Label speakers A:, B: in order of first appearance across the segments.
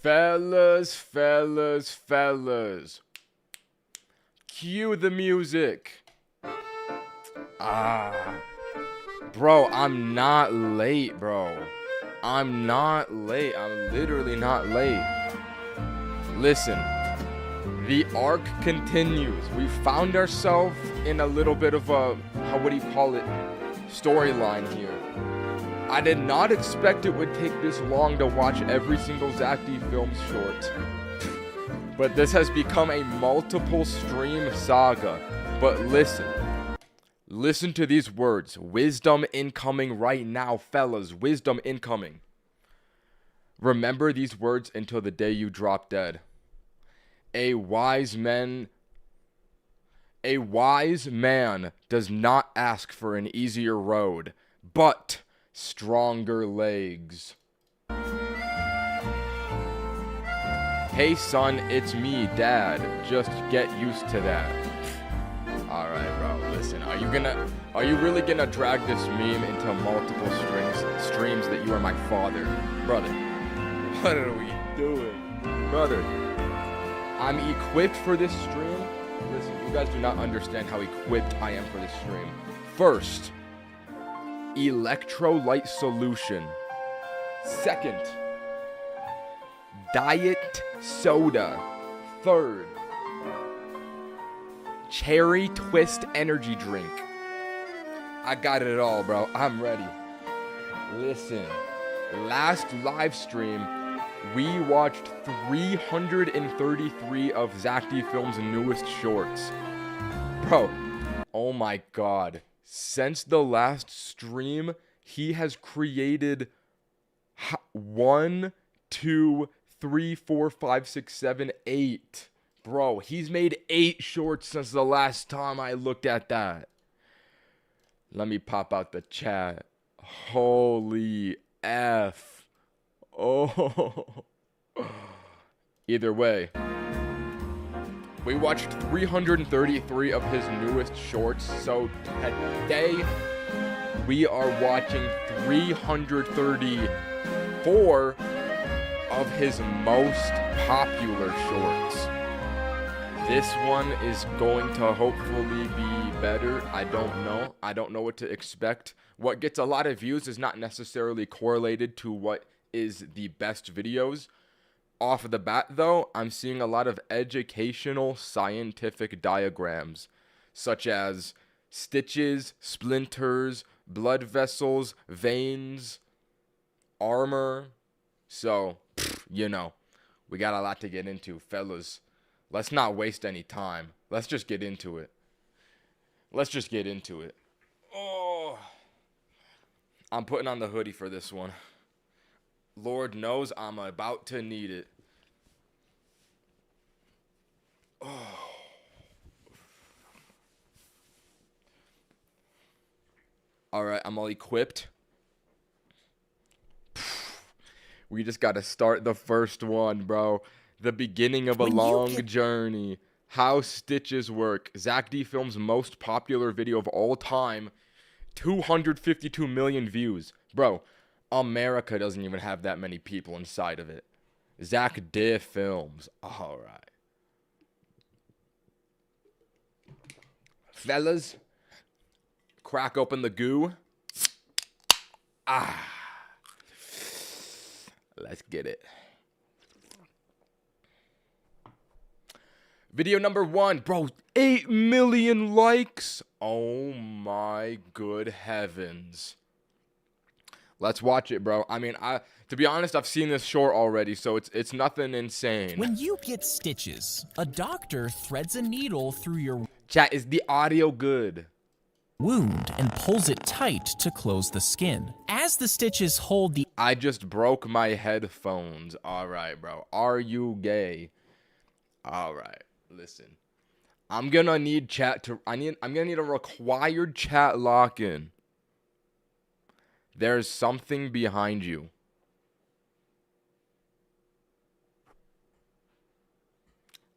A: Fellas. Cue the music. Bro, I'm not late, bro. I'm not late. I'm literally not late. Listen, the arc continues. We found ourselves in a little bit of a, storyline here. I did not expect it would take this long to watch every single Zack D Films short. But this has become a multiple stream saga. But listen to these words. Wisdom incoming right now, fellas. Wisdom incoming. Remember these words until the day you drop dead. A wise man does not ask for an easier road, but stronger legs. Hey son, it's me, Dad. Just get used to that. Alright, bro, listen. Are you really gonna drag this meme into multiple streams that you are my father? Brother, what are we doing? Brother, I'm equipped for this stream. Listen, you guys do not understand how equipped I am for this stream. First, electrolyte solution. Second, diet soda. Third, cherry twist energy drink. I got it all, bro. I'm ready. Listen, last live stream, we watched 333 of Zack D Films' newest shorts. Bro, oh my god. Since the last stream, he has created 1, 2, 3, 4, 5, 6, 7, 8. Bro, he's made 8 shorts since the last time I looked at that. Let me pop out the chat. Holy F. Oh. Either way, we watched 333 of his newest shorts, so today we are watching 334 of his most popular shorts. This one is going to hopefully be better. I don't know. I don't know what to expect. What gets a lot of views is not necessarily correlated to what is the best videos. Off the bat, though, I'm seeing a lot of educational scientific diagrams, such as stitches, splinters, blood vessels, veins, armor. So, you know, we got a lot to get into, fellas. Let's not waste any time. Let's just get into it. Oh, I'm putting on the hoodie for this one. Lord knows I'm about to need it. Oh. Alright, I'm all equipped. We just gotta start the first one, bro. The beginning of a long journey. How stitches work. Zack D Films' most popular video of all time. 252 million views. Bro, America doesn't even have that many people inside of it. Zack D Films. Alright. Fellas, crack open the goo. Let's get it. Video number 1. Bro, 8 million likes. Oh my good heavens. Let's watch it, bro. I mean, to be honest, I've seen this short already, so it's nothing insane.
B: When you get stitches, a doctor threads a needle through your
A: Chat, is the audio good?
B: wound and pulls it tight to close the skin. As the stitches hold the
A: I just broke my headphones. All right, bro. Are you gay? All right. Listen. I'm gonna need chat to. I'm gonna need a required chat lock-in. There's something behind you.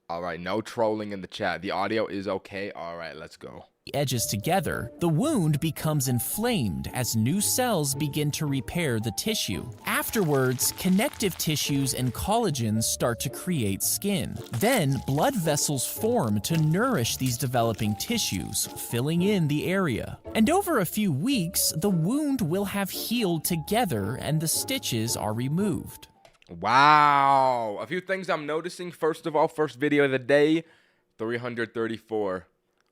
A: All right, no trolling in the chat. The audio is okay. All right, let's go.
B: edges together, the wound becomes inflamed as new cells begin to repair the tissue. Afterwards, connective tissues and collagens start to create skin. Then, blood vessels form to nourish these developing tissues, filling in the area. And over a few weeks, the wound will have healed together and the stitches are removed.
A: Wow. A few things I'm noticing. First of all, first video of the day, 334.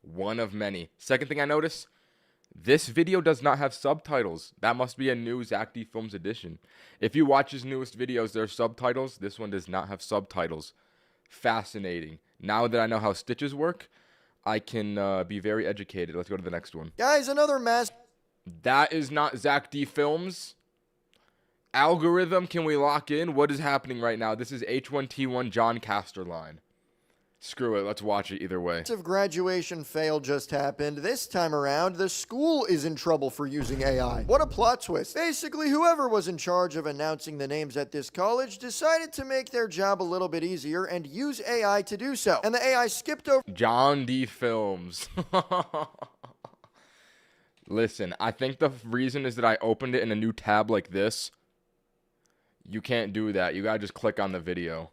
A: One of many. Second thing I notice, this video does not have subtitles. That must be a new Zack D Films edition. If you watch his newest videos, there are subtitles. This one does not have subtitles. Fascinating. Now that I know how stitches work, I can be very educated. Let's go to the next one.
C: Guys, another mess.
A: That is not Zack D Films. Algorithm, can we lock in? What is happening right now? This is H1T1 John Casterline. Screw it, let's watch it either way.
C: Of graduation fail just happened. This time around, the school is in trouble for using AI. What a plot twist. Basically, whoever was in charge of announcing the names at this college decided to make their job a little bit easier and use AI to do so. And the AI skipped over
A: John D Films. Listen, I think the reason is that I opened it in a new tab like this. You can't do that. You gotta just click on the video.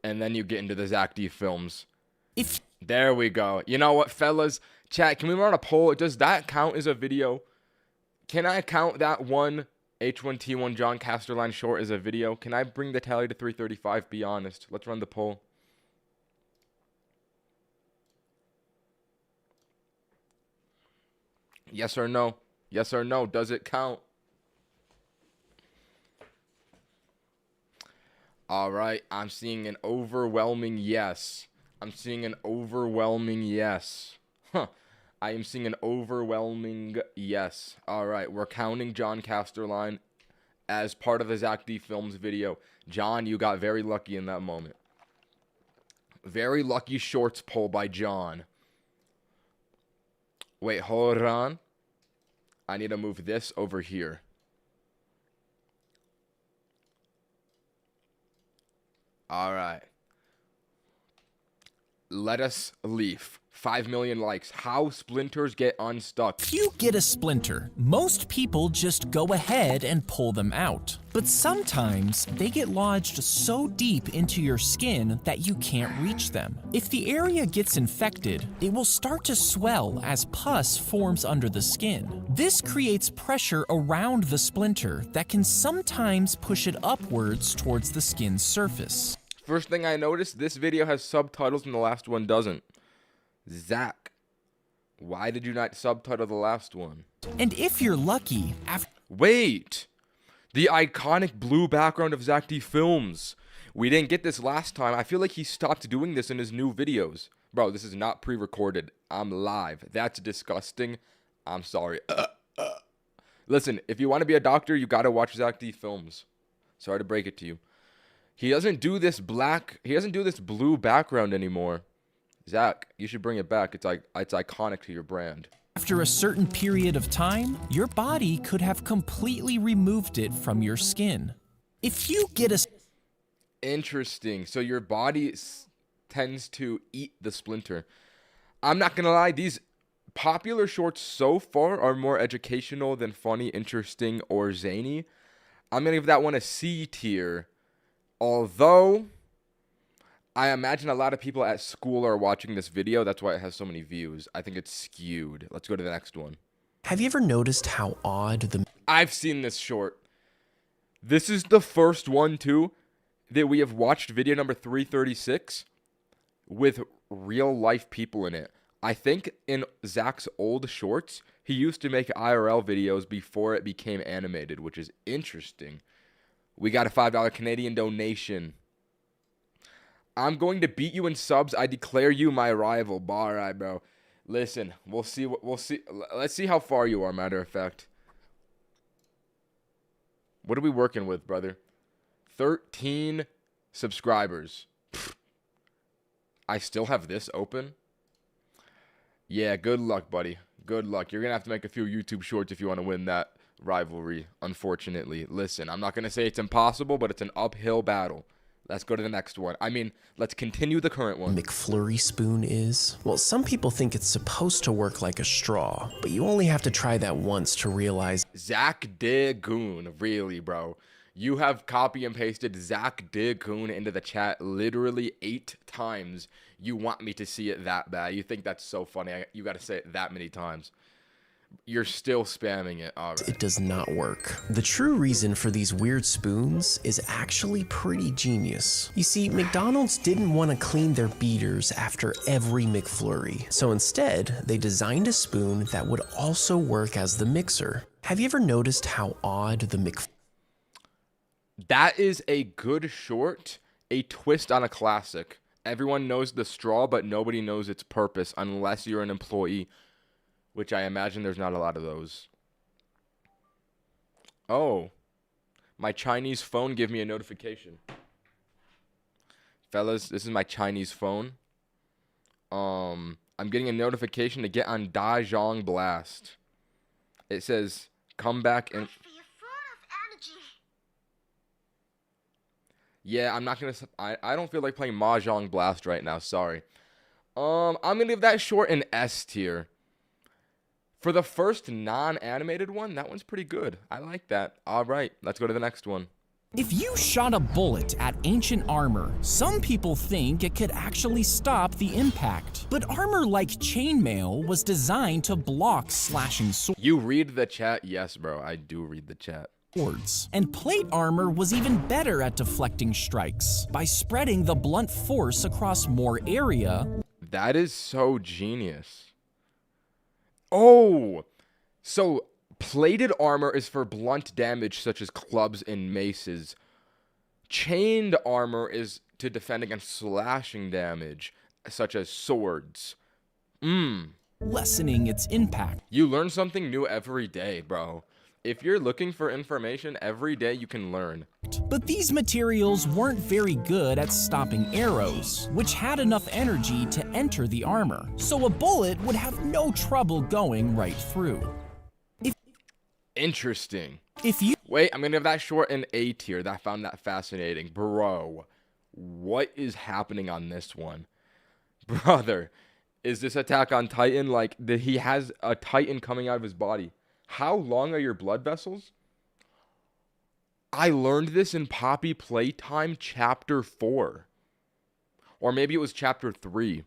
A: And then you get into the Zack D Films. There we go. You know what, fellas? Chat, can we run a poll? Does that count as a video? Can I count that one H1T1 John Casterline short as a video? Can I bring the tally to 335? Be honest. Let's run the poll. Yes or no? Yes or no? Does it count? All right, I'm seeing an overwhelming yes. I'm seeing an overwhelming yes. Huh. I am seeing an overwhelming yes. All right, we're counting John Casterline as part of the Zack D Films video. John, you got very lucky in that moment. Very lucky shorts poll by John. Wait, hold on. I need to move this over here. All right. Let us leave. 5 million likes. How splinters get unstuck.
B: If you get a splinter, most people just go ahead and pull them out. But sometimes they get lodged so deep into your skin that you can't reach them. If the area gets infected, it will start to swell as pus forms under the skin. This creates pressure around the splinter that can sometimes push it upwards towards the skin's surface.
A: First thing I noticed, this video has subtitles and the last one doesn't. Zack, why did you not subtitle the last one?
B: And if you're lucky,
A: Wait! The iconic blue background of Zack D Films. We didn't get this last time. I feel like he stopped doing this in his new videos. Bro, this is not pre-recorded. I'm live. That's disgusting. I'm sorry. Listen, if you want to be a doctor, you gotta watch Zack D Films. Sorry to break it to you. He doesn't do this blue background anymore. Zack, you should bring it back. It's iconic to your brand.
B: After a certain period of time, your body could have completely removed it from your skin. If you get a...
A: Interesting. So your body tends to eat the splinter. I'm not gonna lie, these popular shorts so far are more educational than funny, interesting, or zany. I'm gonna give that one a C tier. Although, I imagine a lot of people at school are watching this video. That's why it has so many views. I think it's skewed. Let's go to the next one.
D: Have you ever noticed how odd the...
A: I've seen this short. This is the first one, too, that we have watched video number 336 with real-life people in it. I think in Zack's old shorts, he used to make IRL videos before it became animated, which is interesting. We got a $5 Canadian donation. I'm going to beat you in subs. I declare you my rival. All right, bro. Listen, we'll see. Let's see how far you are, matter of fact. What are we working with, brother? 13 subscribers. Pfft. I still have this open? Yeah, good luck, buddy. Good luck. You're going to have to make a few YouTube shorts if you want to win that rivalry, unfortunately. Listen, I'm not going to say it's impossible, but it's an uphill battle. Let's go to the next one. I mean, let's continue the current one.
D: McFlurry spoon is? Well, some people think it's supposed to work like a straw, but you only have to try that once to realize.
A: Zack Goon, really, bro. You have copy and pasted Zack Goon into the chat literally 8 times. You want me to see it that bad. You think that's so funny. You got to say it that many times. You're still spamming it. All right.
D: It does not work. The true reason for these weird spoons is actually pretty genius. You see, McDonald's didn't want to clean their beaters after every McFlurry, so instead, they designed a spoon that would also work as the mixer. Have you ever noticed how odd the
A: That is a good short, a twist on a classic. Everyone knows the straw, but nobody knows its purpose unless you're an employee. Which I imagine there's not a lot of those. Oh. My Chinese phone gave me a notification. Fellas, this is my Chinese phone. I'm getting a notification to get on Dajong Blast. It says, come back and... Yeah, I'm not going to... I don't feel like playing Mahjong Blast right now. Sorry. I'm going to give that short an S tier. For the first non-animated one, that one's pretty good. I like that. All right, let's go to the next one.
B: If you shot a bullet at ancient armor, some people think it could actually stop the impact. But armor like chainmail was designed to block slashing
A: You read the chat? Yes, bro, I do read the chat.
B: swords. And plate armor was even better at deflecting strikes by spreading the blunt force across more area.
A: That is so genius. Oh, so plated armor is for blunt damage such as clubs and maces. Chained armor is to defend against slashing damage such as swords.
B: Lessening its impact.
A: You learn something new every day, bro. If you're looking for information, every day you can learn.
B: But these materials weren't very good at stopping arrows, which had enough energy to enter the armor, so a bullet would have no trouble going right through.
A: Interesting.
B: If
A: Wait, I'm gonna give that short an A tier. I found that fascinating. Bro, what is happening on this one? Brother, is this Attack on Titan? Like, he has a Titan coming out of his body. How long are your blood vessels? I learned this in Poppy Playtime Chapter 4. Or maybe it was Chapter 3.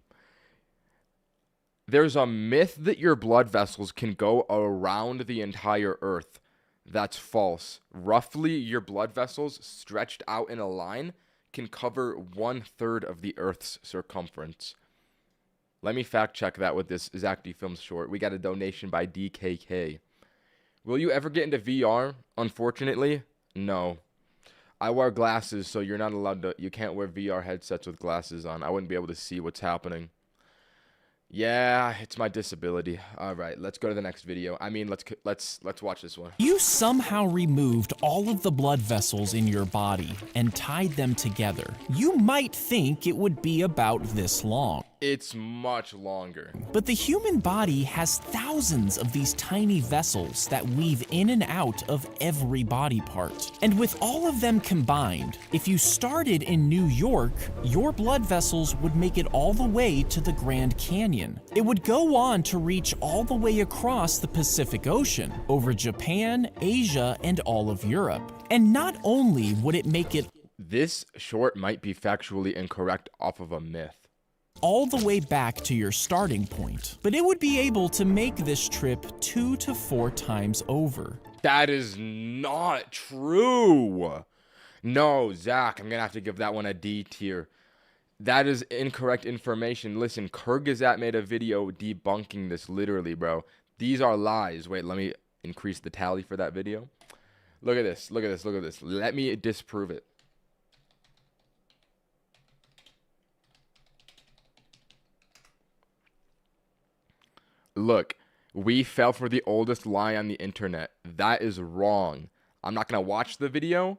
A: There's a myth that your blood vessels can go around the entire Earth. That's false. Roughly, your blood vessels stretched out in a line can cover 1/3 of the Earth's circumference. Let me fact check that with this Zack D Films short. We got a donation by DKK. Will you ever get into VR? Unfortunately, no. I wear glasses, so you're not allowed to... You can't wear VR headsets with glasses on. I wouldn't be able to see what's happening. Yeah, it's my disability. All right, let's go to the next video. I mean, let's watch this one.
B: you somehow removed all of the blood vessels in your body and tied them together, you might think it would be about this long.
A: It's much longer.
B: But the human body has thousands of these tiny vessels that weave in and out of every body part. And with all of them combined, if you started in New York, your blood vessels would make it all the way to the Grand Canyon. It would go on to reach all the way across the Pacific Ocean, over Japan, Asia, and all of Europe. And not only would it make it
A: This short might be factually incorrect off of a myth.
B: all the way back to your starting point, but it would be able to make this trip 2 to 4 times over.
A: That is not true. No, Zach, I'm going to have to give that one a D tier. That is incorrect information. Listen, Kyrgyzat made a video debunking this literally, bro. These are lies. Wait, let me increase the tally for that video. Look at this. Look at this. Look at this. Let me disprove it. Look, we fell for the oldest lie on the internet. That is wrong. I'm not going to watch the video,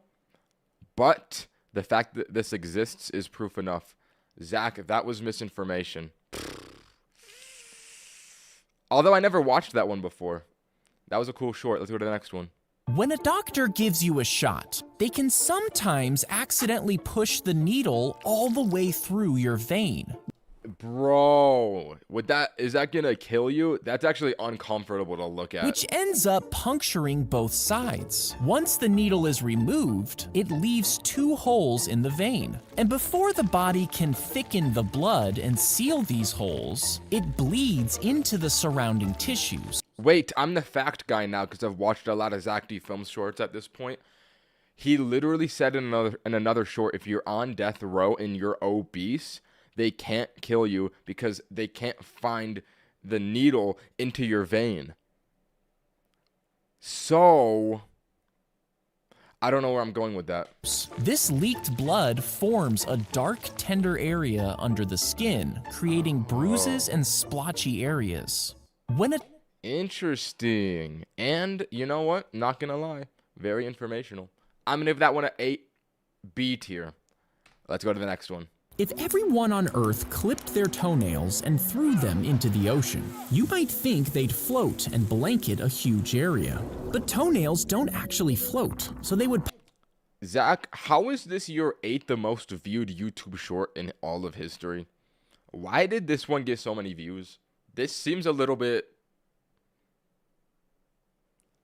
A: but the fact that this exists is proof enough. Zach, that was misinformation. Although I never watched that one before. That was a cool short. Let's go to the next one.
B: When a doctor gives you a shot, they can sometimes accidentally push the needle all the way through your vein.
A: Bro, is that gonna kill you? That's actually uncomfortable to look at.
B: Which ends up puncturing both sides. Once the needle is removed, it leaves 2 holes in the vein. And before the body can thicken the blood and seal these holes, it bleeds into the surrounding tissues.
A: Wait, I'm the fact guy now because I've watched a lot of Zack D film shorts at this point. He literally said in another short, if you're on death row and you're obese, they can't kill you because they can't find the needle into your vein. So, I don't know where I'm going with that.
B: This leaked blood forms a dark, tender area under the skin, creating bruises and splotchy areas.
A: Interesting. And you know what? Not gonna lie. Very informational. I'm gonna give that one an 8 B tier. Let's go to the next one.
B: If everyone on Earth clipped their toenails and threw them into the ocean, you might think they'd float and blanket a huge area. But toenails don't actually float, so they would...
A: Zack, how is this your 8th the most viewed YouTube short in all of history? Why did this one get so many views? This seems a little bit...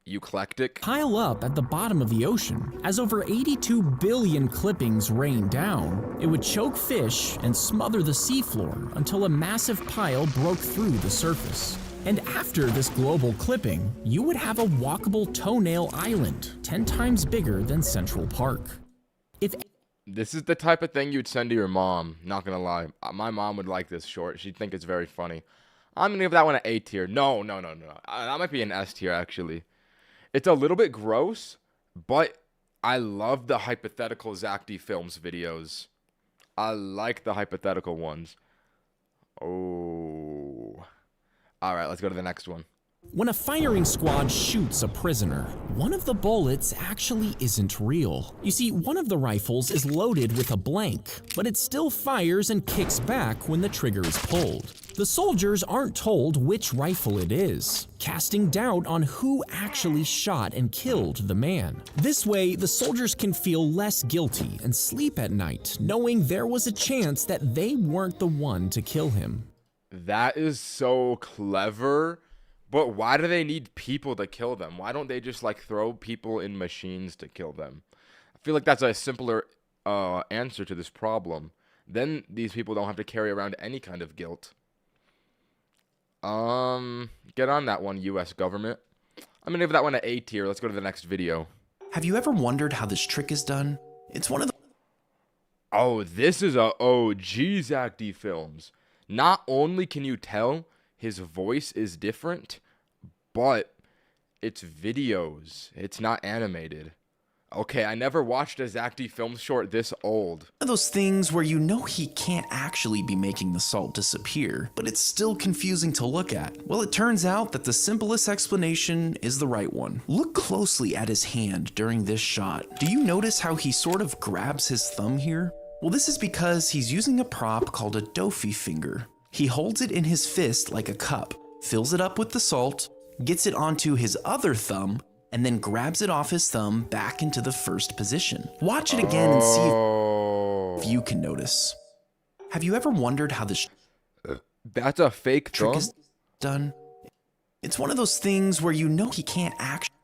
A: eclectic.
B: Pile up at the bottom of the ocean. As over 82 billion clippings rain down, it would choke fish and smother the seafloor until a massive pile broke through the surface. And after this global clipping, you would have a walkable toenail island, 10 times bigger than Central Park.
A: This is the type of thing you'd send to your mom, not gonna lie. My mom would like this short. She'd think it's very funny. I'm gonna give that one an A tier. No. That might be an S tier, actually. It's a little bit gross, but I love the hypothetical Zack D Films videos. I like the hypothetical ones. Oh. All right, let's go to the next one.
B: When a firing squad shoots a prisoner, one of the bullets actually isn't real. You see, one of the rifles is loaded with a blank, but it still fires and kicks back when the trigger is pulled. The soldiers aren't told which rifle it is, casting doubt on who actually shot and killed the man. This way, the soldiers can feel less guilty and sleep at night, knowing there was a chance that they weren't the one to kill him.
A: That is so clever. But why do they need people to kill them? Why don't they just like throw people in machines to kill them? I feel like that's a simpler answer to this problem. Then these people don't have to carry around any kind of guilt. Get on that one, US government. I'm gonna give that one an A tier. Let's go to the next video.
D: Have you ever wondered how this trick is done? It's one of the...
A: Oh, this is a OG Zack D Films. Not only can you tell his voice is different, but it's videos. It's not animated. Okay, I never watched a Zack D Films short this old.
D: One of those things where you know he can't actually be making the salt disappear, but it's still confusing to look at. Well, it turns out that the simplest explanation is the right one. Look closely at his hand during this shot. Do you notice how he sort of grabs his thumb here? Well, this is because he's using a prop called a Dofi finger. He holds it in his fist like a cup, fills it up with the salt, gets it onto his other thumb, and then grabs it off his thumb back into the first position. Watch it again and see if you can notice. Have you ever wondered how this
A: That's a fake
D: trick
A: thumb?
D: is done? It's one of those things where you know he can't actually...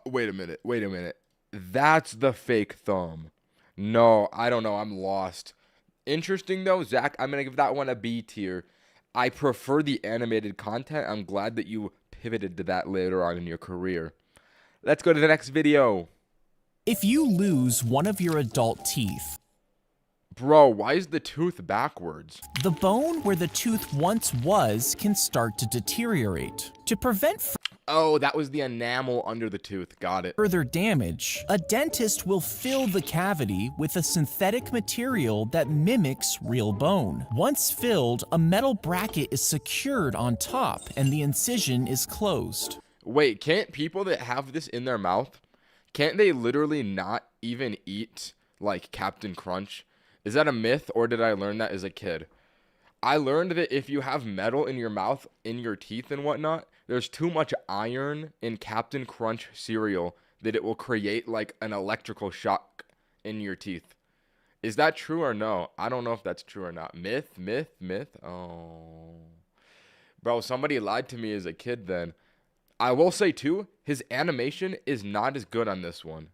A: Wait a minute. That's the fake thumb. No, I don't know. I'm lost. Interesting though, Zack. I'm gonna give that one a B tier. I prefer the animated content. I'm glad that you pivoted to that later on in your career. Let's go to the next video.
B: If you lose one of your adult teeth,
A: Bro, why is the tooth backwards?
B: the bone where the tooth once was can start to deteriorate. To prevent
A: Oh, that was the enamel under the tooth. Got it.
B: further damage, a dentist will fill the cavity with a synthetic material that mimics real bone. Once filled, a metal bracket is secured on top and the incision is closed.
A: Wait, can't people that have this in their mouth, can't they literally not even eat like Captain Crunch? Is that a myth or did I learn that as a kid? I learned that if you have metal in your mouth, in your teeth and whatnot, there's too much iron in Captain Crunch cereal that it will create like an electrical shock in your teeth. Is that true or no? I don't know if that's true or not. Myth. Oh. Bro, somebody lied to me as a kid then. I will say too, his animation is not as good on this one.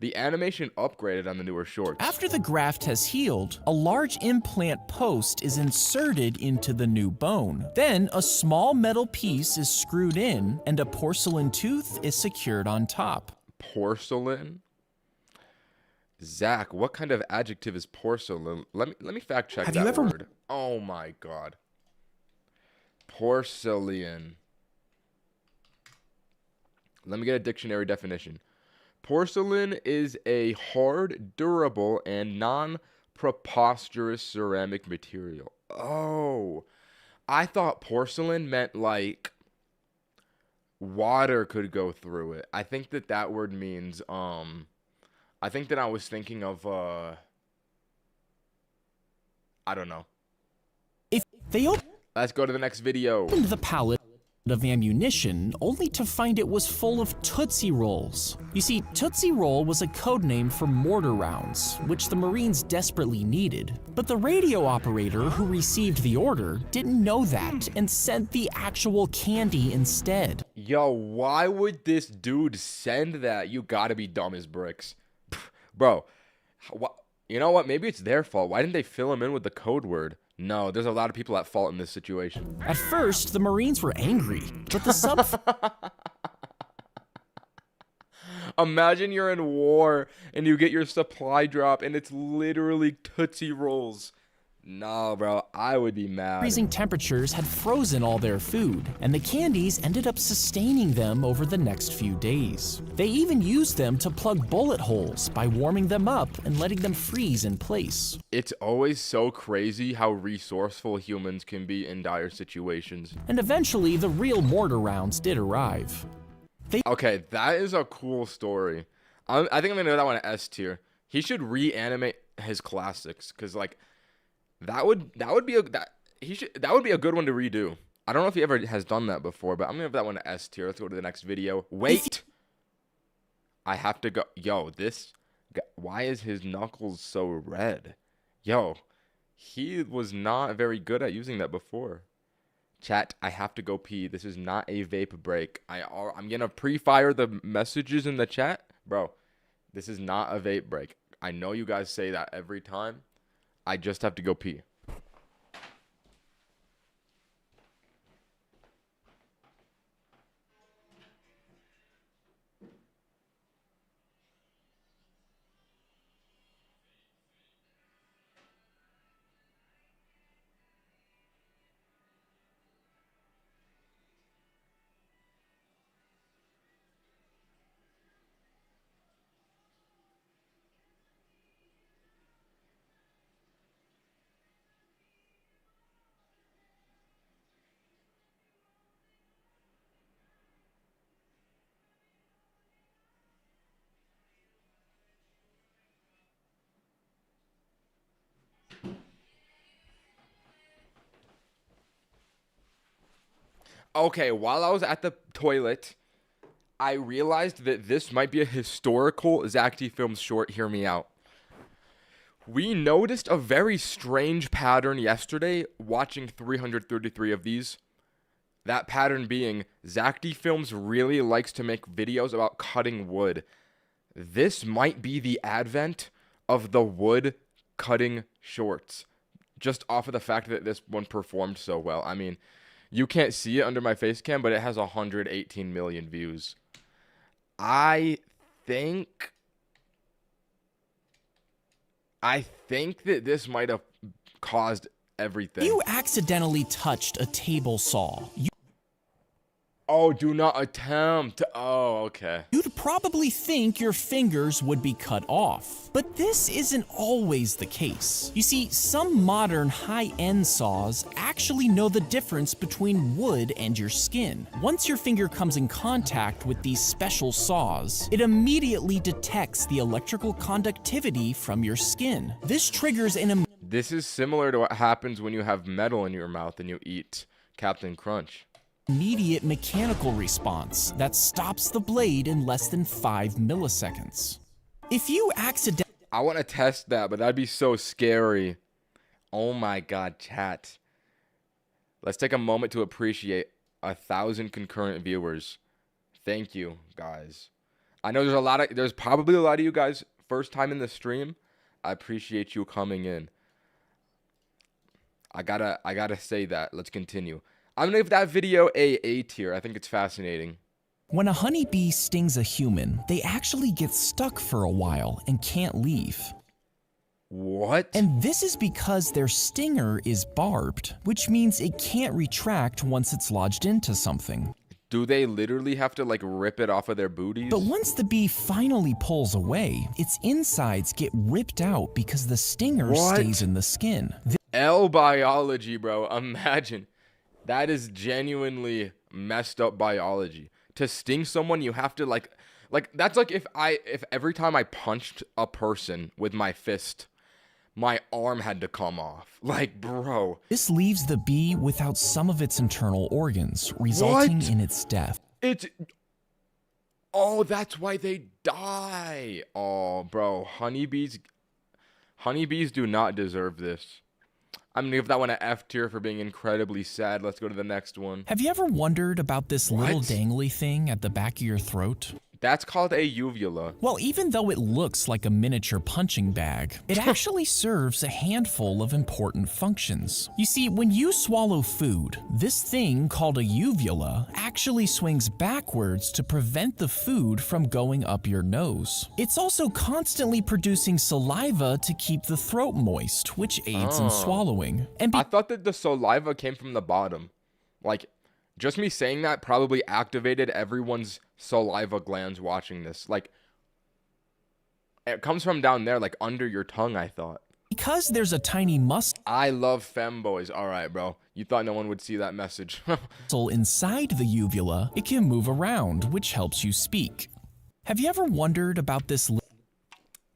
A: The animation upgraded on the newer shorts.
B: After the graft has healed, a large implant post is inserted into the new bone. Then a small metal piece is screwed in and a porcelain tooth is secured on top.
A: Porcelain? Zack, what kind of adjective is porcelain? Let me fact check that word. Oh my god. Porcelain. Let me get a dictionary definition. Porcelain is a hard, durable, and non-preposterous ceramic material. Oh, I thought porcelain meant like water could go through it. I think that word means, I think that I was thinking of, I don't know.
B: If they
A: Let's go to the next video.
B: opened the pallet of ammunition only to find it was full of Tootsie Rolls. You see, Tootsie Roll was a code name for mortar rounds, which the Marines desperately needed. But the radio operator who received the order didn't know that and sent the actual candy instead.
A: Yo, why would this dude send that? You gotta be dumb as bricks. Bro, you know what? Maybe it's their fault. Why didn't they fill him in with the code word? No, there's a lot of people at fault in this situation.
B: At first, the Marines were angry, but the sub...
A: Imagine you're in war and you get your supply drop and it's literally Tootsie Rolls. No, bro, I would be mad.
B: Freezing temperatures had frozen all their food, and the candies ended up sustaining them over the next few days. They even used them to plug bullet holes by warming them up and letting them freeze in place.
A: It's always so crazy how resourceful humans can be in dire situations.
B: And eventually, the real mortar rounds did arrive.
A: Okay, that is a cool story. I think I'm gonna give that one an S tier. He should reanimate his classics, cause like that would be a good one to redo. I don't know if he ever has done that before, but I'm gonna give that one an S tier. Let's go to the next video. Wait, I have to go. Yo, why is his knuckles so red? Yo, he was not very good at using that before. Chat, I have to go pee. This is not a vape break. I'm gonna pre-fire the messages in the chat. Bro, this is not a vape break. I know you guys say that every time. I just have to go pee. Okay, while I was at the toilet, I realized that this might be a historical Zack D Films short. Hear me out. We noticed a very strange pattern yesterday watching 333 of these. That pattern being Zack D Films really likes to make videos about cutting wood. This might be the advent of the wood cutting shorts, just off of the fact that this one performed so well. I mean, you can't see it under my face cam, but it has 118 million views. I think that this might have caused everything.
B: You accidentally touched a table saw.
A: Oh, do not attempt. Oh, okay.
B: You'd probably think your fingers would be cut off. But this isn't always the case. You see, some modern high-end saws actually know the difference between wood and your skin. Once your finger comes in contact with these special saws, it immediately detects the electrical conductivity from your skin. This triggers
A: This is similar to what happens when you have metal in your mouth and you eat Captain Crunch.
B: immediate mechanical response that stops the blade in less than 5 milliseconds. If you accidentally
A: I want to test that, but that'd be so scary. Oh my god, chat. Let's take a moment to appreciate 1,000 concurrent viewers. Thank you, guys. I know there's probably a lot of you guys first time in the stream. I appreciate you coming in. I gotta say that. Let's continue. I'm gonna give that video a tier. I think it's fascinating.
B: When a honeybee stings a human, they actually get stuck for a while and can't leave.
A: What?
B: And this is because their stinger is barbed, which means it can't retract once it's lodged into something.
A: Do they literally have to like rip it off of their booties?
B: But once the bee finally pulls away, its insides get ripped out because the stinger stays in the skin.
A: L biology, bro. Imagine. That is genuinely messed up biology. To sting someone, you have to like that's like if every time I punched a person with my fist, my arm had to come off. Like, bro.
B: This leaves the bee without some of its internal organs, resulting in its death.
A: Oh, that's why they die. Oh, bro. Honeybees do not deserve this. I'm gonna give that one an F tier for being incredibly sad. Let's go to the next one.
B: Have you ever wondered about this little dangly thing at the back of your throat?
A: That's called a uvula.
B: Well, even though it looks like a miniature punching bag, it actually serves a handful of important functions. You see, when you swallow food, this thing called a uvula actually swings backwards to prevent the food from going up your nose. It's also constantly producing saliva to keep the throat moist, which aids in swallowing. And
A: I thought that the saliva came from the bottom. Like, just me saying that probably activated everyone's saliva glands watching this. Like, it comes from down there, like under your tongue, I thought.
B: Because there's a tiny muscle
A: I love femboys. All right, bro. You thought no one would see that message.
B: inside the uvula, it can move around, which helps you speak. Have you ever wondered about this?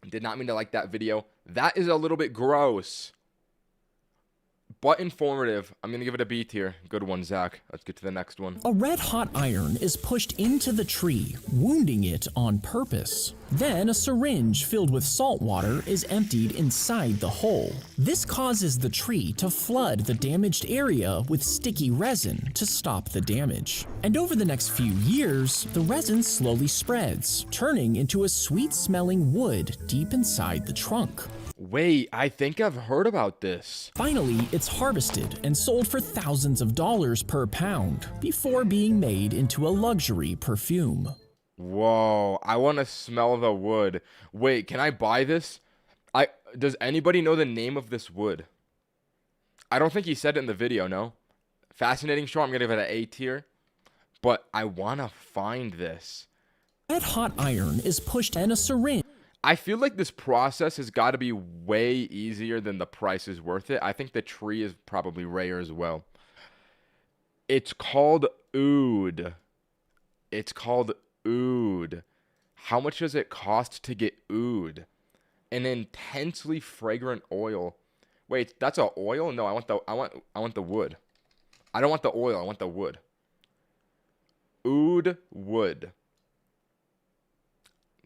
A: Did not mean to like that video. That is a little bit gross, but informative. I'm gonna give it a B tier. Good one, Zach. Let's get to the next one.
B: A red-hot iron is pushed into the tree, wounding it on purpose. Then a syringe filled with salt water is emptied inside the hole. This causes the tree to flood the damaged area with sticky resin to stop the damage. And over the next few years, the resin slowly spreads, turning into a sweet-smelling wood deep inside the trunk.
A: Wait, I think I've heard about this.
B: Finally, it's harvested and sold for thousands of dollars per pound before being made into a luxury perfume.
A: Whoa, I want to smell the wood. Wait, can I buy this? Does anybody know the name of this wood? I don't think he said it in the video, no? Fascinating show. I'm going to give it an A tier. But I want to find this.
B: Red hot iron is pushed in a syringe.
A: I feel like this process has got to be way easier than the price is worth it. I think the tree is probably rare as well. It's called oud. It's called oud. How much does it cost to get oud? An intensely fragrant oil. Wait, that's a oil? No, I want the wood. I don't want the oil. I want the wood. Oud wood.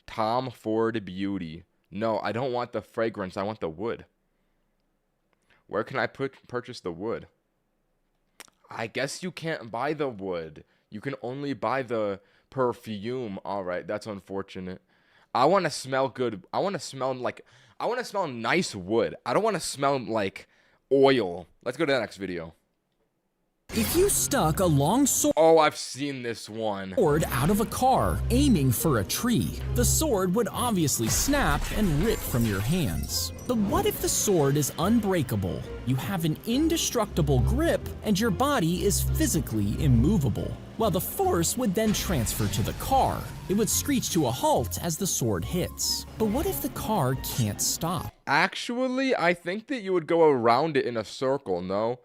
A: Tom Ford Beauty. No, I don't want the fragrance. I want the wood. Where can I purchase the wood? I guess you can't buy the wood. You can only buy the perfume. All right, that's unfortunate. I want to smell good. I want to smell nice wood. I don't want to smell like oil. Let's go to the next video.
B: If you stuck a long sword
A: Oh, I've seen this one.
B: out of a car aiming for a tree, the sword would obviously snap and rip from your hands. But what if the sword is unbreakable? You have an indestructible grip and your body is physically immovable. Well, the force would then transfer to the car. It would screech to a halt as the sword hits. But what if the car can't stop?
A: Actually, I think that you would go around it in a circle, no?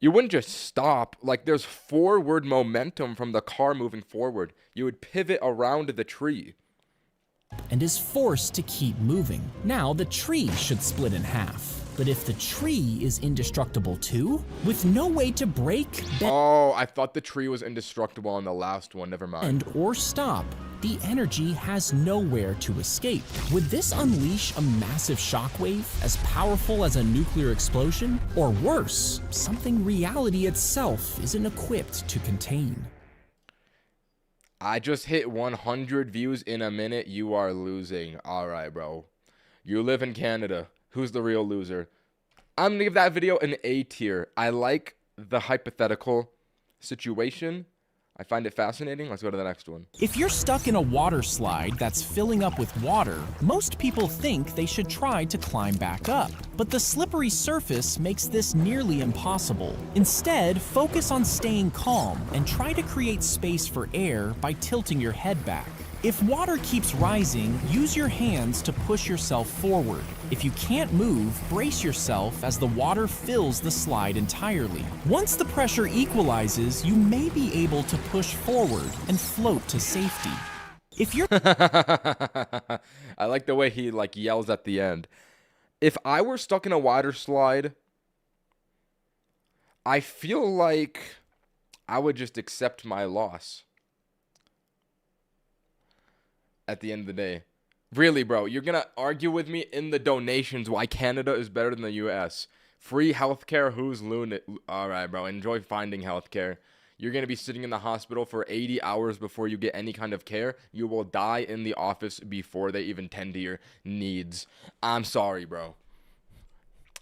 A: You wouldn't just stop. Like, there's forward momentum from the car moving forward. You would pivot around the tree.
B: And is forced to keep moving. Now the tree should split in half. But if the tree is indestructible too, with no way to break,
A: Oh, I thought the tree was indestructible on the last one. Never mind.
B: bend, or stop, the energy has nowhere to escape. Would this unleash a massive shockwave as powerful as a nuclear explosion? Or worse, something reality itself isn't equipped to contain?
A: I just hit 100 views in a minute. You are losing. All right, bro. You live in Canada. Who's the real loser? I'm going to give that video an A tier. I like the hypothetical situation. I find it fascinating. Let's go to the next one.
B: If you're stuck in a water slide that's filling up with water, most people think they should try to climb back up. But the slippery surface makes this nearly impossible. Instead, focus on staying calm and try to create space for air by tilting your head back. If water keeps rising, use your hands to push yourself forward. If you can't move, brace yourself as the water fills the slide entirely. Once the pressure equalizes, you may be able to push forward and float to safety. If you're
A: I like the way he yells at the end. If I were stuck in a water slide, I feel like I would just accept my loss. At the end of the day. Really, bro, you're going to argue with me in the donations why Canada is better than the US. Free healthcare, who's lunatic? All right, bro, enjoy finding healthcare. You're going to be sitting in the hospital for 80 hours before you get any kind of care. You will die in the office before they even tend to your needs. I'm sorry, bro.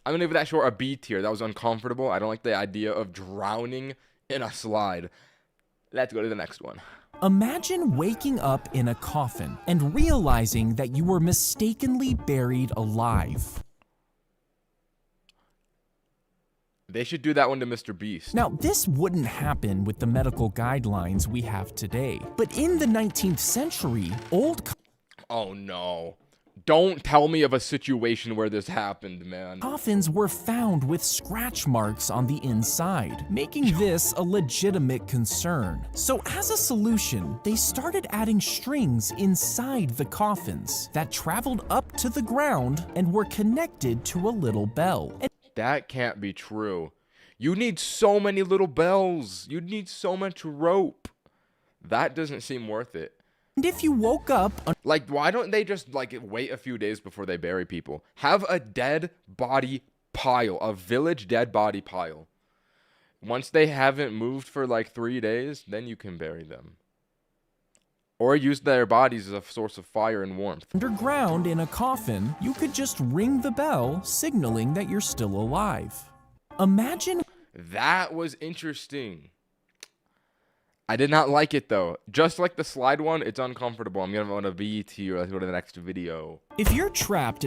A: I'm going to give that short a B tier. That was uncomfortable. I don't like the idea of drowning in a slide. Let's go to the next one.
B: Imagine waking up in a coffin and realizing that you were mistakenly buried alive.
A: They should do that one to Mr. Beast.
B: Now, this wouldn't happen with the medical guidelines we have today. But in the 19th century,
A: Oh, no. Don't tell me of a situation where this happened, man.
B: coffins were found with scratch marks on the inside, making this a legitimate concern. So as a solution, they started adding strings inside the coffins that traveled up to the ground and were connected to a little bell.
A: That can't be true. You need so many little bells. You need so much rope. That doesn't seem worth it.
B: And if you woke up
A: Like, why don't they just, wait a few days before they bury people? Have a dead body pile, a village dead body pile. Once they haven't moved for, 3 days, then you can bury them. Or use their bodies as a source of fire and warmth.
B: underground in a coffin, you could just ring the bell, signaling that you're still alive. Imagine
A: That was interesting. I did not like it, though. Just like the slide one, it's uncomfortable. I'm going to B tier. Let's go to the next video.
B: if you're trapped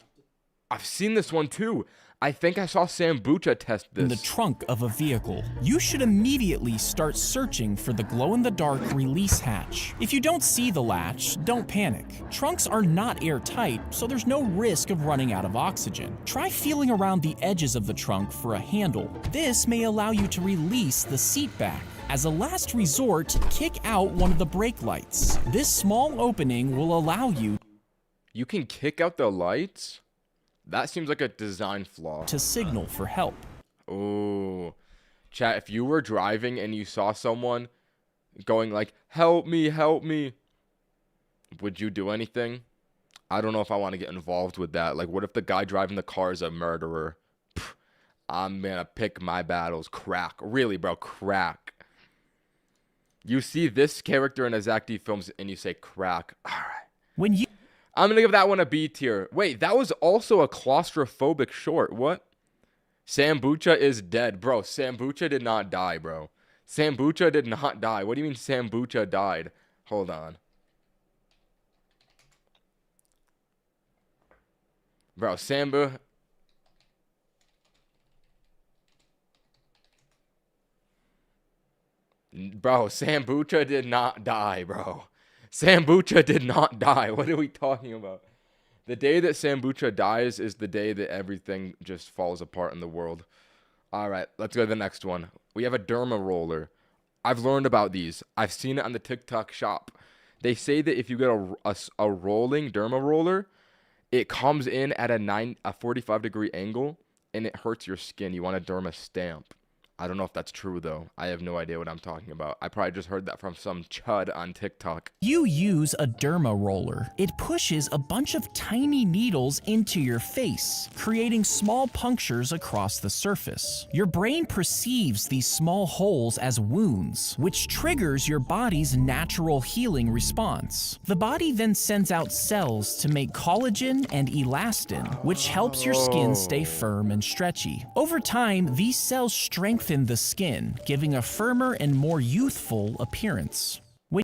A: I've seen this one, too. I think I saw Sambucha test
B: in the
A: this.
B: trunk of a vehicle, you should immediately start searching for the glow-in-the-dark release hatch. If you don't see the latch, don't panic. Trunks are not airtight, so there's no risk of running out of oxygen. Try feeling around the edges of the trunk for a handle. This may allow you to release the seat back. As a last resort, kick out one of the brake lights. This small opening will allow you
A: You can kick out the lights? That seems like a design flaw.
B: to signal for help.
A: Oh. Chat, if you were driving and you saw someone going help me, would you do anything? I don't know if I want to get involved with that. What if the guy driving the car is a murderer? Pff, I'm gonna pick my battles. Crack. Really, bro, crack. You see this character in a Zack D films and you say crack. All right.
B: When you
A: I'm going to give that one a B tier. Wait, that was also a claustrophobic short. What? Sambucha is dead. Bro, Sambucha did not die, bro. Sambucha did not die. What do you mean Sambucha died? Hold on. Bro, Sambucha did not die, bro. Sambucha did not die. What are we talking about? The day that Sambucha dies is the day that everything just falls apart in the world. All right, let's go to the next one. We have a derma roller. I've learned about these. I've seen it on the TikTok shop. They say that if you get a rolling derma roller, it comes in at a 45-degree angle, and it hurts your skin. You want a derma stamp. I don't know if that's true, though. I have no idea what I'm talking about. I probably just heard that from some chud on TikTok.
B: You use a derma roller. It pushes a bunch of tiny needles into your face, creating small punctures across the surface. Your brain perceives these small holes as wounds, which triggers your body's natural healing response. The body then sends out cells to make collagen and elastin, which helps your skin stay firm and stretchy. Over time, these cells strengthen the skin, giving a firmer and more youthful appearance.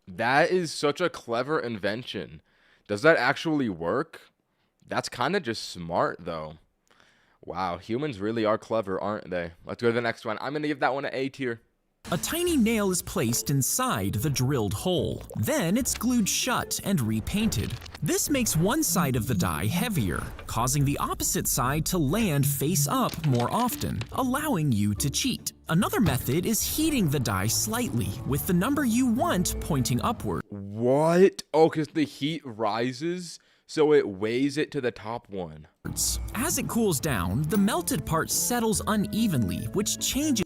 A: That is such a clever invention. Does that actually work? That's kind of just smart, though. Wow, humans really are clever, aren't they? Let's go to the next one. I'm going to give that one an A tier.
B: A tiny nail is placed inside the drilled hole. Then it's glued shut and repainted. This makes one side of the die heavier, causing the opposite side to land face up more often, allowing you to cheat. Another method is heating the die slightly, with the number you want pointing upward.
A: What? Oh, because the heat rises, so it weighs it to the top one.
B: As it cools down, the melted part settles unevenly, which changes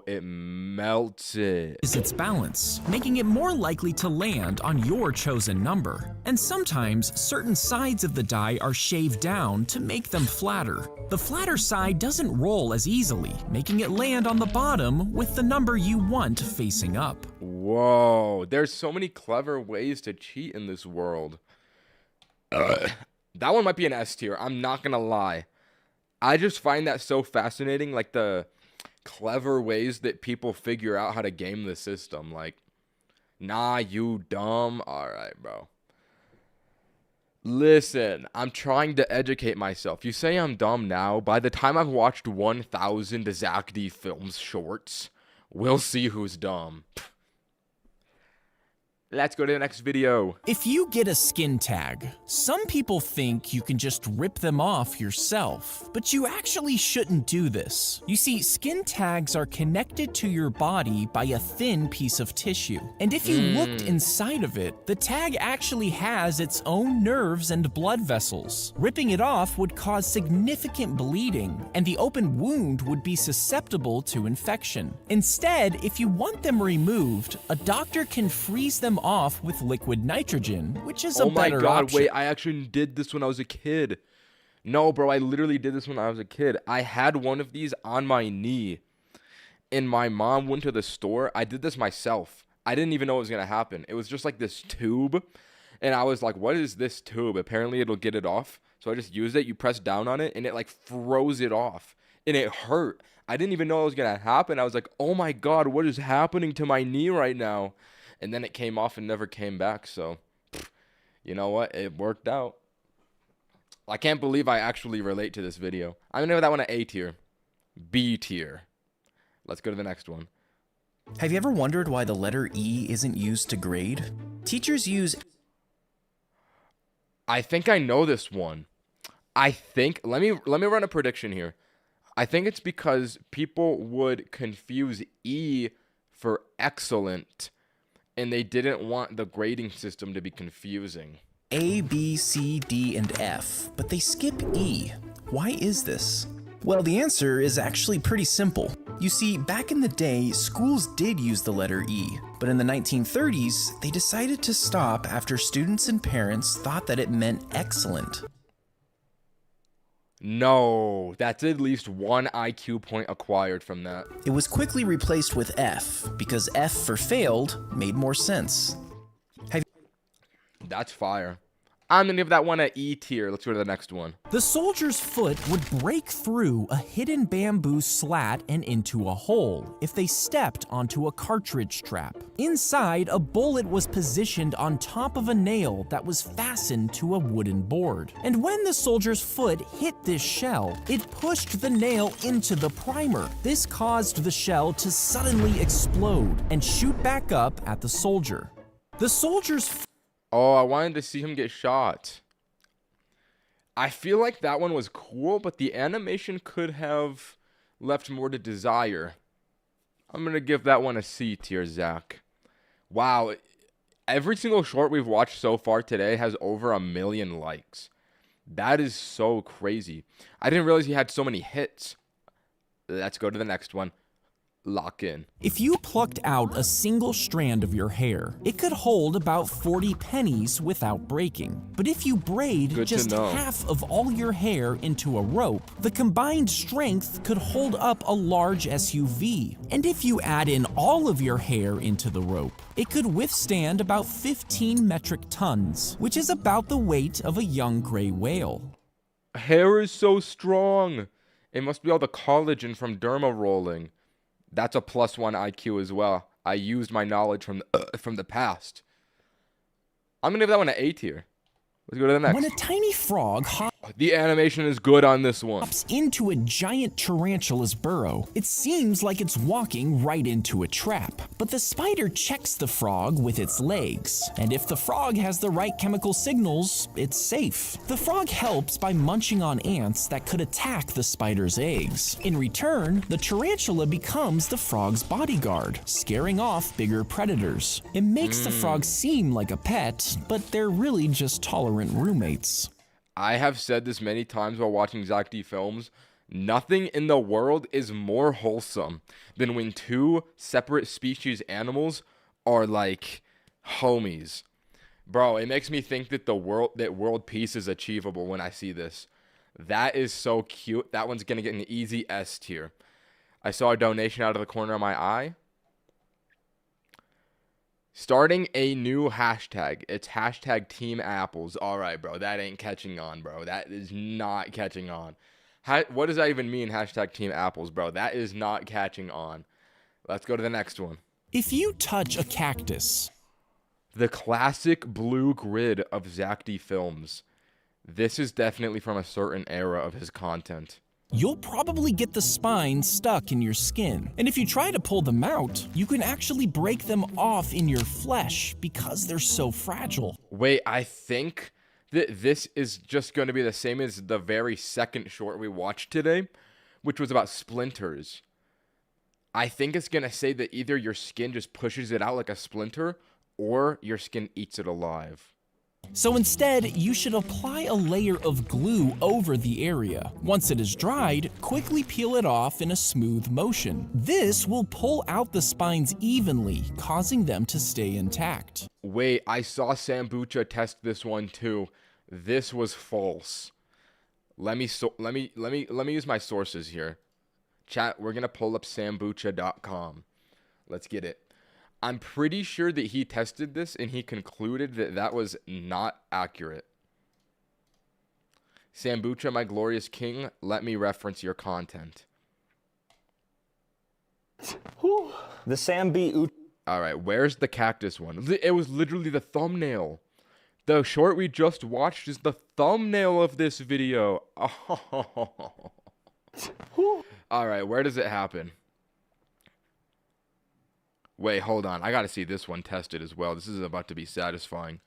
A: It melts it.
B: its balance, making it more likely to land on your chosen number. And sometimes, certain sides of the die are shaved down to make them flatter. The flatter side doesn't roll as easily, making it land on the bottom with the number you want facing up.
A: Whoa, there's so many clever ways to cheat in this world. That one might be an S tier, I'm not gonna lie. I just find that so fascinating, like the clever ways that people figure out how to game the system. Like, nah, you dumb. Alright, bro. Listen, I'm trying to educate myself. You say I'm dumb now. By the time I've watched 1,000 Zack films shorts, we'll see who's dumb. Let's go to the next video.
B: If you get a skin tag, some people think you can just rip them off yourself, but you actually shouldn't do this. You see, skin tags are connected to your body by a thin piece of tissue, and if you looked inside of it, the tag actually has its own nerves and blood vessels. Ripping it off would cause significant bleeding, and the open wound would be susceptible to infection. Instead, if you want them removed, a doctor can freeze them off with liquid nitrogen, which is a better option.
A: Oh my god, wait, I actually did this when I was a kid. No, bro, I literally did this when I was a kid. I had one of these on my knee, and my mom went to the store. I did this myself. I didn't even know what was going to happen. It was just like this tube, and I was like, what is this tube? Apparently, it'll get it off. So I just used it. You press down on it, and it like froze it off, and it hurt. I didn't even know it was going to happen. I was like, oh my god, what is happening to my knee right now? And then it came off and never came back. So, you know what? It worked out. I can't believe I actually relate to this video. I'm going to give that one an A tier. B tier. Let's go to the next one.
D: Have you ever wondered why the letter E isn't used to grade? Teachers use...
A: I think I know this one. Let me run a prediction here. I think it's because people would confuse E for excellent, and they didn't want the grading system to be confusing.
D: A, B, C, D, and F, but they skip E. Why is this? Well, the answer is actually pretty simple. You see, back in the day, schools did use the letter E, but in the 1930s, they decided to stop after students and parents thought that it meant excellent.
A: No, that's at least one IQ point acquired from that.
D: It was quickly replaced with F, because F for failed made more sense.
A: That's fire. I'm gonna give that one an E tier. Let's go to the next one.
B: The soldier's foot would break through a hidden bamboo slat and into a hole if they stepped onto a cartridge trap. Inside, a bullet was positioned on top of a nail that was fastened to a wooden board. And when the soldier's foot hit this shell, it pushed the nail into the primer. This caused the shell to suddenly explode and shoot back up at the soldier. The soldier's
A: Oh, I wanted to see him get shot. I feel like that one was cool, but the animation could have left more to desire. I'm going to give that one a C tier, Zack. Wow. Every single short we've watched so far today has over 1 million likes. That is so crazy. I didn't realize he had so many hits. Let's go to the next one. Lock in.
B: If you plucked out a single strand of your hair, it could hold about 40 pennies without breaking. But if you braid
A: Good to
B: just
A: know.
B: half of all your hair into a rope, the combined strength could hold up a large SUV. And if you add in all of your hair into the rope, it could withstand about 15 metric tons, which is about the weight of a young gray whale.
A: Hair is so strong. It must be all the collagen from derma rolling. That's a +1 IQ as well. I used my knowledge from the past. I'm gonna give that one an A tier. Let's go to the next.
B: When a tiny frog
A: The animation is good on this one.
B: hops into a giant tarantula's burrow, it seems like it's walking right into a trap. But the spider checks the frog with its legs, and if the frog has the right chemical signals, it's safe. The frog helps by munching on ants that could attack the spider's eggs. In return, the tarantula becomes the frog's bodyguard, scaring off bigger predators. It makes the frog seem like a pet, but they're really just tolerant roommates.
A: I have said this many times while watching Zack D films. Nothing in the world is more wholesome than when two separate species animals are like homies. Bro, it makes me think that world peace is achievable when I see this. That is so cute. That one's gonna get an easy S tier. I saw a donation out of the corner of my eye. Starting a new hashtag. It's hashtag Team Apples. All right, bro. That ain't catching on, bro. That is not catching on. What does that even mean, hashtag Team Apples, bro? That is not catching on. Let's go to the next one.
B: If you touch a cactus,
A: The classic blue grid of Zack D films. This is definitely from a certain era of his content.
B: you'll probably get the spines stuck in your skin. And if you try to pull them out, you can actually break them off in your flesh because they're so fragile.
A: Wait, I think that this is just going to be the same as the very second short we watched today, which was about splinters. I think it's going to say that either your skin just pushes it out like a splinter, or your skin eats it alive.
B: So instead, you should apply a layer of glue over the area. Once it is dried, quickly peel it off in a smooth motion. This will pull out the spines evenly, causing them to stay intact.
A: Wait, I saw Sambucha test this one too. This was false. Let me use my sources here. Chat, we're gonna pull up sambucha.com. Let's get it. I'm pretty sure that he tested this and he concluded that that was not accurate. Sambucha, my glorious king, let me reference your content.
E: The Sambi
A: All right, where's the cactus one? It was literally the thumbnail. The short we just watched is the thumbnail of this video. Oh. All right, where does it happen? Wait, hold on. I got to see this one tested as well. This is about to be satisfying.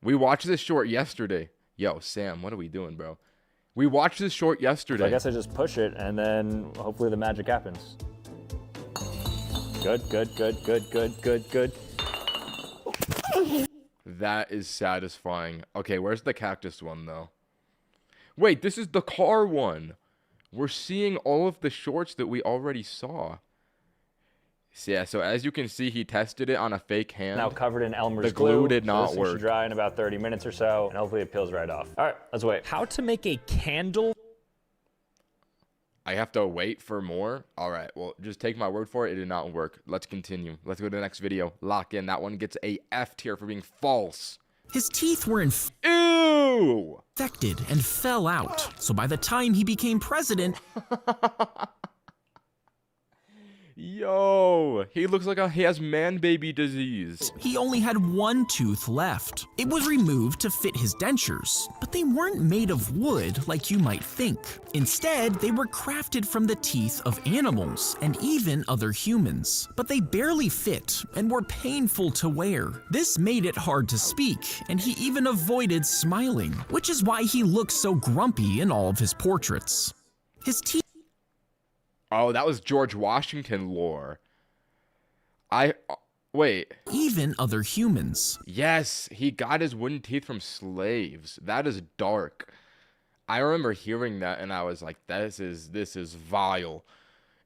A: We watched this short yesterday. Yo, Sam, what are we doing, bro? We watched this short yesterday.
E: I guess I just push it and then hopefully the magic happens. Good, good, good, good, good, good, good.
A: That is satisfying. Okay, where's the cactus one, though? Wait, this is the car one. We're seeing all of the shorts that we already saw. Yeah, so as you can see, he tested it on a fake hand.
E: Now covered in Elmer's
A: The glue did
E: so
A: not
E: this thing should
A: work.
E: dry in about 30 minutes or so, and hopefully it peels right off. All right, let's wait.
F: How to make a candle?
A: I have to wait for more? All right, well, just take my word for it. It did not work. Let's continue. Let's go to the next video. Lock in. That one gets a F tier for being false.
B: His teeth were
A: Ew!
B: infected and fell out. So by the time he became president,
A: Yo, he looks like he has man-baby disease.
B: he only had one tooth left. It was removed to fit his dentures, but they weren't made of wood like you might think. Instead, they were crafted from the teeth of animals and even other humans. But they barely fit and were painful to wear. This made it hard to speak, and he even avoided smiling, which is why he looks so grumpy in all of his portraits. His teeth
A: Oh, that was George Washington lore. Wait.
B: even other humans.
A: Yes, he got his wooden teeth from slaves. That is dark. I remember hearing that and I was like, this is vile.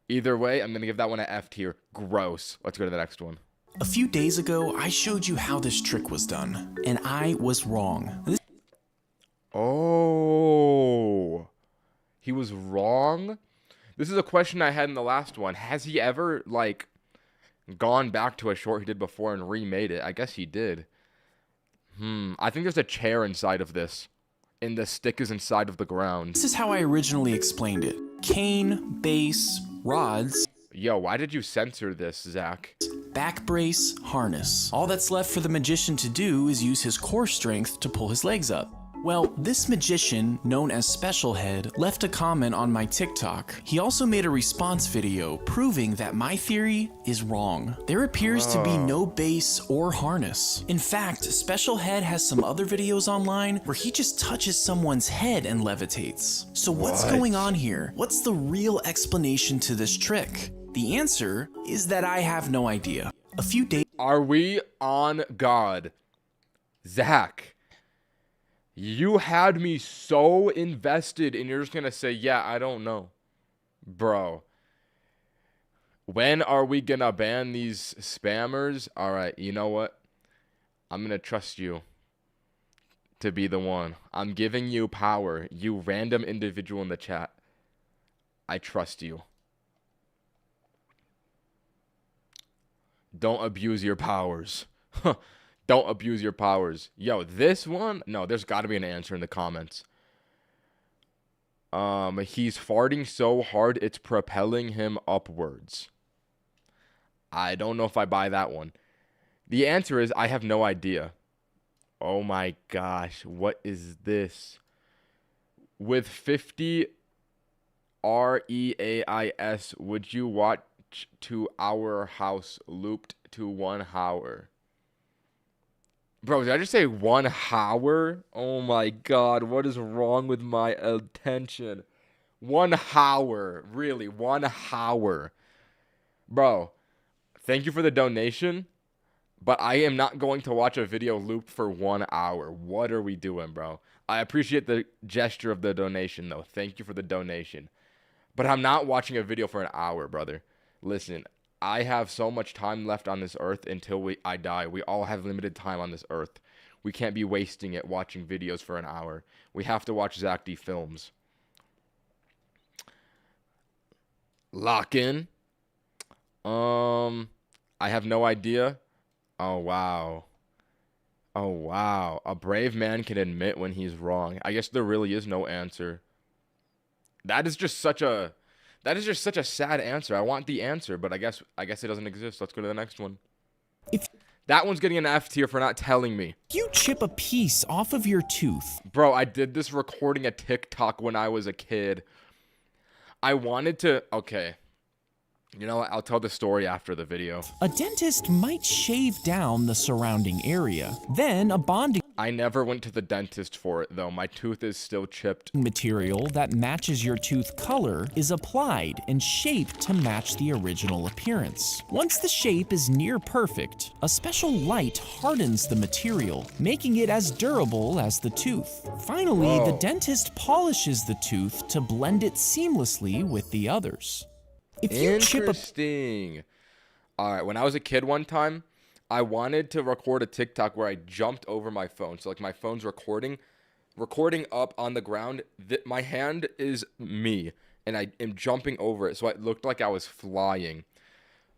A: Either way, I'm gonna give that one an F tier. Gross. Let's go to the next one.
B: A few days ago, I showed you how this trick was done, and I was wrong.
A: Oh, he was wrong? This is a question I had in the last one. Has he ever, like, gone back to a short he did before and remade it? I guess he did. I think there's a chair inside of this. And the stick is inside of the ground.
B: This is how I originally explained it. Cane, base, rods,
A: Yo, why did you censor this, Zack?
B: back brace, harness. All that's left for the magician to do is use his core strength to pull his legs up. Well, this magician, known as Special Head, left a comment on my TikTok. He also made a response video proving that my theory is wrong. There appears to be no base or harness. In fact, Special Head has some other videos online where he just touches someone's head and levitates. So what's going on here? What's the real explanation to this trick? The answer is that I have no idea. A few days
A: Are we on God? Zack, you had me so invested and you're just gonna say, yeah, I don't know. Bro. When are we gonna ban these spammers? Alright, you know what? I'm gonna trust you to be the one. I'm giving you power, you random individual in the chat. I trust you. Don't abuse your powers. Don't abuse your powers. Yo, this one? No, there's got to be an answer in the comments. He's farting so hard it's propelling him upwards. I don't know if I buy that one. The answer is I have no idea. Oh my gosh, what is this? With 50 REAIS, would you watch 2 hour house looped to 1 hour? Bro, did I just say 1 hour? Oh my god, what is wrong with my attention? 1 hour, really, 1 hour. Bro, thank you for the donation, but I am not going to watch a video looped for 1 hour. What are we doing, bro? I appreciate the gesture of the donation, though. Thank you for the donation. But I'm not watching a video for an hour, brother. Listen, I have so much time left on this earth until I die. We all have limited time on this earth. We can't be wasting it watching videos for an hour. We have to watch Zack D films. Lock in. I have no idea. Oh, wow. Oh, wow. A brave man can admit when he's wrong. I guess there really is no answer. That is just such a sad answer. I want the answer, but I guess it doesn't exist. Let's go to the next one. That one's getting an F tier for not telling me.
B: you chip a piece off of your tooth,
A: Bro, I did this recording a TikTok when I was a kid. I wanted to... Okay. You know what? I'll tell the story after the video.
B: a dentist might shave down the surrounding area. Then a bonding
A: I never went to the dentist for it, though. My tooth is still chipped.
B: material that matches your tooth color is applied and shaped to match the original appearance. Once the shape is near perfect, a special light hardens the material, making it as durable as the tooth. Finally, the dentist polishes the tooth to blend it seamlessly with the others. If you chip a
A: Interesting. All right, when I was a kid one time, I wanted to record a TikTok where I jumped over my phone. So like my phone's recording up on the ground. My hand is me, and I am jumping over it. So it looked like I was flying.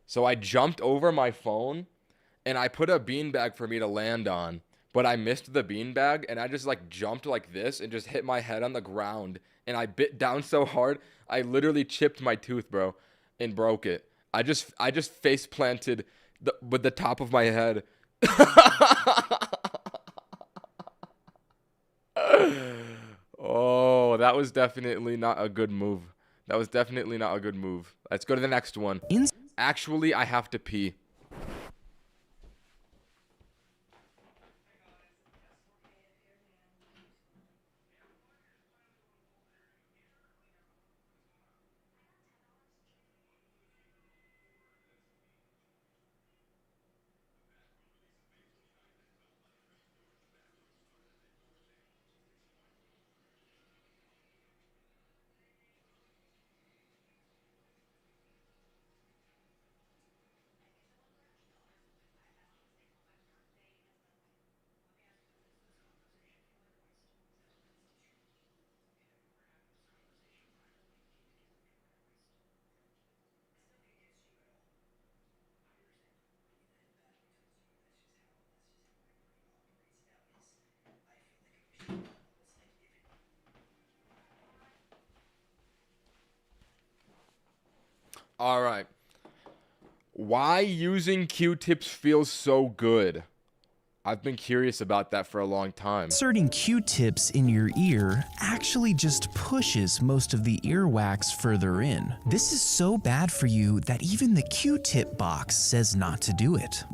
A: So I jumped over my phone, and I put a beanbag for me to land on. But I missed the beanbag, and I just like jumped like this and just hit my head on the ground. And I bit down so hard, I literally chipped my tooth, bro, and broke it. I just face planted with the top of my head. Oh, that was definitely not a good move. Let's go to the next one. Actually, I have to pee. All right. Why using Q-tips feels so good? I've been curious about that for a long time.
B: Inserting Q-tips in your ear actually just pushes most of the earwax further in. This is so bad for you that even the Q-tip box says not to do it.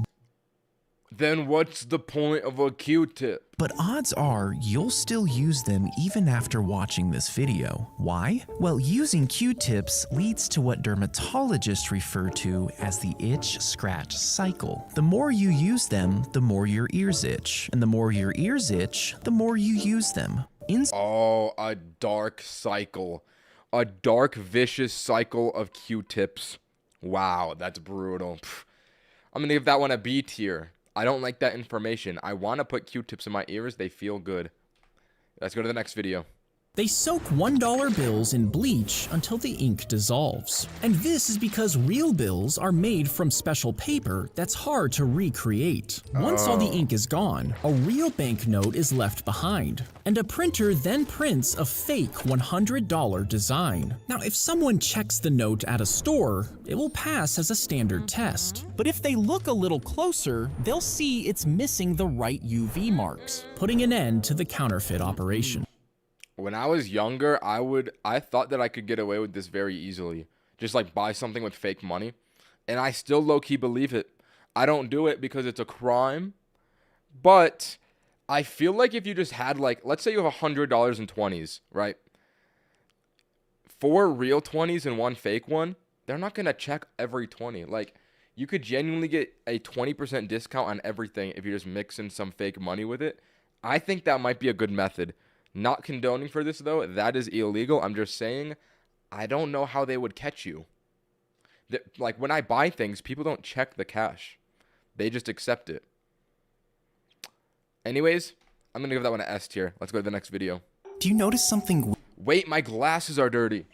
A: Then what's the point of a Q-tip?
B: But odds are you'll still use them even after watching this video. Why? Well, using Q-tips leads to what dermatologists refer to as the itch-scratch cycle. The more you use them, the more your ears itch. And the more your ears itch, the more you use them.
A: Oh, a dark cycle. A dark, vicious cycle of Q-tips. Wow, that's brutal. Pff. I'm gonna give that one a B tier. I don't like that information. I want to put Q-tips in my ears. They feel good. Let's go to the next video.
B: They soak $1 bills in bleach until the ink dissolves. And this is because real bills are made from special paper that's hard to recreate. Once all the ink is gone, a real banknote is left behind. And a printer then prints a fake $100 design. Now, if someone checks the note at a store, it will pass as a standard test. But if they look a little closer, they'll see it's missing the right UV marks, putting an end to the counterfeit operation.
A: When I was younger, I thought that I could get away with this very easily. Just like buy something with fake money. And I still low-key believe it. I don't do it because it's a crime. But I feel like if you just had like, let's say you have $100 in 20s, right? 4 real 20s and 1 fake one, they're not going to check every 20. Like, you could genuinely get a 20% discount on everything if you just mix in some fake money with it. I think that might be a good method. Not condoning for this, though. That is illegal. I'm just saying, I don't know how they would catch you. Like, when I buy things, people don't check the cash. They just accept it. Anyways, I'm going to give that one an S tier. Let's go to the next video.
B: Do you notice something?
A: Wait, my glasses are dirty.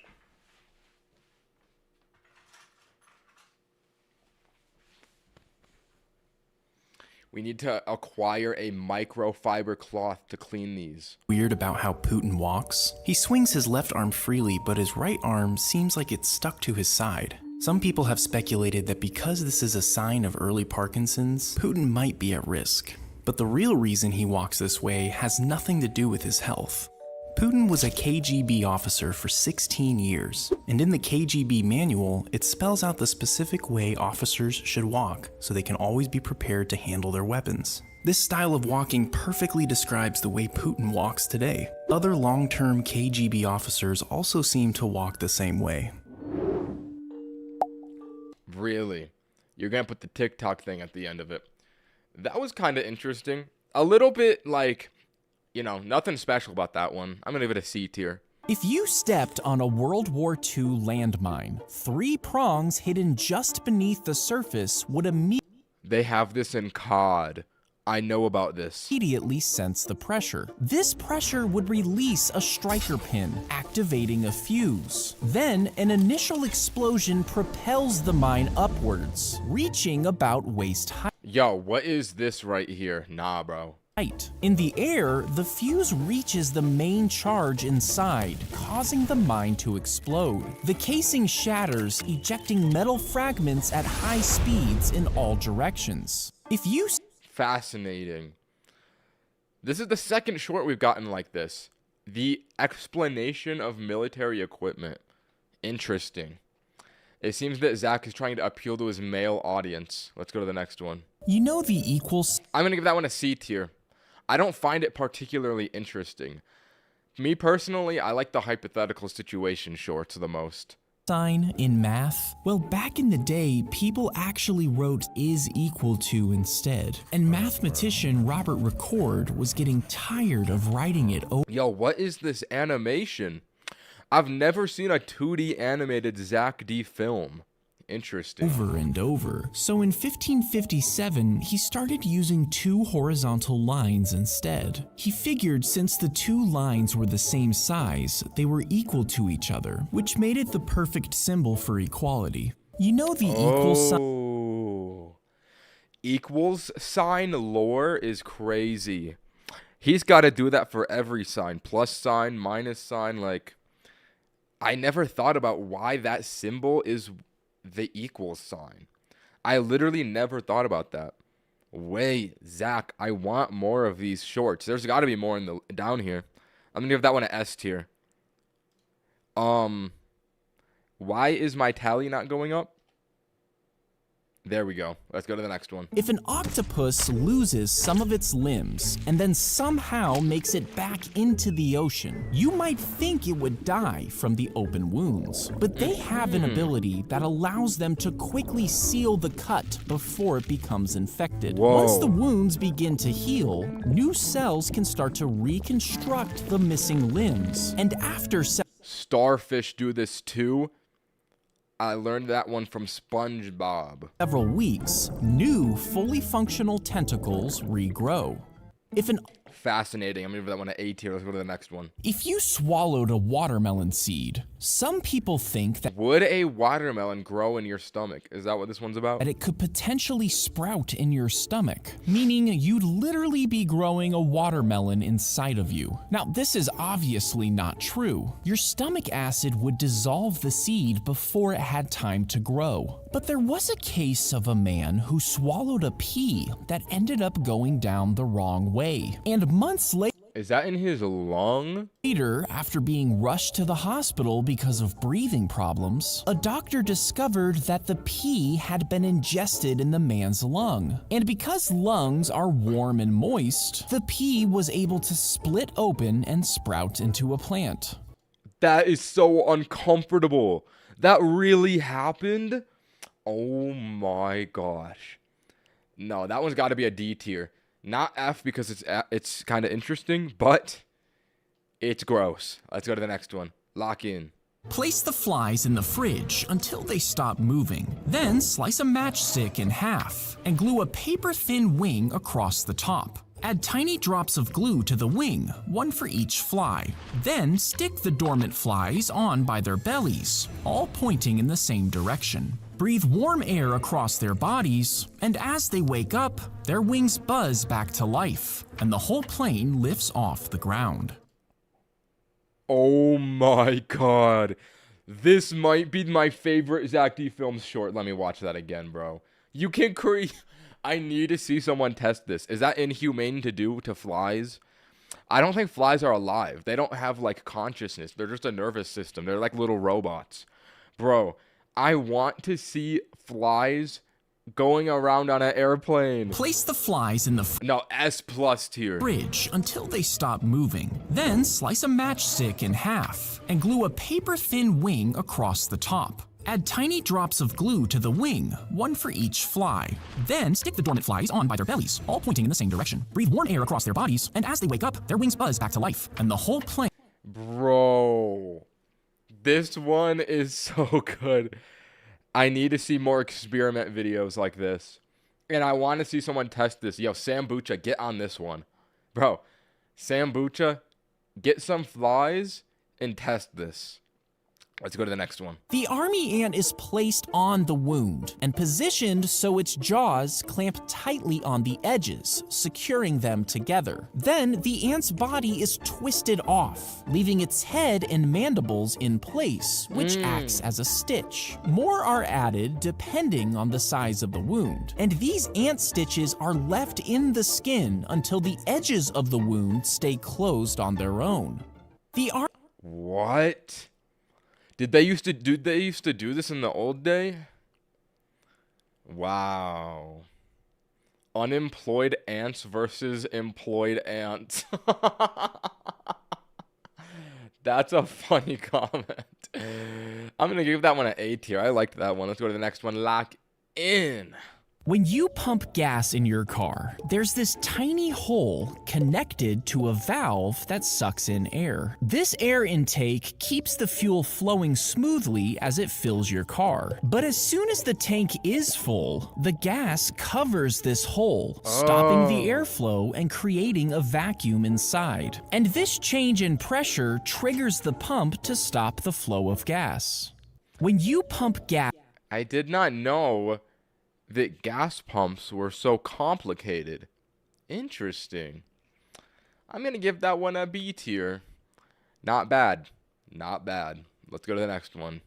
A: We need to acquire a microfiber cloth to clean these.
G: Weird about how Putin walks? He swings his left arm freely, but his right arm seems like it's stuck to his side. Some people have speculated that because this is a sign of early Parkinson's, Putin might be at risk. But the real reason he walks this way has nothing to do with his health. Putin was a KGB officer for 16 years, and in the KGB manual, it spells out the specific way officers should walk so they can always be prepared to handle their weapons. This style of walking perfectly describes the way Putin walks today. Other long-term KGB officers also seem to walk the same way.
A: Really? You're gonna put the TikTok thing at the end of it. That was kind of interesting. A little bit like, you know, nothing special about that one. I'm gonna give it a C tier.
B: If you stepped on a World War II landmine, 3 prongs hidden just beneath the surface would
A: They have this in COD. I know about this.
B: immediately sense the pressure. This pressure would release a striker pin, activating a fuse. Then, an initial explosion propels the mine upwards, reaching about waist height.
A: Yo, what is this right here? Nah, bro.
B: In the air, the fuse reaches the main charge inside, causing the mine to explode. The casing shatters, ejecting metal fragments at high speeds in all directions. If you
A: Fascinating. This is the second short we've gotten like this. The explanation of military equipment. Interesting. It seems that Zack is trying to appeal to his male audience. Let's go to the next one.
B: You know the equal
A: I'm going to give that one a C tier. I don't find it particularly interesting. Me personally, I like the hypothetical situation shorts the most.
B: sign in math? Well, back in the day, people actually wrote is equal to instead. And mathematician Robert Record was getting tired of writing it over.
A: Yo, what is this animation? I've never seen a 2D animated Zack D film. Interesting.
B: Over and over. So in 1557, he started using 2 horizontal lines instead. He figured since the 2 lines were the same size, they were equal to each other, which made it the perfect symbol for equality. You know the equal sign.
A: Oh. Equals sign lore is crazy. He's got to do that for every sign. Plus sign, minus sign, like... I never thought about why that symbol is the equals sign. I literally never thought about that. Wait, Zack, I want more of these shorts. There's got to be more in the down here. I'm gonna give that one an S tier. Why is my tally not going up? There we go. Let's go to the next one.
B: If an octopus loses some of its limbs and then somehow makes it back into the ocean, you might think it would die from the open wounds. But they have an ability that allows them to quickly seal the cut before it becomes infected.
A: Whoa.
B: Once the wounds begin to heal, new cells can start to reconstruct the missing limbs. And after
A: Starfish do this too. I learned that one from SpongeBob.
B: several weeks, new fully functional tentacles regrow. If an
A: Fascinating. I'm gonna give that one an A tier. Let's go to the next one.
B: If you swallowed a watermelon seed, some people think that
A: Would a watermelon grow in your stomach? Is that what this one's about?
B: it could potentially sprout in your stomach, meaning you'd literally be growing a watermelon inside of you. Now, this is obviously not true. Your stomach acid would dissolve the seed before it had time to grow. But there was a case of a man who swallowed a pea that ended up going down the wrong way. And months
A: Is that in his lung?
B: later, after being rushed to the hospital because of breathing problems, a doctor discovered that the pea had been ingested in the man's lung. And because lungs are warm and moist, the pea was able to split open and sprout into a plant.
A: That is so uncomfortable. That really happened? Oh my gosh. No, that one's got to be a D tier. Not F because it's kind of interesting, but it's gross. Let's go to the next one. Lock in.
B: Place the flies in the fridge until they stop moving. Then slice a matchstick in half and glue a paper-thin wing across the top. Add tiny drops of glue to the wing, one for each fly. Then stick the dormant flies on by their bellies, all pointing in the same direction. Breathe warm air across their bodies, and as they wake up, their wings buzz back to life, and the whole plane lifts off the ground.
A: Oh my god. This might be my favorite Zack D Films short. Let me watch that again, bro. You can create... I need to see someone test this. Is that inhumane to do to flies? I don't think flies are alive. They don't have, like, consciousness. They're just a nervous system. They're like little robots. Bro, I want to see flies going around on an airplane.
B: Place the flies in the
A: No, S plus tier.
B: fridge until they stop moving. Then slice a matchstick in half and glue a paper-thin wing across the top. Add tiny drops of glue to the wing, one for each fly. Then stick the dormant flies on by their bellies, all pointing in the same direction. Breathe warm air across their bodies, and as they wake up, their wings buzz back to life, and the whole plane...
A: Bro, this one is so good. I need to see more experiment videos like this. And I want to see someone test this. Yo, Sambucha, get on this one. Bro, Sambucha, get some flies and test this. Let's go to the next one.
B: The army ant is placed on the wound and positioned so its jaws clamp tightly on the edges, securing them together. Then the ant's body is twisted off, leaving its head and mandibles in place, which acts as a stitch. More are added depending on the size of the wound, and these ant stitches are left in the skin until the edges of the wound stay closed on their own.
A: What? Did they used to do this in the old day? Wow. Unemployed ants versus employed ants. That's a funny comment. I'm gonna give that one an A tier. I liked that one. Let's go to the next one. Lock in.
B: When you pump gas in your car, there's this tiny hole connected to a valve that sucks in air. This air intake keeps the fuel flowing smoothly as it fills your car. But as soon as the tank is full, the gas covers this hole, stopping the airflow and creating a vacuum inside. And this change in pressure triggers the pump to stop the flow of gas. When you pump gas,
A: I did not know that gas pumps were so complicated. Interesting. I'm going to give that one a B tier. Not bad. Not bad. Let's go to the next one.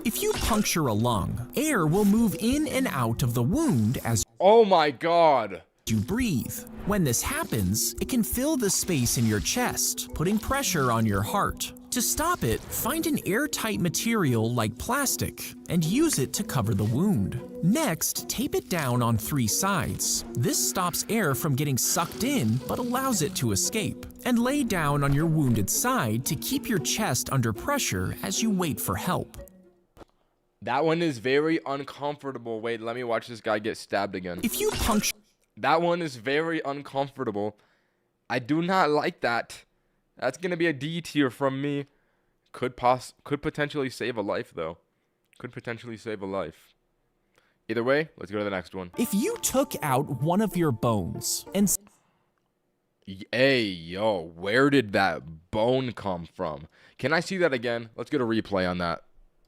B: If you puncture a lung, air will move in and out of the wound as
A: Oh my god.
B: you breathe. When this happens, it can fill the space in your chest, putting pressure on your heart. To stop it, find an airtight material like plastic and use it to cover the wound. Next, tape it down on 3 sides. This stops air from getting sucked in but allows it to escape. And lay down on your wounded side to keep your chest under pressure as you wait for help.
A: That one is very uncomfortable. Wait, let me watch this guy get stabbed again.
B: If you puncture
A: That one is very uncomfortable. I do not like that. That's gonna be a D tier from me. Could potentially save a life though. Could potentially save a life. Either way, let's go to the next one.
B: If you took out one of your bones and
A: Hey, yo, where did that bone come from? Can I see that again? Let's get a replay on that.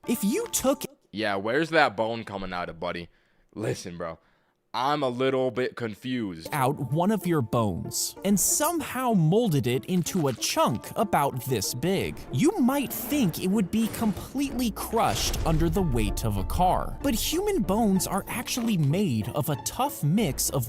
B: if you took
A: Yeah, where's that bone coming out of, buddy? Listen, bro. I'm a little bit confused.
B: out one of your bones and somehow molded it into a chunk about this big, you might think it would be completely crushed under the weight of a car. But human bones are actually made of a tough mix of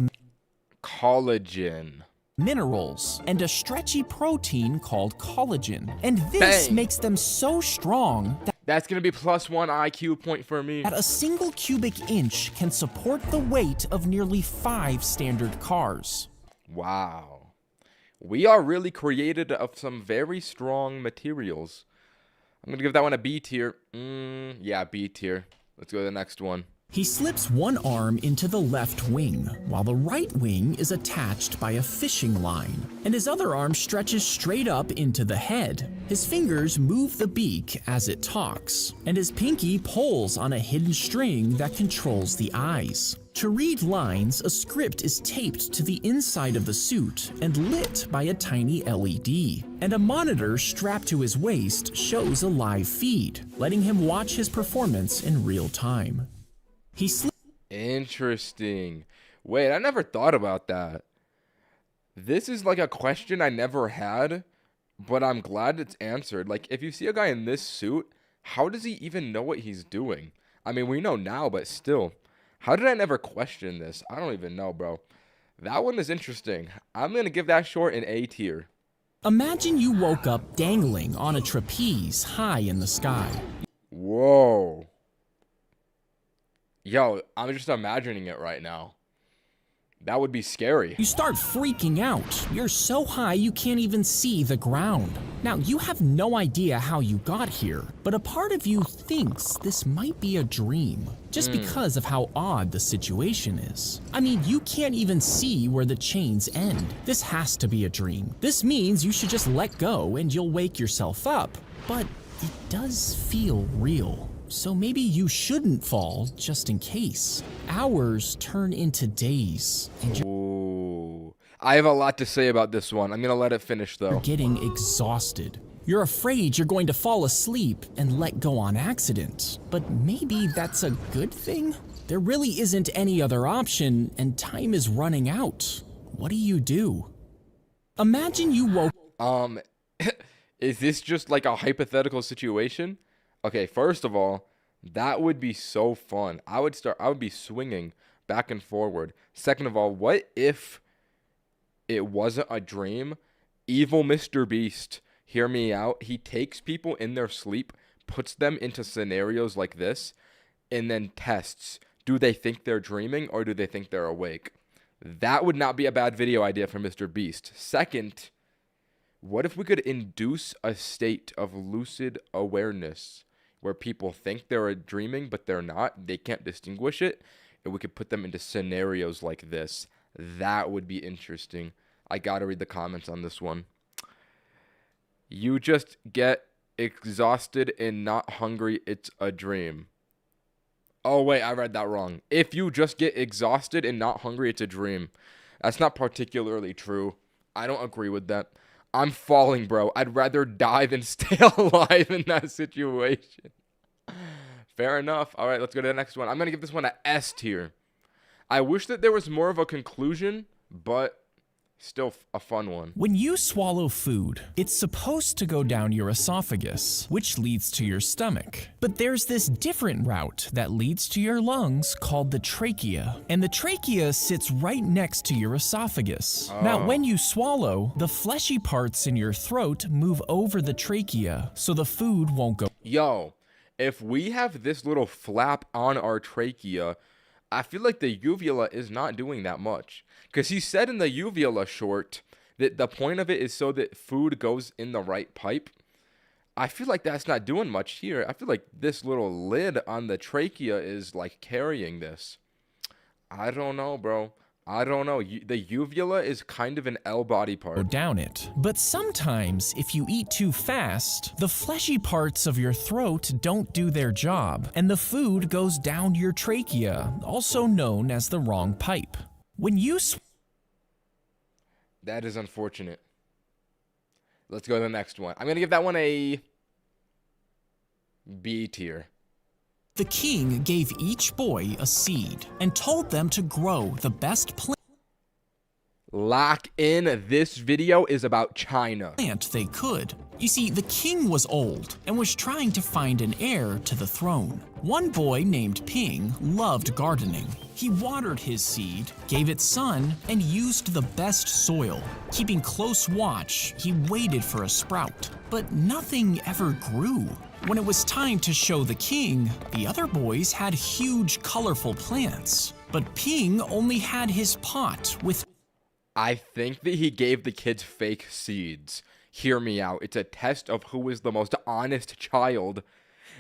A: Collagen.
B: minerals and a stretchy protein called collagen. And this
A: Bang.
B: makes them so strong
A: That's gonna be +1 IQ point for me.
B: that a single cubic inch can support the weight of nearly 5 standard cars.
A: Wow. We are really created of some very strong materials. I'm gonna give that one a B tier. Yeah, B tier. Let's go to the next one.
B: He slips one arm into the left wing, while the right wing is attached by a fishing line, and his other arm stretches straight up into the head. His fingers move the beak as it talks, and his pinky pulls on a hidden string that controls the eyes. To read lines, a script is taped to the inside of the suit and lit by a tiny LED, and a monitor strapped to his waist shows a live feed, letting him watch his performance in real time. He
A: Interesting. Wait, I never thought about that. This is like a question I never had, but I'm glad it's answered. Like, if you see a guy in this suit, how does he even know what he's doing? I mean, we know now, but still. How did I never question this? I don't even know, bro. That one is interesting. I'm going to give that short an A tier.
B: Imagine you woke up dangling on a trapeze high in the sky.
A: Whoa. Yo, I'm just imagining it right now. That would be scary.
B: You start freaking out. You're so high you can't even see the ground. Now, you have no idea how you got here, but a part of you thinks this might be a dream, just because of how odd the situation is. I mean, you can't even see where the chains end. This has to be a dream. This means you should just let go and you'll wake yourself up, but it does feel real. So maybe you shouldn't fall just in case. Hours turn into days, and you're
A: Ooh. I have a lot to say about this one. I'm going to let it finish, though.
B: getting exhausted. You're afraid you're going to fall asleep and let go on accident. But maybe that's a good thing? There really isn't any other option, and time is running out. What do? Imagine you woke
A: Is this just like a hypothetical situation? Okay, first of all, that would be so fun. I would be swinging back and forward. Second of all, what if it wasn't a dream? Evil Mr. Beast, hear me out. He takes people in their sleep, puts them into scenarios like this, and then tests. Do they think they're dreaming or do they think they're awake? That would not be a bad video idea for Mr. Beast. Second, what if we could induce a state of lucid awareness where people think they're dreaming, but they're not? They can't distinguish it. And we could put them into scenarios like this. That would be interesting. I gotta read the comments on this one. You just get exhausted and not hungry. It's a dream. Oh, wait, I read that wrong. If you just get exhausted and not hungry, it's a dream. That's not particularly true. I don't agree with that. I'm falling, bro. I'd rather die than stay alive in that situation. Fair enough. All right, let's go to the next one. I'm going to give this one an S tier. I wish that there was more of a conclusion, but Still a fun one.
B: When you swallow food, it's supposed to go down your esophagus, which leads to your stomach. But there's this different route that leads to your lungs called the trachea. And the trachea sits right next to your esophagus. Now, when you swallow, the fleshy parts in your throat move over the trachea, so the food won't go.
A: Yo, if we have this little flap on our trachea, I feel like the uvula is not doing that much. Because he said in the uvula short that the point of it is so that food goes in the right pipe. I feel like that's not doing much here. I feel like this little lid on the trachea is like carrying this. I don't know, bro. I don't know. The uvula is kind of an L body part.
B: Down it. But sometimes, if you eat too fast, the fleshy parts of your throat don't do their job, and the food goes down your trachea, also known as the wrong pipe. When you
A: That is unfortunate. Let's go to the next one. I'm going to give that one a B tier.
B: The king gave each boy a seed and told them to grow the best
A: Lock in. This video is about China.
B: plant they could. You see, the king was old and was trying to find an heir to the throne. One boy named Ping loved gardening. He watered his seed, gave it sun, and used the best soil. Keeping close watch, he waited for a sprout, but nothing ever grew. When it was time to show the king, the other boys had huge, colorful plants. But Ping only had his pot with.
A: I think that he gave the kids fake seeds. Hear me out. It's a test of who is the most honest child.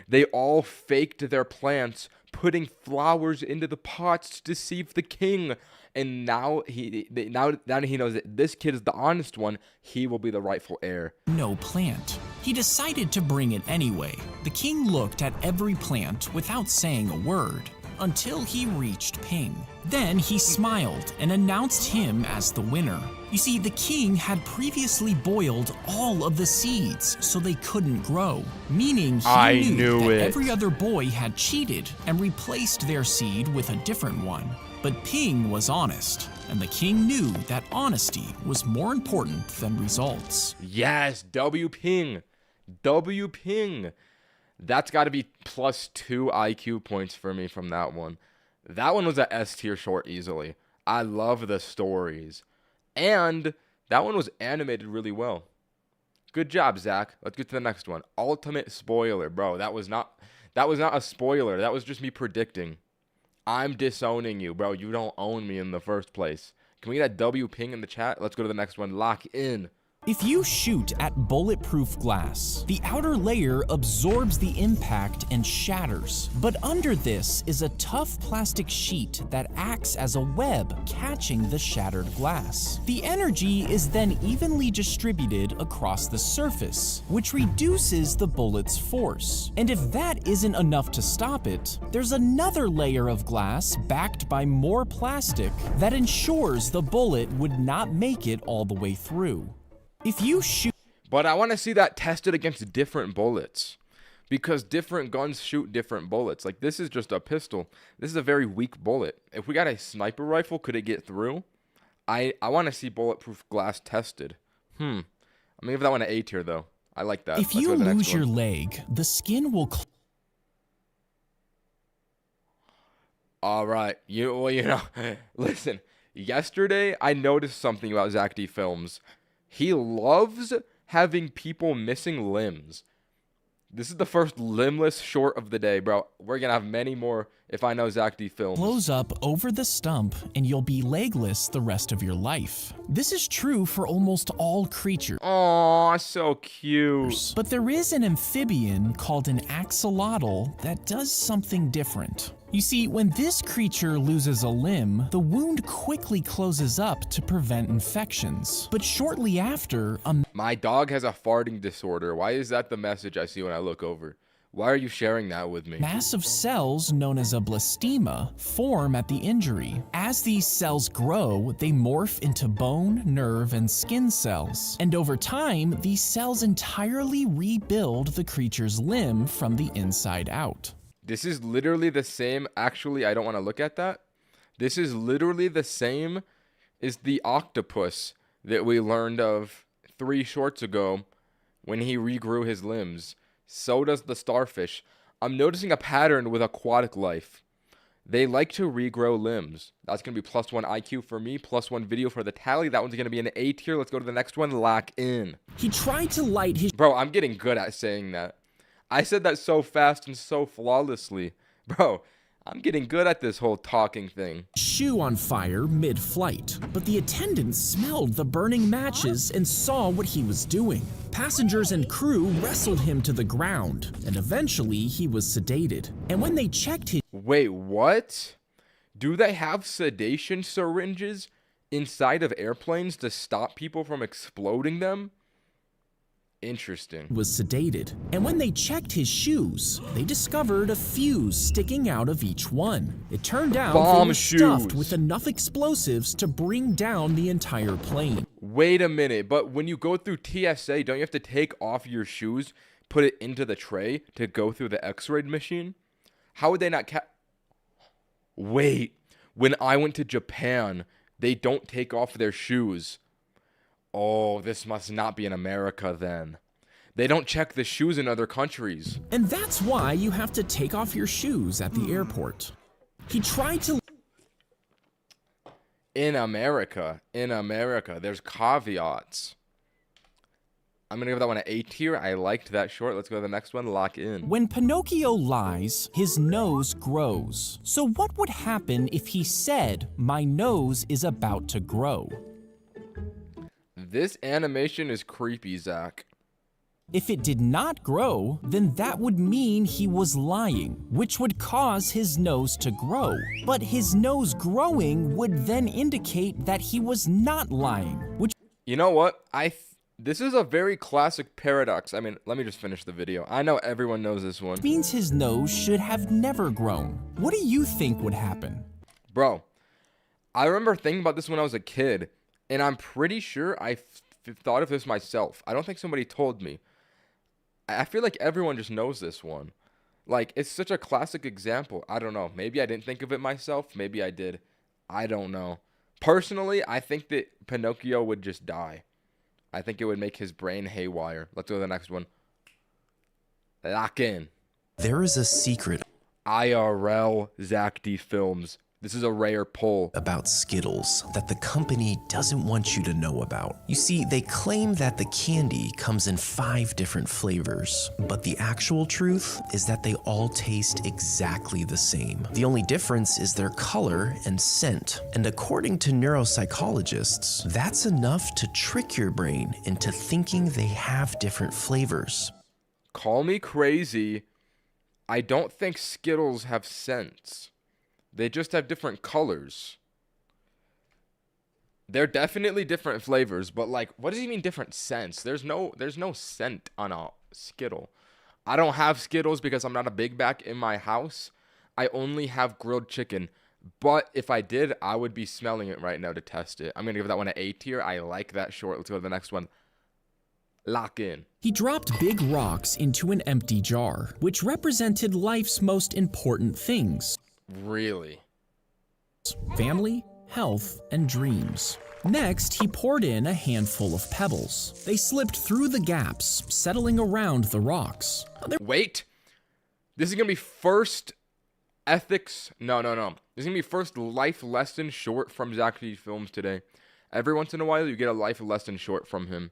A: They all faked their plants, putting flowers into the pots to deceive the king. And now he knows that this kid is the honest one. He will be the rightful heir.
B: No plant. He decided to bring it anyway. The king looked at every plant without saying a word until he reached Ping. Then he smiled and announced him as the winner. You see, the king had previously boiled all of the seeds so they couldn't grow, meaning he knew that every other boy had cheated and replaced their seed with a different one. But Ping was honest, and the king knew that honesty was more important than results.
A: Yes, W Ping. W Ping. That's got to be +2 IQ points for me from that one. That one was a S tier short easily. I love the stories. And that one was animated really well. Good job, Zack. Let's get to the next one. Ultimate spoiler, bro. That was not a spoiler. That was just me predicting. I'm disowning you, bro. You don't own me in the first place. Can we get a W Ping in the chat? Let's go to the next one. Lock in.
B: If you shoot at bulletproof glass, the outer layer absorbs the impact and shatters. But under this is a tough plastic sheet that acts as a web catching the shattered glass. The energy is then evenly distributed across the surface, which reduces the bullet's force. And if that isn't enough to stop it, there's another layer of glass backed by more plastic that ensures the bullet would not make it all the way through. If you shoot.
A: But I want to see that tested against different bullets. Because different guns shoot different bullets. Like, this is just a pistol. This is a very weak bullet. If we got a sniper rifle, could it get through? I want to see bulletproof glass tested. I'm going to give that one an A tier, though. I like that.
B: If you lose your leg, the skin will.
A: All right. Listen. Yesterday, I noticed something about Zack D Films. He loves having people missing limbs. This is the first limbless short of the day, bro. We're going to have many more if I know Zack D Films.
B: Blows up over the stump and you'll be legless the rest of your life. This is true for almost all creatures.
A: Aw, so cute.
B: But there is an amphibian called an axolotl that does something different. You see, when this creature loses a limb, the wound quickly closes up to prevent infections. But shortly after,
A: My dog has a farting disorder. Why is that the message I see when I look over? Why are you sharing that with me?
B: mass of cells known as a blastema form at the injury. As these cells grow, they morph into bone, nerve, and skin cells. And over time, these cells entirely rebuild the creature's limb from the inside out.
A: This is literally the same. Actually, I don't want to look at that. This is literally the same as the octopus that we learned of 3 shorts ago when he regrew his limbs. So does the starfish. I'm noticing a pattern with aquatic life. They like to regrow limbs. That's going to be +1 IQ for me, +1 video for the tally. That one's going to be an A tier. Let's go to the next one. Lock in.
B: He tried to light his
A: Bro, I'm getting good at saying that. I said that so fast and so flawlessly. Bro, I'm getting good at this whole talking thing.
B: shoe on fire mid-flight, but the attendants smelled the burning matches and saw what he was doing. Passengers and crew wrestled him to the ground, and eventually he was sedated. And when they checked his
A: Wait, what? Do they have sedation syringes inside of airplanes to stop people from exploding them? Interesting.
B: was sedated. And when they checked his shoes, they discovered a fuse sticking out of each one. It turned out they
A: Bomb
B: were stuffed
A: shoes.
B: with enough explosives to bring down the entire plane.
A: Wait a minute, but when you go through TSA, don't you have to take off your shoes, put it into the tray to go through the X-ray machine? How would they not Wait, when I went to Japan, they don't take off their shoes. Oh, this must not be in America then. They don't check the shoes in other countries.
B: And that's why you have to take off your shoes at the airport. He tried to
A: In America, there's caveats. I'm gonna give that one an A tier. I liked that short. Let's go to the next one. Lock in.
B: When Pinocchio lies, his nose grows. So what would happen if he said, "My nose is about to grow"?
A: This animation is creepy, Zack.
B: If it did not grow, then that would mean he was lying, which would cause his nose to grow. But his nose growing would then indicate that he was not lying, which
A: You know what? This is a very classic paradox. I mean, let me just finish the video. I know everyone knows this one.
B: means his nose should have never grown. What do you think would happen?
A: Bro, I remember thinking about this when I was a kid, and I'm pretty sure I thought of this myself. I don't think somebody told me. I feel like everyone just knows this one. Like, it's such a classic example. I don't know. Maybe I didn't think of it myself. Maybe I did. I don't know. Personally, I think that Pinocchio would just die. I think it would make his brain haywire. Let's go to the next one. Lock in.
D: There is a secret
A: IRL Zack D Films. This is a rare pull.
D: about Skittles that the company doesn't want you to know about. You see, they claim that the candy comes in 5 different flavors, but the actual truth is that they all taste exactly the same. The only difference is their color and scent. And according to neuropsychologists, that's enough to trick your brain into thinking they have different flavors.
A: Call me crazy. I don't think Skittles have scents. They just have different colors. They're definitely different flavors, but like, what does he mean different scents? There's no scent on a Skittle. I don't have Skittles because I'm not a Big Mac in my house. I only have grilled chicken. But if I did, I would be smelling it right now to test it. I'm going to give that one an A tier. I like that short. Let's go to the next one. Lock in.
B: He dropped big rocks into an empty jar, which represented life's most important things:
A: Really?
B: family, health, and dreams. Next, he poured in a handful of pebbles. They slipped through the gaps, settling around the rocks.
A: Wait. This is going to be first ethics. No. This is going to be first life lesson short from Zack D Films today. Every once in a while, you get a life lesson short from him.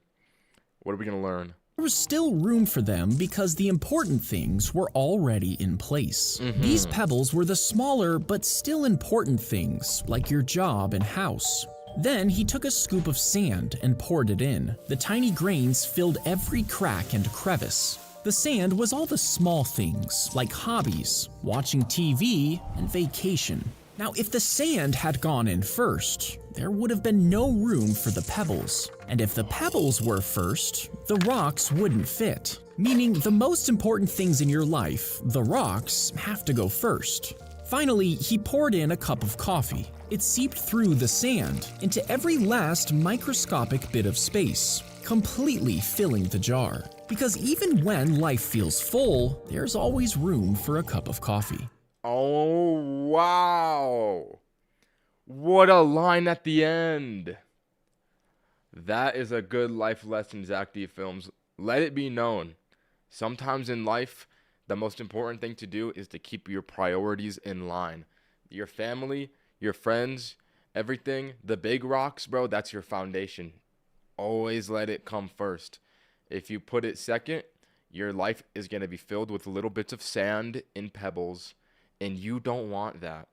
A: What are we going to learn?
B: There was still room for them because the important things were already in place. These pebbles were the smaller but still important things, like your job and house. Then he took a scoop of sand and poured it in. The tiny grains filled every crack and crevice. The sand was all the small things, like hobbies, watching TV, and vacation. Now, if the sand had gone in first, there would have been no room for the pebbles. And if the pebbles were first, the rocks wouldn't fit. Meaning the most important things in your life, the rocks, have to go first. Finally, he poured in a cup of coffee. It seeped through the sand into every last microscopic bit of space, completely filling the jar. Because even when life feels full, there's always room for a cup of coffee.
A: Oh, wow. What a line at the end. That is a good life lesson, Zack D Films. Let it be known. Sometimes in life, the most important thing to do is to keep your priorities in line. Your family, your friends, everything, the big rocks, bro, that's your foundation. Always let it come first. If you put it second, your life is going to be filled with little bits of sand and pebbles, and you don't want that.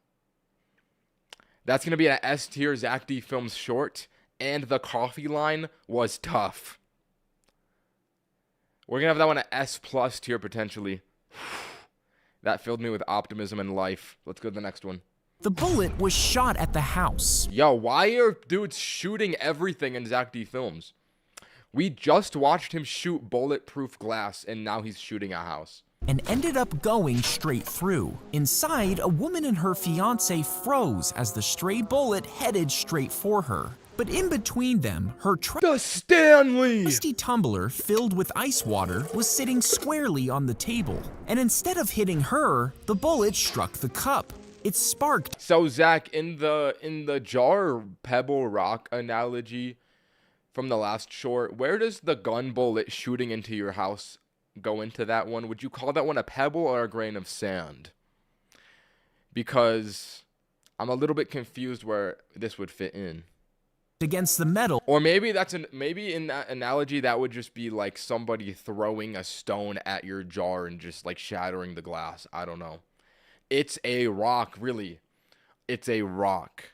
A: That's going to be an S tier Zack D Films short, and the coffee line was tough. We're going to have that one at S plus tier potentially. That filled me with optimism in life. Let's go to the next one.
B: The bullet was shot at the house.
A: Yo, why are dudes shooting everything in Zack D Films? We just watched him shoot bulletproof glass, and now he's shooting a house.
B: And ended up going straight through. Inside, a woman and her fiance froze as the stray bullet headed straight for her. But in between them, her
A: The Stanley!
B: trusty tumbler filled with ice water was sitting squarely on the table. And instead of hitting her, the bullet struck the cup. It sparked.
A: So Zack, in the jar pebble rock analogy from the last short, where does the gun bullet shooting into your house go into that one? Would you call that one a pebble or a grain of sand? Because I'm a little bit confused where this would fit in.
B: Against the metal.
A: Or maybe maybe in that analogy that would just be like somebody throwing a stone at your jar and just like shattering the glass. I don't know. It's a rock, really. It's a rock.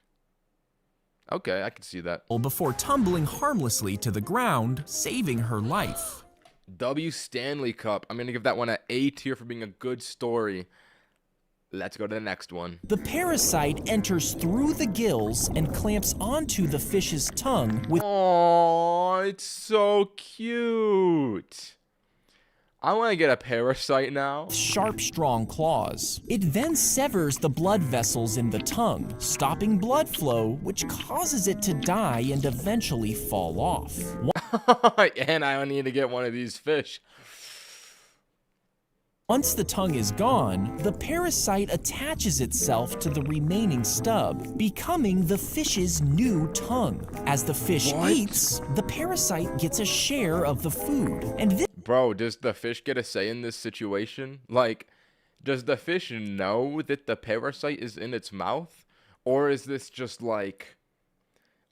A: Okay, I can see that.
B: Before tumbling harmlessly to the ground, saving her life.
A: W Stanley Cup. I'm gonna give that one an A tier for being a good story. Let's go to the next one.
B: The parasite enters through the gills and clamps onto the fish's tongue with
A: Oh, it's so cute. I want to get a parasite now.
B: sharp, strong claws. It then severs the blood vessels in the tongue, stopping blood flow, which causes it to die and eventually fall off.
A: And I need to get one of these fish.
B: Once the tongue is gone, the parasite attaches itself to the remaining stub, becoming the fish's new tongue. As the fish eats, the parasite gets a share of the food. And this
A: Bro, does the fish get a say in this situation? Like, does the fish know that the parasite is in its mouth? Or is this just like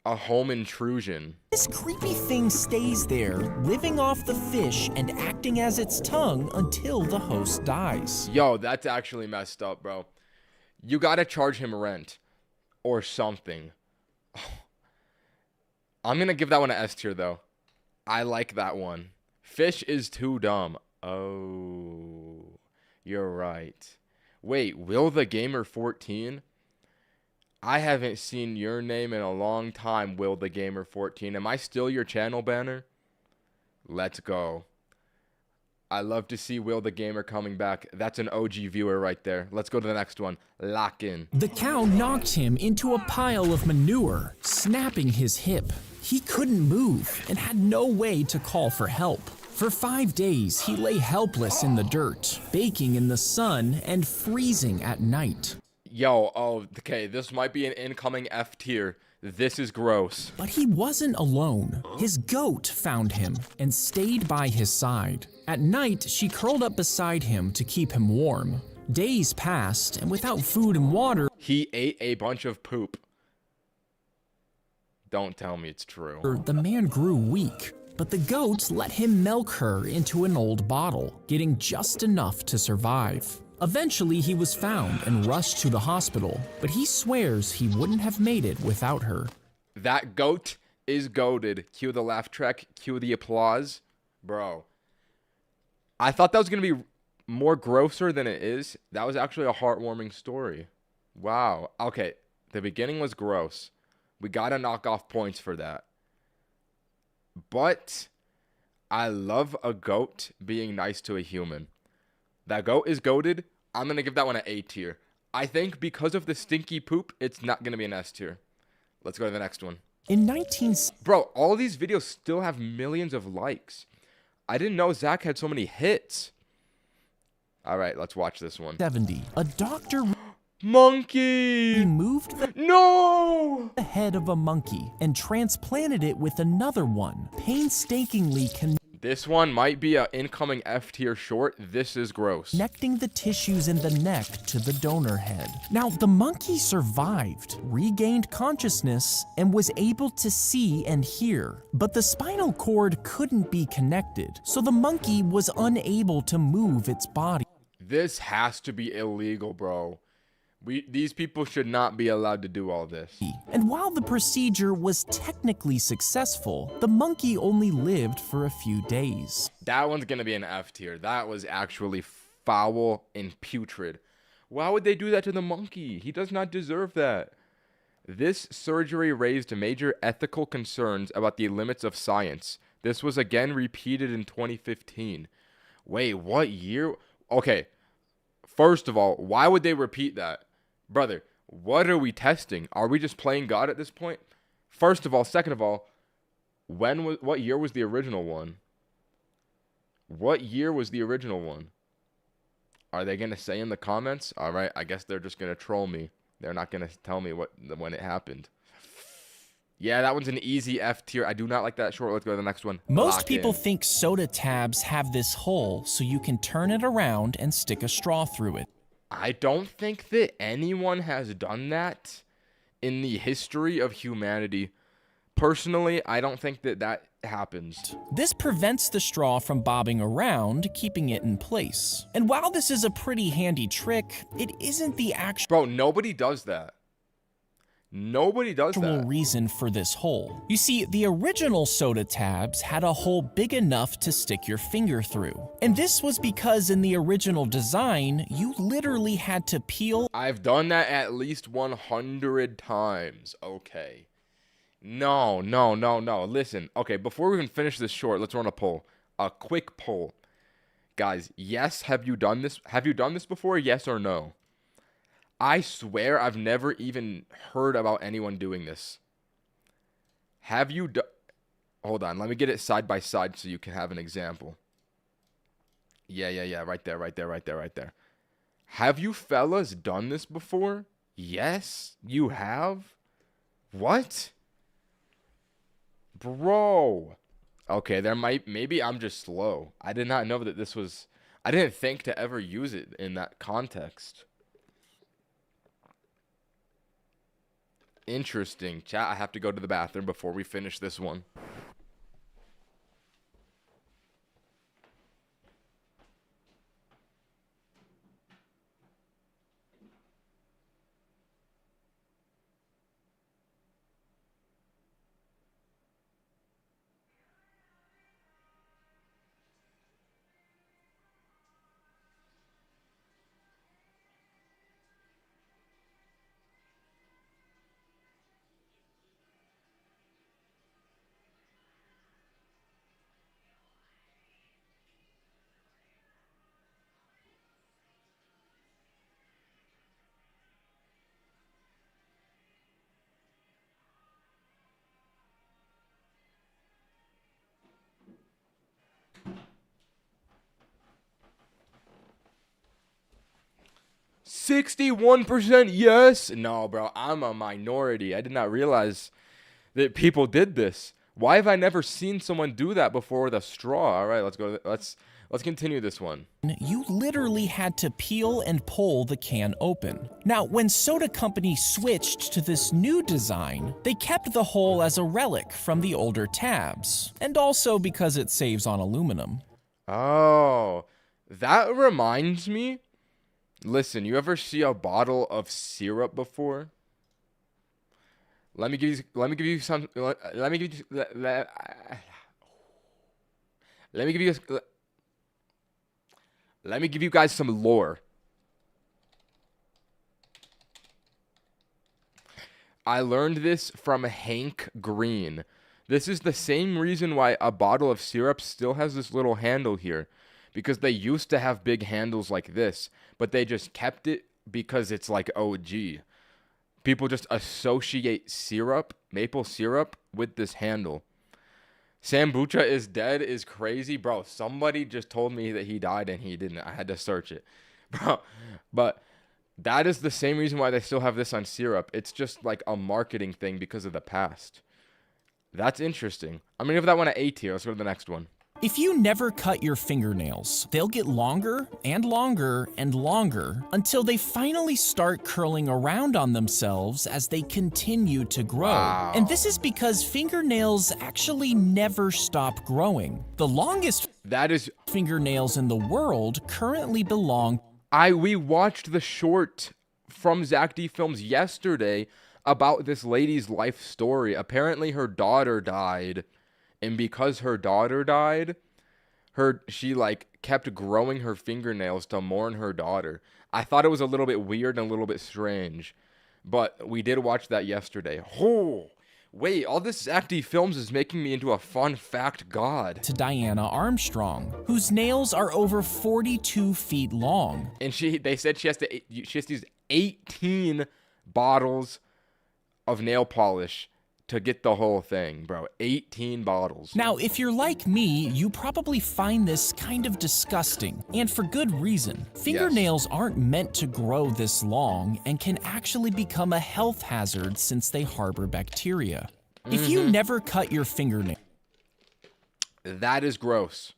A: a home intrusion?
B: creepy thing stays there, living off the fish and acting as its tongue until the host dies.
A: Yo, that's actually messed up, bro. You gotta charge him rent or something. I'm gonna give that one an S tier, though. I like that one. Fish is too dumb. Oh, you're right. Wait, Will the Gamer 14? I haven't seen your name in a long time, Will the Gamer 14. Am I still your channel banner? Let's go. I love to see Will the Gamer coming back. That's an OG viewer right there. Let's go to the next one. Lock in.
B: The cow knocked him into a pile of manure, snapping his hip. He couldn't move and had no way to call for help. For 5 days, he lay helpless in the dirt, baking in the sun and freezing at night.
A: Yo, oh, okay, this might be an incoming F tier. This is gross.
B: But he wasn't alone. His goat found him and stayed by his side. At night, she curled up beside him to keep him warm. Days passed, and without food and water,
A: He ate a bunch of poop. Don't tell me it's true.
B: the man grew weak. But the goat let him milk her into an old bottle, getting just enough to survive. Eventually, he was found and rushed to the hospital, but he swears he wouldn't have made it without her.
A: That goat is goated. Cue the laugh track. Cue the applause. Bro. I thought that was going to be more grosser than it is. That was actually a heartwarming story. Wow. Okay. The beginning was gross. We got to knock off points for that. But I love a goat being nice to a human. That goat is goated. I'm going to give that one an A tier. I think because of the stinky poop, it's not going to be an S tier. Let's go to the next one.
B: In 19...
A: Bro, all these videos still have millions of likes. I didn't know Zack had so many hits. All right, let's watch this one.
B: 70, a doctor
A: Monkey!
B: He moved the
A: No!
B: head of a monkey and transplanted it with another one, painstakingly
A: This one might be an incoming F tier short. This is gross.
B: connecting the tissues in the neck to the donor head. Now, the monkey survived, regained consciousness, and was able to see and hear. But the spinal cord couldn't be connected, so the monkey was unable to move its body.
A: This has to be illegal, bro. These people should not be allowed to do all this.
B: And while the procedure was technically successful, the monkey only lived for a few days.
A: That one's gonna be an F tier. That was actually foul and putrid. Why would they do that to the monkey? He does not deserve that. This surgery raised major ethical concerns about the limits of science. This was again repeated in 2015. Wait, what year? Okay, first of all, why would they repeat that? Brother, what are we testing? Are we just playing God at this point? First of all, second of all, what year was the original one? What year was the original one? Are they going to say in the comments? All right, I guess they're just going to troll me. They're not going to tell me when it happened. Yeah, that one's an easy F tier. I do not like that short. Let's go to the next one.
B: Most people think soda tabs have this hole so you can turn it around and stick a straw through it.
A: I don't think that anyone has done that in the history of humanity. Personally, I don't think that happens.
B: This prevents the straw from bobbing around, keeping it in place. And while this is a pretty handy trick, it isn't the actual
A: Bro, nobody does that. Nobody does that.
B: reason for this hole. You see, the original soda tabs had a hole big enough to stick your finger through. And this was because in the original design, you literally had to peel
A: I've done that at least 100 times. Okay. No. Listen. Okay, before we even finish this short, let's run a poll. A quick poll. Guys, yes, have you done this? Have you done this before? Yes or no? I swear I've never even heard about anyone doing this. Have you Hold on, let me get it side by side so you can have an example. Yeah. Right there. Have you fellas done this before? Yes, you have? What? Bro. Okay, maybe I'm just slow. I did not know that this was, I didn't think to ever use it in that context. Interesting. Chat, I have to go to the bathroom before we finish this one. %61% yes. No, bro, I'm a minority. I did not realize that people did this. Why have I never seen someone do that before with a straw? All right, let's go. Let's continue this one.
B: You literally had to peel and pull the can open. Now, when soda companies switched to this new design, they kept the hole as a relic from the older tabs, and also because it saves on aluminum.
A: Oh, that reminds me. Listen, you ever see a bottle of syrup before? Let me give you some. Let me give you guys some lore. I learned this from Hank Green. This is the same reason why a bottle of syrup still has this little handle here. Because they used to have big handles like this, but they just kept it because it's like OG. People just associate syrup, maple syrup, with this handle. Sambucha is dead is crazy. Bro, somebody just told me that he died and he didn't. I had to search it. Bro, but That is the same reason why they still have this on syrup. It's just like a marketing thing because of the past. That's interesting. I'm gonna give that one an A tier. Let's go to the next one.
B: If you never cut your fingernails, they'll get longer and longer and longer until they finally start curling around on themselves as they continue to grow.
A: Wow.
B: And this is because fingernails actually never stop growing. The longest
A: That is...
B: fingernails in the world currently belong
A: We watched the short from Zack D Films yesterday about this lady's life story. Apparently her daughter died, and because her daughter died, she like kept growing her fingernails to mourn her daughter. I thought it was a little bit weird and a little bit strange, but we did watch that yesterday. Oh, wait, all this Zack D Films is making me into a fun fact god.
B: to Diana Armstrong, whose nails are over 42 feet long.
A: And they said she has to use 18 bottles of nail polish to get the whole thing, bro. 18 bottles.
B: Now, if you're like me, you probably find this kind of disgusting, and for good reason. Fingernails aren't meant to grow this long and can actually become a health hazard since they harbor bacteria. If you never cut your fingernail,
A: That is gross.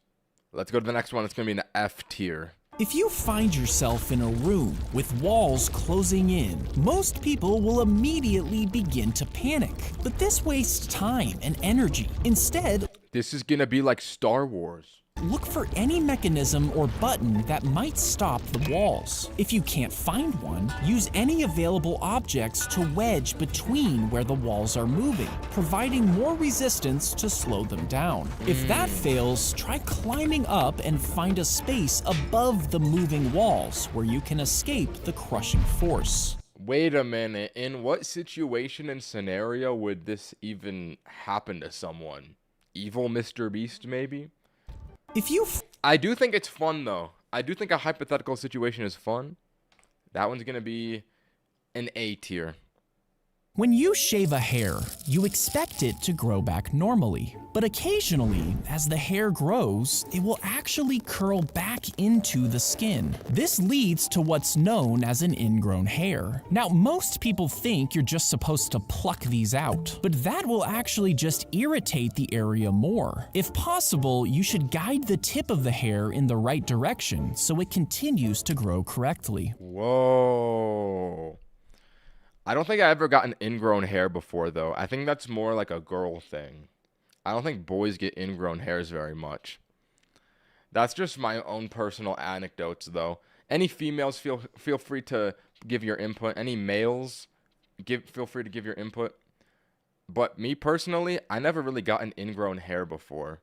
A: Let's go to the next one. It's gonna be an F tier.
B: if you find yourself in a room with walls closing in, most people will immediately begin to panic. But this wastes time and energy. Instead,
A: This is gonna be like Star Wars.
B: look for any mechanism or button that might stop the walls. If you can't find one, use any available objects to wedge between where the walls are moving, providing more resistance to slow them down. If that fails, try climbing up and find a space above the moving walls where you can escape the crushing force.
A: Wait a minute. In what situation and scenario would this even happen to someone? Evil Mr. Beast, maybe?
B: If you
A: I do think it's fun, though. I do think a hypothetical situation is fun. That one's gonna be an A tier.
B: When you shave a hair, you expect it to grow back normally. But occasionally, as the hair grows, it will actually curl back into the skin. This leads to what's known as an ingrown hair. Now, most people think you're just supposed to pluck these out, but that will actually just irritate the area more. If possible, you should guide the tip of the hair in the right direction so it continues to grow correctly.
A: Whoa. I don't think I ever got an ingrown hair before, though. I think that's more like a girl thing. I don't think boys get ingrown hairs very much. That's just my own personal anecdotes, though. Any females, feel free to give your input. Any males, feel free to give your input. But me personally, I never really got an ingrown hair before.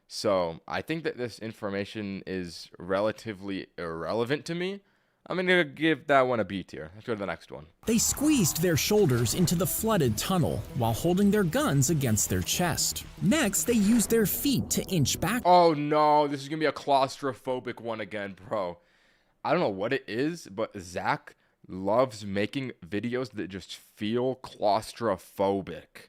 A: So I think that this information is relatively irrelevant to me. I'm gonna give that one a B tier. Let's go to the next one.
B: They squeezed their shoulders into the flooded tunnel while holding their guns against their chest. Next, they used their feet to inch back.
A: Oh no, this is gonna be a claustrophobic one again, bro. I don't know what it is, but Zack loves making videos that just feel claustrophobic.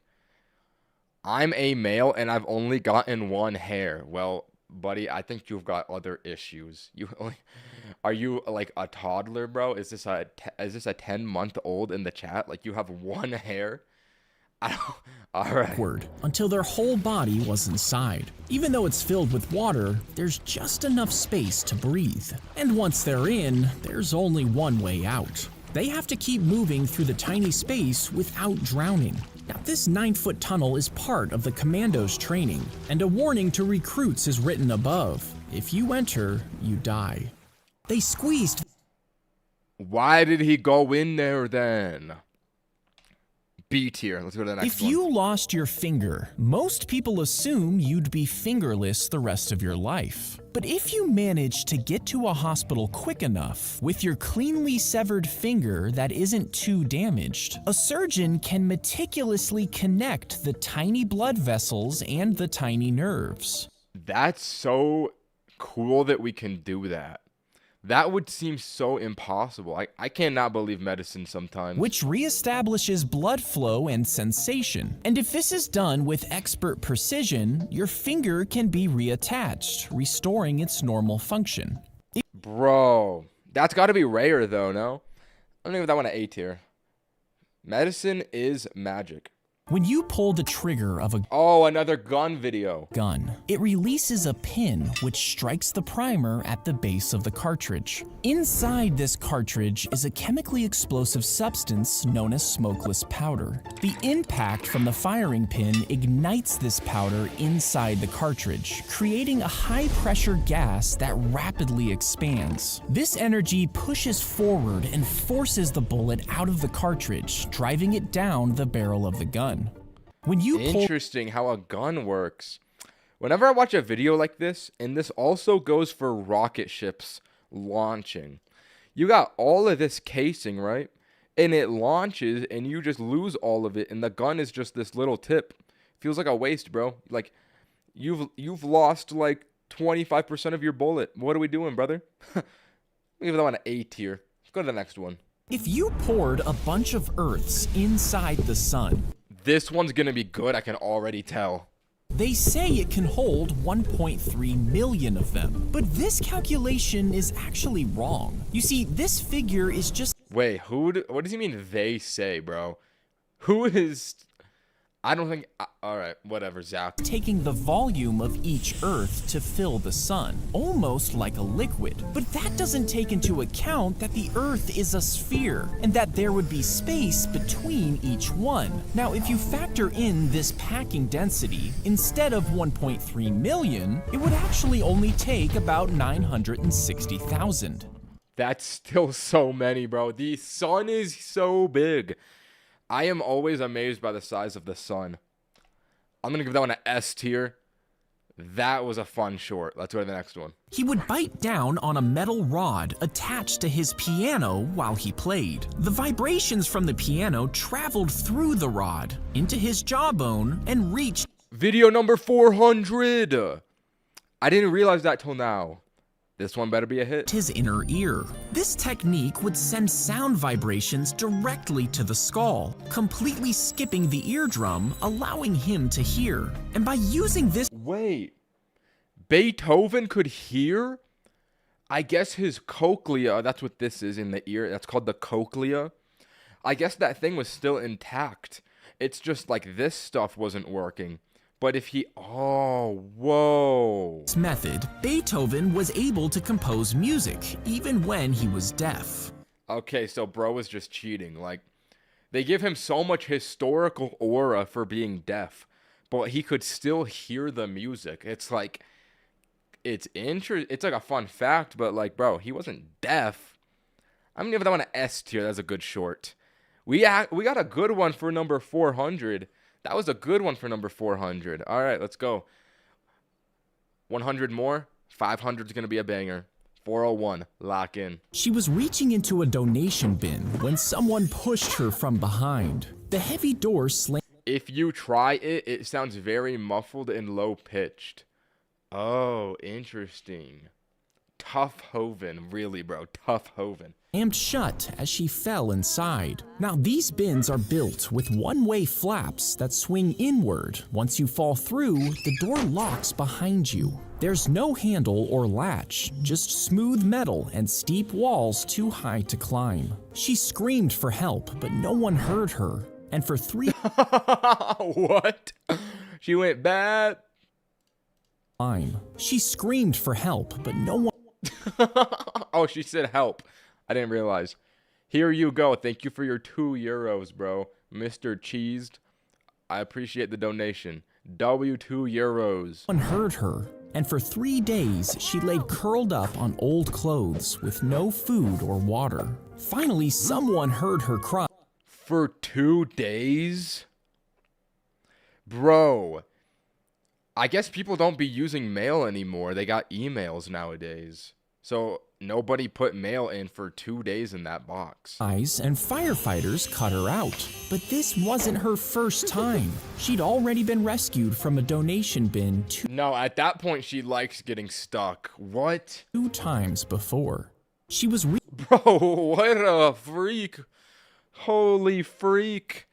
A: I'm a male and I've only gotten one hair. Well, buddy, I think you've got other issues. Are you like a toddler, bro? Is this a 10-month-old in the chat? Like you have one hair? All right.
B: Until their whole body was inside. Even though it's filled with water, there's just enough space to breathe. And once they're in, there's only one way out. They have to keep moving through the tiny space without drowning. Now, this 9-foot tunnel is part of the commandos training, and a warning to recruits is written above. If you enter, you die. They squeezed.
A: Why did he go in there then? B tier. Let's go to the next
B: If
A: one.
B: you lost your finger, most people assume you'd be fingerless the rest of your life. But if you manage to get to a hospital quick enough with your cleanly severed finger that isn't too damaged, a surgeon can meticulously connect the tiny blood vessels and the tiny nerves.
A: That's so cool that we can do that. That would seem so impossible. I cannot believe medicine sometimes.
B: Which reestablishes blood flow and sensation. And if this is done with expert precision, your finger can be reattached, restoring its normal function.
A: Bro, that's got to be rare though, no? I'm gonna give that one an A tier. Medicine is magic.
B: When you pull the trigger of a
A: Oh, another gun video.
B: gun, it releases a pin which strikes the primer at the base of the cartridge. Inside this cartridge is a chemically explosive substance known as smokeless powder. The impact from the firing pin ignites this powder inside the cartridge, creating a high-pressure gas that rapidly expands. This energy pushes forward and forces the bullet out of the cartridge, driving it down the barrel of the gun. When you pull
A: Interesting how a gun works. Whenever I watch a video like this, and this also goes for rocket ships launching, you got all of this casing, right? And it launches, and you just lose all of it, and the gun is just this little tip. Feels like a waste, bro. Like, you've lost like 25% of your bullet. What are we doing, brother? Give that one an A tier. Let's go to the next one.
B: If you poured a bunch of Earths inside the sun,
A: This one's gonna be good, I can already tell.
B: they say it can hold 1.3 million of them. But this calculation is actually wrong. You see, this figure is just
A: Wait, what does he mean they say, bro? Who is... I don't think... Alright, whatever, Zack.
B: taking the volume of each Earth to fill the sun, almost like a liquid. But that doesn't take into account that the Earth is a sphere, and that there would be space between each one. Now, if you factor in this packing density, instead of 1.3 million, it would actually only take about 960,000.
A: That's still so many, bro. The sun is so big. I am always amazed by the size of the sun. I'm going to give that one an S tier. That was a fun short. Let's go to the next one.
B: He would bite down on a metal rod attached to his piano while he played. The vibrations from the piano traveled through the rod into his jawbone and reached
A: Video number 400. I didn't realize that till now. This one better be a hit.
B: his inner ear. This technique would send sound vibrations directly to the skull, completely skipping the eardrum, allowing him to hear. And by using this
A: Wait. Beethoven could hear? I guess his cochlea, that's what this is in the ear. That's called the cochlea. I guess that thing was still intact. It's just like this stuff wasn't working. But if he... Oh, whoa.
B: method, Beethoven was able to compose music, even when he was deaf.
A: Okay, so bro was just cheating. Like, they give him so much historical aura for being deaf, but he could still hear the music. It's like... It's like a fun fact, but like, bro, he wasn't deaf. I'm gonna give that one an S tier. That's a good short. We got a good one for number 400. That was a good one for number 400. All right, let's go. 100 more. 500 is gonna be a banger. 401, lock in.
B: She was reaching into a donation bin when someone pushed her from behind. The heavy door slammed.
A: If you try it, it sounds very muffled and low pitched. Oh, interesting. Tough hoven, really, bro. Tough hoven.
B: Shut as she fell inside. Now, these bins are built with one-way flaps that swing inward. Once you fall through, the door locks behind you. There's no handle or latch, just smooth metal and steep walls too high to climb. She screamed for help, but no one heard her. And for 3
A: What? She went bad.
B: She screamed for help, but no one
A: Oh, she said help. I didn't realize. Here you go. Thank you for your €2, bro. Mr. Cheesed. I appreciate the donation. €2.
B: heard her. And for 3 days, she laid curled up on old clothes with no food or water. Finally, someone heard her cry.
A: For 2 days? Bro. I guess people don't be using mail anymore. They got emails nowadays. So nobody put mail in for 2 days in that box.
B: And firefighters cut her out. But this wasn't her first time. She'd already been rescued from a donation bin
A: No, at that point she likes getting stuck. What?
B: 2 times before. She was
A: Bro, what a freak. Holy freak.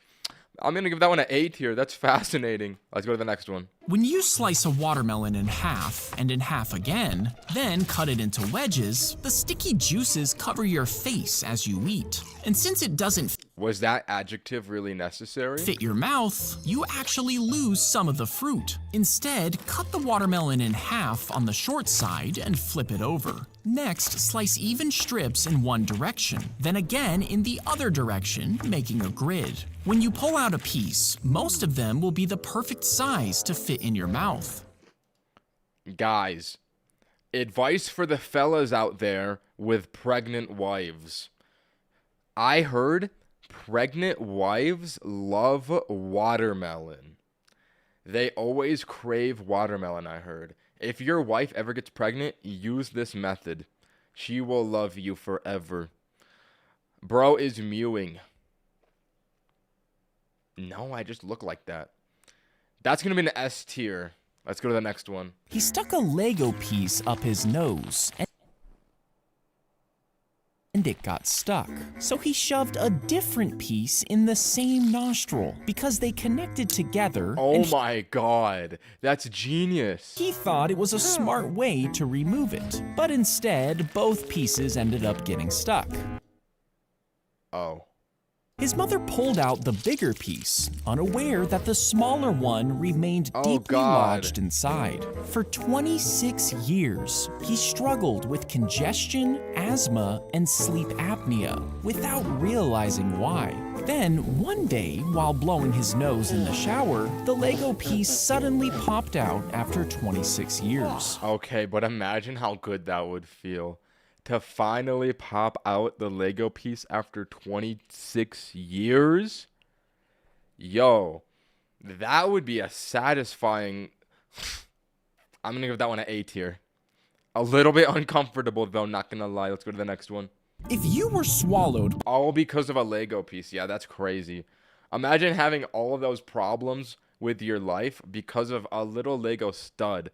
A: I'm gonna give that one an A tier. That's fascinating. Let's go to the next one.
B: When you slice a watermelon in half and in half again, then cut it into wedges, the sticky juices cover your face as you eat. And since it doesn't
A: Was that adjective really necessary?
B: fit your mouth, you actually lose some of the fruit. Instead, cut the watermelon in half on the short side and flip it over. Next, slice even strips in one direction, then again in the other direction, making a grid. When you pull out a piece, most of them will be the perfect size to fit in your mouth.
A: Guys, advice for the fellas out there with pregnant wives. I heard pregnant wives love watermelon. They always crave watermelon, I heard. If your wife ever gets pregnant, use this method. She will love you forever. Bro is mewing. No, I just look like that. That's going to be an S tier. Let's go to the next one.
B: He stuck a Lego piece up his nose, and it got stuck. So he shoved a different piece in the same nostril because they connected together.
A: Oh
B: and
A: my god. That's genius.
B: he thought it was a smart way to remove it. But instead, both pieces ended up getting stuck.
A: Oh.
B: His mother pulled out the bigger piece, unaware that the smaller one remained deeply lodged inside. For 26 years, he struggled with congestion, asthma, and sleep apnea without realizing why. Then, one day, while blowing his nose in the shower, the Lego piece suddenly popped out after 26 years.
A: Okay, but imagine how good that would feel. To finally pop out the Lego piece after 26 years? Yo, that would be a satisfying... I'm going to give that one an A tier. A little bit uncomfortable, though, not going to lie. Let's go to the next one.
B: If you were swallowed
A: All because of a Lego piece. Yeah, that's crazy. Imagine having all of those problems with your life because of a little Lego stud.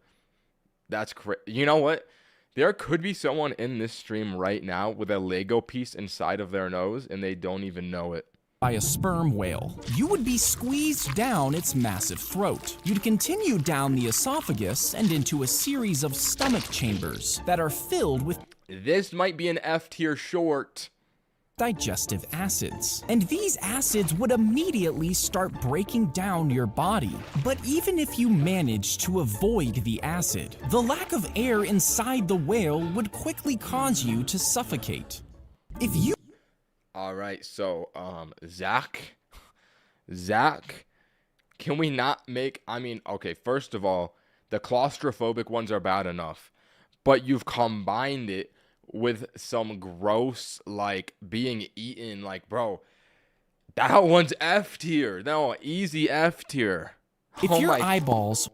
A: That's crazy. You know what? There could be someone in this stream right now with a Lego piece inside of their nose and they don't even know it.
B: by a sperm whale, you would be squeezed down its massive throat. You'd continue down the esophagus and into a series of stomach chambers that are filled with
A: This might be an F tier short.
B: digestive acids. And these acids would immediately start breaking down your body. But even if you managed to avoid the acid, the lack of air inside the whale would quickly cause you to suffocate. If you
A: All right, so Zack, can we not make? I mean, okay, first of all, the claustrophobic ones are bad enough, but you've combined it with some gross, like being eaten, like, bro, that one's F tier. No, easy F tier.
B: if your eyeballs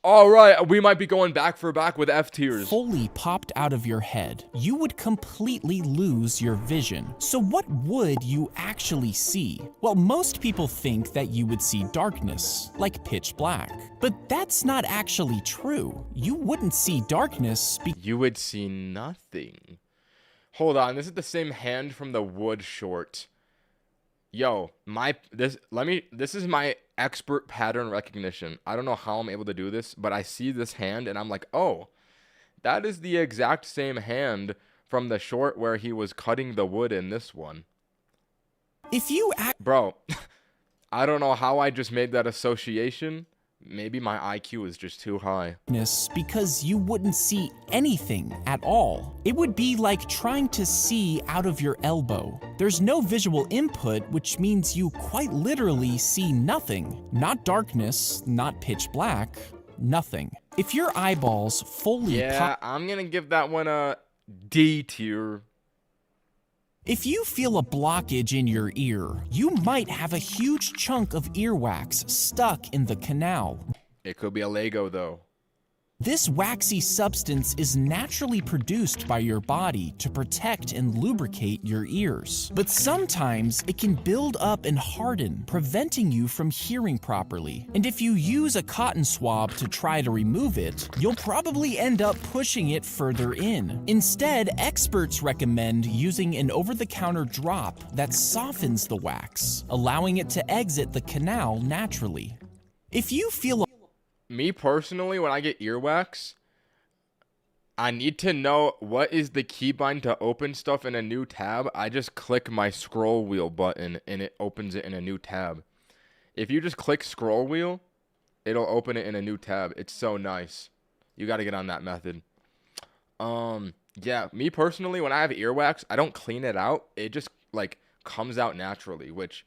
A: All right, we might be going back for back with F tiers.
B: fully popped out of your head, you would completely lose your vision. So what would you actually see? Well, most people think that you would see darkness, like pitch black. But that's not actually true. You wouldn't see darkness
A: You would see nothing. Hold on, this is the same hand from the wood short. Yo, this is my expert pattern recognition. I don't know how I'm able to do this, but I see this hand and I'm like, oh, that is the exact same hand from the short where he was cutting the wood in this one.
B: If you act
A: Bro, I don't know how I just made that association. Maybe my IQ is just too high.
B: because you wouldn't see anything at all. It would be like trying to see out of your elbow. There's no visual input, which means you quite literally see nothing. Not darkness, not pitch black, nothing. If your eyeballs fully
A: Yeah, I'm gonna give that one a D tier.
B: If you feel a blockage in your ear, you might have a huge chunk of earwax stuck in the canal.
A: It could be a Lego though.
B: This waxy substance is naturally produced by your body to protect and lubricate your ears. But sometimes it can build up and harden, preventing you from hearing properly. And if you use a cotton swab to try to remove it, you'll probably end up pushing it further in. Instead, experts recommend using an over-the-counter drop that softens the wax, allowing it to exit the canal naturally. If you feel
A: Me personally, when I get earwax, I need to know what is the keybind to open stuff in a new tab. I just click my scroll wheel button and it opens it in a new tab. If you just click scroll wheel, it'll open it in a new tab. It's so nice. You got to get on that method. Yeah, me personally, when I have earwax, I don't clean it out. It just like comes out naturally, which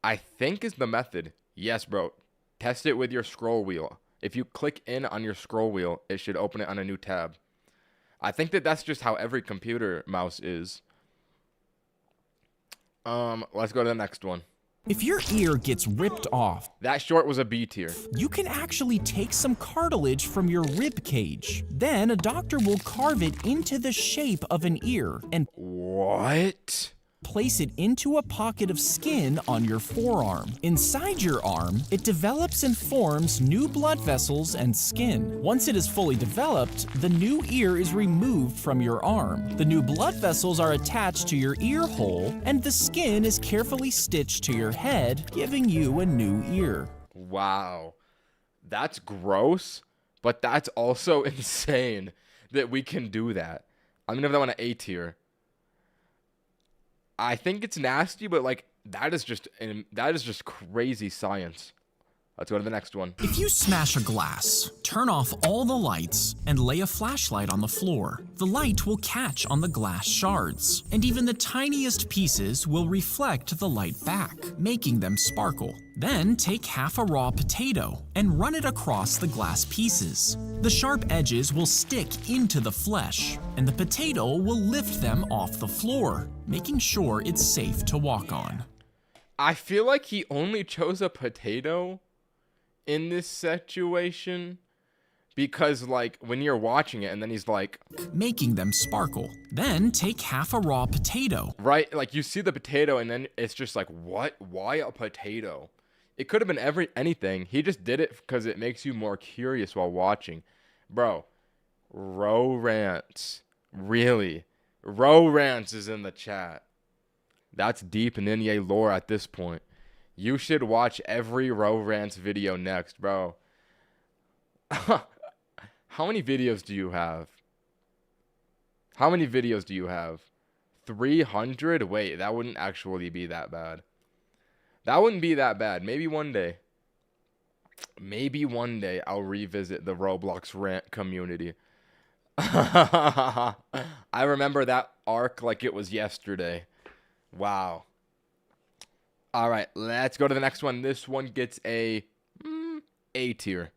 A: I think is the method. Yes, bro. Test it with your scroll wheel. If you click in on your scroll wheel, it should open it on a new tab. I think that that's just how every computer mouse is. Let's go to the next one.
B: If your ear gets ripped off,
A: That short was a B tier.
B: you can actually take some cartilage from your rib cage. Then a doctor will carve it into the shape of an ear and
A: What?
B: place it into a pocket of skin on your forearm. Inside your arm, it develops and forms new blood vessels and skin. Once it is fully developed, the new ear is removed from your arm. The new blood vessels are attached to your ear hole, and the skin is carefully stitched to your head, giving you a new ear.
A: Wow. That's gross, but that's also insane that we can do that. I'm gonna give that one an A tier. I think it's nasty, but like that is just crazy science. Let's go to the next one.
B: If you smash a glass, turn off all the lights, and lay a flashlight on the floor, the light will catch on the glass shards, and even the tiniest pieces will reflect the light back, making them sparkle. Then take half a raw potato and run it across the glass pieces. The sharp edges will stick into the flesh, and the potato will lift them off the floor, making sure it's safe to walk on.
A: I feel like he only chose a potato in this situation because like when you're watching it and then he's like,
B: making them sparkle. Then take half a raw potato.
A: right, like you see the potato and then it's just like, what? Why a potato? It could have been anything. He just did it because it makes you more curious while watching. Bro, Row Rants. Really? Row Rants is in the chat. That's deep Ninye lore at this point. You should watch every Row Rants video next, bro. How many videos do you have? How many videos do you have? 300? Wait, that wouldn't actually be that bad. That wouldn't be that bad. Maybe one day. Maybe one day I'll revisit the Roblox rant community. I remember that arc like it was yesterday. Wow. All right, let's go to the next one. This one gets a A tier.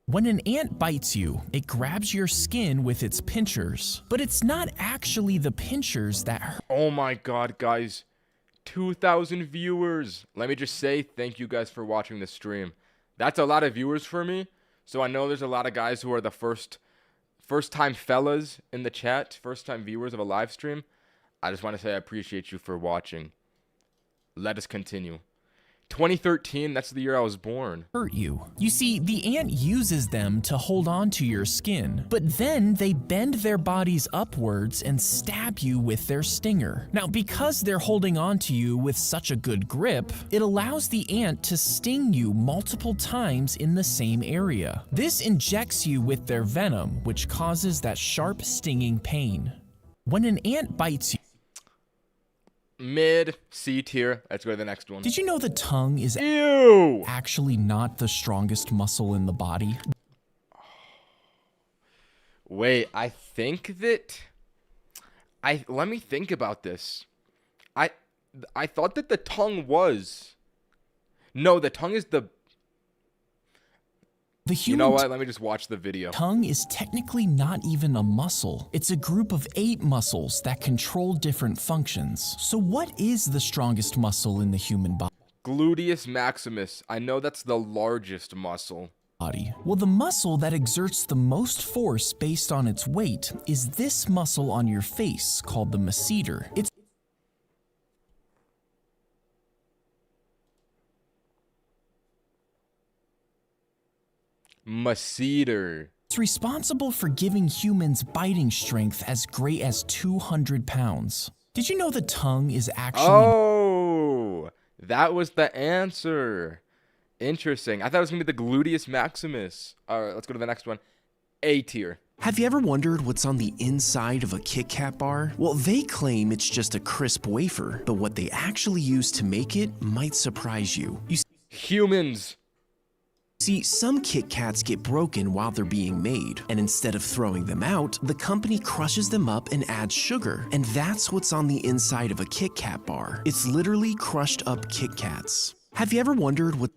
B: When an ant bites you, it grabs your skin with its pinchers, but it's not actually the pinchers that hurt.
A: Oh my god, guys. 2,000 viewers. Let me just say thank you guys for watching this stream. That's a lot of viewers for me. So I know there's a lot of guys who are the first time fellas in the chat, first time viewers of a live stream. I just want to say I appreciate you for watching. Let us continue. 2013, that's the year I was born.
B: Hurt you. You see, the ant uses them to hold on to your skin, but then they bend their bodies upwards and stab you with their stinger. Now, because they're holding on to you with such a good grip, it allows the ant to sting you multiple times in the same area. This injects you with their venom, which causes that sharp stinging pain. When an ant bites you,
A: Mid, C tier. Let's go to the next one.
B: did you know the tongue is
A: Ew!
B: actually not the strongest muscle in the body?
A: Wait, I think that... Let me think about this. I thought that the tongue was... No, the tongue is the...
B: The
A: You
B: human
A: know what? Let me just watch the video.
B: tongue is technically not even a muscle. It's a group of 8 muscles that control different functions. So what is the strongest muscle in the human body?
A: Gluteus maximus. I know that's the largest muscle.
B: body? Well, the muscle that exerts the most force based on its weight is this muscle on your face called the masseter. It's
A: Masseter.
B: responsible for giving humans biting strength as great as 200 pounds. Did you know the tongue is actually...
A: Oh, that was the answer. Interesting. I thought it was going to be the gluteus maximus. All right, let's go to the next one. A tier.
D: Have you ever wondered what's on the inside of a Kit Kat bar? Well, they claim it's just a crisp wafer, but what they actually use to make it might surprise you. You
A: Humans.
D: see, some Kit Kats get broken while they're being made, and instead of throwing them out, the company crushes them up and adds sugar. And that's what's on the inside of a Kit Kat bar. It's literally crushed up Kit Kats. Have you ever wondered what...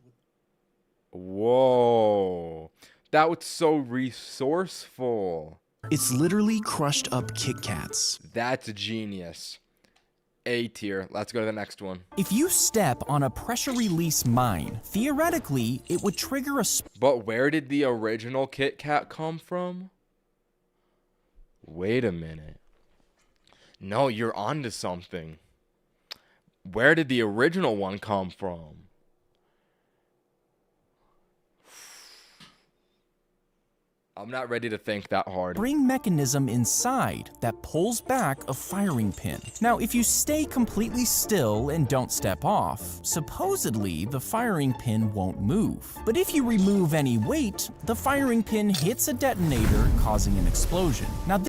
A: Whoa. That was so resourceful.
D: It's literally crushed up Kit Kats.
A: That's genius. A tier. Let's go to the next one.
B: If you step on a pressure release mine, theoretically, it would trigger a
A: But where did the original Kit Kat come from? Wait a minute. No, you're onto something. Where did the original one come from? I'm not ready to think that hard.
B: spring mechanism inside that pulls back a firing pin. Now, if you stay completely still and don't step off, supposedly the firing pin won't move. But if you remove any weight, the firing pin hits a detonator, causing an explosion. Now,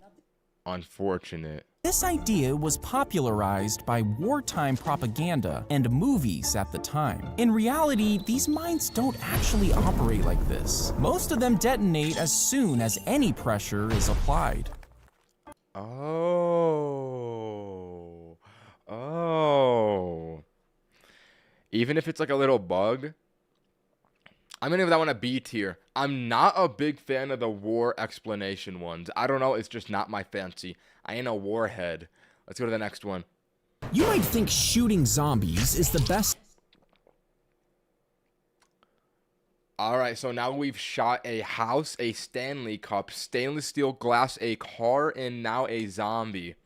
A: Unfortunate.
B: this idea was popularized by wartime propaganda and movies at the time. In reality, these mines don't actually operate like this. Most of them detonate as soon as any pressure is applied.
A: Oh. Oh. Even if it's like a little bug, I'm gonna give that one a B tier. I'm not a big fan of the war explanation ones. I don't know, it's just not my fancy. I ain't a warhead. Let's go to the next one.
B: You might think shooting zombies is the best.
A: Alright, so now we've shot a house, a Stanley Cup, stainless steel glass, a car, and now a zombie.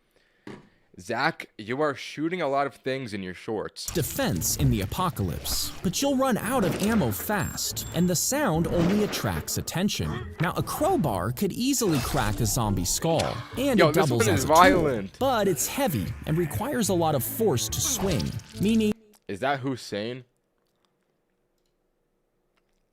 A: Zach, you are shooting a lot of things in your shorts.
B: Defense in the apocalypse, but you'll run out of ammo fast, and the sound only attracts attention. Now, a crowbar could easily crack a zombie skull, and
A: Yo,
B: it
A: this
B: doubles
A: one
B: as
A: is
B: a
A: violent.
B: tool, but it's heavy and requires a lot of force to swing, meaning
A: Is that Hussein?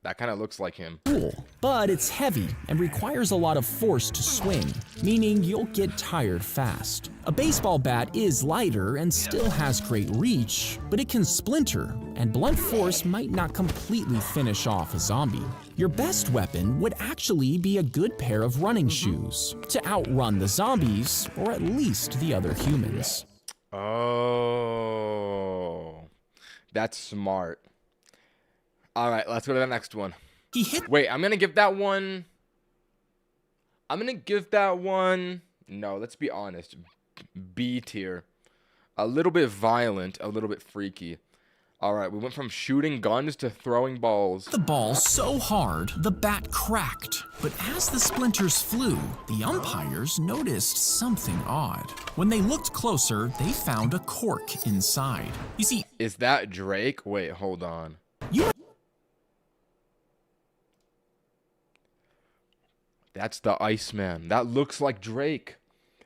A: That kind of looks like him.
B: cool, but it's heavy and requires a lot of force to swing, meaning you'll get tired fast. A baseball bat is lighter and still has great reach, but it can splinter, and blunt force might not completely finish off a zombie. Your best weapon would actually be a good pair of running shoes to outrun the zombies, or at least the other humans.
A: Oh. That's smart. Alright, let's go to the next one.
B: He hit
A: Wait, I'm gonna give that one... No, let's be honest. B tier. A little bit violent, a little bit freaky. Alright, we went from shooting guns to throwing balls.
B: the ball so hard, the bat cracked. But as the splinters flew, the umpires noticed something odd. When they looked closer, they found a cork inside. You see,
A: Is that Drake? Wait, hold on.
B: you
A: That's the Iceman. That looks like Drake.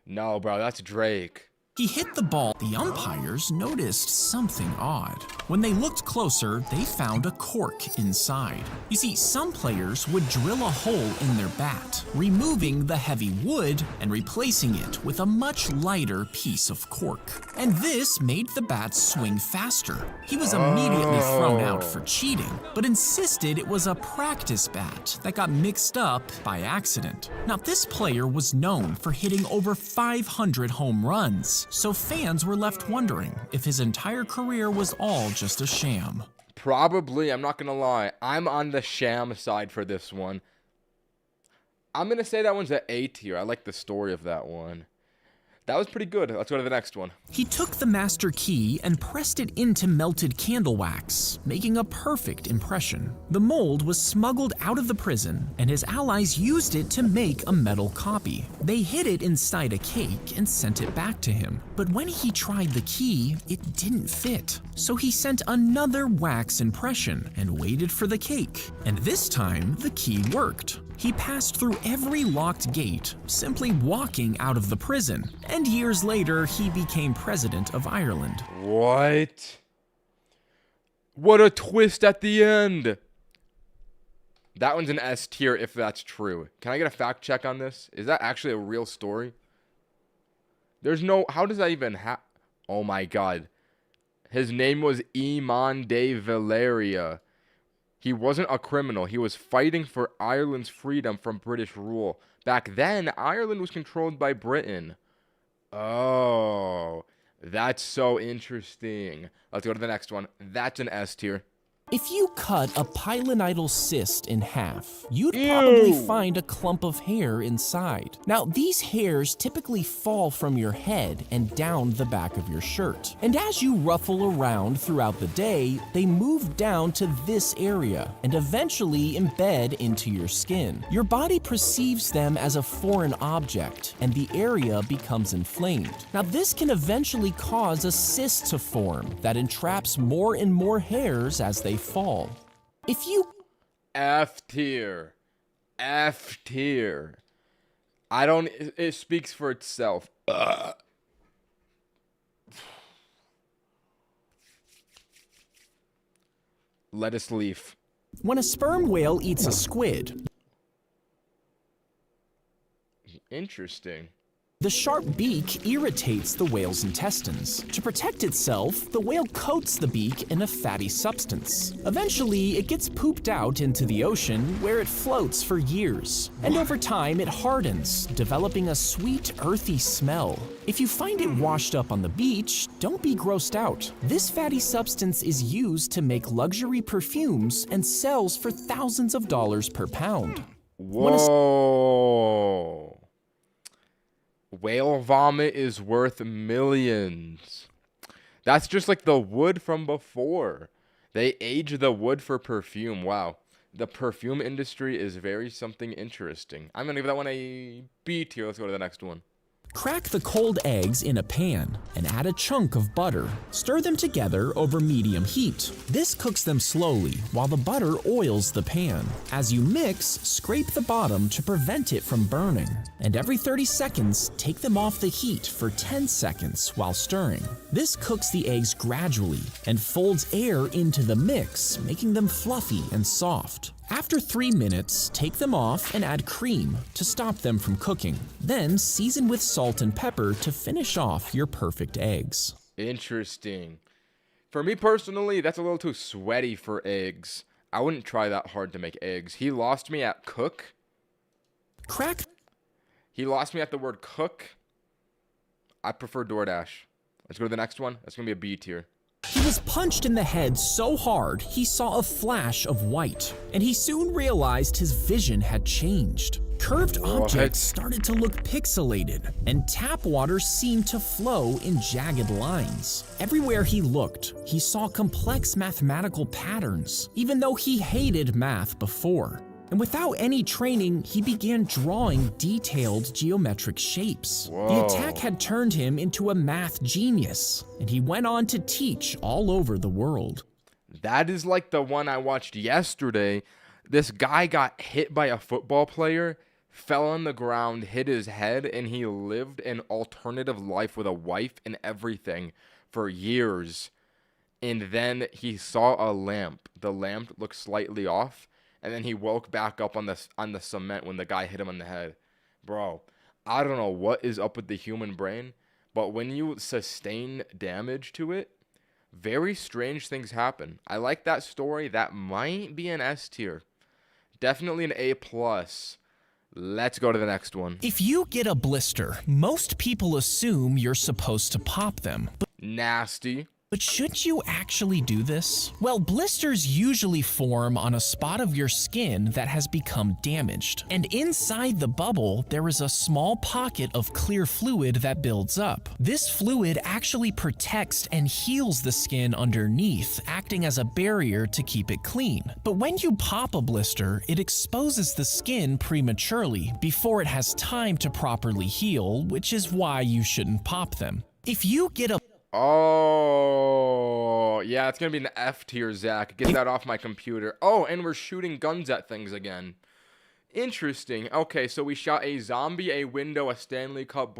A: No, bro, that's Drake.
B: He hit the ball. The umpires noticed something odd. When they looked closer, they found a cork inside. You see, some players would drill a hole in their bat, removing the heavy wood and replacing it with a much lighter piece of cork. And this made the bat swing faster. He was immediately thrown out for cheating, but insisted it was a practice bat that got mixed up by accident. Now, this player was known for hitting over 500 home runs, so fans were left wondering if his entire career was all just a sham.
A: Probably, I'm not gonna lie. I'm on the sham side for this one. I'm gonna say that one's an A tier. I like the story of that one. That was pretty good. Let's go to the next one.
B: He took the master key and pressed it into melted candle wax, making a perfect impression. The mold was smuggled out of the prison, and his allies used it to make a metal copy. They hid it inside a cake and sent it back to him. But when he tried the key, it didn't fit. So he sent another wax impression and waited for the cake. And this time, the key worked. He passed through every locked gate, simply walking out of the prison, and years later, he became president of Ireland.
A: What? What a twist at the end! That one's an S tier if that's true. Can I get a fact check on this? Is that actually a real story? There's no... How does that even happen? Oh my god. His name was Iman de Valeria. He wasn't a criminal. He was fighting for Ireland's freedom from British rule. Back then, Ireland was controlled by Britain. Oh, that's so interesting. Let's go to the next one. That's an S tier.
B: If you cut a pilonidal cyst in half, you'd probably find a clump of hair inside. Now, these hairs typically fall from your head and down the back of your shirt. And as you ruffle around throughout the day, they move down to this area and eventually embed into your skin. Your body perceives them as a foreign object, and the area becomes inflamed. Now, this can eventually cause a cyst to form that entraps more and more hairs as they fall. If you...
A: F tier. F tier. I don't... It speaks for itself. Lettuce leaf.
B: When a sperm whale eats a squid,
A: Interesting.
B: the sharp beak irritates the whale's intestines. To protect itself, the whale coats the beak in a fatty substance. Eventually, it gets pooped out into the ocean where it floats for years. And over time, it hardens, developing a sweet, earthy smell. If you find it washed up on the beach, don't be grossed out. This fatty substance is used to make luxury perfumes and sells for thousands of dollars per pound.
A: Whoa. Whale vomit is worth millions. That's just like the wood from before. They age the wood for perfume. Wow. The perfume industry is very something interesting. I'm going to give that one a B tier. Let's go to the next one.
B: Crack the cold eggs in a pan and add a chunk of butter. Stir them together over medium heat. This cooks them slowly while the butter oils the pan. As you mix, scrape the bottom to prevent it from burning. And every 30 seconds, take them off the heat for 10 seconds while stirring. This cooks the eggs gradually and folds air into the mix, making them fluffy and soft. After 3 minutes, take them off and add cream to stop them from cooking. Then season with salt and pepper to finish off your perfect eggs.
A: Interesting. For me personally, that's a little too sweaty for eggs. I wouldn't try that hard to make eggs. He lost me at cook. He lost me at the word cook. I prefer DoorDash. Let's go to the next one. That's going to be a B tier.
B: He was punched in the head so hard he saw a flash of white, and he soon realized his vision had changed. Curved objects started to look pixelated, and tap water seemed to flow in jagged lines. Everywhere he looked, he saw complex mathematical patterns, even though he hated math before. And without any training, he began drawing detailed geometric shapes. The attack had turned him into a math genius, and he went on to teach all over the world.
A: That is like the one I watched yesterday. This guy got hit by a football player, fell on the ground, hit his head, and he lived an alternative life with a wife and everything for years. And then he saw a lamp. The lamp looked slightly off. And then he woke back up on the cement when the guy hit him on the head. Bro, I don't know what is up with the human brain, but when you sustain damage to it, very strange things happen. I like that story. That might be an S tier. Definitely an A+. Let's go to the next one.
B: If you get a blister, most people assume you're supposed to pop them.
A: Nasty.
B: But should you actually do this? Well, blisters usually form on a spot of your skin that has become damaged. And inside the bubble, there is a small pocket of clear fluid that builds up. This fluid actually protects and heals the skin underneath, acting as a barrier to keep it clean. But when you pop a blister, it exposes the skin prematurely before it has time to properly heal, which is why you shouldn't pop them. If you get a
A: Oh, yeah, it's gonna be an F tier, Zach. Get that off my computer. Oh, and we're shooting guns at things again. Interesting. Okay, so we shot a zombie, a window, a Stanley Cup,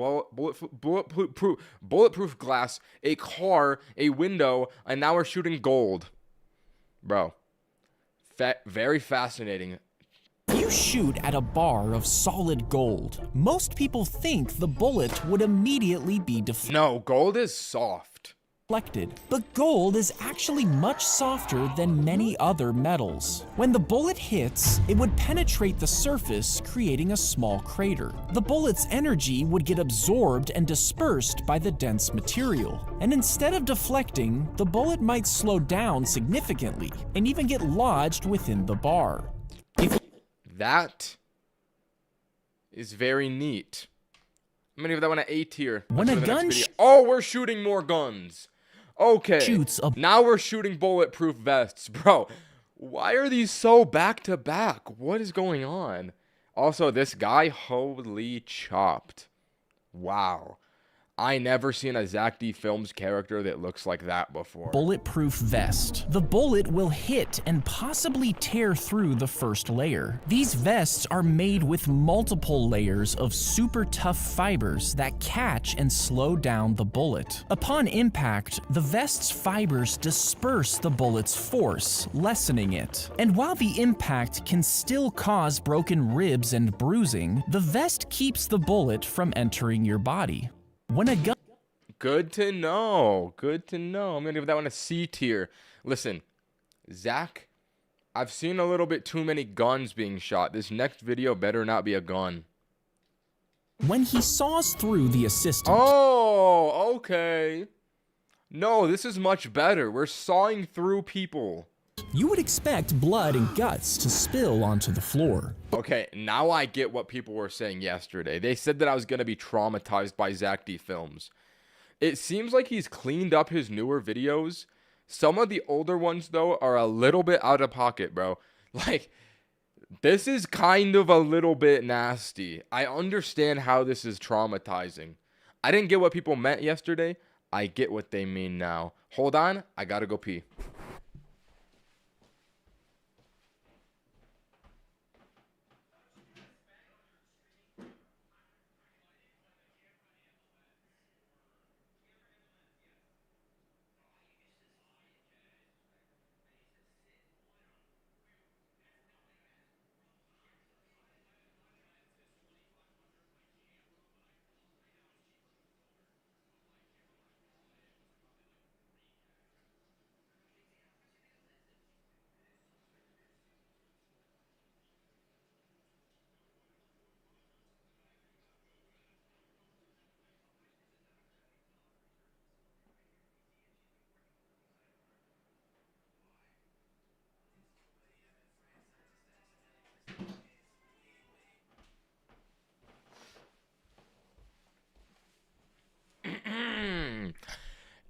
A: bulletproof glass, a car, a window, and now we're shooting gold. Bro, very fascinating.
B: If you shoot at a bar of solid gold, most people think the bullet would immediately be
A: No, gold is soft.
B: deflected, but gold is actually much softer than many other metals. When the bullet hits, it would penetrate the surface, creating a small crater. The bullet's energy would get absorbed and dispersed by the dense material, and instead of deflecting, the bullet might slow down significantly and even get lodged within the bar.
A: That is very neat. I'm gonna give that one an A tier.
B: When a
A: Let's go to the
B: gun
A: next video. Oh, we're shooting more guns. Okay.
B: Shoots a
A: Now we're shooting bulletproof vests. Bro, why are these so back to back? What is going on? Also, this guy, holy chopped. Wow. I never seen a Zack D Films character that looks like that before.
B: bulletproof vest. The bullet will hit and possibly tear through the first layer. These vests are made with multiple layers of super tough fibers that catch and slow down the bullet. Upon impact, the vest's fibers disperse the bullet's force, lessening it. And while the impact can still cause broken ribs and bruising, the vest keeps the bullet from entering your body. When a gun
A: Good to know. Good to know. I'm going to give that one a C tier. Listen, Zach, I've seen a little bit too many guns being shot. This next video better not be a gun.
B: When he saws through the assistant,
A: Oh, okay. No, this is much better. We're sawing through people.
B: you would expect blood and guts to spill onto the floor.
A: Okay, now I get what people were saying yesterday. They said that I was going to be traumatized by Zack D Films. It seems like he's cleaned up his newer videos. Some of the older ones, though, are a little bit out of pocket, bro. Like, this is kind of a little bit nasty. I understand how this is traumatizing. I didn't get what people meant yesterday. I get what they mean now. Hold on, I gotta go pee.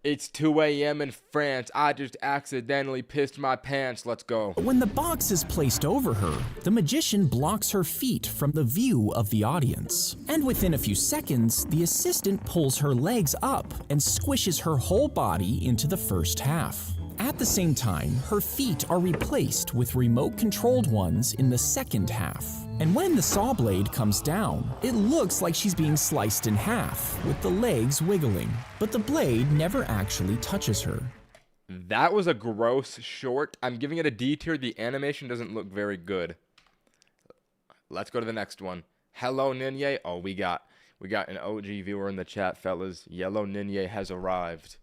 A: It's 2 a.m. in France. I just accidentally pissed my pants. Let's go.
B: When the box is placed over her, the magician blocks her feet from the view of the audience. And within a few seconds, the assistant pulls her legs up and squishes her whole body into the first half. At the same time, her feet are replaced with remote-controlled ones in the second half. And when the saw blade comes down, it looks like she's being sliced in half, with the legs wiggling. But the blade never actually touches her.
A: That was a gross short. I'm giving it a D tier. The animation doesn't look very good. Let's go to the next one. Hello, Ninye. Oh, we got an OG viewer in the chat, fellas. Yellow Ninye has arrived.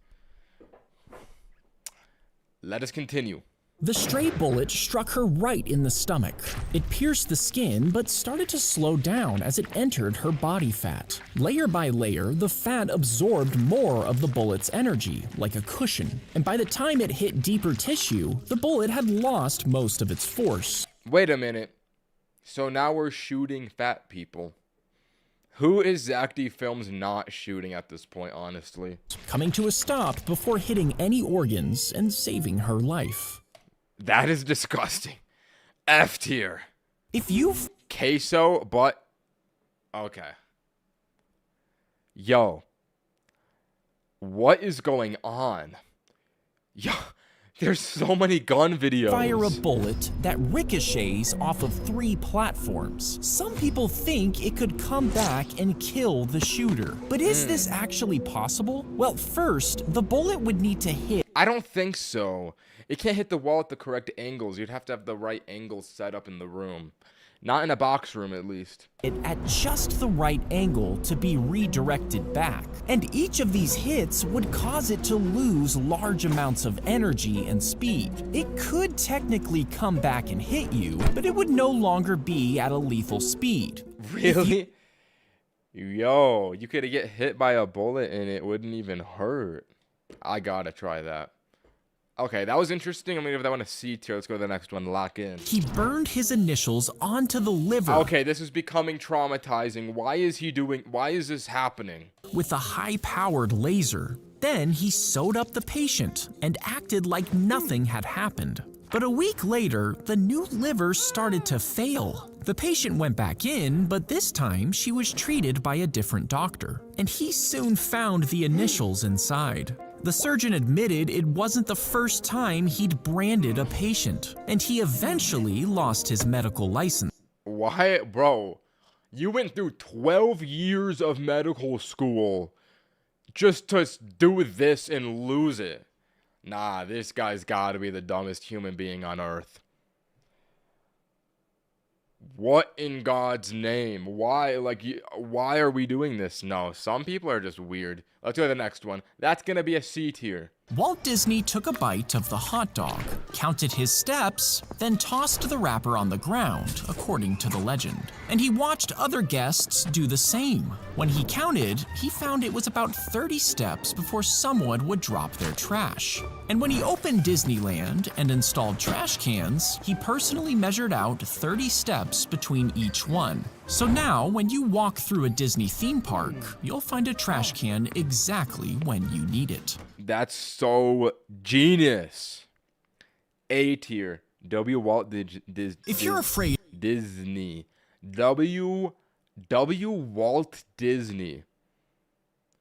A: Let us continue.
B: The stray bullet struck her right in the stomach. It pierced the skin, but started to slow down as it entered her body fat. Layer by layer, the fat absorbed more of the bullet's energy, like a cushion. And by the time it hit deeper tissue, the bullet had lost most of its force.
A: Wait a minute. So now we're shooting fat people. Who is Zack D Films not shooting at this point, honestly?
B: Coming to a stop before hitting any organs and saving her life.
A: That is disgusting. F tier.
B: If you've
A: Queso, but okay. Yo. What is going on? Yo, there's so many gun videos.
B: fire a bullet that ricochets off of 3 platforms, some people think it could come back and kill the shooter. But is this actually possible? Well, first, the bullet would need to hit
A: I don't think so. It can't hit the wall at the correct angles. You'd have to have the right angles set up in the room. Not in a box room, at least.
B: it at just the right angle to be redirected back. And each of these hits would cause it to lose large amounts of energy and speed. It could technically come back and hit you, but it would no longer be at a lethal speed.
A: Really? Yo, you could get hit by a bullet and it wouldn't even hurt. I gotta try that. Okay, that was interesting. I'm gonna give that one a C tier. Let's go to the next one. Lock in.
B: He burned his initials onto the liver
A: Okay, this is becoming traumatizing. Why is this happening?
B: with a high-powered laser. Then he sewed up the patient and acted like nothing had happened. But a week later, the new liver started to fail. The patient went back in, but this time she was treated by a different doctor, and he soon found the initials inside. The surgeon admitted it wasn't the first time he'd branded a patient, and he eventually lost his medical license.
A: Why, bro? You went through 12 years of medical school just to do this and lose it. Nah, this guy's gotta be the dumbest human being on earth. What in God's name? Why, why are we doing this? No, some people are just weird. Let's go to the next one. That's gonna be a C tier.
B: Walt Disney took a bite of the hot dog, counted his steps, then tossed the wrapper on the ground, according to the legend. And he watched other guests do the same. When he counted, he found it was about 30 steps before someone would drop their trash. And when he opened Disneyland and installed trash cans, he personally measured out 30 steps between each one. So now, when you walk through a Disney theme park, you'll find a trash can exactly when you need it.
A: That's so genius. A tier. W
B: If you're afraid
A: Disney. W Walt Disney.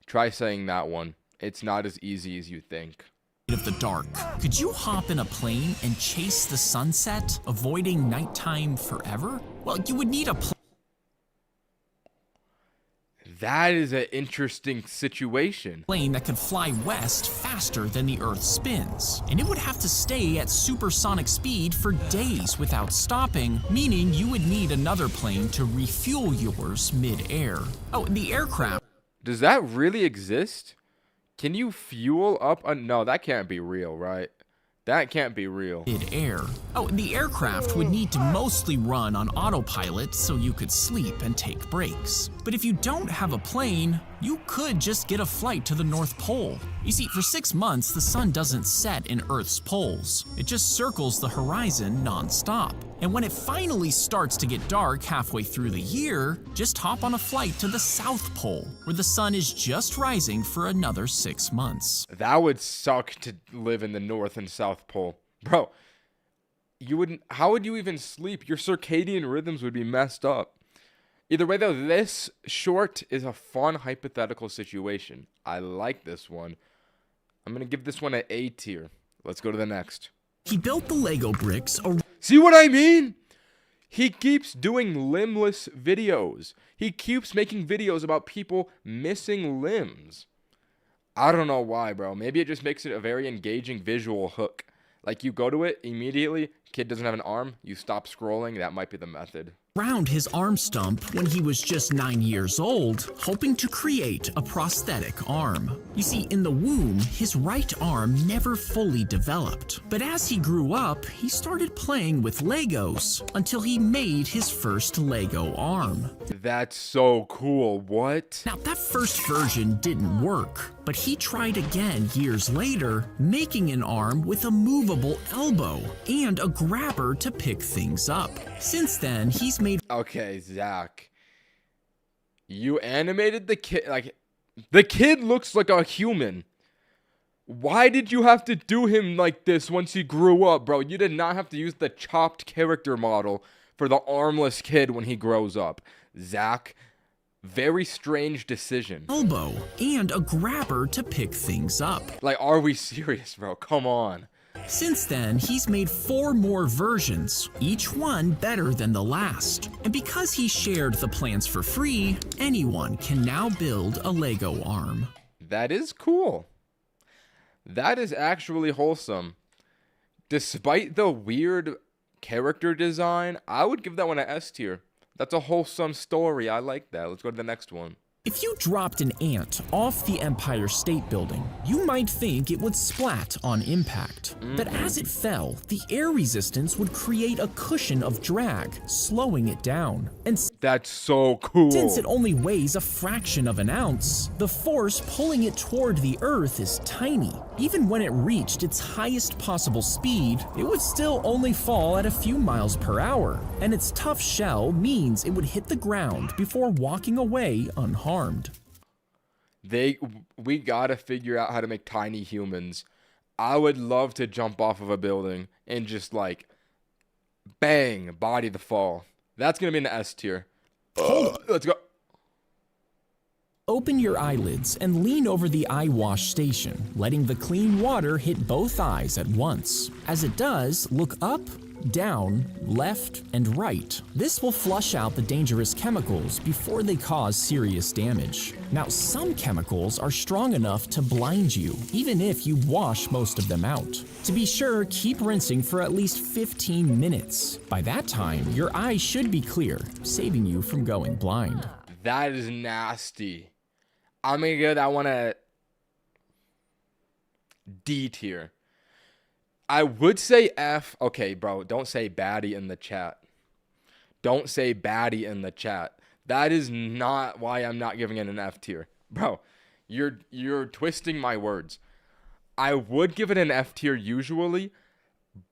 A: Try saying that one. It's not as easy as you think.
B: of the dark, could you hop in a plane and chase the sunset, avoiding nighttime forever? Well, you would need a
A: That is an interesting situation.
B: plane that could fly west faster than the Earth spins. And it would have to stay at supersonic speed for days without stopping, meaning you would need another plane to refuel yours mid-air. Oh, and the aircraft
A: Does that really exist? Can you fuel up? No, that can't be real, right? That can't be real.
B: mid-air. Oh, and the aircraft would need to mostly run on autopilot so you could sleep and take breaks. But if you don't have a plane, you could just get a flight to the North Pole. You see, for 6 months, the sun doesn't set in Earth's poles. It just circles the horizon non-stop. And when it finally starts to get dark halfway through the year, just hop on a flight to the South Pole, where the sun is just rising for another 6 months.
A: That would suck to live in the North and South Pole. Bro, how would you even sleep? Your circadian rhythms would be messed up. Either way though, this short is a fun hypothetical situation. I like this one. I'm gonna give this one an A tier. Let's go to the next.
B: He built the Lego bricks
A: See what I mean? He keeps doing limbless videos. He keeps making videos about people missing limbs. I don't know why, bro. Maybe it just makes it a very engaging visual hook. Like, you go to it immediately, kid doesn't have an arm, you stop scrolling, that might be the method.
B: Around his arm stump when he was just 9 years old, hoping to create a prosthetic arm. You see, in the womb, his right arm never fully developed. But as he grew up, he started playing with Legos until he made his first Lego arm.
A: That's so cool. What?
B: Now, that first version didn't work, but he tried again years later, making an arm with a movable elbow and a grabber to pick things up. Since then, he's made...
A: Okay, Zach. You animated the kid, like, the kid looks like a human. Why did you have to do him like this once he grew up, bro? You did not have to use the chopped character model for the armless kid when he grows up. Zach, very strange decision.
B: Elbow and a grabber to pick things up.
A: Like, are we serious, bro? Come on.
B: Since then, he's made 4 more versions, each one better than the last. And because he shared the plans for free, anyone can now build a Lego arm.
A: That is cool. That is actually wholesome. Despite the weird character design, I would give that one an S tier. That's a wholesome story. I like that. Let's go to the next one.
B: If you dropped an ant off the Empire State Building, you might think it would splat on impact. But as it fell, the air resistance would create a cushion of drag, slowing it down. And
A: That's so cool.
B: since it only weighs a fraction of an ounce, the force pulling it toward the Earth is tiny. Even when it reached its highest possible speed, it would still only fall at a few miles per hour, and its tough shell means it would hit the ground before walking away unharmed.
A: We gotta figure out how to make tiny humans. I would love to jump off of a building and just like, bang, body the fall. That's gonna be an S tier. Let's go.
B: Open your eyelids and lean over the eye wash station, letting the clean water hit both eyes at once. As it does, look up, down, left, and right. This will flush out the dangerous chemicals before they cause serious damage. Now, some chemicals are strong enough to blind you, even if you wash most of them out. To be sure, keep rinsing for at least 15 minutes. By that time, your eyes should be clear, saving you from going blind.
A: That is nasty. I'm gonna give that one a D tier. I would say F. Okay, bro, don't say baddie in the chat. Don't say baddie in the chat. That is not why I'm not giving it an F tier. Bro, you're twisting my words. I would give it an F tier usually,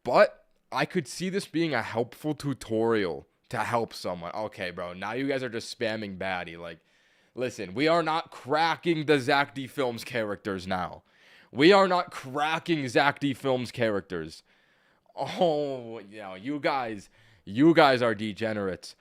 A: but I could see this being a helpful tutorial to help someone. Okay, bro, now you guys are just spamming baddie. Like, listen, we are not cracking the Zack D Films characters now. We are not cracking Zack D Films characters. Oh, you guys are degenerates.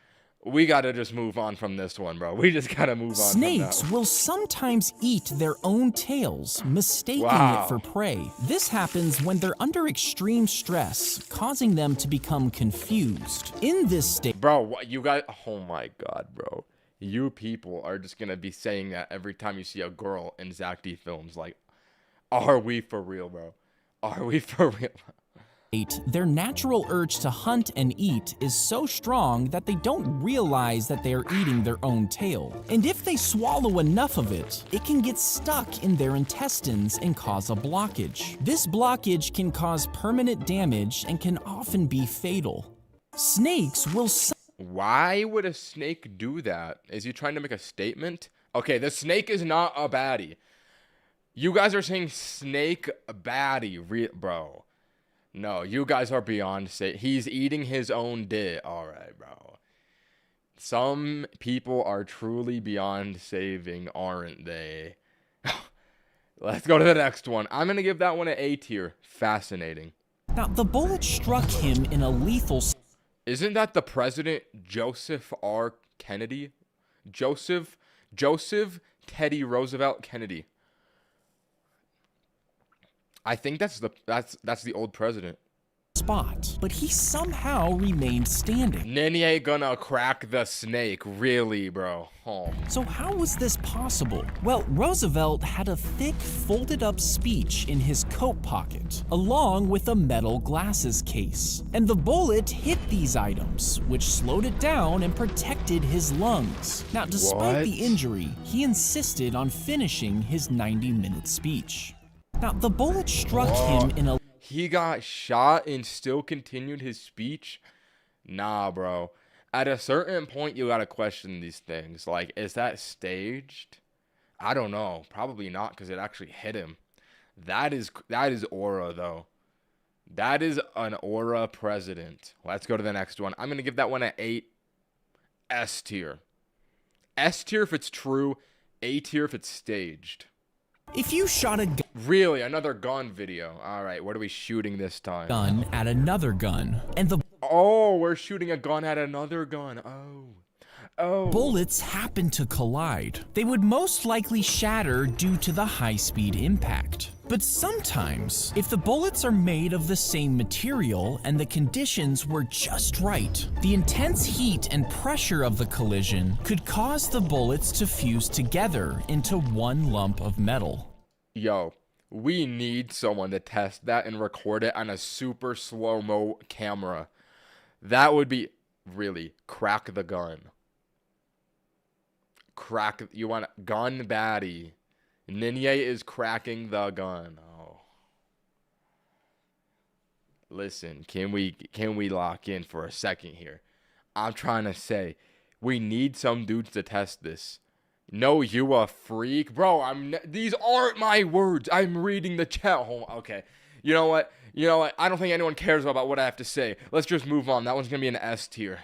A: We gotta just move on from this one, bro. We just gotta move on.
B: Snakes
A: from that.
B: will sometimes eat their own tails, mistaking it for prey. This happens when they're under extreme stress, causing them to become confused. In this state,
A: Bro, what you guys? Oh my god, bro. You people are just gonna be saying that every time you see a girl in Zack D Films. Like, are we for real, bro? Are we for real?
B: their natural urge to hunt and eat is so strong that they don't realize that they are eating their own tail. And if they swallow enough of it, it can get stuck in their intestines and cause a blockage. This blockage can cause permanent damage and can often be fatal. Snakes will
A: Why would a snake do that? Is he trying to make a statement? Okay, the snake is not a baddie. You guys are saying snake baddie, bro. No, you guys are beyond he's eating his own dick. All right, bro. Some people are truly beyond saving, aren't they? Let's go to the next one. I'm going to give that one an A tier. Fascinating.
B: Now, the bullet struck him in a lethal...
A: Isn't that the president, Joseph R. Kennedy? Joseph Teddy Roosevelt Kennedy. I think that's the old president.
B: spot, but he somehow remained standing.
A: Ninye gonna crack the snake, really, bro. Oh.
B: So how was this possible? Well, Roosevelt had a thick, folded-up speech in his coat pocket, along with a metal glasses case. And the bullet hit these items, which slowed it down and protected his lungs. Now, despite
A: What?
B: the injury, he insisted on finishing his 90-minute speech. Now, the bullet struck him in a...
A: He got shot and still continued his speech? Nah, bro. At a certain point, you gotta question these things. Like, is that staged? I don't know. Probably not, because it actually hit him. That is aura, though. That is an aura president. Let's go to the next one. I'm gonna give that one an 8. S tier. S tier if it's true. A tier if it's staged.
B: If you shot a
A: Really, another gun video. All right, what are we shooting this time?
B: gun at another gun, and the
A: Oh, we're shooting a gun at another gun. Oh.
B: bullets happen to collide, they would most likely shatter due to the high-speed impact. But sometimes, if the bullets are made of the same material and the conditions were just right, the intense heat and pressure of the collision could cause the bullets to fuse together into one lump of metal.
A: Yo, we need someone to test that and record it on a super slow-mo camera. That would be really crack the gun. You want a gun baddie. Ninye is cracking the gun. Oh. Listen, can we lock in for a second here? I'm trying to say, we need some dudes to test this. No, you a freak, bro. These aren't my words. I'm reading the chat. Okay. You know what? I don't think anyone cares about what I have to say. Let's just move on. That one's gonna be an S tier.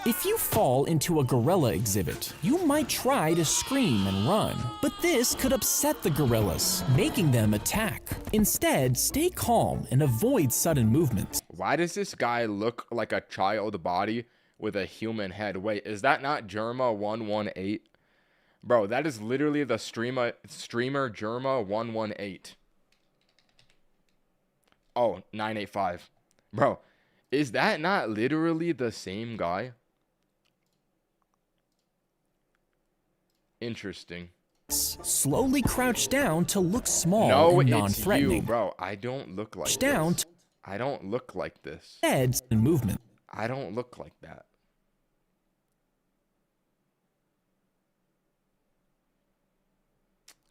B: If you fall into a gorilla exhibit, you might try to scream and run, but this could upset the gorillas, making them attack. Instead, stay calm and avoid sudden movements.
A: Why does this guy look like a child body with a human head? Wait, is that not Germa 118? Bro, that is literally the streamer Germa 118. Oh, 985. Bro, is that not literally the same guy? Interesting.
B: Slowly crouch down to look small
A: No,
B: and
A: it's
B: non-threatening.
A: you, bro. I don't look like
B: Down
A: this. I don't look like this.
B: Heads and movement.
A: I don't look like that.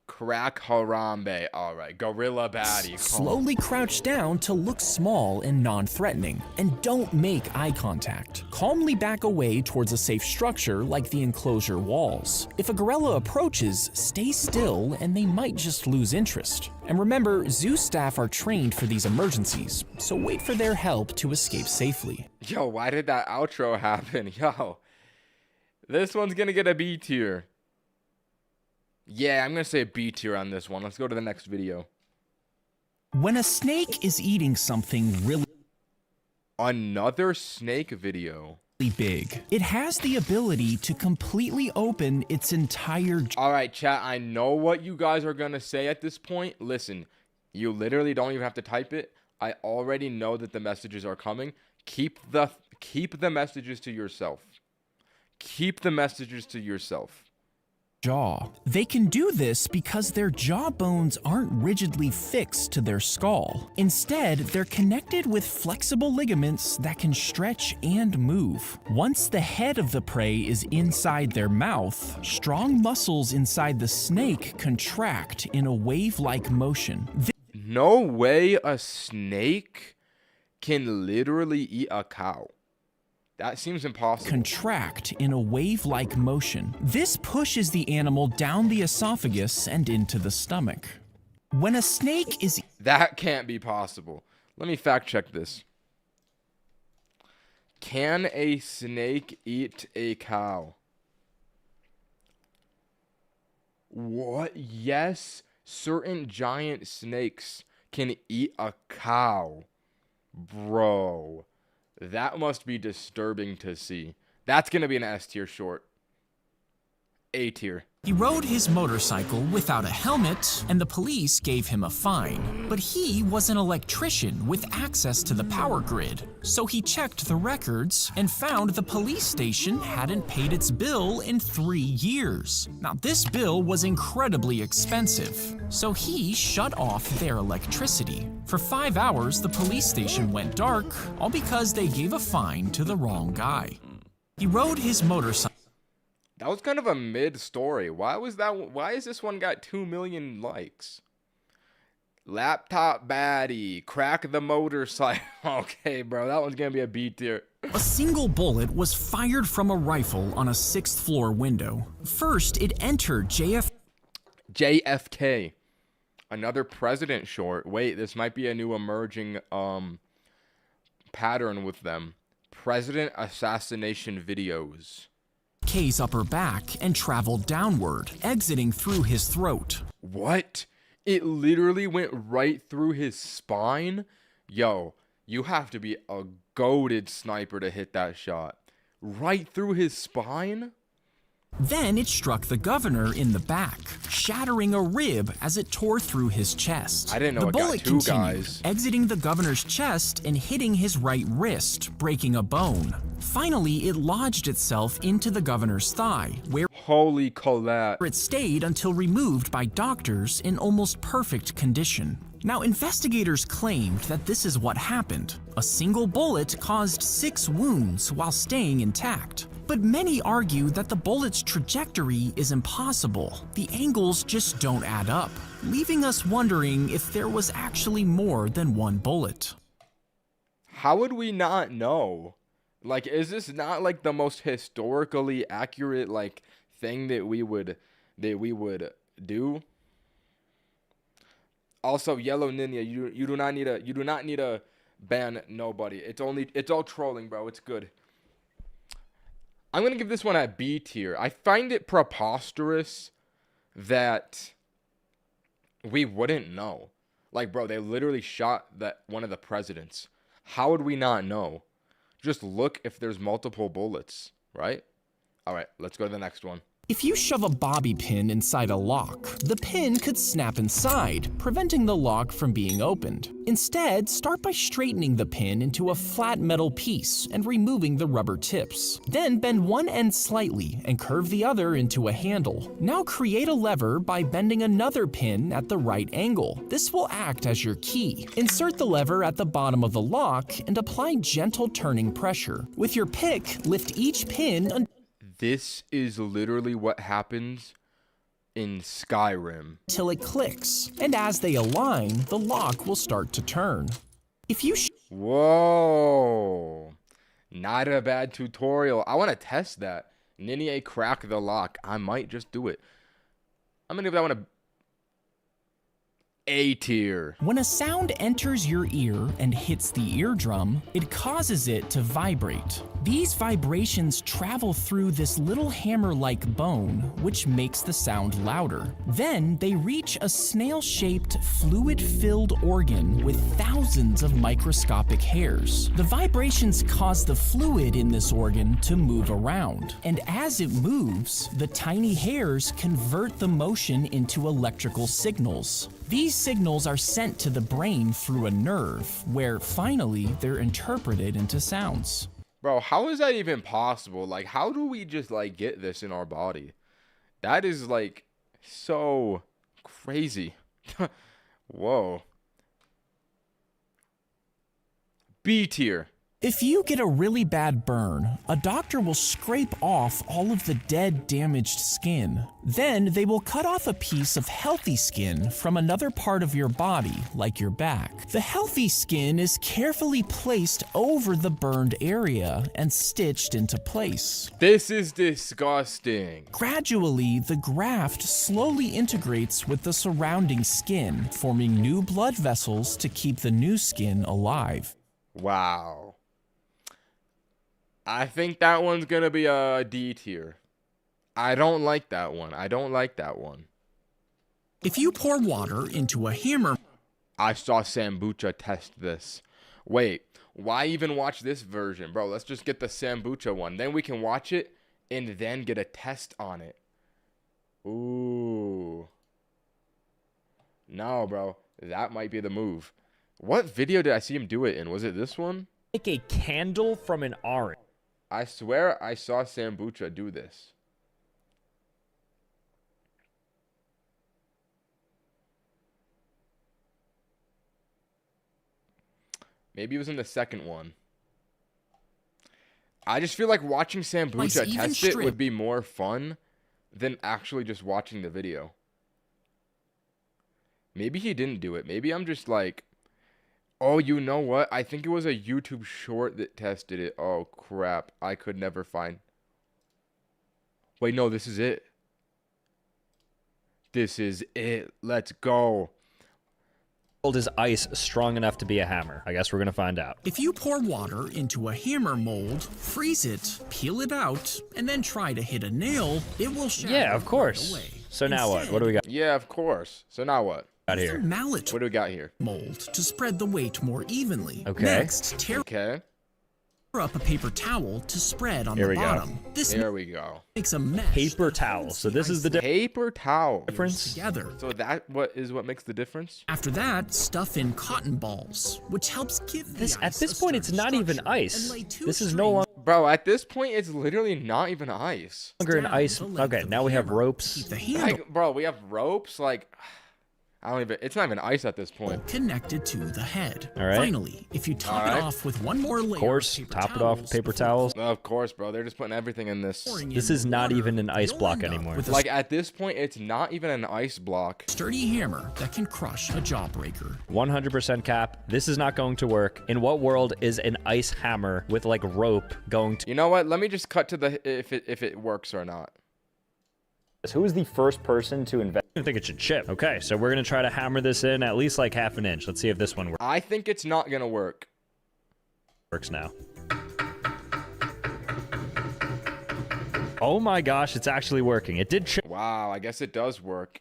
A: Crack Harambe. All right, gorilla baddie. Come
B: Slowly crouch down to look small and non-threatening, and don't make eye contact. Calmly back away towards a safe structure like the enclosure walls. If a gorilla approaches, stay still and they might just lose interest. And remember, zoo staff are trained for these emergencies, so wait for their help to escape safely.
A: Yo, why did that outro happen? Yo, this one's gonna get a B tier. Yeah, I'm gonna say B tier on this one. Let's go to the next video.
B: When a snake is eating something really
A: Another snake video.
B: big, it has the ability to completely open its entire
A: All right, chat, I know what you guys are gonna say at this point. Listen, you literally don't even have to type it. I already know that the messages are coming. Keep the messages to yourself. Keep the messages to yourself.
B: jaw. They can do this because their jaw bones aren't rigidly fixed to their skull. Instead, they're connected with flexible ligaments that can stretch and move. Once the head of the prey is inside their mouth, strong muscles inside the snake contract in a wave-like motion.
A: No way a snake can literally eat a cow. That seems impossible.
B: Contract in a wave-like motion. This pushes the animal down the esophagus and into the stomach. When a snake is
A: That can't be possible. Let me fact check this. Can a snake eat a cow? What? Yes, certain giant snakes can eat a cow. Bro, that must be disturbing to see. That's going to be an S tier short. A tier.
B: He rode his motorcycle without a helmet, and the police gave him a fine. But he was an electrician with access to the power grid, so he checked the records and found the police station hadn't paid its bill in 3 years. Now, this bill was incredibly expensive, so he shut off their electricity. For 5 hours, the police station went dark, all because they gave a fine to the wrong guy. He rode his motorcycle.
A: That was kind of a mid-story. Why is this one got 2 million likes? Laptop baddie, crack the motorcycle. Okay, bro, that one's gonna be a B tier.
B: A single bullet was fired from a rifle on a 6th floor window. First, it entered
A: JFK. Another president short. Wait, this might be a new emerging pattern with them. President assassination videos.
B: JFK's upper back and traveled downward, exiting through his throat.
A: What? It literally went right through his spine? Yo, you have to be a goated sniper to hit that shot. Right through his spine?
B: Then it struck the governor in the back, shattering a rib as it tore through his chest.
A: I didn't know
B: the
A: it got
B: bullet
A: two
B: continued,
A: guys.
B: exiting the governor's chest and hitting his right wrist, breaking a bone. Finally, it lodged itself into the governor's thigh, where
A: Holy collat.
B: it stayed until removed by doctors in almost perfect condition. Now, investigators claimed that this is what happened. A single bullet caused 6 wounds while staying intact. But many argue that the bullet's trajectory is impossible. The angles just don't add up, leaving us wondering if there was actually more than one bullet.
A: How would we not know? Like, is this not like the most historically accurate like thing that we would do? Also, Yellow Ninye, you do not need to ban nobody. It's all trolling, bro. It's good. I'm gonna give this one a B tier. I find it preposterous that we wouldn't know. Like, bro, they literally shot one of the presidents. How would we not know? Just look if there's multiple bullets, right? All right, let's go to the next one.
B: If you shove a bobby pin inside a lock, the pin could snap inside, preventing the lock from being opened. Instead, start by straightening the pin into a flat metal piece and removing the rubber tips. Then bend one end slightly and curve the other into a handle. Now create a lever by bending another pin at the right angle. This will act as your key. Insert the lever at the bottom of the lock and apply gentle turning pressure. With your pick, lift each pin
A: This is literally what happens in Skyrim.
B: until it clicks, and as they align, the lock will start to turn. If you
A: Whoa. Not a bad tutorial. I want to test that. Ninye crack the lock. I might just do it. I'm going to give that one A tier.
B: When a sound enters your ear and hits the eardrum, it causes it to vibrate. These vibrations travel through this little hammer-like bone, which makes the sound louder. Then they reach a snail-shaped, fluid-filled organ with thousands of microscopic hairs. The vibrations cause the fluid in this organ to move around, and as it moves, the tiny hairs convert the motion into electrical signals. These signals are sent to the brain through a nerve, where finally they're interpreted into sounds.
A: Bro, how is that even possible? Like, how do we just, like, get this in our body? That is, like, so crazy. Whoa. B tier.
B: If you get a really bad burn, a doctor will scrape off all of the dead, damaged skin. Then they will cut off a piece of healthy skin from another part of your body, like your back. The healthy skin is carefully placed over the burned area and stitched into place.
A: This is disgusting.
B: Gradually, the graft slowly integrates with the surrounding skin, forming new blood vessels to keep the new skin alive.
A: Wow. I think that one's gonna be a D tier. I don't like that one.
B: If you pour water into a hammer,
A: I saw Sambucha test this. Wait, why even watch this version? Bro, let's just get the Sambucha one. Then we can watch it and then get a test on it. Ooh. No, bro. That might be the move. What video did I see him do it in? Was it this one?
F: Make a candle from an orange.
A: I swear I saw Sambucha do this. Maybe it was in the second one. I just feel like watching Sambucha test it would be more fun than actually just watching the video. Maybe he didn't do it. Maybe I'm just like, oh, you know what? I think it was a YouTube short that tested it. Oh, crap. I could never find. Wait, no, this is it. This is it. Let's go.
F: Is ice strong enough to be a hammer? I guess we're gonna find out.
B: If you pour water into a hammer mold, freeze it, peel it out, and then try to hit a nail, it will shatter.
F: Yeah, of course.
B: Right away.
F: So now what? What do we got
A: Yeah, of course. So now what?
F: here?
B: Mallet
A: What do we got here?
B: mold to spread the weight more evenly.
F: Okay.
B: Next, tear
A: Okay.
B: up a paper towel to spread on
F: Here
B: the
F: we go.
B: bottom. This
A: There we go.
B: makes a mesh.
F: Paper towel. So this is the
A: Paper towel.
F: difference.
B: Together.
A: So that what makes the difference?
B: After that, stuff in cotton balls, which helps give the
F: This
B: ice
F: at this
B: a
F: point, it's
B: sturdy
F: not even
B: structure,
F: ice.
B: and lay two
F: This is
B: strings
F: no
A: Bro, at this point, it's literally not even ice.
F: longer an
B: down
F: ice.
B: the length
F: Okay,
B: of
F: now
B: the
F: we have
B: hammer.
F: ropes.
B: Keep the handle
A: Like, bro, we have ropes. Like, I don't even. It's not even ice at this point.
B: connected to the head.
F: All right.
B: Finally, if you top
A: All right.
B: it off with one more layer
F: Of course,
B: of paper
F: top it off with paper towels.
A: Of course, bro. They're just putting everything in this.
F: This is not even an ice block anymore.
B: With a
A: Like, at this point, it's not even an ice block.
B: sturdy hammer that can crush a jawbreaker.
F: 100% cap. This is not going to work. In what world is an ice hammer with like rope going to?
A: You know what? Let me just cut to the if it works or not.
E: Who was the first person to invent?
F: I think it should chip. Okay, so we're gonna try to hammer this in at least like half an inch. Let's see if this one
A: I think it's not gonna work.
F: works now. Oh my gosh, it's actually working. It did chip.
A: Wow, I guess it does work.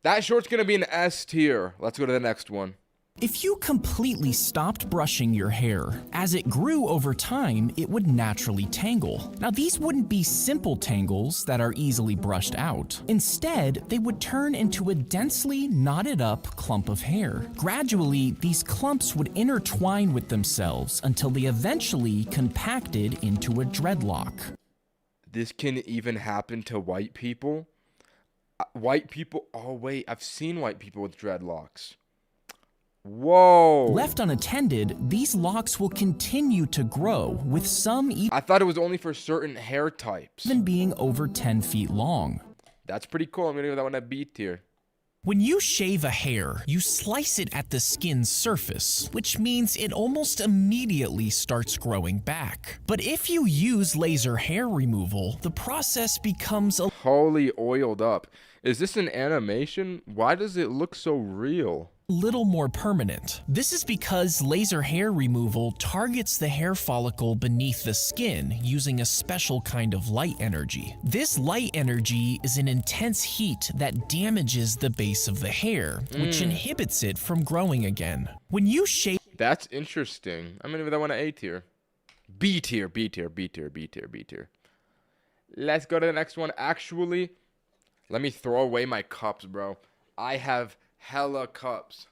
A: That short's gonna be an S tier. Let's go to the next one.
B: If you completely stopped brushing your hair, as it grew over time, it would naturally tangle. Now, these wouldn't be simple tangles that are easily brushed out. Instead, they would turn into a densely knotted up clump of hair. Gradually, these clumps would intertwine with themselves until they eventually compacted into a dreadlock.
A: This can even happen to white people. White people. Oh wait, I've seen white people with dreadlocks. Whoa.
B: Left unattended, these locks will continue to grow, with some
A: I thought it was only for certain hair types.
B: even being over 10 feet long.
A: That's pretty cool. I'm gonna give that one a B tier.
B: When you shave a hair, you slice it at the skin's surface, which means it almost immediately starts growing back. But if you use laser hair removal, the process becomes a
A: Holy oiled up. Is this an animation? Why does it look so real?
B: little more permanent. This is because laser hair removal targets the hair follicle beneath the skin using a special kind of light energy. This light energy is an intense heat that damages the base of the hair, which inhibits it from growing again. When you shave
A: That's interesting. I'm gonna give that one an A tier. B tier, B tier, B tier, B tier, B tier. Let's go to the next one. Actually, let me throw away my cups, bro. I have hella cups.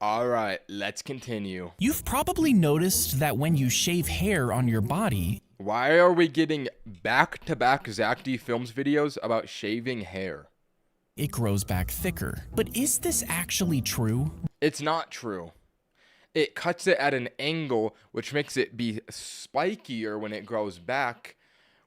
A: All right, let's continue.
B: You've probably noticed that when you shave hair on your body,
A: Why are we getting back-to-back Zack D Films videos about shaving hair?
B: it grows back thicker. But is this actually true?
A: It's not true. It cuts it at an angle, which makes it be spikier when it grows back,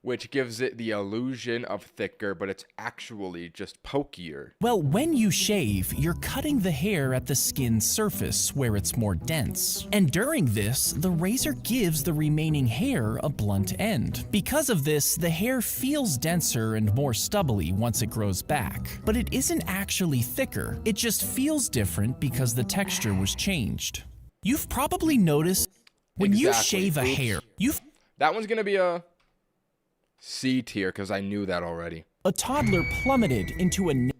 A: which gives it the illusion of thicker, but it's actually just pokier.
B: Well, when you shave, you're cutting the hair at the skin's surface where it's more dense. And during this, the razor gives the remaining hair a blunt end. Because of this, the hair feels denser and more stubbly once it grows back. But it isn't actually thicker, it just feels different because the texture was changed. You've probably noticed when you
A: Exactly.
B: shave a
A: Oops.
B: hair,
A: That one's gonna be a C tier, because I knew that already.
B: a toddler plummeted into a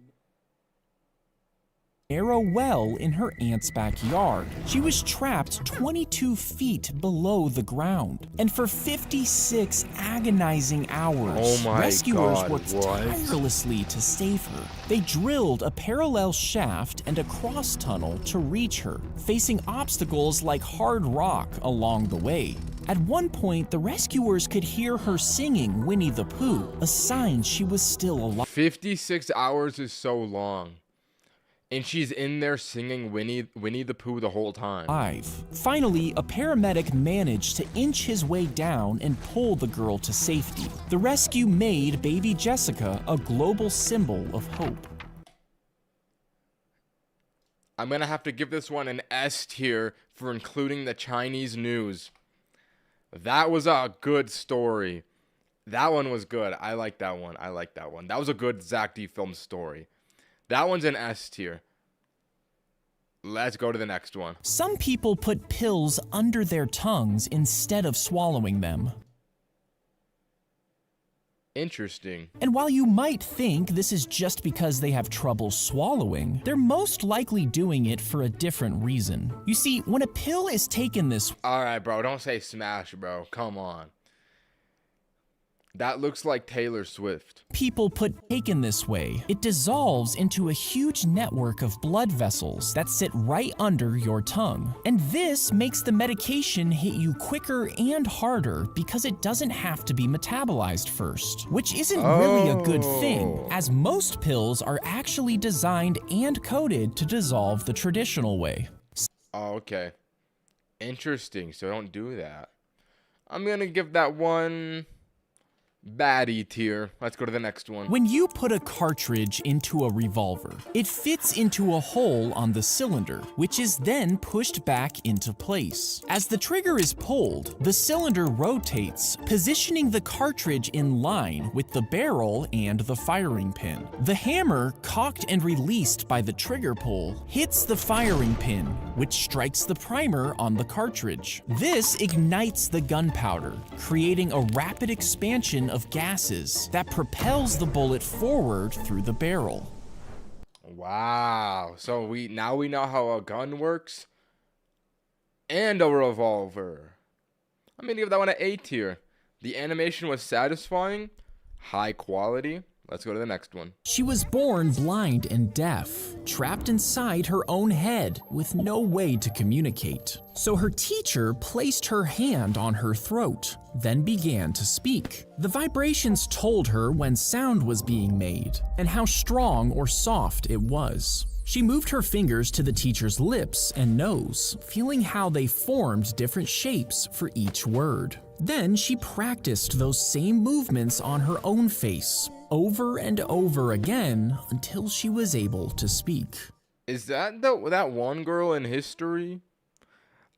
B: narrow well in her aunt's backyard. She was trapped 22 feet below the ground. And for 56 agonizing hours,
A: Oh my
B: rescuers
A: God,
B: worked
A: what?
B: tirelessly to save her. They drilled a parallel shaft and a cross tunnel to reach her, facing obstacles like hard rock along the way. At one point, the rescuers could hear her singing Winnie the Pooh, a sign she was still alive.
A: 56 hours is so long. And she's in there singing Winnie the Pooh the whole time.
B: Finally, a paramedic managed to inch his way down and pull the girl to safety. The rescue made baby Jessica a global symbol of hope.
A: I'm gonna have to give this one an S tier for including the Chinese news. That was a good story. That one was good. I like that one. That was a good Zack D film story. That one's an S tier. Let's go to the next one.
B: Some people put pills under their tongues instead of swallowing them.
A: Interesting.
B: And while you might think this is just because they have trouble swallowing, they're most likely doing it for a different reason. You see, when a pill is taken this
A: Alright, bro. Don't say smash, bro. Come on. That looks like Taylor Swift.
B: people put taken this way, it dissolves into a huge network of blood vessels that sit right under your tongue. And this makes the medication hit you quicker and harder because it doesn't have to be metabolized first, which isn't really a good thing, as most pills are actually designed and coded to dissolve the traditional way.
A: Oh, okay. Interesting. So don't do that. I'm gonna give that one baddie tier. Let's go to the next one.
B: When you put a cartridge into a revolver, it fits into a hole on the cylinder, which is then pushed back into place. As the trigger is pulled, the cylinder rotates, positioning the cartridge in line with the barrel and the firing pin. The hammer, cocked and released by the trigger pull, hits the firing pin, which strikes the primer on the cartridge. This ignites the gunpowder, creating a rapid expansion of gases that propels the bullet forward through the barrel.
A: Wow. So we know how a gun works and a revolver. I'm gonna give that one an A tier. The animation was satisfying, high quality. Let's go to the next one.
B: She was born blind and deaf, trapped inside her own head with no way to communicate. So her teacher placed her hand on her throat, then began to speak. The vibrations told her when sound was being made and how strong or soft it was. She moved her fingers to the teacher's lips and nose, feeling how they formed different shapes for each word. Then she practiced those same movements on her own face, over and over again, until she was able to speak.
A: Is that that one girl in history?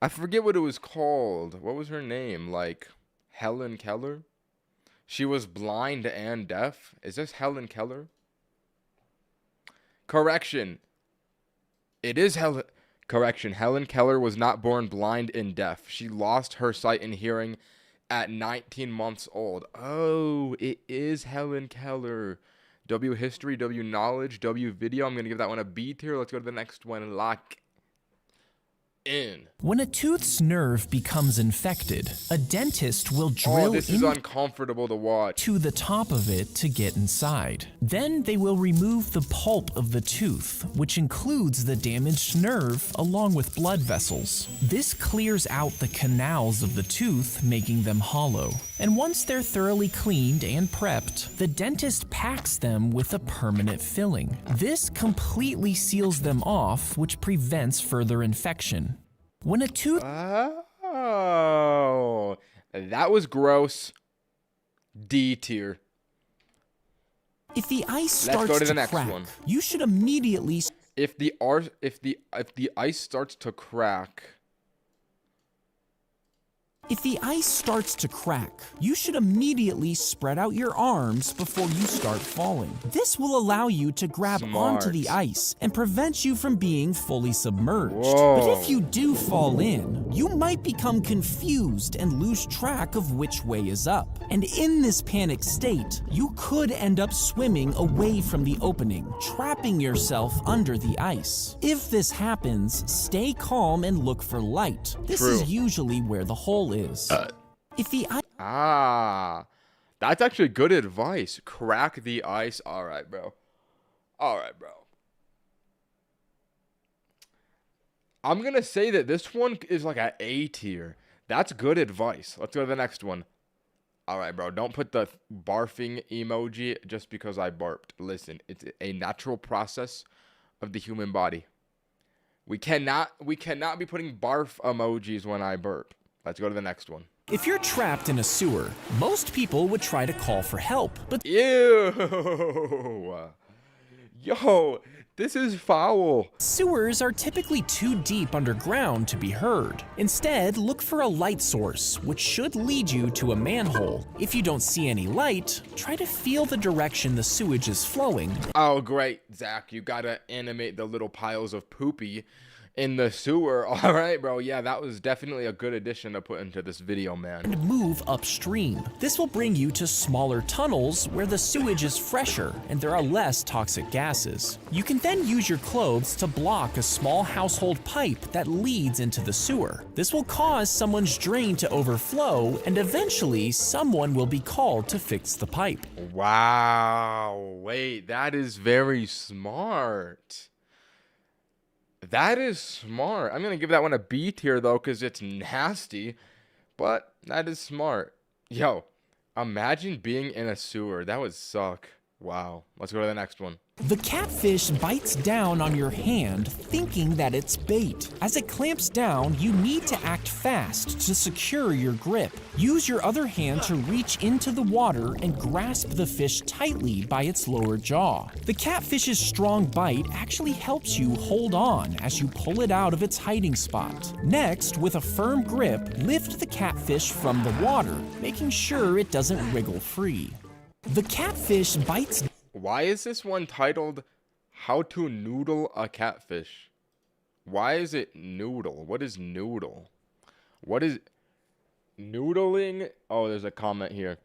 A: I forget what it was called. What was her name? Like Helen Keller? She was blind and deaf. Is this Helen Keller? Correction. It is Helen. Correction. Helen Keller was not born blind and deaf. She lost her sight and hearing at 19 months old. Oh, it is Helen Keller. W history, W knowledge, W video. I'm going to give that one a B tier. Let's go to the next one. Like in.
B: When a tooth's nerve becomes infected, a dentist will drill
A: Oh, this is uncomfortable to watch.
B: to the top of it to get inside. Then they will remove the pulp of the tooth, which includes the damaged nerve along with blood vessels. This clears out the canals of the tooth, making them hollow. And once they're thoroughly cleaned and prepped, the dentist packs them with a permanent filling. This completely seals them off, which prevents further infection. When a tooth
A: Oh, that was gross. D tier.
B: If the ice
A: Let's
B: starts
A: go to the
B: to
A: next
B: crack,
A: one.
B: you should immediately
A: If the ice starts to crack,
B: If the ice starts to crack, you should immediately spread out your arms before you start falling. This will allow you to grab onto the ice and prevent you from being fully submerged. But if you do fall in, you might become confused and lose track of which way is up. And in this panic state, you could end up swimming away from the opening, trapping yourself under the ice. If this happens, stay calm and look for light. This
A: True.
B: is usually where the hole is. If the
A: that's actually good advice. Crack the ice. All right, bro. I'm gonna say that this one is like an A tier. That's good advice. Let's go to the next one. All right, bro. Don't put the barfing emoji just because I barfed. Listen, it's a natural process of the human body. We cannot be putting barf emojis when I burp. Let's go to the next one.
B: If you're trapped in a sewer, most people would try to call for help, but
A: Ew. Yo, this is foul.
B: sewers are typically too deep underground to be heard. Instead, look for a light source, which should lead you to a manhole. If you don't see any light, try to feel the direction the sewage is flowing.
A: Oh, great, Zach. You gotta animate the little piles of poopy in the sewer. All right, bro. Yeah, that was definitely a good addition to put into this video, man.
B: And move upstream. This will bring you to smaller tunnels where the sewage is fresher and there are less toxic gases. You can then use your clothes to block a small household pipe that leads into the sewer. This will cause someone's drain to overflow, and eventually someone will be called to fix the pipe.
A: Wow. Wait, that is very smart. That is smart. I'm going to give that one a B tier, though, because it's nasty. But that is smart. Yo, imagine being in a sewer. That would suck. Wow. Let's go to the next one.
B: The catfish bites down on your hand, thinking that it's bait. As it clamps down, you need to act fast to secure your grip. Use your other hand to reach into the water and grasp the fish tightly by its lower jaw. The catfish's strong bite actually helps you hold on as you pull it out of its hiding spot. Next, with a firm grip, lift the catfish from the water, making sure it doesn't wriggle free. The catfish bites.
A: Why is this one titled How to Noodle a Catfish? Why is it noodle? What is noodle? What is noodling? Oh, there's a comment here.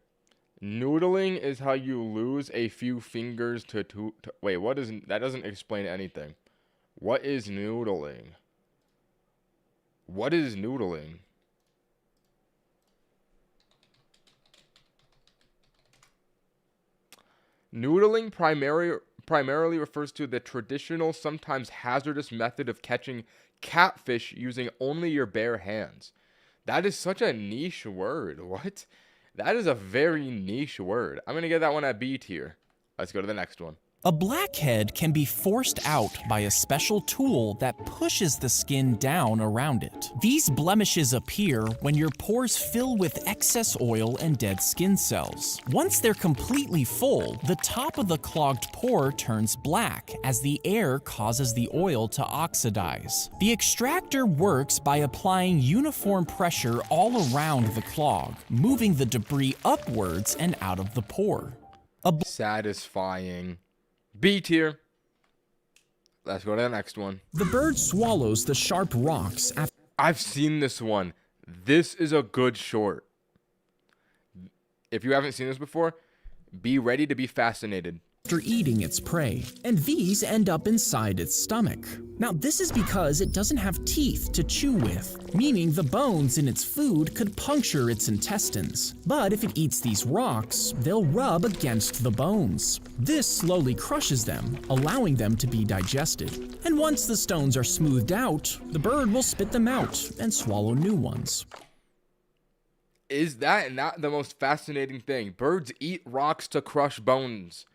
A: Noodling is how you lose a few fingers to wait, what is that? Doesn't explain anything. What is noodling? What is noodling? Noodling primarily refers to the traditional, sometimes hazardous method of catching catfish using only your bare hands. That is such a niche word. What? That is a very niche word. I'm going to give that one a B tier. Let's go to the next one.
B: A blackhead can be forced out by a special tool that pushes the skin down around it. These blemishes appear when your pores fill with excess oil and dead skin cells. Once they're completely full, the top of the clogged pore turns black as the air causes the oil to oxidize. The extractor works by applying uniform pressure all around the clog, moving the debris upwards and out of the pore.
A: Satisfying. B tier. Let's go to the next one.
B: The bird swallows the sharp rocks after.
A: I've seen this one. This is a good short. If you haven't seen this before, be ready to be fascinated.
B: after eating its prey, and these end up inside its stomach. Now, this is because it doesn't have teeth to chew with, meaning the bones in its food could puncture its intestines. But if it eats these rocks, they'll rub against the bones. This slowly crushes them, allowing them to be digested. And once the stones are smoothed out, the bird will spit them out and swallow new ones.
A: Is that not the most fascinating thing? Birds eat rocks to crush bones.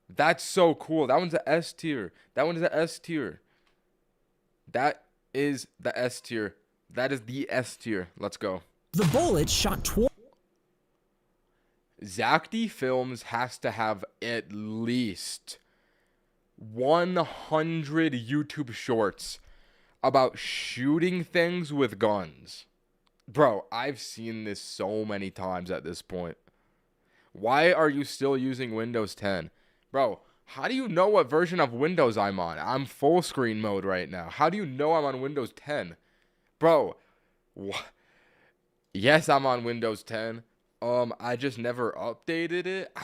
A: That's so cool. That one's a S tier. That one is a S tier. That is the S tier. That is the S tier. Let's go.
B: The bullet shot toward
A: Zack Films has to have at least 100 YouTube shorts about shooting things with guns. Bro, I've seen this so many times at this point. Why are you still using Windows 10? Bro, how do you know what version of Windows I'm on? I'm full screen mode right now. How do you know I'm on Windows 10? Bro, yes, I'm on Windows 10. I just never updated it.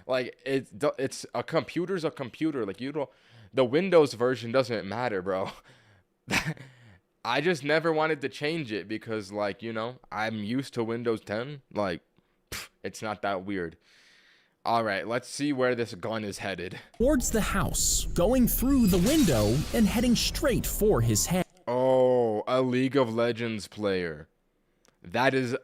A: Like, it's a computer's a computer. Like, you don't, the Windows version doesn't matter, bro. I just never wanted to change it because, like, you know, I'm used to Windows 10. Like, it's not that weird. All right, let's see where this gun is headed.
B: Towards the house, going through the window and heading straight for his head.
A: Oh, a League of Legends player. That is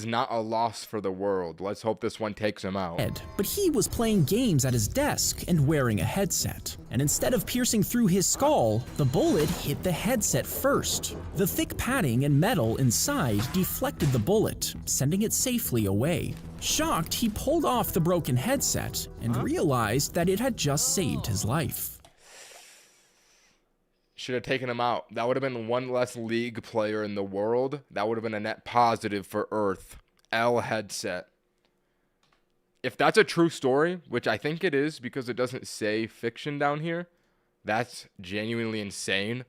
A: not a loss for the world. Let's hope this one takes him out.
B: But he was playing games at his desk and wearing a headset. And instead of piercing through his skull, the bullet hit the headset first. The thick padding and metal inside deflected the bullet, sending it safely away. Shocked, he pulled off the broken headset and realized that it had just saved his life.
A: Should have taken him out. That would have been one less League player in the world. That would have been a net positive for Earth. L headset. If that's a true story, which I think it is because it doesn't say fiction down here, that's genuinely insane.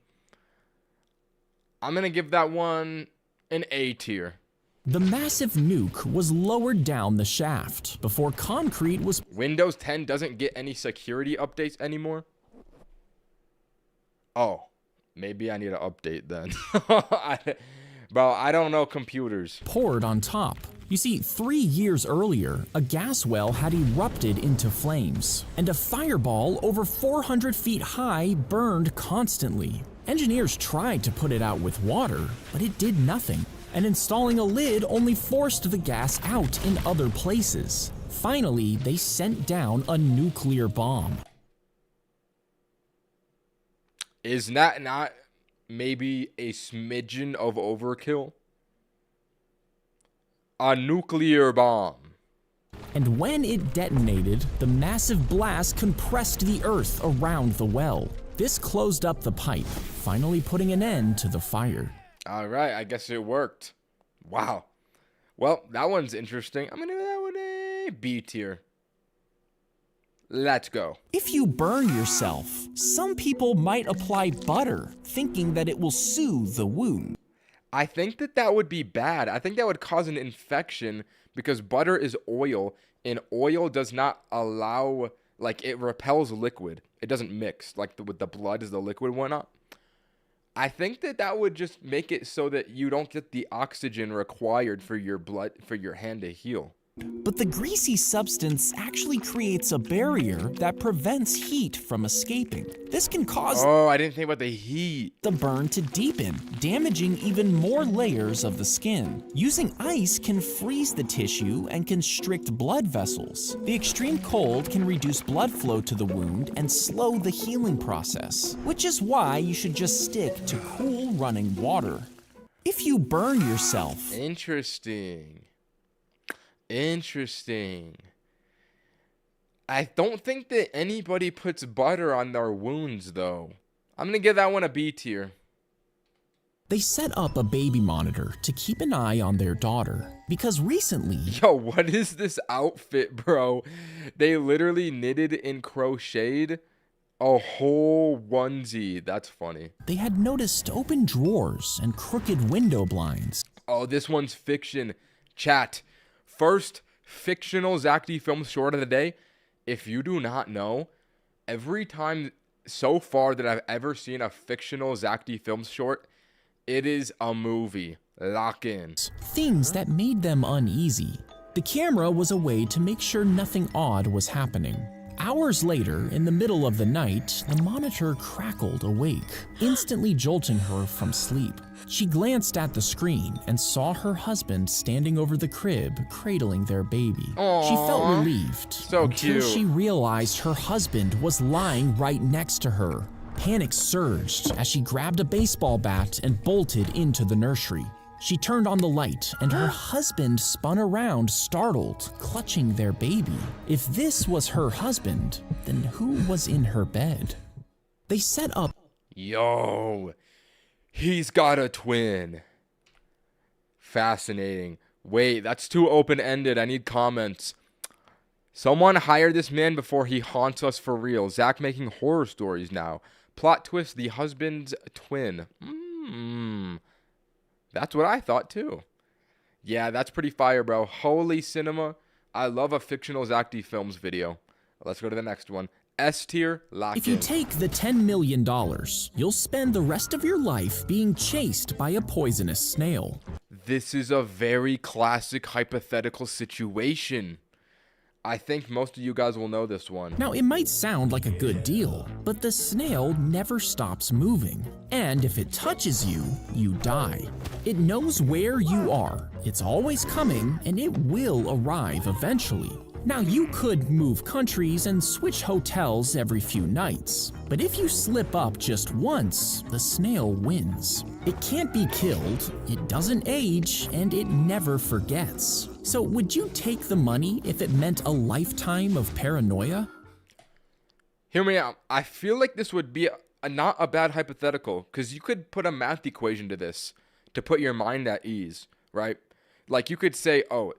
A: I'm going to give that one an A tier.
B: The massive nuke was lowered down the shaft before concrete was...
A: Windows 10 doesn't get any security updates anymore? Oh, maybe I need to update then. Bro, I don't know computers.
B: Poured on top. You see, 3 years earlier, a gas well had erupted into flames, and a fireball over 400 feet high burned constantly. Engineers tried to put it out with water, but it did nothing, and installing a lid only forced the gas out in other places. Finally, they sent down a nuclear bomb.
A: Is that not maybe a smidgen of overkill? A nuclear bomb.
B: And when it detonated, the massive blast compressed the earth around the well. This closed up the pipe, finally putting an end to the fire.
A: All right, I guess it worked. Wow. Well, that one's interesting. I'm going to give that one a B tier. Let's go.
B: If you burn yourself, some people might apply butter, thinking that it will soothe the wound.
A: I think that would be bad. I think that would cause an infection because butter is oil, and oil does not allow, like, it repels liquid. It doesn't mix, like, with the blood is the liquid one up. I think that would just make it so that you don't get the oxygen required for your blood, for your hand to heal.
B: But the greasy substance actually creates a barrier that prevents heat from escaping. This can cause
A: I didn't think about the heat.
B: The burn to deepen, damaging even more layers of the skin. Using ice can freeze the tissue and constrict blood vessels. The extreme cold can reduce blood flow to the wound and slow the healing process, which is why you should just stick to cool running water. If you burn yourself...
A: Interesting. I don't think that anybody puts butter on their wounds, though. I'm going to give that one a B tier.
B: They set up a baby monitor to keep an eye on their daughter, because recently...
A: Yo, what is this outfit, bro? They literally knitted and crocheted a whole onesie. That's funny.
B: They had noticed open drawers and crooked window blinds.
A: Oh, this one's fiction. Chat. First fictional Zack Films short of the day if you do not know, every time so far that I've ever seen a fictional Zack D Films short, it is a movie. Lock in.
B: Things that made them uneasy. The camera was a way to make sure nothing odd was happening. Hours later, in the middle of the night, the monitor crackled awake, instantly jolting her from sleep. She glanced at the screen and saw her husband standing over the crib, cradling their baby.
A: Aww.
B: She felt relieved
A: So
B: until
A: cute.
B: she realized her husband was lying right next to her. Panic surged as she grabbed a baseball bat and bolted into the nursery. She turned on the light, and her husband spun around, startled, clutching their baby. If this was her husband, then who was in her bed? They set up.
A: Yo, he's got a twin. Fascinating. Wait, that's too open-ended. I need comments. Someone hire this man before he haunts us for real. Zack making horror stories now. Plot twist, the husband's twin. That's what I thought too. Yeah, that's pretty fire, bro. Holy cinema. I love a fictional Zack D Films video. Let's go to the next one. S tier, lock
B: If you
A: in.
B: take the $10 million, you'll spend the rest of your life being chased by a poisonous snail.
A: This is a very classic hypothetical situation. I think most of you guys will know this one.
B: Now, it might sound like a good deal, but the snail never stops moving. And if it touches you, you die. It knows where you are, it's always coming, and it will arrive eventually. Now, you could move countries and switch hotels every few nights, but if you slip up just once, the snail wins. It can't be killed, it doesn't age, and it never forgets. So would you take the money if it meant a lifetime of paranoia?
A: Hear me out. I feel like this would be not a bad hypothetical, because you could put a math equation to this to put your mind at ease, right? Like you could say, oh,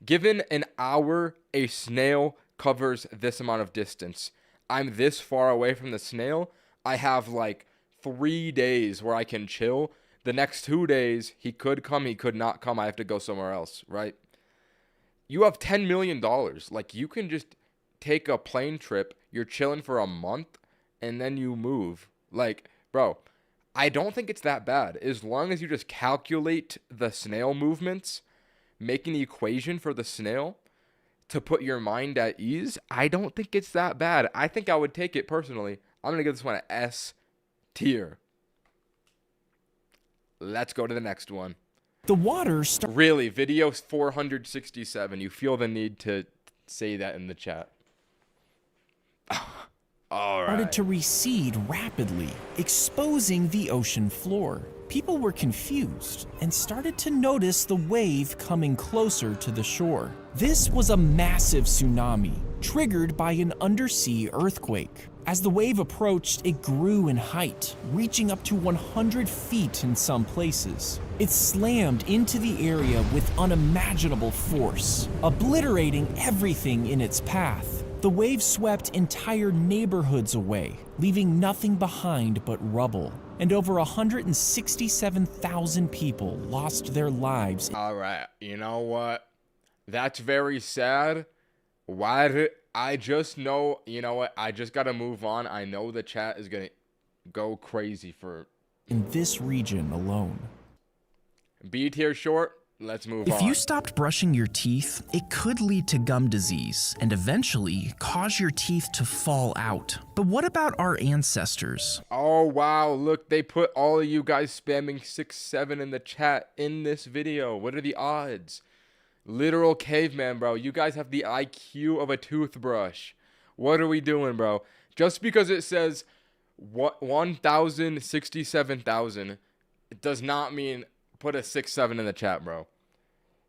A: given an hour, a snail covers this amount of distance. I'm this far away from the snail. I have like 3 days where I can chill. The next 2 days, he could come, he could not come. I have to go somewhere else, right? You have $10 million. Like, you can just take a plane trip. You're chilling for a month, and then you move. Like, bro, I don't think it's that bad. As long as you just calculate the snail movements, make an equation for the snail to put your mind at ease, I don't think it's that bad. I think I would take it personally. I'm going to give this one an S tier. Let's go to the next one.
B: The water
A: Really, video 467. You feel the need to say that in the chat. All
B: started
A: right.
B: to recede rapidly, exposing the ocean floor. People were confused and started to notice the wave coming closer to the shore. This was a massive tsunami, triggered by an undersea earthquake. As the wave approached, it grew in height, reaching up to 100 feet in some places. It slammed into the area with unimaginable force, obliterating everything in its path. The wave swept entire neighborhoods away, leaving nothing behind but rubble. And over 167,000 people lost their lives.
A: All right. You know what? That's very sad. Why did I just know, you know what? I just got to move on. I know the chat is going to go crazy for
B: In this region alone.
A: B tier short. Let's move on.
D: If you stopped brushing your teeth, it could lead to gum disease and eventually cause your teeth to fall out. But what about our ancestors?
A: Oh, wow. Look, they put all of you guys spamming 6-7 in the chat in this video. What are the odds? Literal caveman, bro. You guys have the IQ of a toothbrush. What are we doing, bro? Just because it says 1,067,000, it does not mean put a 6-7 in the chat, bro.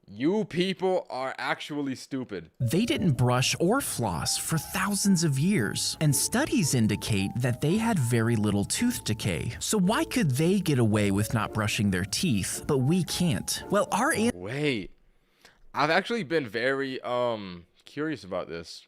A: You people are actually stupid.
D: They didn't brush or floss for thousands of years, and studies indicate that they had very little tooth decay. So why could they get away with not brushing their teeth, but we can't? Well, our
A: Wait. I've actually been very curious about this.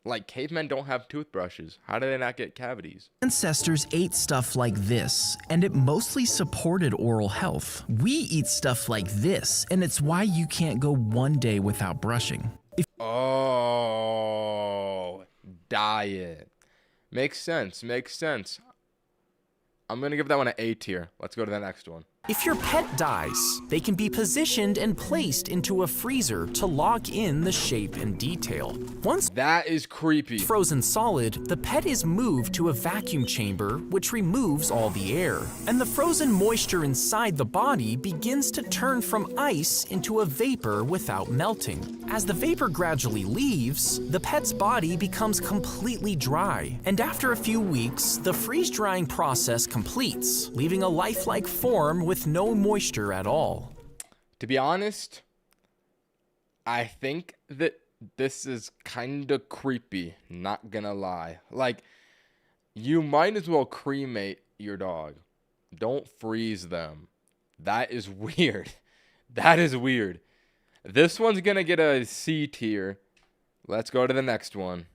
A: Like, cavemen don't have toothbrushes. How do they not get cavities?
D: ancestors ate stuff like this, and it mostly supported oral health. We eat stuff like this, and it's why you can't go one day without brushing.
A: Oh, diet. Makes sense. Makes sense. I'm going to give that one an A tier. Let's go to the next one.
B: If your pet dies, they can be positioned and placed into a freezer to lock in the shape and detail. Once
A: That is creepy.
B: frozen solid, the pet is moved to a vacuum chamber, which removes all the air. And the frozen moisture inside the body begins to turn from ice into a vapor without melting. As the vapor gradually leaves, the pet's body becomes completely dry. And after a few weeks, the freeze-drying process completes, leaving a lifelike form with no moisture at all.
A: To be honest, I think that this is kind of creepy, not gonna lie. Like, you might as well cremate your dog. Don't freeze them. That is weird. That is weird. This one's gonna get a C tier. Let's go to the next one.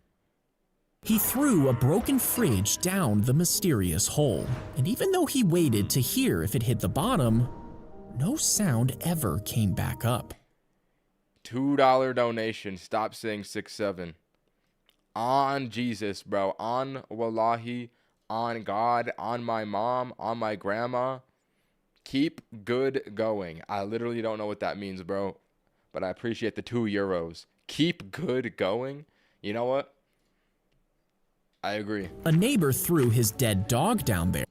B: He threw a broken fridge down the mysterious hole, and even though he waited to hear if it hit the bottom, no sound ever came back up.
A: $2 donation. Stop saying 6-7. On Jesus, bro. On Wallahi. On God. On my mom. On my grandma. Keep good going. I literally don't know what that means, bro. But I appreciate the €2. Keep good going? You know what? I agree.
B: A neighbor threw his dead dog down there.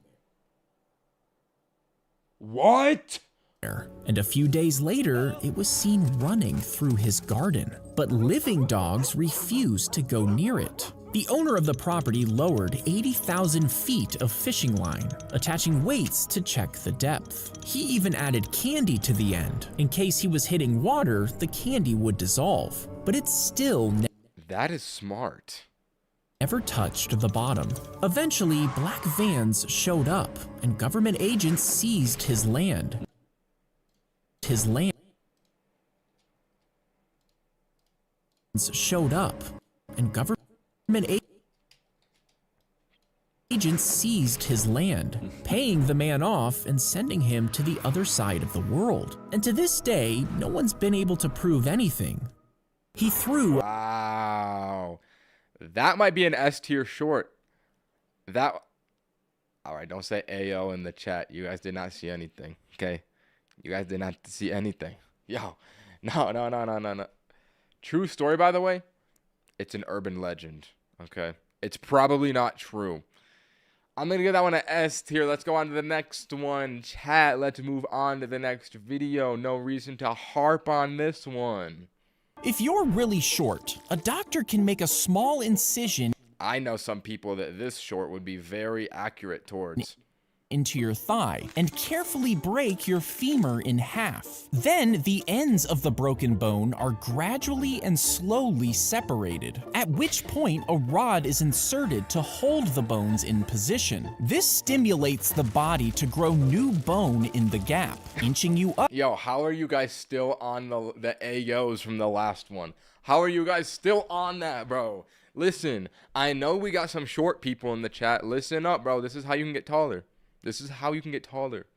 A: What?
B: And a few days later, it was seen running through his garden. But living dogs refused to go near it. The owner of the property lowered 80,000 feet of fishing line, attaching weights to check the depth. He even added candy to the end. In case he was hitting water, the candy would dissolve. But it still
A: That is smart.
B: never touched the bottom. Eventually, black vans showed up, and government agents seized his land. Showed up, and government agents seized his land, paying the man off and sending him to the other side of the world. And to this day, no one's been able to prove anything. He threw
A: Wow. That might be an S tier short. That. All right, don't say AO in the chat. You guys did not see anything, okay? You guys did not see anything. Yo, no. True story, by the way. It's an urban legend, okay? It's probably not true. I'm going to give that one an S tier. Let's go on to the next one. Chat, let's move on to the next video. No reason to harp on this one.
B: If you're really short, a doctor can make a small incision
A: I know some people that this short would be very accurate towards.
B: into your thigh and carefully break your femur in half. Then the ends of the broken bone are gradually and slowly separated, at which point a rod is inserted to hold the bones in position. This stimulates the body to grow new bone in the gap, inching you up.
A: Yo, how are you guys still on the AOs from the last one? How are you guys still on that, bro? Listen, I know we got some short people in the chat. Listen up, bro. This is how you can get taller. This is how you can get taller.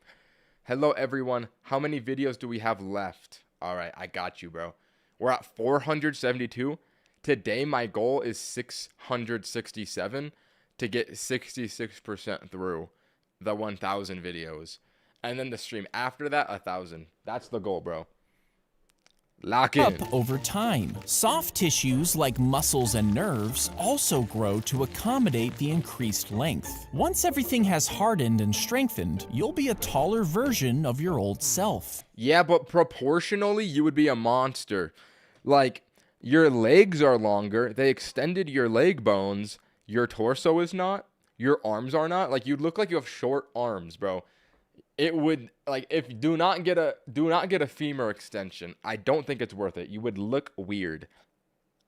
A: Hello, everyone. How many videos do we have left? All right, I got you, bro. We're at 472. Today, my goal is 667 to get 66% through the 1,000 videos. And then the stream after that, 1,000. That's the goal, bro. Lock in.
B: Up over time. Soft tissues like muscles and nerves also grow to accommodate the increased length. Once everything has hardened and strengthened, you'll be a taller version of your old self.
A: Yeah, but proportionally, you would be a monster. Like, your legs are longer. They extended your leg bones. Your torso is not. Your arms are not. Like, you'd look like you have short arms, bro. It would, like, if do not get a femur extension. I don't think it's worth it. You would look weird.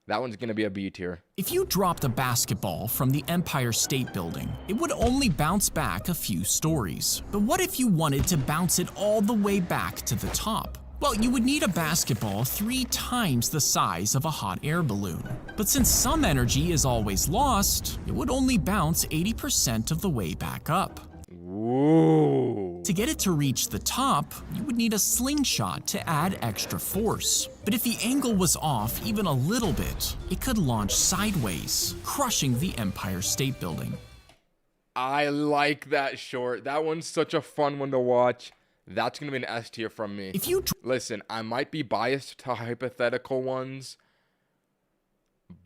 A: That one's gonna be a B tier.
B: If you dropped a basketball from the Empire State Building, it would only bounce back a few stories. But what if you wanted to bounce it all the way back to the top? Well, you would need a basketball 3 times the size of a hot air balloon. But since some energy is always lost, it would only bounce 80% of the way back up.
A: Ooh.
B: To get it to reach the top, you would need a slingshot to add extra force. But if the angle was off even a little bit, it could launch sideways, crushing the Empire State Building.
A: I like that short. That one's such a fun one to watch. That's going to be an S tier from me.
B: If you
A: Listen, I might be biased to hypothetical ones,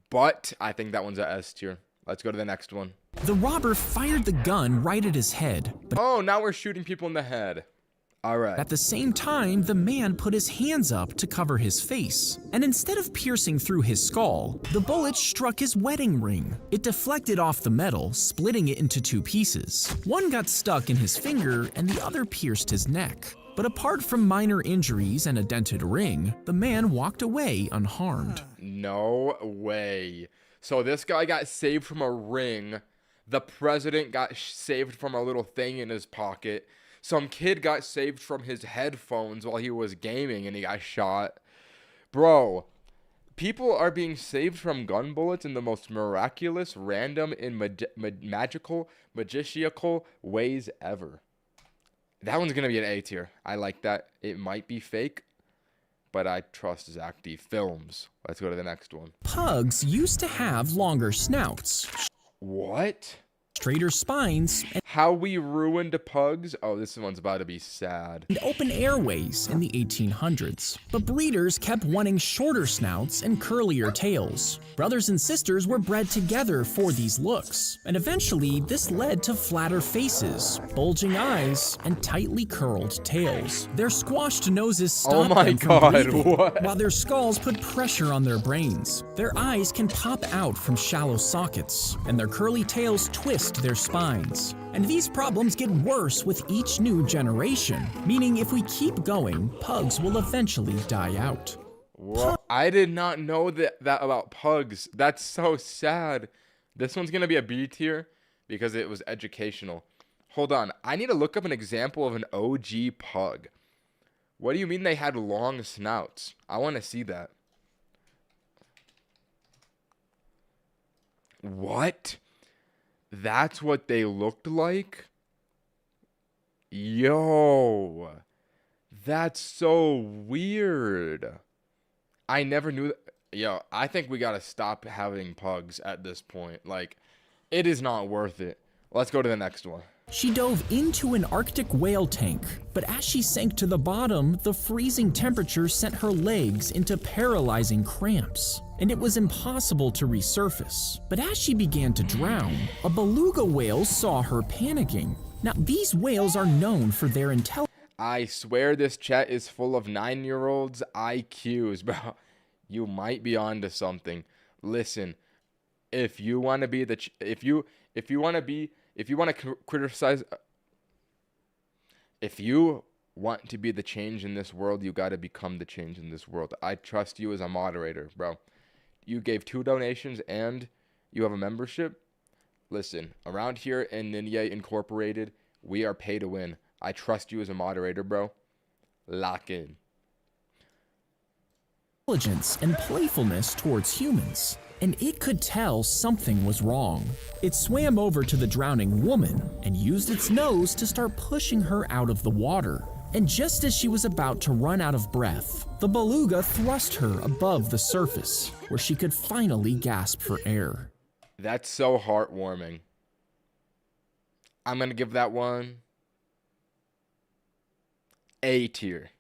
A: but I think that one's a S tier. Let's go to the next one.
B: The robber fired the gun right at his head, but
A: Oh, now we're shooting people in the head. All right.
B: at the same time, the man put his hands up to cover his face. And instead of piercing through his skull, the bullet struck his wedding ring. It deflected off the metal, splitting it into two pieces. One got stuck in his finger, and the other pierced his neck. But apart from minor injuries and a dented ring, the man walked away unharmed.
A: No way. So this guy got saved from a ring. The president got saved from a little thing in his pocket. Some kid got saved from his headphones while he was gaming and he got shot. Bro, people are being saved from gun bullets in the most miraculous, random, and magical ways ever. That one's going to be an A tier. I like that. It might be fake, but I trust Zack D Films. Let's go to the next one.
B: Pugs used to have longer snouts,
A: What?
B: straighter spines,
A: How we ruined pugs? Oh, this one's about to be sad.
B: and open airways in the 1800s. But breeders kept wanting shorter snouts and curlier tails. Brothers and sisters were bred together for these looks, and eventually this led to flatter faces, bulging eyes, and tightly curled tails. Their squashed noses
A: Oh
B: stopped
A: my
B: them from
A: God,
B: breathing,
A: what?
B: while their skulls put pressure on their brains. Their eyes can pop out from shallow sockets, and their curly tails twist their spines. And these problems get worse with each new generation, meaning if we keep going, pugs will eventually die out.
A: Whoa, I did not know that about pugs. That's so sad. This one's going to be a B tier because it was educational. Hold on. I need to look up an example of an OG pug. What do you mean they had long snouts? I want to see that. What? That's what they looked like? Yo. That's so weird. I never knew that. Yo, I think we gotta stop having pugs at this point. Like, it is not worth it. Let's go to the next one.
B: She dove into an Arctic whale tank, but as she sank to the bottom, the freezing temperature sent her legs into paralyzing cramps, and it was impossible to resurface. But as she began to drown, a beluga whale saw her panicking. Now, these whales are known for their intelligence.
A: I swear this chat is full of 9-year-olds IQs, bro. You might be onto something. Listen, if you want to be the if you want to criticize, if you want to be the change in this world, you got to become the change in this world. I trust you as a moderator, bro. You gave 2 donations and you have a membership. Listen, around here in Ninye Incorporated, we are pay to win. I trust you as a moderator, bro. Lock in.
B: Intelligence and playfulness towards humans, and it could tell something was wrong. It swam over to the drowning woman and used its nose to start pushing her out of the water. And just as she was about to run out of breath, the beluga thrust her above the surface, where she could finally gasp for air.
A: That's so heartwarming. I'm going to give that one A tier.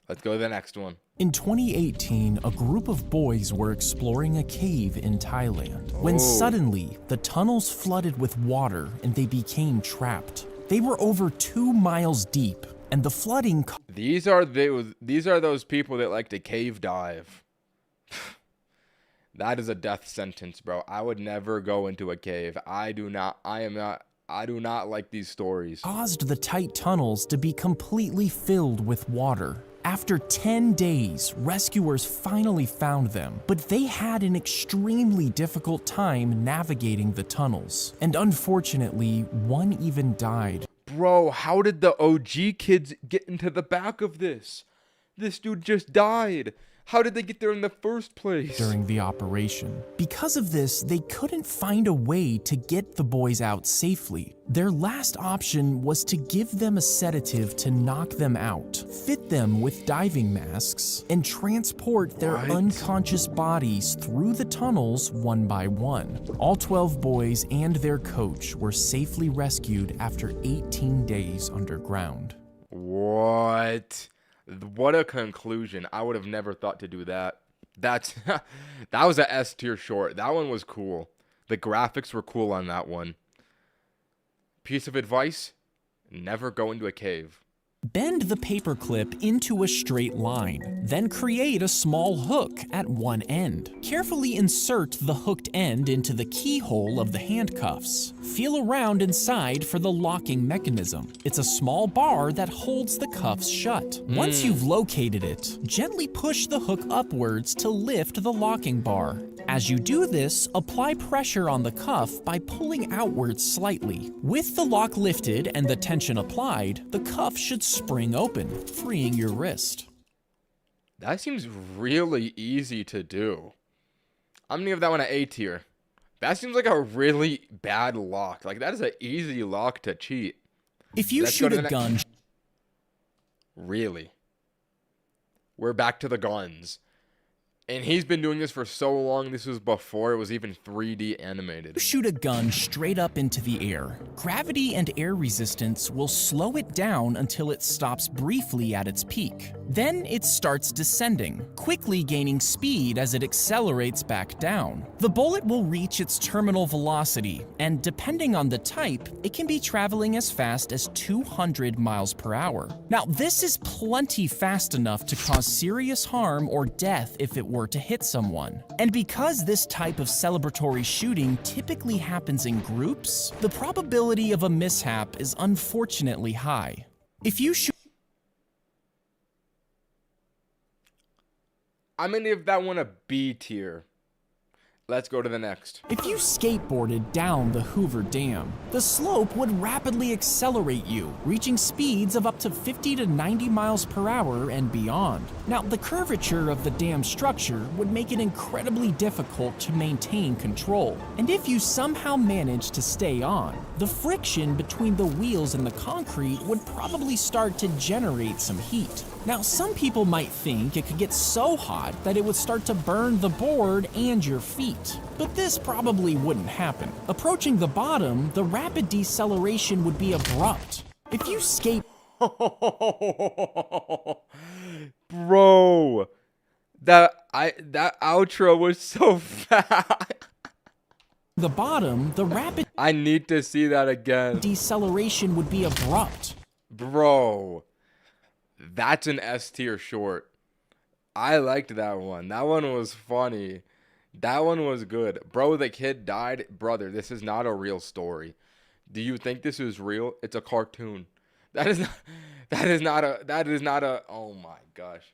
A: Let's go to the next one.
G: In 2018, a group of boys were exploring a cave in Thailand when suddenly the tunnels flooded with water and they became trapped. They were over 2 miles deep, and the flooding
A: These are those people that like to cave dive. That is a death sentence, bro. I would never go into a cave. I do not like these stories.
G: caused the tight tunnels to be completely filled with water. After 10 days, rescuers finally found them, but they had an extremely difficult time navigating the tunnels, and unfortunately, one even died.
A: Bro, how did the OG kids get into the back of this? This dude just died. How did they get there in the first place?
B: during the operation. Because of this, they couldn't find a way to get the boys out safely. Their last option was to give them a sedative to knock them out, fit them with diving masks, and transport their unconscious bodies through the tunnels one by one. All 12 boys and their coach were safely rescued after 18 days underground.
A: What? What a conclusion. I would have never thought to do that. That was a S tier short. That one was cool. The graphics were cool on that one. Piece of advice: never go into a cave.
B: Bend the paperclip into a straight line, then create a small hook at one end. Carefully insert the hooked end into the keyhole of the handcuffs. Feel around inside for the locking mechanism. It's a small bar that holds the cuffs shut. Once you've located it, gently push the hook upwards to lift the locking bar. As you do this, apply pressure on the cuff by pulling outwards slightly. With the lock lifted and the tension applied, the cuff should spring open, freeing your wrist.
A: That seems really easy to do. I'm gonna give that one an A tier. That seems like a really bad lock. Like, that is an easy lock to cheat.
B: If you
A: Let's go
B: shoot
A: to
B: a
A: the
B: gun...
A: Really? We're back to the guns. And he's been doing this for so long. This was before it was even 3D animated.
B: Shoot a gun straight up into the air. Gravity and air resistance will slow it down until it stops briefly at its peak. Then it starts descending, quickly gaining speed as it accelerates back down. The bullet will reach its terminal velocity, and depending on the type, it can be traveling as fast as 200 miles per hour. Now, this is plenty fast enough to cause serious harm or death if it were to hit someone. And because this type of celebratory shooting typically happens in groups, the probability of a mishap is unfortunately high. If you shoot...
A: I'm gonna give that one a B tier. Let's go to the next.
B: If you skateboarded down the Hoover Dam, the slope would rapidly accelerate you, reaching speeds of up to 50 to 90 miles per hour and beyond. Now, the curvature of the dam structure would make it incredibly difficult to maintain control. And if you somehow managed to stay on, the friction between the wheels and the concrete would probably start to generate some heat. Now, some people might think it could get so hot that it would start to burn the board and your feet. But this probably wouldn't happen. Approaching the bottom, the rapid deceleration would be abrupt. If you skate...
A: Bro, that outro was so fast.
B: The bottom, the rapid
A: I need to see that again.
B: deceleration would be abrupt.
A: Bro, that's an S tier short. I liked that one. That one was funny. That one was good. Bro, the kid died. Brother, this is not a real story. Do you think this is real? It's a cartoon. That is not a, oh my gosh.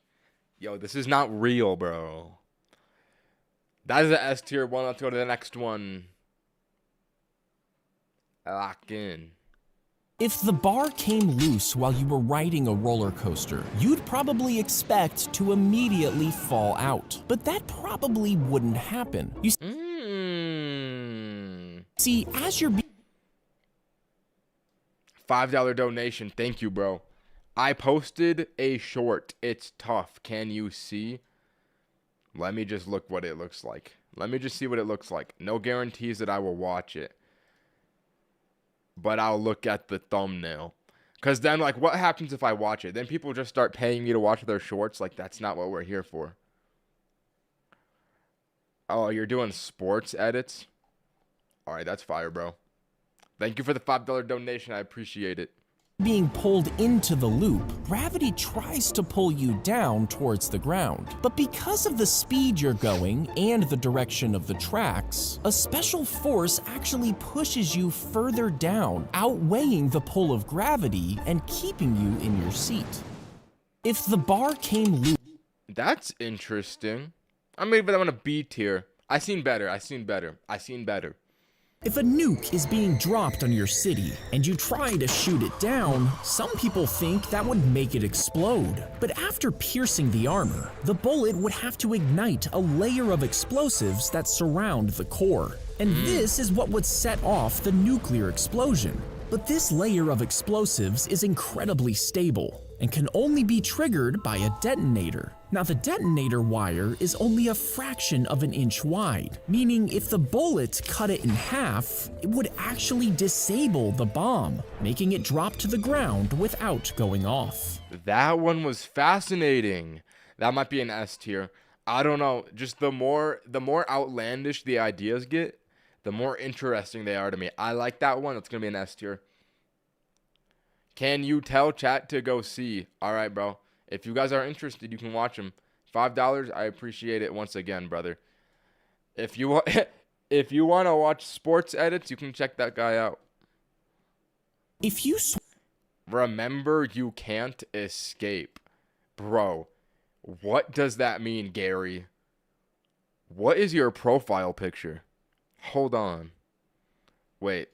A: Yo, this is not real, bro. That is an S tier one. Let's go to the next one. Lock in.
B: If the bar came loose while you were riding a roller coaster, you'd probably expect to immediately fall out. But that probably wouldn't happen. You see, as you're
A: $5 donation. Thank you, bro. I posted a short. It's tough. Can you see? Let me just look what it looks like. Let me just see what it looks like. No guarantees that I will watch it. But I'll look at the thumbnail. Because then, like, what happens if I watch it? Then people just start paying me to watch their shorts. Like, that's not what we're here for. Oh, you're doing sports edits? All right, that's fire, bro. Thank you for the $5 donation. I appreciate it.
B: being pulled into the loop, gravity tries to pull you down towards the ground. But because of the speed you're going and the direction of the tracks, a special force actually pushes you further down, outweighing the pull of gravity and keeping you in your seat. If the bar came loose...
A: That's interesting. I'm gonna give that one a B tier. I seen better.
B: If a nuke is being dropped on your city and you try to shoot it down, some people think that would make it explode. But after piercing the armor, the bullet would have to ignite a layer of explosives that surround the core. And this is what would set off the nuclear explosion. But this layer of explosives is incredibly stable and can only be triggered by a detonator. Now, the detonator wire is only a fraction of an inch wide, meaning if the bullet cut it in half, it would actually disable the bomb, making it drop to the ground without going off.
A: That one was fascinating. That might be an S tier. I don't know. Just the more outlandish the ideas get, the more interesting they are to me. I like that one. It's going to be an S tier. Can you tell chat to go see? All right, bro. If you guys are interested, you can watch them. $5, I appreciate it once again, brother. If you want to watch sports edits, you can check that guy out.
B: If you
A: Remember, you can't escape. Bro, what does that mean, Gary? What is your profile picture? Hold on. Wait,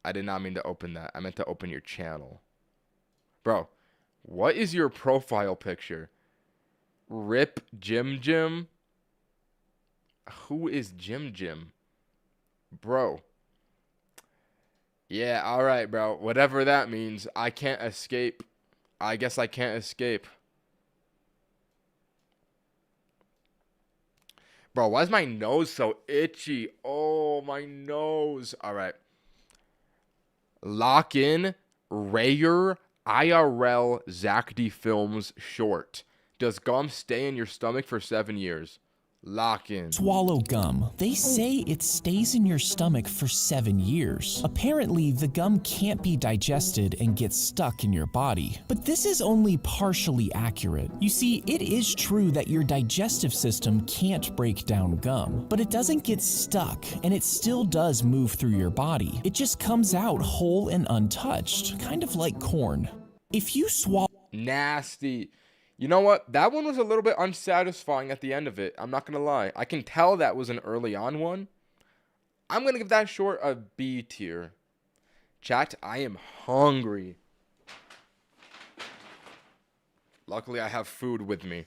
A: I did not mean to open that. I meant to open your channel. Bro, what is your profile picture? Rip Jim Jim? Who is Jim Jim? Bro. Yeah, alright, bro. Whatever that means, I can't escape. I guess I can't escape. Bro, why is my nose so itchy? Oh, my nose. Alright. Lock in Rayer IRL Zack D Films short. Does gum stay in your stomach for 7 years? Lock in.
B: swallow gum, they say it stays in your stomach for 7 years. Apparently, the gum can't be digested and gets stuck in your body. But this is only partially accurate. You see, it is true that your digestive system can't break down gum, but it doesn't get stuck, and it still does move through your body. It just comes out whole and untouched, kind of like corn. If you swallow
A: Nasty. You know what? That one was a little bit unsatisfying at the end of it. I'm not going to lie. I can tell that was an early on one. I'm going to give that short a B tier. Chat, I am hungry. Luckily, I have food with me.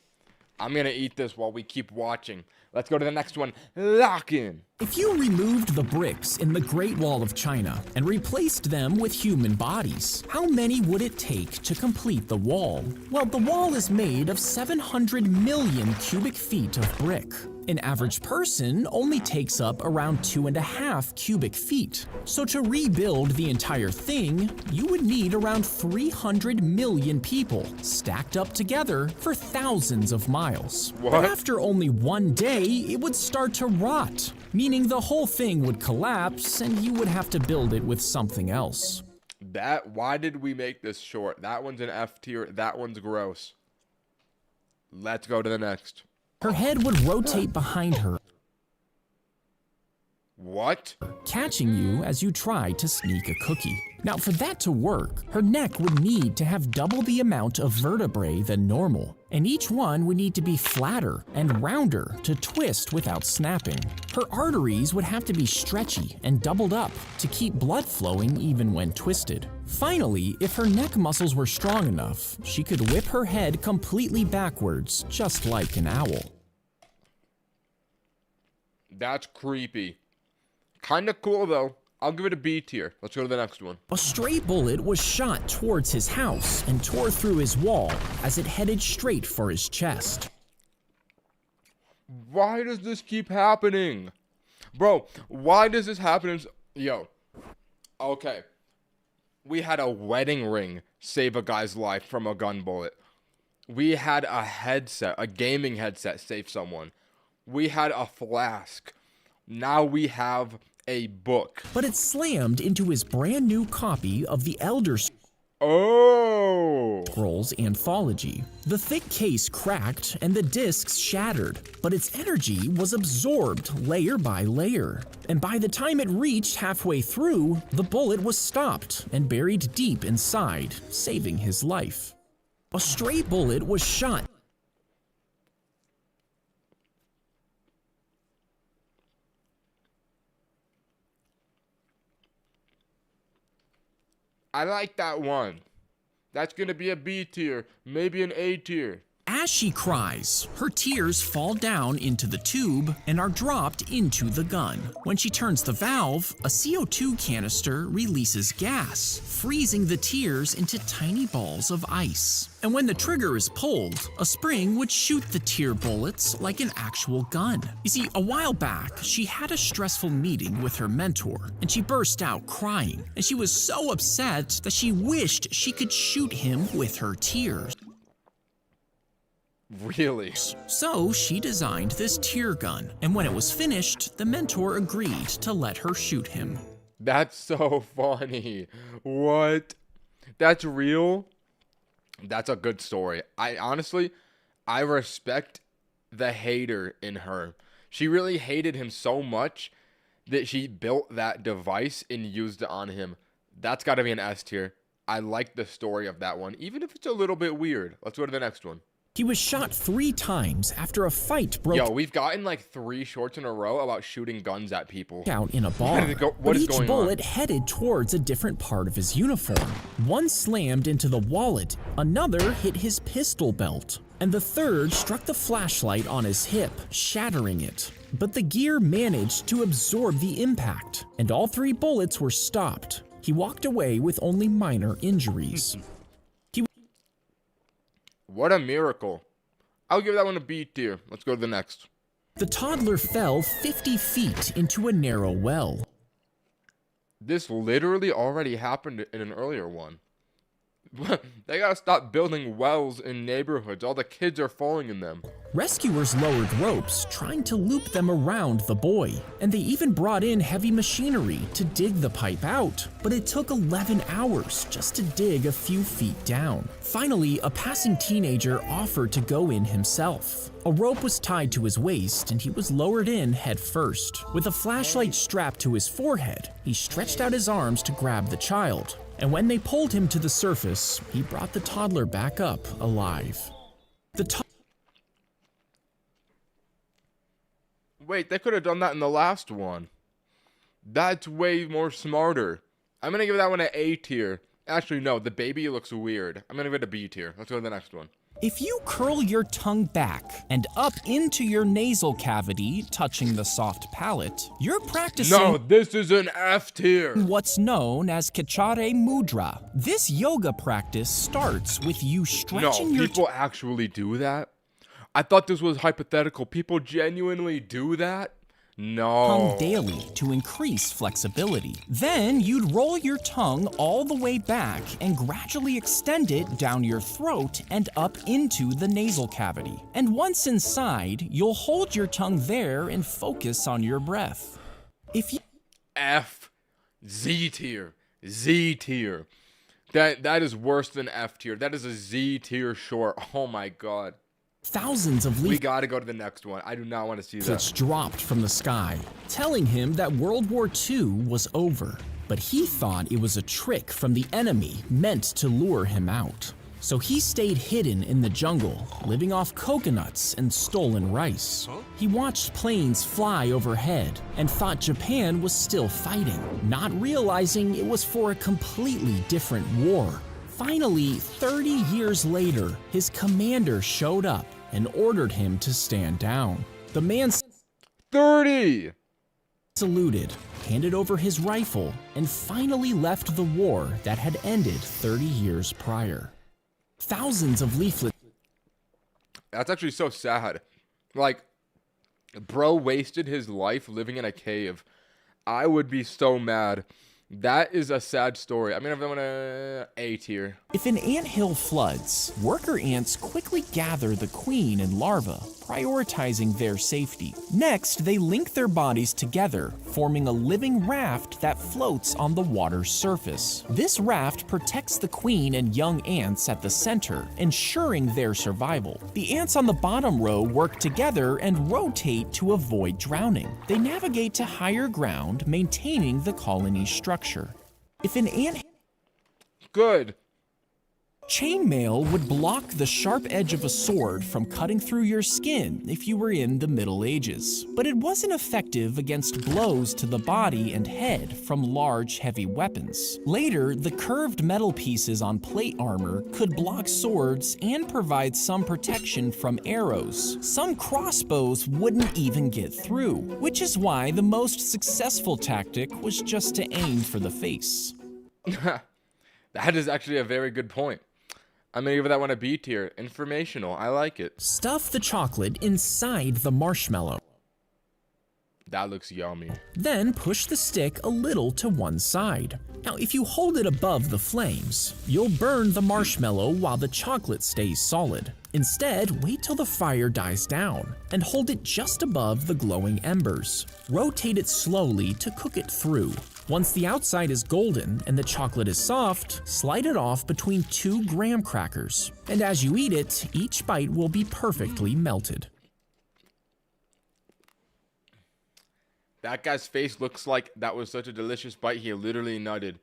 A: I'm going to eat this while we keep watching. Let's go to the next one. Lock in.
B: If you removed the bricks in the Great Wall of China and replaced them with human bodies, how many would it take to complete the wall? Well, the wall is made of 700 million cubic feet of brick. An average person only takes up around 2.5 cubic feet. So to rebuild the entire thing, you would need around 300 million people stacked up together for thousands of miles.
A: What?
B: But after only one day, it would start to rot, meaning the whole thing would collapse and you would have to build it with something else.
A: Why did we make this short? That one's an F tier. That one's gross. Let's go to the next.
B: Her head would rotate behind her,
A: What?
B: catching you as you try to sneak a cookie. Now, for that to work, her neck would need to have double the amount of vertebrae than normal, and each one would need to be flatter and rounder to twist without snapping. Her arteries would have to be stretchy and doubled up to keep blood flowing even when twisted. Finally, if her neck muscles were strong enough, she could whip her head completely backwards, just like an owl.
A: That's creepy. Kinda cool though. I'll give it a B tier. Let's go to the next one.
B: A stray bullet was shot towards his house and tore through his wall as it headed straight for his chest.
A: Why does this keep happening? Bro, why does this happen? Yo. Okay. We had a wedding ring save a guy's life from a gun bullet. We had a headset, a gaming headset save someone. We had a flask. Now we have a book.
B: But it slammed into his brand new copy of the Elder
A: Oh!
B: Scrolls Anthology. The thick case cracked and the discs shattered, but its energy was absorbed layer by layer. And by the time it reached halfway through, the bullet was stopped and buried deep inside, saving his life. A stray bullet was shot
A: I like that one. That's gonna be a B tier, maybe an A tier.
B: As she cries, her tears fall down into the tube and are dropped into the gun. When she turns the valve, a CO2 canister releases gas, freezing the tears into tiny balls of ice. And when the trigger is pulled, a spring would shoot the tear bullets like an actual gun. You see, a while back, she had a stressful meeting with her mentor, and she burst out crying. And she was so upset that she wished she could shoot him with her tears.
A: Really?
B: So she designed this tear gun, and when it was finished, the mentor agreed to let her shoot him.
A: That's so funny. What? That's real? That's a good story. I respect the hater in her. She really hated him so much that she built that device and used it on him. That's got to be an S tier. I like the story of that one, even if it's a little bit weird. Let's go to the next one.
B: He was shot 3 times after a fight broke
A: Yo, we've gotten like 3 shorts in a row about shooting guns at people.
B: out in a bar.
A: What is
B: each
A: going
B: bullet
A: on?
B: headed towards a different part of his uniform. One slammed into the wallet, another hit his pistol belt, and the third struck the flashlight on his hip, shattering it. But the gear managed to absorb the impact, and all 3 bullets were stopped. He walked away with only minor injuries.
A: What a miracle. I'll give that one a B tier. Let's go to the next.
B: The toddler fell 50 feet into a narrow well.
A: This literally already happened in an earlier one. They gotta stop building wells in neighborhoods. All the kids are falling in them.
B: Rescuers lowered ropes, trying to loop them around the boy, and they even brought in heavy machinery to dig the pipe out. But it took 11 hours just to dig a few feet down. Finally, a passing teenager offered to go in himself. A rope was tied to his waist, and he was lowered in head first. With a flashlight strapped to his forehead, he stretched out his arms to grab the child. And when they pulled him to the surface, he brought the toddler back up alive.
A: Wait, they could have done that in the last one. That's way more smarter. I'm gonna give that one an A tier. Actually, no, the baby looks weird. I'm gonna give it a B tier. Let's go to the next one.
B: If you curl your tongue back and up into your nasal cavity, touching the soft palate, you're practicing
A: No, this is an F tier.
B: what's known as Kachare Mudra. This yoga practice starts with you
A: No,
B: stretching your
A: people actually do that? I thought this was hypothetical. People genuinely do that? No.
B: tongue daily to increase flexibility. Then you'd roll your tongue all the way back and gradually extend it down your throat and up into the nasal cavity. And once inside, you'll hold your tongue there and focus on your breath. If you
A: F. Z tier. Z tier. That is worse than F tier. That is a Z tier short. Oh my god.
B: thousands of
A: We
B: leaflets
A: gotta go to the next one. I do not want to see that.
B: dropped from the sky, telling him that World War II was over. But he thought it was a trick from the enemy meant to lure him out. So he stayed hidden in the jungle, living off coconuts and stolen rice. He watched planes fly overhead and thought Japan was still fighting, not realizing it was for a completely different war. Finally, 30 years later, his commander showed up and ordered him to stand down. The man
A: 30!
B: saluted, handed over his rifle, and finally left the war that had ended 30 years prior. Thousands of leaflets
A: That's actually so sad. Like, bro wasted his life living in a cave. I would be so mad. That is a sad story. I'm gonna have that one A tier.
B: If an anthill floods, worker ants quickly gather the queen and larva, prioritizing their safety. Next, they link their bodies together, forming a living raft that floats on the water's surface. This raft protects the queen and young ants at the center, ensuring their survival. The ants on the bottom row work together and rotate to avoid drowning. They navigate to higher ground, maintaining the colony's structure. If an ant
A: Good.
B: Chainmail would block the sharp edge of a sword from cutting through your skin if you were in the Middle Ages. But it wasn't effective against blows to the body and head from large, heavy weapons. Later, the curved metal pieces on plate armor could block swords and provide some protection from arrows. Some crossbows wouldn't even get through, which is why the most successful tactic was just to aim for the face.
A: That is actually a very good point. I'm gonna give that one a B tier. Informational. I like it.
B: Stuff the chocolate inside the marshmallow.
A: That looks yummy.
B: Then push the stick a little to one side. Now, if you hold it above the flames, you'll burn the marshmallow while the chocolate stays solid. Instead, wait till the fire dies down and hold it just above the glowing embers. Rotate it slowly to cook it through. Once the outside is golden and the chocolate is soft, slide it off between 2 graham crackers. And as you eat it, each bite will be perfectly melted.
A: That guy's face looks like that was such a delicious bite he literally nutted.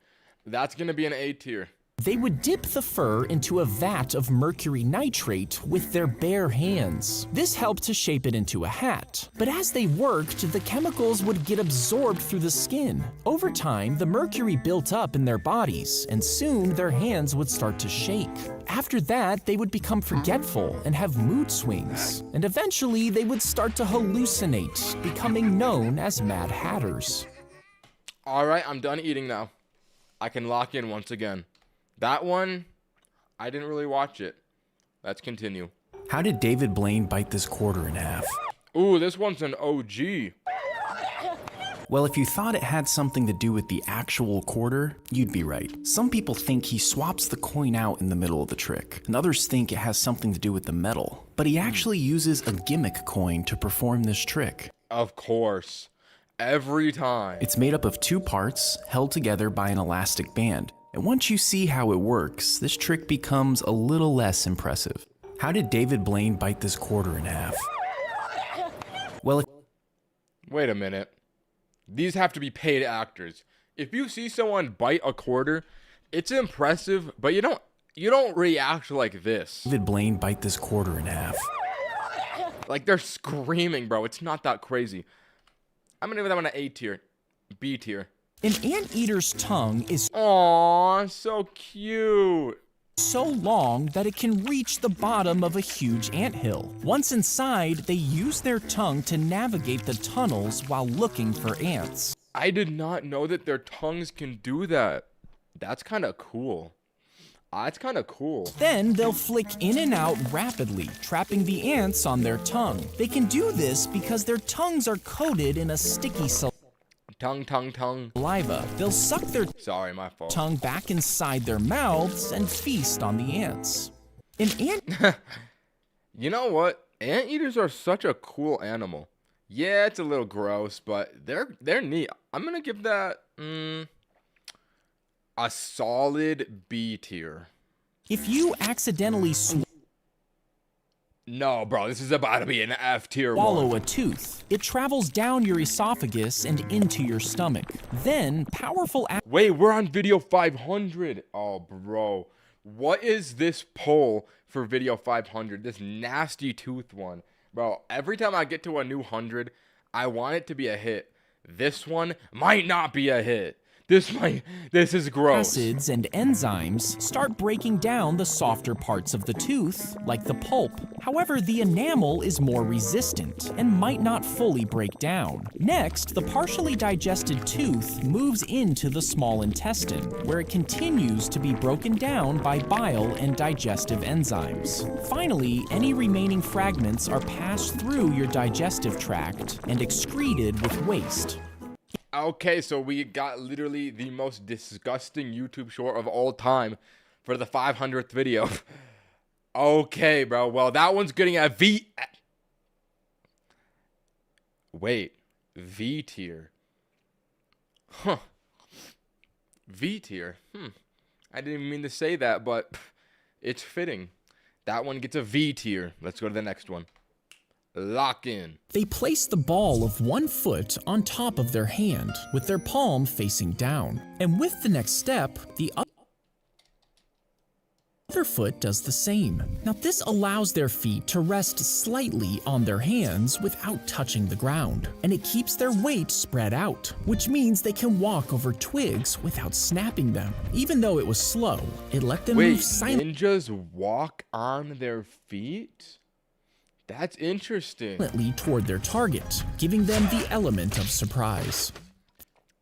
A: That's gonna be an A tier.
B: They would dip the fur into a vat of mercury nitrate with their bare hands. This helped to shape it into a hat. But as they worked, the chemicals would get absorbed through the skin. Over time, the mercury built up in their bodies, and soon their hands would start to shake. After that, they would become forgetful and have mood swings. And eventually, they would start to hallucinate, becoming known as Mad Hatters.
A: Alright, I'm done eating now. I can lock in once again. That one, I didn't really watch it. Let's continue.
G: How did David Blaine bite this quarter in half?
A: Ooh, this one's an OG.
G: Well, if you thought it had something to do with the actual quarter, you'd be right. Some people think he swaps the coin out in the middle of the trick, and others think it has something to do with the metal. But he actually uses a gimmick coin to perform this trick.
A: Of course. Every time.
G: It's made up of 2 parts, held together by an elastic band. And once you see how it works, this trick becomes a little less impressive. How did David Blaine bite this quarter in half? Well,
A: Wait a minute. These have to be paid actors. If you see someone bite a quarter, it's impressive, but you don't react like this.
G: David Blaine bite this quarter in half.
A: Like they're screaming, bro. It's not that crazy. I'm gonna give that one an A tier. B tier.
B: An anteater's tongue is
A: Aww, so cute.
B: so long that it can reach the bottom of a huge anthill. Once inside, they use their tongue to navigate the tunnels while looking for ants.
A: I did not know that their tongues can do that. That's kind of cool. That's kind of cool.
B: Then they'll flick in and out rapidly, trapping the ants on their tongue. They can do this because their tongues are coated in a sticky
A: Tongue.
B: saliva. They'll suck their
A: Sorry, my fault.
B: tongue back inside their mouths and feast on the ants. An ant
A: You know what? Anteaters are such a cool animal. Yeah, it's a little gross, but they're neat. I'm gonna give that a solid B tier.
B: If you accidentally
A: No, bro, this is about to be an F tier
B: swallow
A: one.
B: a tooth, it travels down your esophagus and into your stomach. Then, powerful
A: Wait, we're on video 500. Oh, bro. What is this poll for video 500? This nasty tooth one. Bro, every time I get to a new 100, I want it to be a hit. This one might not be a hit. This is gross.
B: acids and enzymes start breaking down the softer parts of the tooth, like the pulp. However, the enamel is more resistant and might not fully break down. Next, the partially digested tooth moves into the small intestine, where it continues to be broken down by bile and digestive enzymes. Finally, any remaining fragments are passed through your digestive tract and excreted with waste.
A: Okay, so we got literally the most disgusting YouTube short of all time for the 500th video. Okay, bro. Well, that one's getting a V. Wait, V tier. Huh. V tier. I didn't even mean to say that, but it's fitting. That one gets a V tier. Let's go to the next one. Lock in.
B: They place the ball of one foot on top of their hand, with their palm facing down. And with the next step, the other foot does the same. Now this allows their feet to rest slightly on their hands without touching the ground, and it keeps their weight spread out, which means they can walk over twigs without snapping them. Even though it was slow, it let them move silently
A: ninjas walk on their feet? That's interesting.
B: toward their target, giving them the element of surprise.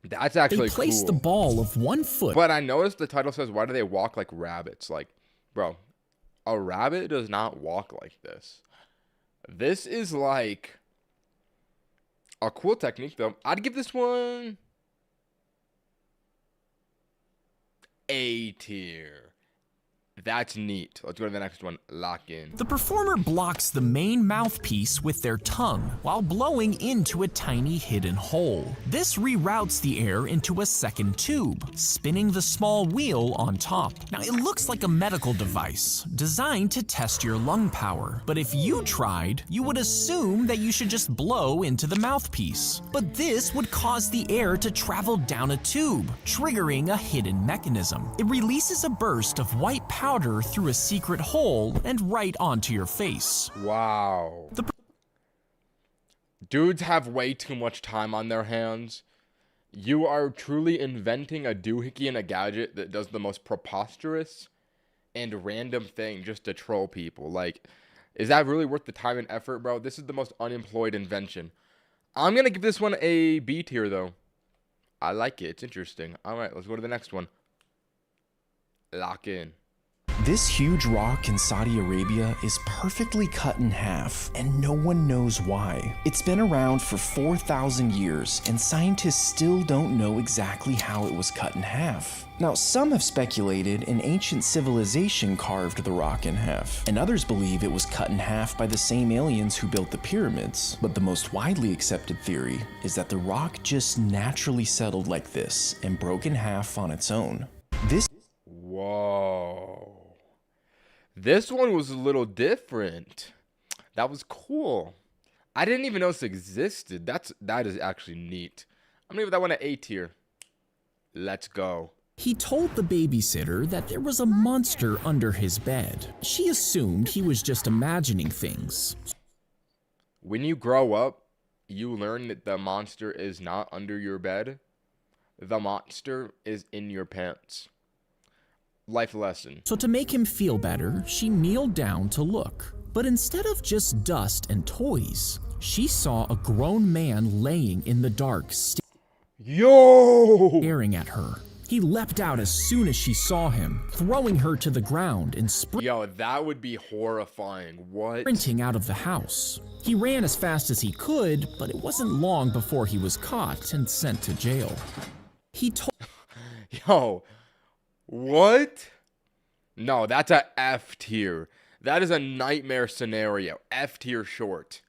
A: That's actually
B: They place
A: cool.
B: the ball of 1 foot
A: But I noticed the title says, why do they walk like rabbits? Like, bro, a rabbit does not walk like this. This is like a cool technique, though. I'd give this one A tier. That's neat. Let's go to the next one. Lock in.
B: The performer blocks the main mouthpiece with their tongue while blowing into a tiny hidden hole. This reroutes the air into a second tube, spinning the small wheel on top. Now it looks like a medical device designed to test your lung power, but if you tried, you would assume that you should just blow into the mouthpiece. But this would cause the air to travel down a tube, triggering a hidden mechanism. It releases a burst of white powder through a secret hole and right onto your face.
A: Wow. Dudes have way too much time on their hands. You are truly inventing a doohickey and a gadget that does the most preposterous and random thing just to troll people. Like, is that really worth the time and effort, bro? This is the most unemployed invention. I'm going to give this one a B tier, though. I like it. It's interesting. All right, let's go to the next one. Lock in.
D: This huge rock in Saudi Arabia is perfectly cut in half, and no one knows why. It's been around for 4,000 years, and scientists still don't know exactly how it was cut in half. Now, some have speculated an ancient civilization carved the rock in half, and others believe it was cut in half by the same aliens who built the pyramids. But the most widely accepted theory is that the rock just naturally settled like this and broke in half on its own.
A: Whoa. This one was a little different. That was cool. I didn't even know this existed. That is actually neat. I'm gonna give that one an A tier. Let's go.
B: He told the babysitter that there was a monster under his bed. She assumed he was just imagining things.
A: When you grow up, you learn that the monster is not under your bed. The monster is in your pants. Life lesson.
B: So to make him feel better, she kneeled down to look. But instead of just dust and toys, she saw a grown man laying in the dark,
A: Yo!
B: staring at her. He leapt out as soon as she saw him, throwing her to the ground and
A: Yo, that would be horrifying. What?
B: sprinting out of the house. He ran as fast as he could, but it wasn't long before he was caught and sent to jail. He told
A: Yo, what? No, that's a F tier. That is a nightmare scenario. F tier short.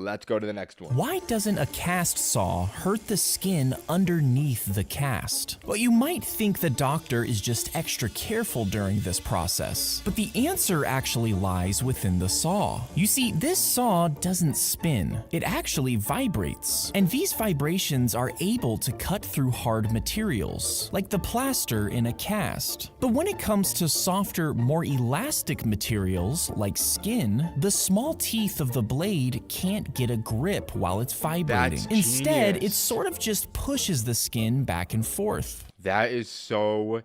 A: Let's go to the next one.
B: Why doesn't a cast saw hurt the skin underneath the cast? Well, you might think the doctor is just extra careful during this process, but the answer actually lies within the saw. You see, this saw doesn't spin, it actually vibrates, and these vibrations are able to cut through hard materials, like the plaster in a cast. But when it comes to softer, more elastic materials, like skin, the small teeth of the blade can't get a grip while it's vibrating.
A: That's
B: Instead,
A: genius.
B: it sort of just pushes the skin back and forth.
A: That is so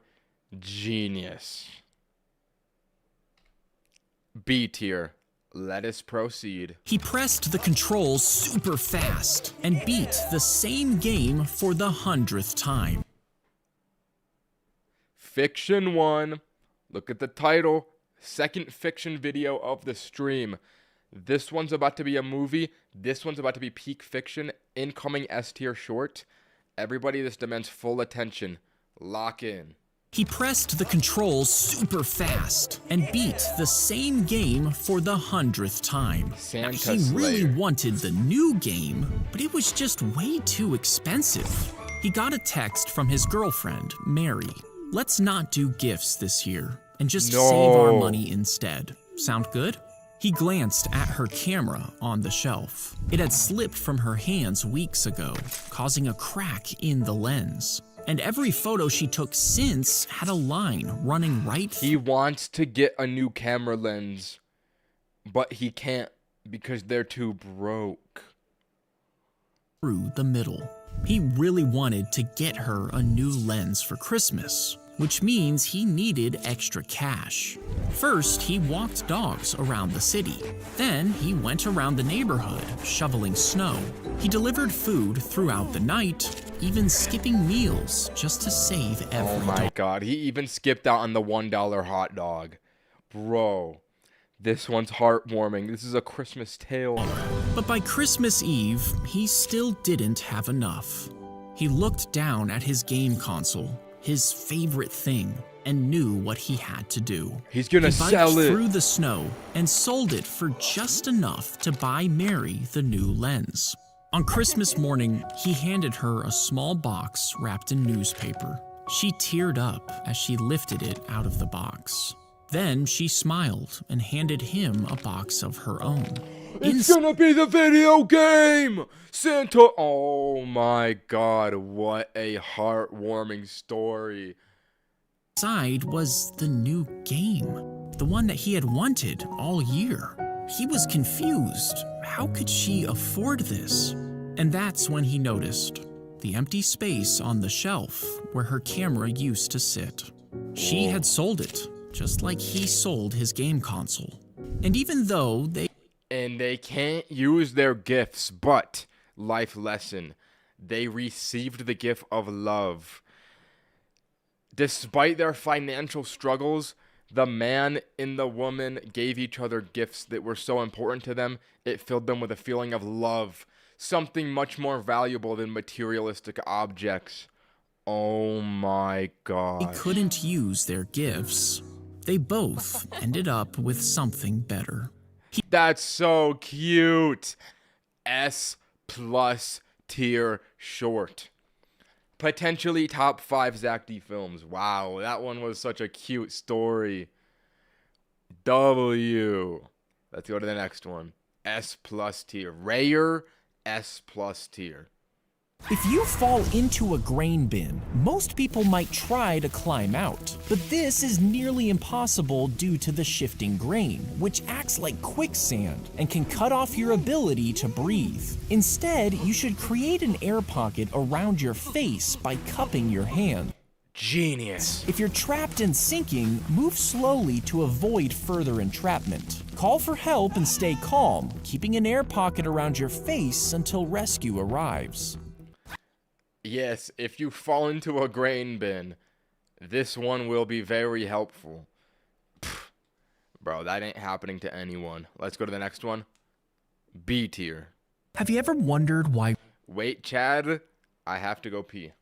A: genius. B tier. Let us proceed.
B: He pressed the controls super fast and beat the same game for the 100th time.
A: Fiction 1. Look at the title. Second fiction video of the stream. This one's about to be a movie. This one's about to be peak fiction. Incoming S tier short. Everybody, this demands full attention. Lock in.
B: He pressed the controls super fast and beat the same game for the 100th time. Now,
A: Santa
B: he really
A: Slayer.
B: wanted the new game, but it was just way too expensive. He got a text from his girlfriend, Mary. Let's not do gifts this year and just save our money instead. Sound good? He glanced at her camera on the shelf. It had slipped from her hands weeks ago, causing a crack in the lens. And every photo she took since had a line running right
A: He wants to get a new camera lens, but he can't because they're too broke.
B: through the middle. He really wanted to get her a new lens for Christmas, which means he needed extra cash. First, he walked dogs around the city. Then, he went around the neighborhood, shoveling snow. He delivered food throughout the night, even skipping meals just to save every
A: Oh my god, he even skipped out on the $1 hot dog. Bro, this one's heartwarming. This is a Christmas tale.
B: But by Christmas Eve, he still didn't have enough. He looked down at his game console, his favorite thing, and knew what he had to do.
A: He's gonna
B: He biked
A: sell it.
B: through the snow and sold it for just enough to buy Mary the new lens. On Christmas morning, he handed her a small box wrapped in newspaper. She teared up as she lifted it out of the box. Then she smiled and handed him a box of her own.
A: It's gonna be the video game! Santa! Oh my god, what a heartwarming story.
B: Inside was the new game, the one that he had wanted all year. He was confused. How could she afford this? And that's when he noticed the empty space on the shelf where her camera used to sit. She had sold it, just like he sold his game console. And even though
A: they can't use their gifts, but, life lesson, they received the gift of love. Despite their financial struggles, the man and the woman gave each other gifts that were so important to them, it filled them with a feeling of love, something much more valuable than materialistic objects. Oh my god.
B: they couldn't use their gifts, they both ended up with something better.
A: That's so cute. S+ tier short. Potentially top 5 Zack D films. Wow, that one was such a cute story. W. Let's go to the next one. S+ tier. Rare S+ tier.
B: If you fall into a grain bin, most people might try to climb out. But this is nearly impossible due to the shifting grain, which acts like quicksand and can cut off your ability to breathe. Instead, you should create an air pocket around your face by cupping your hand.
A: Genius.
B: If you're trapped and sinking, move slowly to avoid further entrapment. Call for help and stay calm, keeping an air pocket around your face until rescue arrives.
A: Yes, if you fall into a grain bin, this one will be very helpful. Pfft, bro, that ain't happening to anyone. Let's go to the next one. B tier.
B: Have you ever wondered why
A: Wait, Chad, I have to go pee.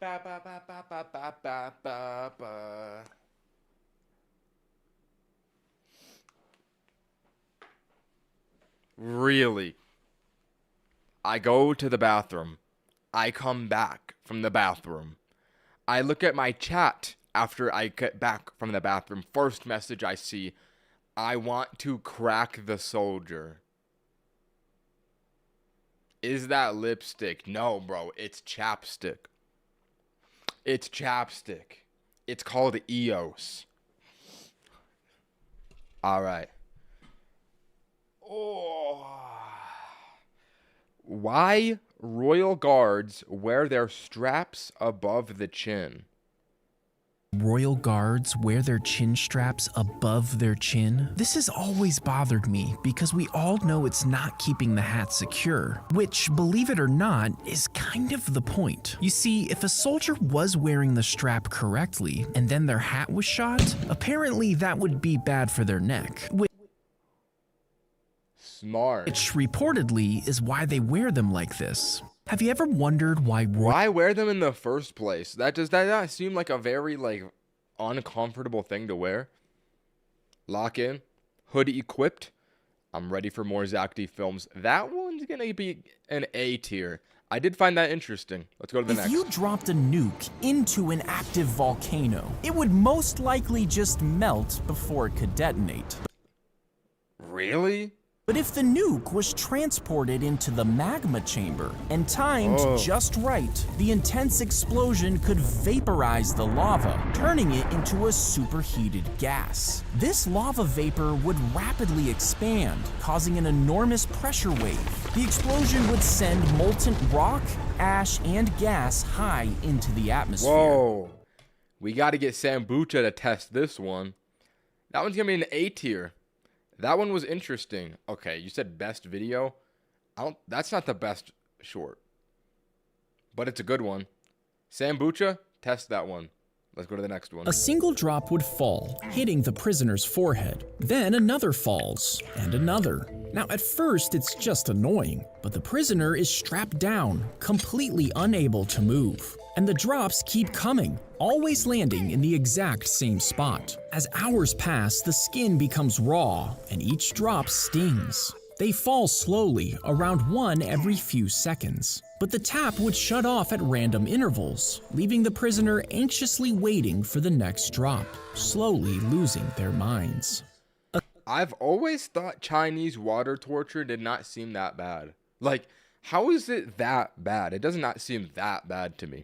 A: Ba, ba, ba, ba, ba, ba, ba, ba, ba. Really? I go to the bathroom. I come back from the bathroom. I look at my chat after I get back from the bathroom. First message I see, I want to crack the soldier. Is that lipstick? No, bro, it's chapstick. It's chapstick. It's called EOS. All right. Oh. Why royal guards wear their straps above the chin?
B: Royal guards wear their chin straps above their chin? This has always bothered me because we all know it's not keeping the hat secure, which, believe it or not, is kind of the point. You see, if a soldier was wearing the strap correctly and then their hat was shot, apparently that would be bad for their neck.
A: Smart.
B: Which reportedly is why they wear them like this. Have you ever wondered
A: Why wear them in the first place? Does that not seem like a very uncomfortable thing to wear? Lock in, hood equipped. I'm ready for more Zack D films. That one's gonna be an A tier. I did find that interesting. Let's go to the next.
B: If you dropped a nuke into an active volcano, it would most likely just melt before it could detonate.
A: Really?
B: But if the nuke was transported into the magma chamber and timed just right, the intense explosion could vaporize the lava, turning it into a superheated gas. This lava vapor would rapidly expand, causing an enormous pressure wave. The explosion would send molten rock, ash, and gas high into the atmosphere.
A: Whoa. We got to get Sambucha to test this one. That one's going to be an A tier. That one was interesting. Okay, you said best video. That's not the best short, but it's a good one. Sambucha, test that one. Let's go to the next one.
B: A single drop would fall, hitting the prisoner's forehead. Then another falls, and another. Now, at first, it's just annoying, but the prisoner is strapped down, completely unable to move. And the drops keep coming, always landing in the exact same spot. As hours pass, the skin becomes raw, and each drop stings. They fall slowly, around one every few seconds. But the tap would shut off at random intervals, leaving the prisoner anxiously waiting for the next drop, slowly losing their minds.
A: I've always thought Chinese water torture did not seem that bad. How is it that bad? It does not seem that bad to me.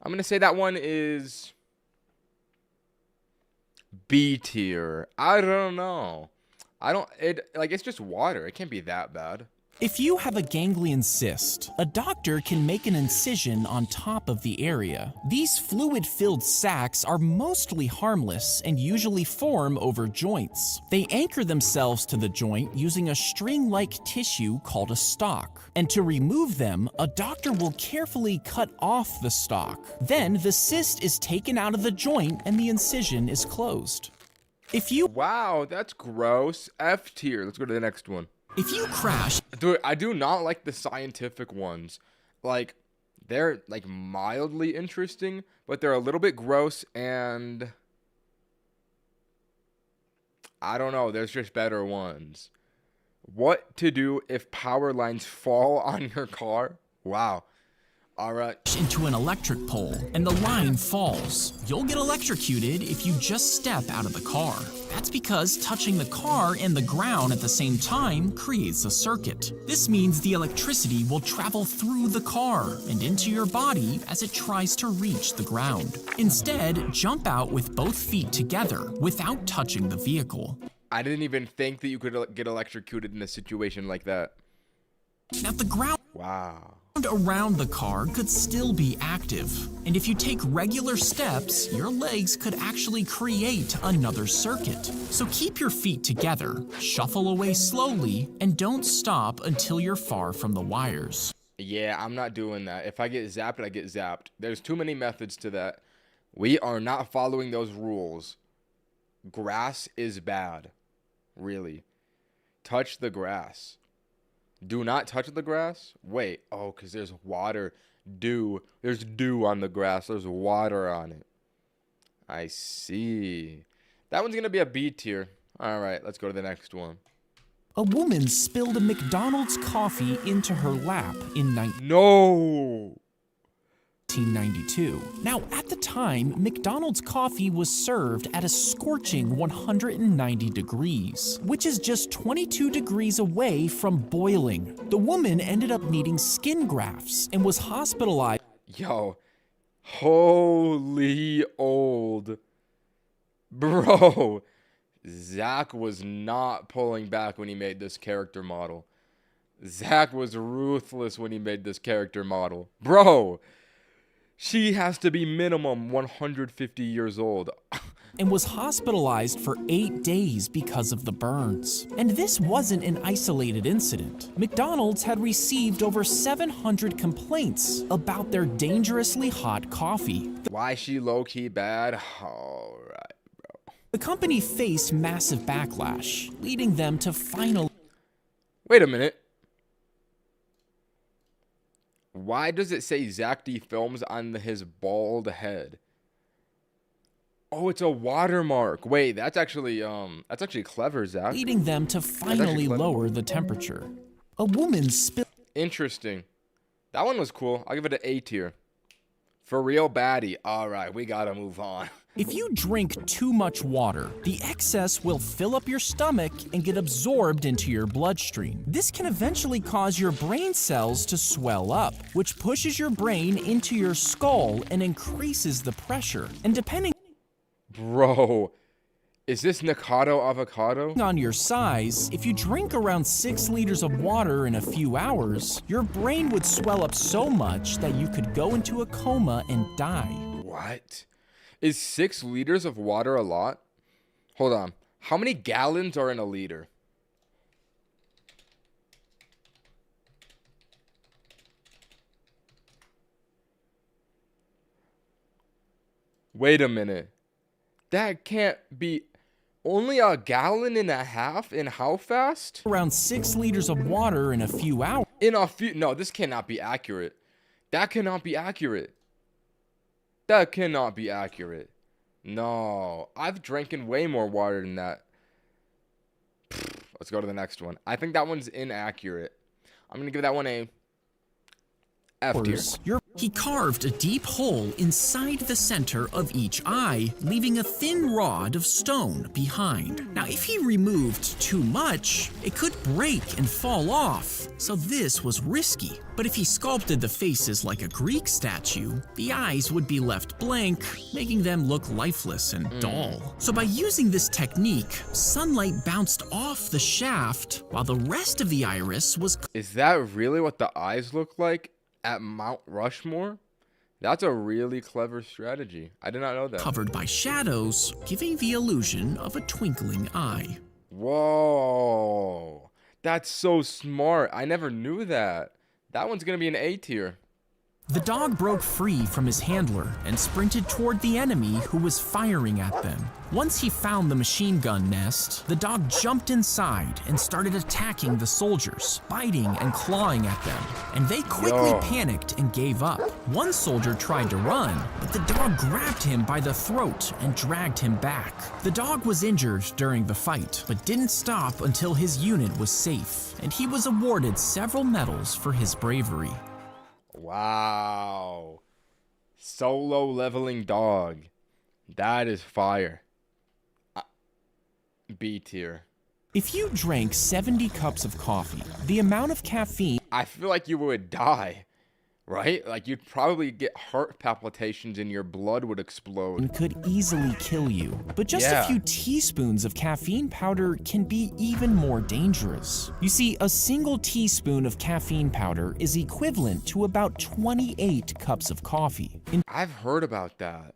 A: I'm going to say that one is B tier. I don't know. It's just water. It can't be that bad.
B: If you have a ganglion cyst, a doctor can make an incision on top of the area. These fluid-filled sacs are mostly harmless and usually form over joints. They anchor themselves to the joint using a string-like tissue called a stalk. And to remove them, a doctor will carefully cut off the stalk. Then the cyst is taken out of the joint and the incision is closed.
A: Wow, that's gross. F tier. Let's go to the next one.
B: If you crash...
A: Dude, I do not like the scientific ones. They're, mildly interesting, but they're a little bit gross, and... I don't know, there's just better ones. What to do if power lines fall on your car? Wow. All right.
B: Into an electric pole, and the line falls. You'll get electrocuted if you just step out of the car. That's because touching the car and the ground at the same time creates a circuit. This means the electricity will travel through the car and into your body as it tries to reach the ground. Instead, jump out with both feet together without touching the vehicle.
A: I didn't even think that you could get electrocuted in a situation like that.
B: Now the ground...
A: Wow.
B: Around the car could still be active, and if you take regular steps, your legs could actually create another circuit. So keep your feet together, shuffle away slowly, and don't stop until you're far from the wires.
A: Yeah, I'm not doing that. If I get zapped, I get zapped. There's too many methods to that. We are not following those rules. Grass is bad. Really. Touch the grass. Do not touch the grass? Wait. Oh, because there's water. Dew. There's dew on the grass. There's water on it. I see. That one's going to be a B tier. All right, let's go to the next one.
B: A woman spilled a McDonald's coffee into her lap in
A: No.
B: 1992. Now, at the time, McDonald's coffee was served at a scorching 190 degrees, which is just 22 degrees away from boiling. The woman ended up needing skin grafts and was hospitalized.
A: Yo. Holy old. Bro. Zack was not pulling back when he made this character model. Zack was ruthless when he made this character model. Bro. She has to be minimum 150 years old.
B: And was hospitalized for 8 days because of the burns. And this wasn't an isolated incident. McDonald's had received over 700 complaints about their dangerously hot coffee.
A: Why she low-key bad? All right, bro.
B: The company faced massive backlash, leading them to finally...
A: Wait a minute. Why does it say Zack D Films on his bald head? Oh, it's a watermark. Wait, that's actually clever, Zack.
B: leading them to finally lower the temperature. A woman spilled...
A: Interesting. That one was cool. I'll give it an A tier. For real baddie. All right, we gotta move on.
B: If you drink too much water, the excess will fill up your stomach and get absorbed into your bloodstream. This can eventually cause your brain cells to swell up, which pushes your brain into your skull and increases the pressure. And depending
A: Bro, is this Nikado avocado?
B: on your size, if you drink around 6 liters of water in a few hours, your brain would swell up so much that you could go into a coma and die.
A: What? Is 6 liters of water a lot? Hold on. How many gallons are in a liter? Wait a minute. That can't be only a gallon and a half in how fast?
B: Around 6 liters of water in a few hours.
A: No, this cannot be accurate. That cannot be accurate. That cannot be accurate. No, I've drinking way more water than that. Let's go to the next one. I think that one's inaccurate. I'm going to give that one a F tier.
B: He carved a deep hole inside the center of each eye, leaving a thin rod of stone behind. Now, if he removed too much, it could break and fall off, so this was risky. But if he sculpted the faces like a Greek statue, the eyes would be left blank, making them look lifeless and dull. So by using this technique, sunlight bounced off the shaft, while the rest of the iris was...
A: Is that really what the eyes look like at Mount Rushmore? That's a really clever strategy. I did not know that.
B: Covered by shadows, giving the illusion of a twinkling eye.
A: Whoa. That's so smart. I never knew that. That one's going to be an A tier.
B: The dog broke free from his handler and sprinted toward the enemy who was firing at them. Once he found the machine gun nest, the dog jumped inside and started attacking the soldiers, biting and clawing at them, and they quickly panicked and gave up. One soldier tried to run, but the dog grabbed him by the throat and dragged him back. The dog was injured during the fight, but didn't stop until his unit was safe, and he was awarded several medals for his bravery.
A: Wow. Solo leveling dog. That is fire. B tier.
B: If you drank 70 cups of coffee, the amount of caffeine...
A: I feel like you would die, right? Like you'd probably get heart palpitations and your blood would explode.
B: Could easily kill you. But just a few teaspoons of caffeine powder can be even more dangerous. You see, a single teaspoon of caffeine powder is equivalent to about 28 cups of coffee.
A: I've heard about that.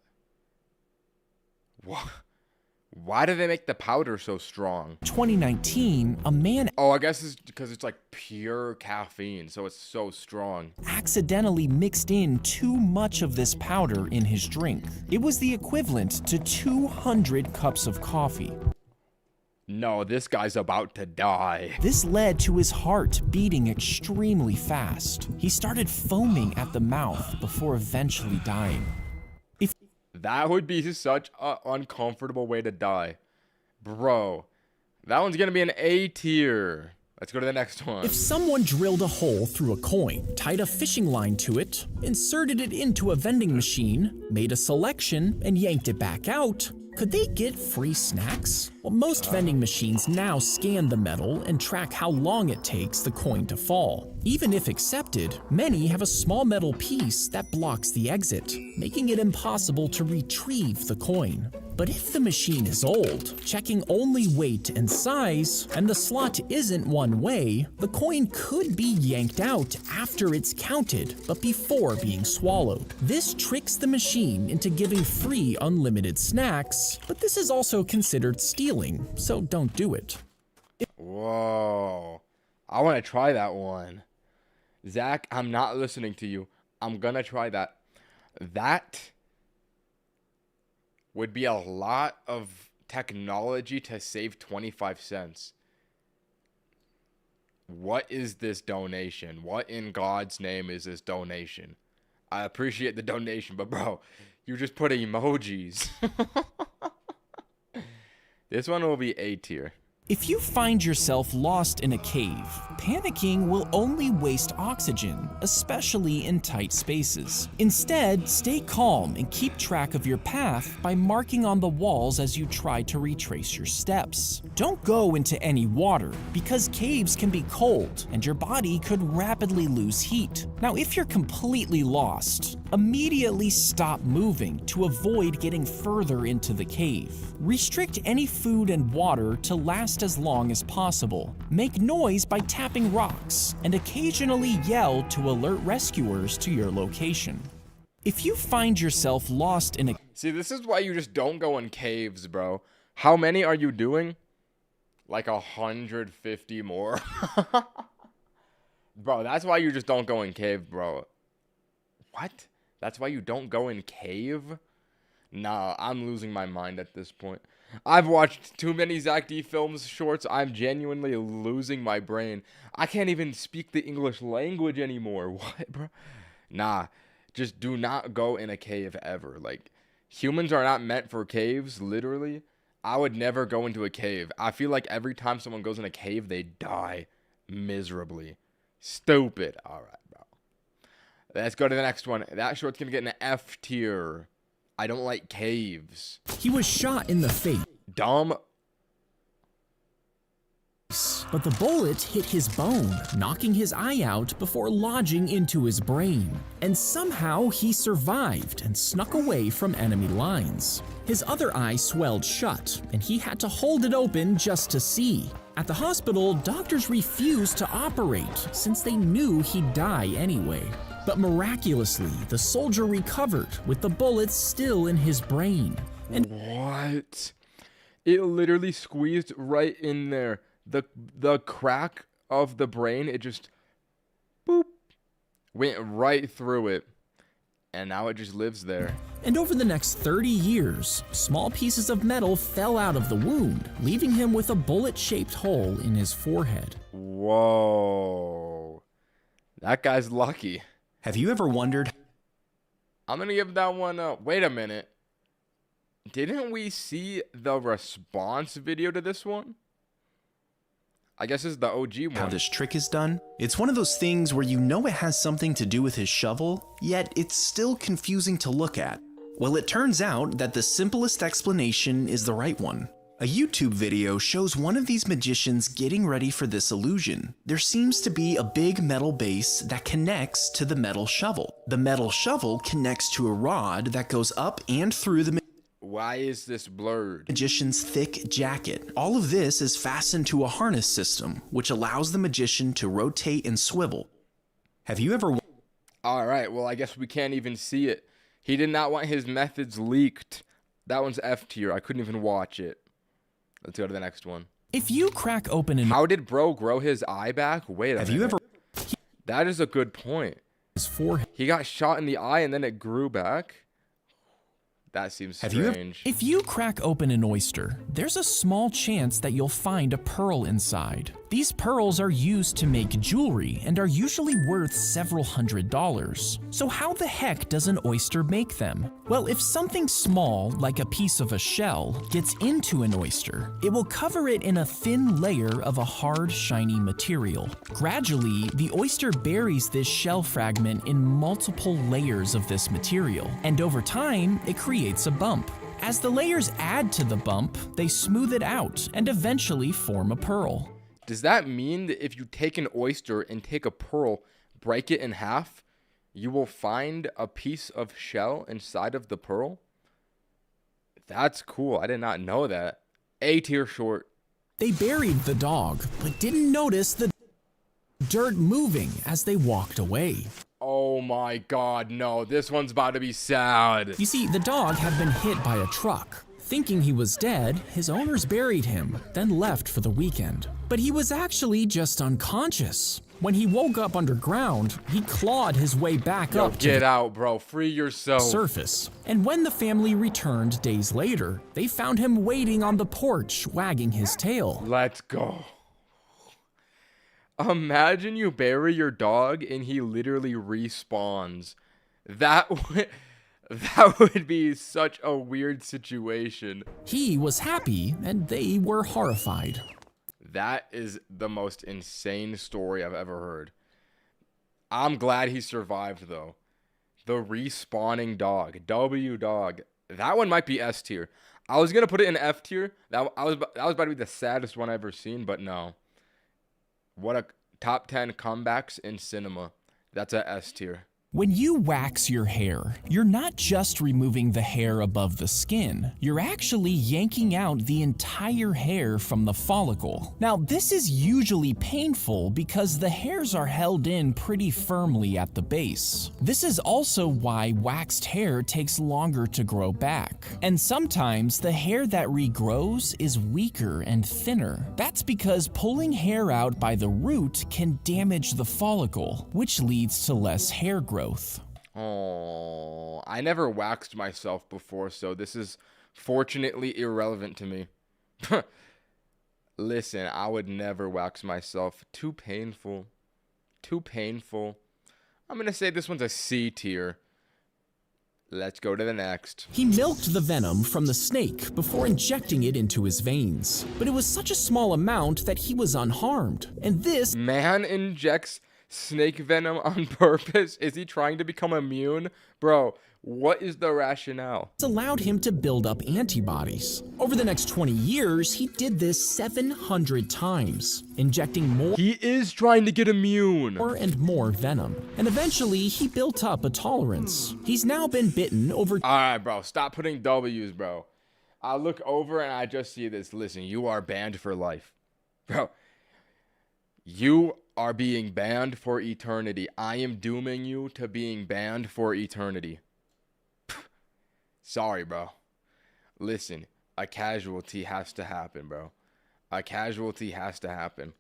A: Why do they make the powder so strong?
B: 2019, a man...
A: Oh, I guess it's because it's like pure caffeine, so it's so strong.
B: ...accidentally mixed in too much of this powder in his drink. It was the equivalent to 200 cups of coffee.
A: No, this guy's about to die.
B: This led to his heart beating extremely fast. He started foaming at the mouth before eventually dying.
A: That would be such an uncomfortable way to die. Bro, that one's gonna be an A tier. Let's go to the next one.
B: If someone drilled a hole through a coin, tied a fishing line to it, inserted it into a vending machine, made a selection, and yanked it back out, could they get free snacks? Well, most vending machines now scan the metal and track how long it takes the coin to fall. Even if accepted, many have a small metal piece that blocks the exit, making it impossible to retrieve the coin. But if the machine is old, checking only weight and size, and the slot isn't one way, the coin could be yanked out after it's counted, but before being swallowed. This tricks the machine into giving free unlimited snacks, but this is also considered stealing, so don't do it.
A: Whoa. I want to try that one. Zach, I'm not listening to you. I'm gonna try that. That would be a lot of technology to save 25 cents. What is this donation? What in God's name is this donation? I appreciate the donation, but bro, you just put emojis. This one will be A tier.
B: If you find yourself lost in a cave, panicking will only waste oxygen, especially in tight spaces. Instead, stay calm and keep track of your path by marking on the walls as you try to retrace your steps. Don't go into any water, because caves can be cold and your body could rapidly lose heat. Now, if you're completely lost, immediately stop moving to avoid getting further into the cave. Restrict any food and water to last as long as possible. Make noise by tapping rocks, and occasionally yell to alert rescuers to your location. If you find yourself lost in a...
A: See, this is why you just don't go in caves, bro. How many are you doing? Like 150 more? Bro, that's why you just don't go in cave, bro. What? That's why you don't go in cave? Nah, I'm losing my mind at this point. I've watched too many Zack D films shorts. I'm genuinely losing my brain. I can't even speak the English language anymore. What, bro? Nah, just do not go in a cave ever. Like, humans are not meant for caves, literally. I would never go into a cave. I feel like every time someone goes in a cave, they die miserably. Stupid. All right, bro. Let's go to the next one. That short's gonna get an F tier. I don't like caves.
B: He was shot in the face.
A: Dumb.
B: But the bullet hit his bone, knocking his eye out before lodging into his brain. And somehow he survived and snuck away from enemy lines. His other eye swelled shut, and he had to hold it open just to see. At the hospital, doctors refused to operate since they knew he'd die anyway. But miraculously, the soldier recovered with the bullets still in his brain. And
A: what? It literally squeezed right in there. The crack of the brain, it just boop went right through it. And now it just lives there.
B: And over the next 30 years, small pieces of metal fell out of the wound, leaving him with a bullet-shaped hole in his forehead.
A: Whoa. That guy's lucky.
G: Have you ever wondered?
A: I'm gonna give that one a... Wait a minute. Didn't we see the response video to this one? I guess it's the OG one.
G: How this trick is done? It's one of those things where you know it has something to do with his shovel, yet it's still confusing to look at. Well, it turns out that the simplest explanation is the right one. A YouTube video shows one of these magicians getting ready for this illusion. There seems to be a big metal base that connects to the metal shovel. The metal shovel connects to a rod that goes up and through the
A: Why is this blurred?
G: magician's thick jacket. All of this is fastened to a harness system, which allows the magician to rotate and swivel. Have you ever...
A: All right, well, I guess we can't even see it. He did not want his methods leaked. That one's F tier. I couldn't even watch it. Let's go to the next one.
B: If you crack open an...
A: How did bro grow his eye back? Wait a minute.
G: Have you ever...
A: That is a good point.
B: his forehead.
A: He got shot in the eye and then it grew back? That seems
G: Have you
A: strange.
B: If you crack open an oyster, there's a small chance that you'll find a pearl inside. These pearls are used to make jewelry and are usually worth several $100s. So how the heck does an oyster make them? Well, if something small, like a piece of a shell, gets into an oyster, it will cover it in a thin layer of a hard, shiny material. Gradually, the oyster buries this shell fragment in multiple layers of this material, and over time, it creates a bump. As the layers add to the bump, they smooth it out and eventually form a pearl.
A: Does that mean that if you take an oyster and take a pearl, break it in half, you will find a piece of shell inside of the pearl? That's cool. I did not know that. A tier short.
B: They buried the dog, but didn't notice the dirt moving as they walked away.
A: Oh my god, no. This one's about to be sad.
B: You see, the dog had been hit by a truck. Thinking he was dead, his owners buried him, then left for the weekend. But he was actually just unconscious. When he woke up underground, he clawed his way back
A: Yo,
B: up to
A: get
B: the
A: out, bro. Free yourself.
B: surface. And when the family returned days later, they found him waiting on the porch, wagging his tail.
A: Let's go. Imagine you bury your dog and he literally respawns. That would be such a weird situation.
B: He was happy, and they were horrified.
A: That is the most insane story I've ever heard. I'm glad he survived, though. The respawning dog. W dog. That one might be S tier. I was going to put it in F tier. That was about to be the saddest one I've ever seen, but no. What a top 10 comebacks in cinema. That's a S tier.
B: When you wax your hair, you're not just removing the hair above the skin, you're actually yanking out the entire hair from the follicle. Now, this is usually painful because the hairs are held in pretty firmly at the base. This is also why waxed hair takes longer to grow back. And sometimes the hair that regrows is weaker and thinner. That's because pulling hair out by the root can damage the follicle, which leads to less hair growth.
A: Oh, I never waxed myself before, so this is fortunately irrelevant to me. Listen, I would never wax myself. Too painful. Too painful. I'm going to say this one's a C tier. Let's go to the next.
B: He milked the venom from the snake before injecting it into his veins. But it was such a small amount that he was unharmed. And this
A: Man injects snake venom on purpose? Is he trying to become immune? Bro, what is the rationale?
B: allowed him to build up antibodies. Over the next 20 years, he did this 700 times, injecting more
A: He is trying to get immune.
B: and more venom. And eventually, he built up a tolerance. He's now been bitten over
A: Alright, bro. Stop putting W's, bro. I look over and I just see this. Listen, you are banned for life. Bro, you are being banned for eternity. I am dooming you to being banned for eternity. Sorry, bro. Listen, a casualty has to happen, bro. A casualty has to happen.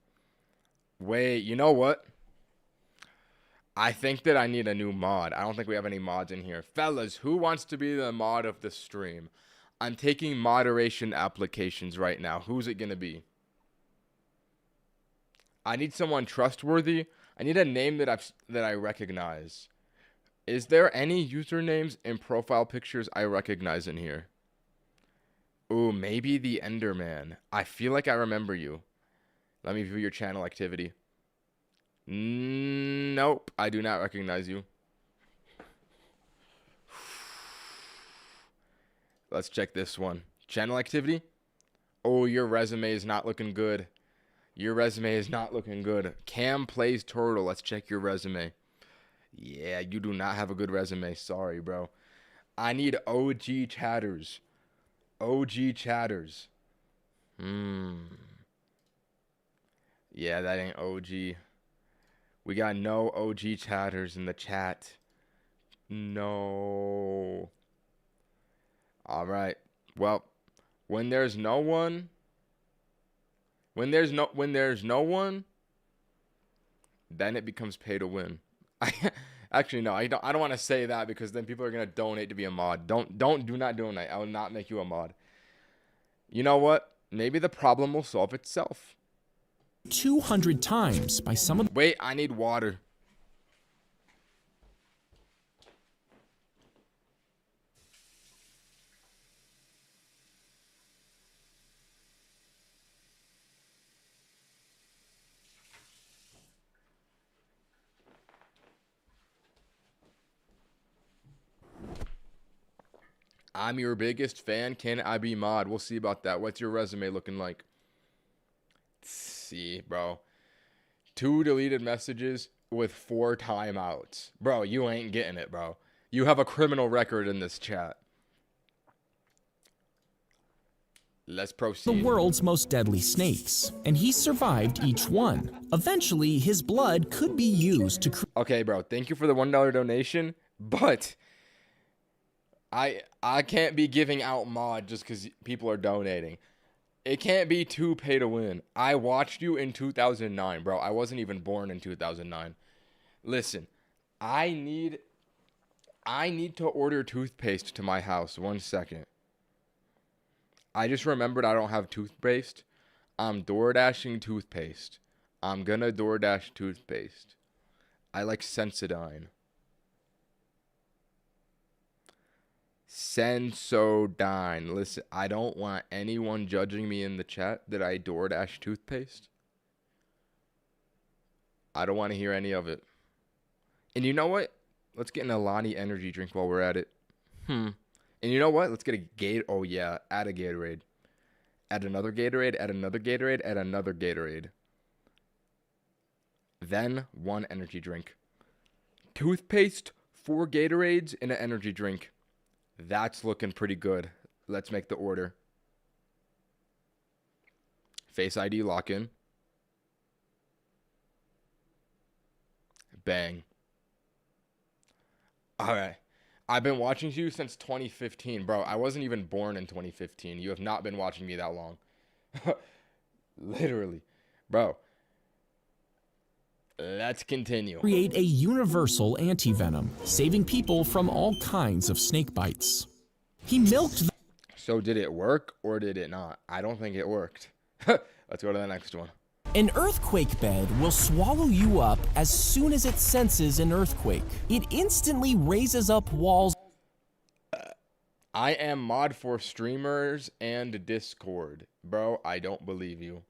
A: Wait, you know what? I think that I need a new mod. I don't think we have any mods in here. Fellas, who wants to be the mod of the stream? I'm taking moderation applications right now. Who's it going to be? I need someone trustworthy. I need a name that I recognize. Is there any usernames and profile pictures I recognize in here? Ooh, maybe the Enderman. I feel like I remember you. Let me view your channel activity. Nope, I do not recognize you. Let's check this one. Channel activity? Oh, your resume is not looking good. Your resume is not looking good. Cam plays Turtle. Let's check your resume. Yeah, you do not have a good resume. Sorry, bro. I need OG chatters. OG chatters. Yeah, that ain't OG. We got no OG chatters in the chat. No. All right. Well, when there's no one, then it becomes pay to win. Actually, no, I don't want to say that because then people are gonna donate to be a mod. Do not donate. I will not make you a mod. You know what? Maybe the problem will solve itself.
B: 200 times by some of
A: Wait, I need water. I'm your biggest fan. Can I be mod? We'll see about that. What's your resume looking like? Let's see, bro. 2 deleted messages with 4 timeouts. Bro, you ain't getting it, bro. You have a criminal record in this chat. Let's
B: the
A: proceed.
B: world's most deadly snakes, and he survived each one. Eventually, his blood could be used to
A: Okay, bro. Thank you for the $1 donation, but I can't be giving out mod just because people are donating. It can't be too pay to win. I watched you in 2009, bro. I wasn't even born in 2009. Listen, I need to order toothpaste to my house. 1 second. I just remembered I don't have toothpaste. I'm DoorDashing toothpaste. I'm gonna DoorDash toothpaste. I like Sensodyne. Sensodyne. Listen, I don't want anyone judging me in the chat that I DoorDash toothpaste. I don't want to hear any of it. And you know what? Let's get an Alani energy drink while we're at it. And you know what? Let's get a Gatorade. Oh, yeah. Add a Gatorade. Add another Gatorade. Add another Gatorade. Add another Gatorade. Then 1 energy drink. Toothpaste, 4 Gatorades, and an energy drink. That's looking pretty good. Let's make the order. Face ID lock in. Bang. All right. I've been watching you since 2015. Bro, I wasn't even born in 2015. You have not been watching me that long. Literally. Bro. Let's continue.
B: create a universal antivenom, saving people from all kinds of snake bites. He milked the
A: So did it work or did it not? I don't think it worked. Let's go to the next one.
B: An earthquake bed will swallow you up as soon as it senses an earthquake. It instantly raises up walls.
A: I am mod for streamers and Discord. Bro, I don't believe you.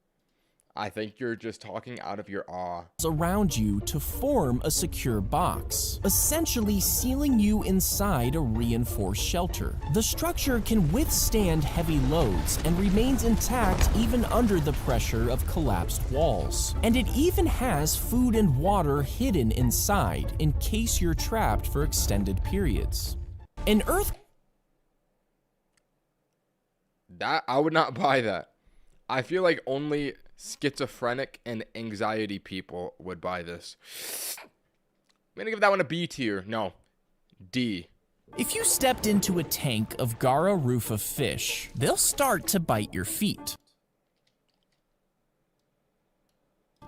A: I think you're just talking out of your awe.
B: Around you to form a secure box, essentially sealing you inside a reinforced shelter. The structure can withstand heavy loads and remains intact even under the pressure of collapsed walls. And it even has food and water hidden inside in case you're trapped for extended periods. An
A: That I would not buy that. I feel like only schizophrenic and anxiety people would buy this. I'm gonna give that one a B tier. No, D.
B: If you stepped into a tank of Gara Rufa fish, they'll start to bite your feet.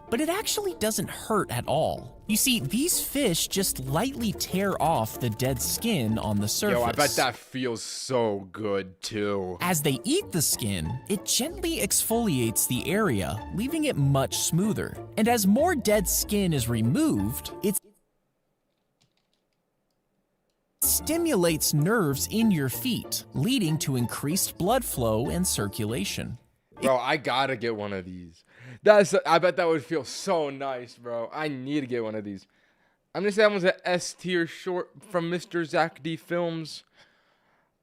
B: But it actually doesn't hurt at all. You see, these fish just lightly tear off the dead skin on the surface.
A: Yo, I bet that feels so good too.
B: As they eat the skin, it gently exfoliates the area, leaving it much smoother. And as more dead skin is removed, it stimulates nerves in your feet, leading to increased blood flow and circulation.
A: Bro, I gotta get one of these. I bet that would feel so nice, bro. I need to get one of these. I'm gonna say that one's an S tier short from Mr. Zack D Films.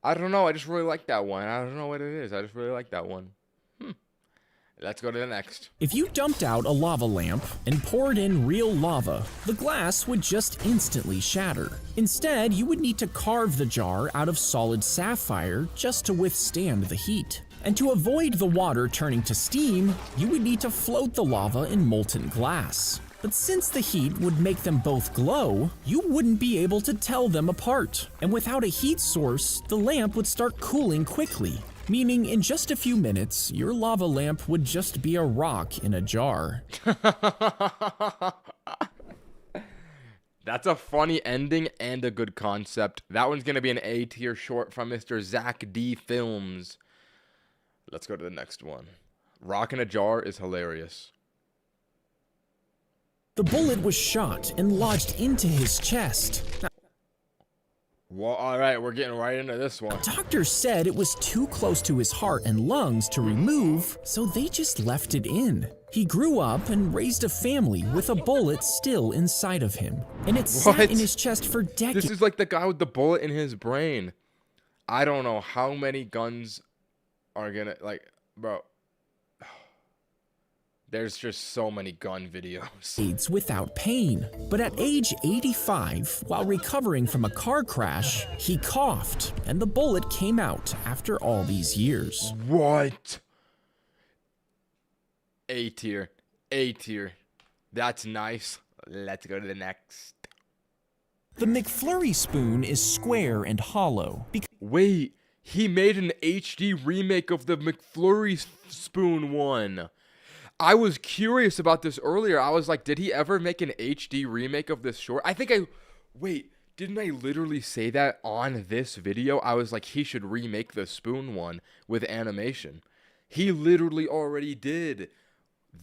A: I don't know. I just really like that one. I don't know what it is. I just really like that one. Let's go to the next.
B: If you dumped out a lava lamp and poured in real lava, the glass would just instantly shatter. Instead, you would need to carve the jar out of solid sapphire just to withstand the heat. And to avoid the water turning to steam, you would need to float the lava in molten glass. But since the heat would make them both glow, you wouldn't be able to tell them apart. And without a heat source, the lamp would start cooling quickly, meaning in just a few minutes, your lava lamp would just be a rock in a jar.
A: That's a funny ending and a good concept. That one's going to be an A tier short from Mr. Zack D Films. Let's go to the next one. Rock in a Jar is hilarious.
B: The bullet was shot and lodged into his chest.
A: Well, all right, we're getting right into this one.
B: Doctors said it was too close to his heart and lungs to remove, so they just left it in. He grew up and raised a family with a bullet still inside of him, and it sat
A: What?
B: in his chest for decades.
A: This is like the guy with the bullet in his brain. I don't know how many guns are gonna, like, bro. There's just so many gun videos.
B: Without pain. But at age 85, while recovering from a car crash, he coughed, and the bullet came out after all these years.
A: What? A tier. A tier. That's nice. Let's go to the next.
B: The McFlurry spoon is square and hollow.
A: Wait, he made an HD remake of the McFlurry spoon one. I was curious about this earlier. I was like, did he ever make an HD remake of this short? Wait, didn't I literally say that on this video? I was like, he should remake the spoon one with animation. He literally already did.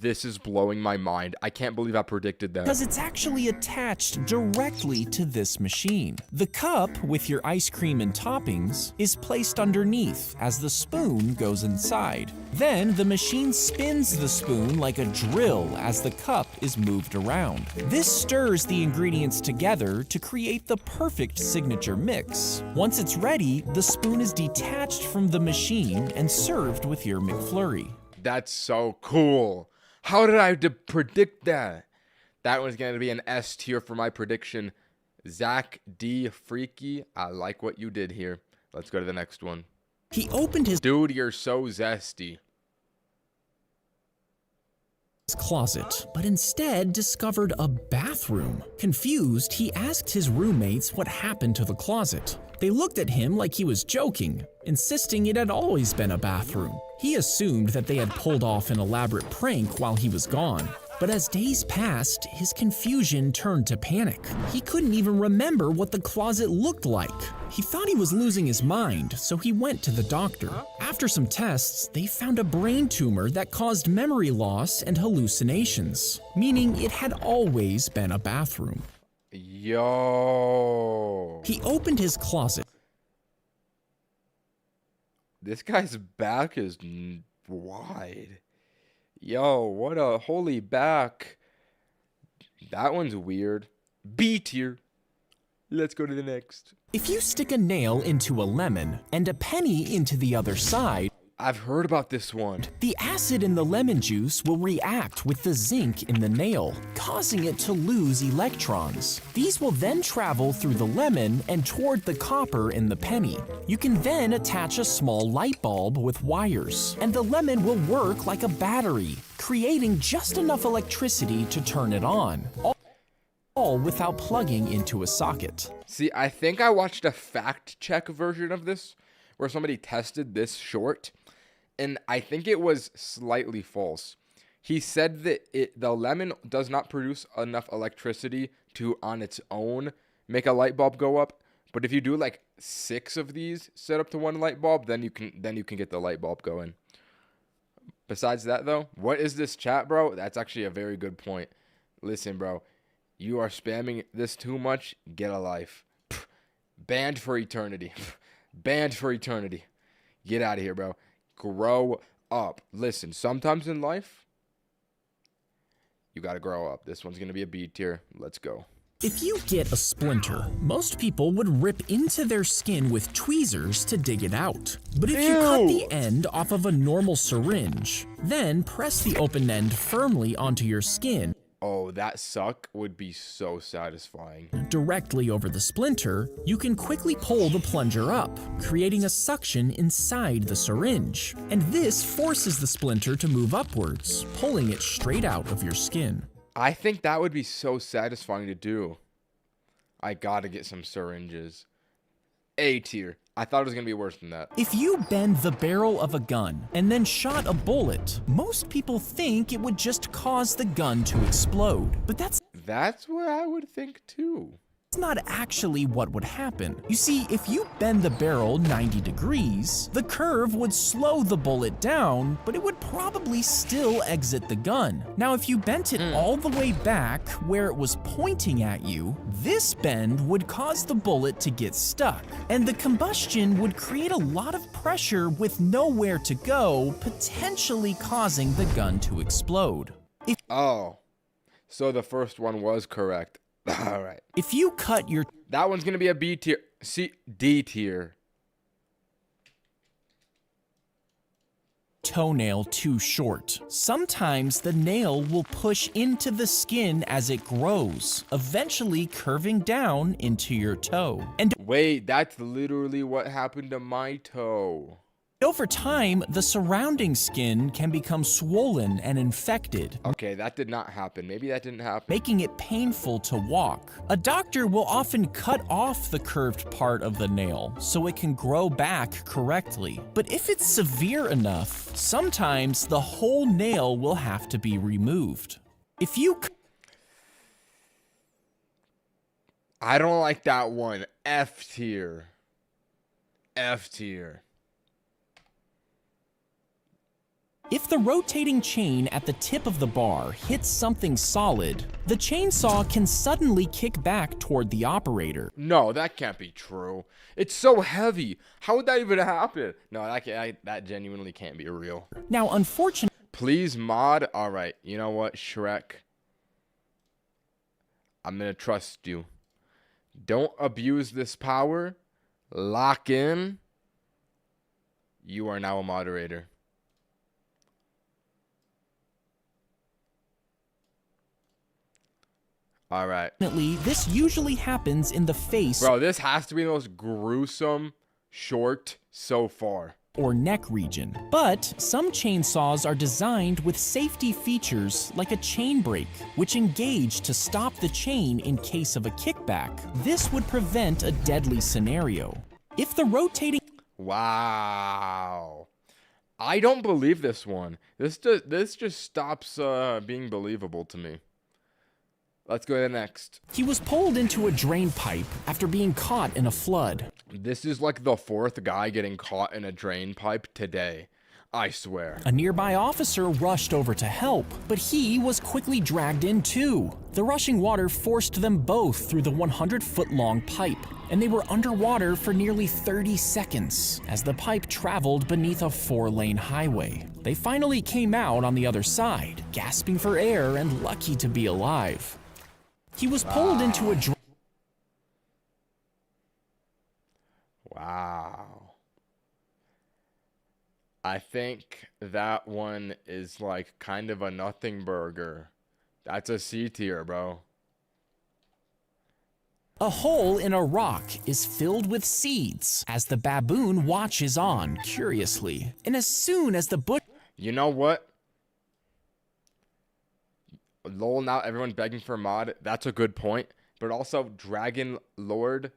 A: This is blowing my mind. I can't believe I predicted that.
B: Because it's actually attached directly to this machine. The cup with your ice cream and toppings is placed underneath as the spoon goes inside. Then the machine spins the spoon like a drill as the cup is moved around. This stirs the ingredients together to create the perfect signature mix. Once it's ready, the spoon is detached from the machine and served with your McFlurry.
A: That's so cool. How did I predict that? That one's going to be an S tier for my prediction. Zack D. Freaky, I like what you did here. Let's go to the next one.
B: He opened his
A: Dude, you're so zesty.
B: closet, but instead discovered a bathroom. Confused, he asked his roommates what happened to the closet. They looked at him like he was joking, insisting it had always been a bathroom. He assumed that they had pulled off an elaborate prank while he was gone. But as days passed, his confusion turned to panic. He couldn't even remember what the closet looked like. He thought he was losing his mind, so he went to the doctor. After some tests, they found a brain tumor that caused memory loss and hallucinations, meaning it had always been a bathroom.
A: Yo.
B: He opened his closet.
A: This guy's back is wide. Yo, what a holy back. That one's weird. B tier. Let's go to the next.
B: If you stick a nail into a lemon and a penny into the other side,
A: I've heard about this one.
B: the acid in the lemon juice will react with the zinc in the nail, causing it to lose electrons. These will then travel through the lemon and toward the copper in the penny. You can then attach a small light bulb with wires, and the lemon will work like a battery, creating just enough electricity to turn it on, all without plugging into a socket.
A: See, I think I watched a fact check version of this where somebody tested this short, and I think it was slightly false. He said that the lemon does not produce enough electricity to, on its own, make a light bulb go up. But if you do like 6 of these set up to one light bulb, then you can get the light bulb going. Besides that, though, what is this chat, bro? That's actually a very good point. Listen, bro, you are spamming this too much. Get a life. Banned for eternity. Banned for eternity. Get out of here, bro. Grow up. Listen, sometimes in life, you gotta grow up. This one's gonna be a B tier. Let's go.
B: If you get a splinter, most people would rip into their skin with tweezers to dig it out. But if you cut the end off of a normal syringe, then press the open end firmly onto your skin,
A: Oh, that suck would be so satisfying.
B: directly over the splinter, you can quickly pull the plunger up, creating a suction inside the syringe. And this forces the splinter to move upwards, pulling it straight out of your skin.
A: I think that would be so satisfying to do. I gotta get some syringes. A tier. I thought it was gonna be worse than that.
B: If you bend the barrel of a gun and then shot a bullet, most people think it would just cause the gun to explode. But that's
A: That's what I would think too.
B: That's not actually what would happen. You see, if you bend the barrel 90 degrees, the curve would slow the bullet down, but it would probably still exit the gun. Now, if you bent it all the way back where it was pointing at you, this bend would cause the bullet to get stuck, and the combustion would create a lot of pressure with nowhere to go, potentially causing the gun to explode.
A: Oh, so the first one was correct. All right.
B: If you cut your
A: That one's gonna be a B tier. D tier.
B: toenail too short, sometimes the nail will push into the skin as it grows, eventually curving down into your toe. And
A: Wait, that's literally what happened to my toe.
B: over time, the surrounding skin can become swollen and infected,
A: Okay, that did not happen. Maybe that didn't happen.
B: making it painful to walk. A doctor will often cut off the curved part of the nail so it can grow back correctly. But if it's severe enough, sometimes the whole nail will have to be removed. If you
A: I don't like that one. F tier. F tier.
B: If the rotating chain at the tip of the bar hits something solid, the chainsaw can suddenly kick back toward the operator.
A: No, that can't be true. It's so heavy. How would that even happen? No, that genuinely can't be real.
B: Now, unfortunately,
A: Please mod. All right. You know what, Shrek? I'm going to trust you. Don't abuse this power. Lock in. You are now a moderator. All right.
B: this usually happens in the face
A: Bro, this has to be the most gruesome short so far.
B: or neck region. But some chainsaws are designed with safety features like a chain brake, which engage to stop the chain in case of a kickback. This would prevent a deadly scenario. If the rotating
A: Wow. I don't believe this one. This just stops being believable to me. Let's go to the next.
B: He was pulled into a drain pipe after being caught in a flood.
A: This is like the fourth guy getting caught in a drain pipe today. I swear.
B: A nearby officer rushed over to help, but he was quickly dragged in too. The rushing water forced them both through the 100-foot-long pipe, and they were underwater for nearly 30 seconds as the pipe traveled beneath a 4-lane highway. They finally came out on the other side, gasping for air and lucky to be alive. He was pulled into a
A: Wow. I think that one is like kind of a nothing burger. That's a C tier, bro.
B: A hole in a rock is filled with seeds as the baboon watches on curiously. And as soon as the bush
A: You know what? Lol, now everyone's begging for a mod. That's a good point. But also, Dragon Lord,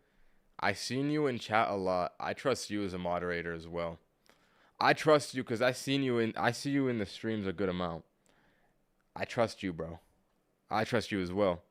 A: I seen you in chat a lot. I trust you as a moderator as well. I trust you because I see you in the streams a good amount. I trust you, bro. I trust you as well.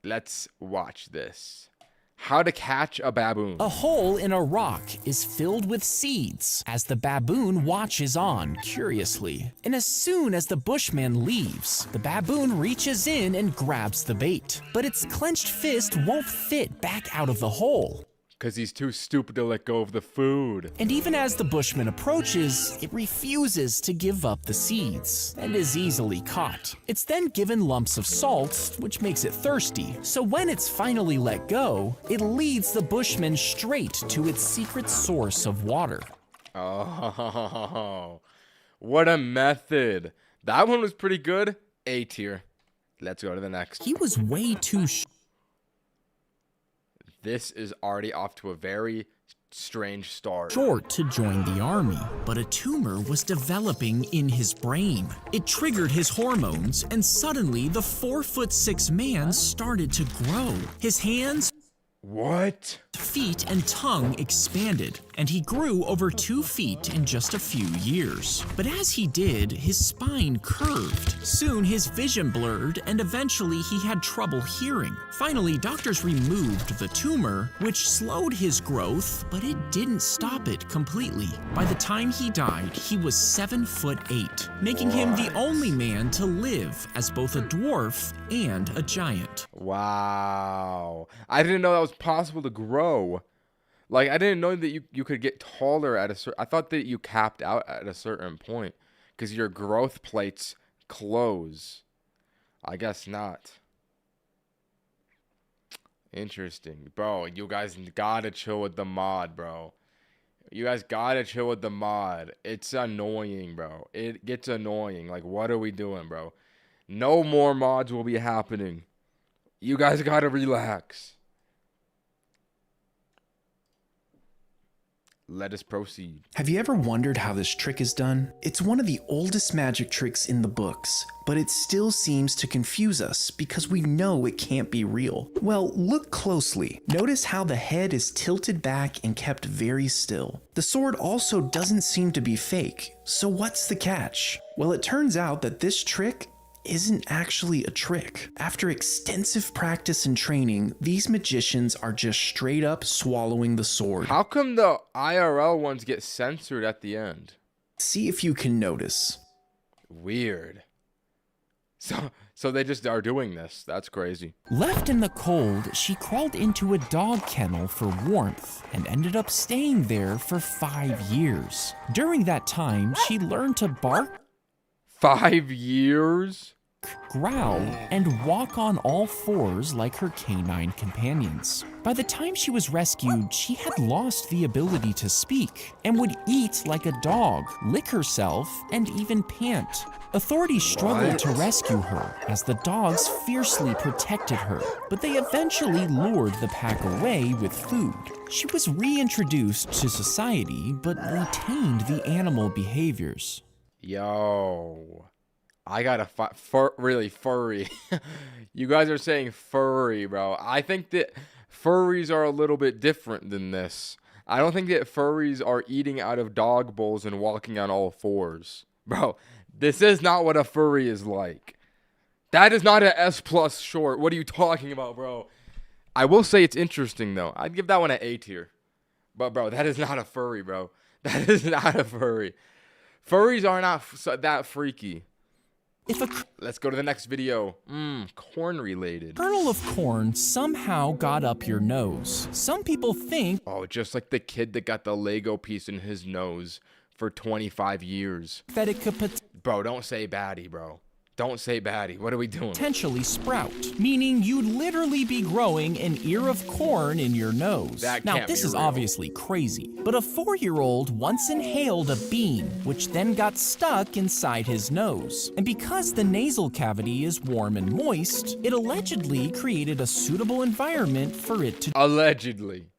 A: Let's watch this. How to catch a baboon.
B: A hole in a rock is filled with seeds as the baboon watches on curiously. And as soon as the bushman leaves, the baboon reaches in and grabs the bait. But its clenched fist won't fit back out of the hole.
A: Because he's too stupid to let go of the food.
B: And even as the bushman approaches, it refuses to give up the seeds and is easily caught. It's then given lumps of salt, which makes it thirsty. So when it's finally let go, it leads the bushman straight to its secret source of water.
A: Oh, what a method. That one was pretty good. A tier. Let's go to the next.
B: He was way too
A: This is already off to a very strange start.
B: short to join the army, but a tumor was developing in his brain. It triggered his hormones, and suddenly the 4'6" man started to grow. His hands
A: What?
B: feet and tongue expanded, and he grew over 2 feet in just a few years. But as he did, his spine curved. Soon his vision blurred, and eventually he had trouble hearing. Finally, doctors removed the tumor, which slowed his growth, but it didn't stop it completely. By the time he died, he was 7'8", making him the only man to live as both a dwarf and a giant.
A: Wow. I didn't know that was possible to grow. Like, I didn't know that you could get taller at a certain... I thought that you capped out at a certain point because your growth plates close. I guess not. Interesting. Bro, you guys gotta chill with the mod, bro. You guys gotta chill with the mod. It's annoying, bro. It gets annoying. Like, what are we doing, bro? No more mods will be happening. You guys gotta relax. Let us proceed.
G: Have you ever wondered how this trick is done? It's one of the oldest magic tricks in the books, but it still seems to confuse us because we know it can't be real. Well, look closely. Notice how the head is tilted back and kept very still. The sword also doesn't seem to be fake, so what's the catch? Well, it turns out that this trick isn't actually a trick. After extensive practice and training, these magicians are just straight up swallowing the sword.
A: How come the IRL ones get censored at the end?
G: See if you can notice.
A: Weird. So they just are doing this. That's crazy.
B: Left in the cold, she crawled into a dog kennel for warmth and ended up staying there for 5 years. During that time, she learned to bark,
A: 5 years?
B: growl, and walk on all fours like her canine companions. By the time she was rescued, she had lost the ability to speak and would eat like a dog, lick herself, and even pant. Authorities struggled to rescue her as the dogs fiercely protected her, but they eventually lured the pack away with food. She was reintroduced to society but retained the animal behaviors.
A: Yo, I got really furry. You guys are saying furry, bro. I think that furries are a little bit different than this. I don't think that furries are eating out of dog bowls and walking on all fours. Bro, this is not what a furry is like. That is not an S+ short. What are you talking about, bro? I will say it's interesting, though. I'd give that one an A tier. But, bro, that is not a furry, bro. That is not a furry. Furries are not that freaky. Let's go to the next video. Corn related.
B: Kernel of corn somehow got up your nose. Some people think,
A: oh, just like the kid that got the Lego piece in his nose for 25 years.
B: that it could
A: Bro, don't say baddie, bro. Don't say baddie. What are we doing?
B: potentially sprout, meaning you'd literally be growing an ear of corn in your nose.
A: That
B: now,
A: can't
B: this
A: be
B: is
A: real.
B: obviously crazy, but a 4-year-old once inhaled a bean, which then got stuck inside his nose. And because the nasal cavity is warm and moist, it allegedly created a suitable environment for it to
A: Allegedly.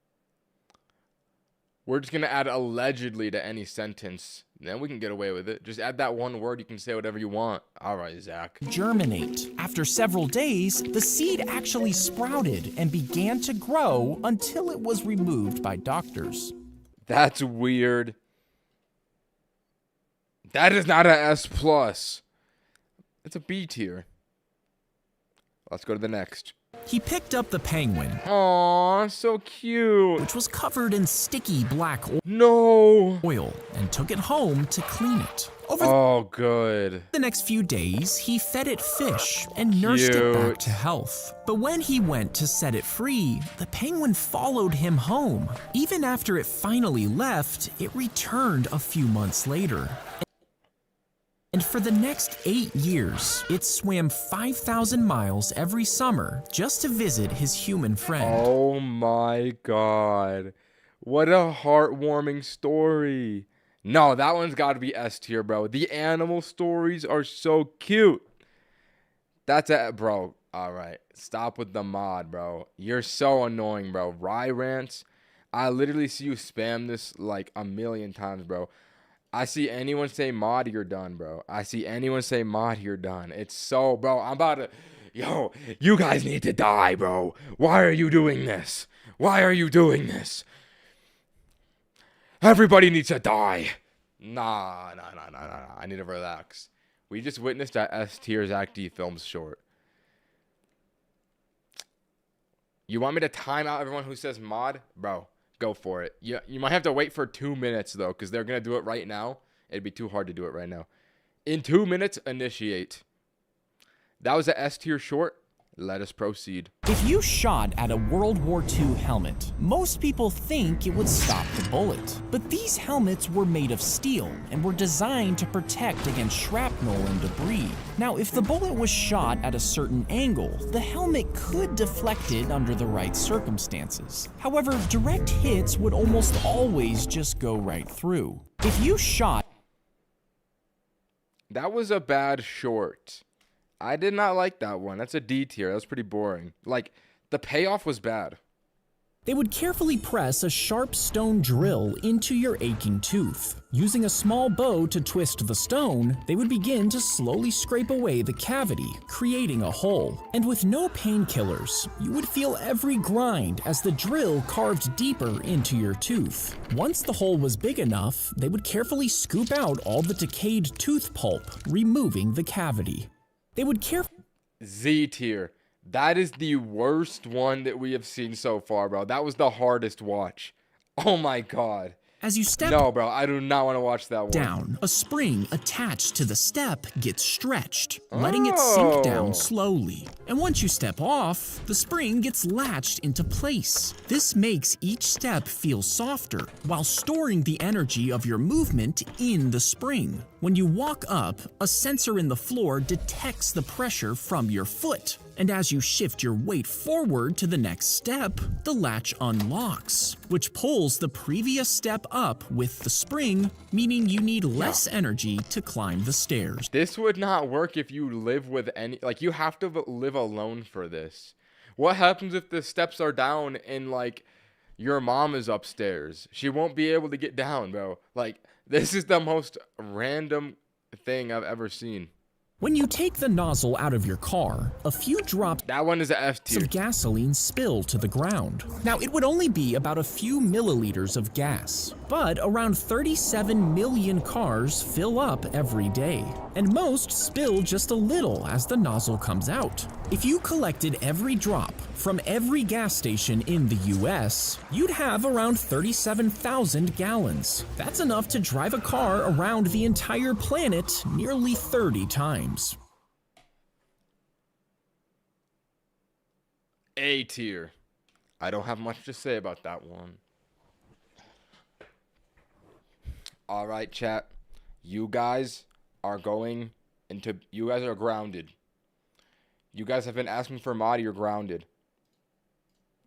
A: We're just going to add allegedly to any sentence. Then we can get away with it. Just add that one word. You can say whatever you want. All right, Zach.
B: germinate. After several days, the seed actually sprouted and began to grow until it was removed by doctors.
A: That's weird. That is not a S+. It's a B tier. Let's go to the next.
B: He picked up the penguin,
A: Aw, so cute.
B: which was covered in sticky black
A: No.
B: oil, and took it home to clean it. Over
A: Oh, good.
B: the next few days, he fed it fish and nursed it back
A: Cute.
B: to health. But when he went to set it free, the penguin followed him home. Even after it finally left, it returned a few months later. And for the next 8 years, it swam 5,000 miles every summer just to visit his human friend.
A: Oh my god. What a heartwarming story. No, that one's got to be S tier, bro. The animal stories are so cute. That's it, bro. All right. Stop with the mod, bro. You're so annoying, bro. Rye rants. I literally see you spam this like a million times, bro. I see anyone say mod, you're done, bro. I see anyone say mod, you're done. It's so, bro, I'm about to... Yo, you guys need to die, bro. Why are you doing this? Why are you doing this? Everybody needs to die. Nah. I need to relax. We just witnessed that S tier Zack D Films short. You want me to time out everyone who says mod? Bro, go for it. You might have to wait for 2 minutes, though, because they're going to do it right now. It'd be too hard to do it right now. In 2 minutes, initiate. That was a S tier short. Let us proceed.
B: If you shot at a World War II helmet, most people think it would stop the bullet. But these helmets were made of steel and were designed to protect against shrapnel and debris. Now, if the bullet was shot at a certain angle, the helmet could deflect it under the right circumstances. However, direct hits would almost always just go right through. If you shot...
A: That was a bad short. I did not like that one. That's a D tier. That was pretty boring. Like, the payoff was bad.
B: They would carefully press a sharp stone drill into your aching tooth. Using a small bow to twist the stone, they would begin to slowly scrape away the cavity, creating a hole. And with no painkillers, you would feel every grind as the drill carved deeper into your tooth. Once the hole was big enough, they would carefully scoop out all the decayed tooth pulp, removing the cavity. They would
A: Z tier. That is the worst one that we have seen so far, bro. That was the hardest watch. Oh my god.
B: As you step
A: No, bro, I do not want to watch that one.
B: down, a spring attached to the step gets stretched, letting it sink down slowly. And once you step off, the spring gets latched into place. This makes each step feel softer while storing the energy of your movement in the spring. When you walk up, a sensor in the floor detects the pressure from your foot. And as you shift your weight forward to the next step, the latch unlocks, which pulls the previous step up with the spring, meaning you need less energy to climb the stairs.
A: This would not work if you live with any... Like, you have to live alone for this. What happens if the steps are down and, like, your mom is upstairs? She won't be able to get down, bro. Like, this is the most random thing I've ever seen.
B: When you take the nozzle out of your car, a few drops
A: That one is a F tier.
B: of gasoline spill to the ground. Now, it would only be about a few milliliters of gas, but around 37 million cars fill up every day, and most spill just a little as the nozzle comes out. If you collected every drop from every gas station in the US, you'd have around 37,000 gallons. That's enough to drive a car around the entire planet nearly 30 times.
A: A tier. I don't have much to say about that one. All right, chat. You guys are grounded. You guys have been asking for mod, you're grounded.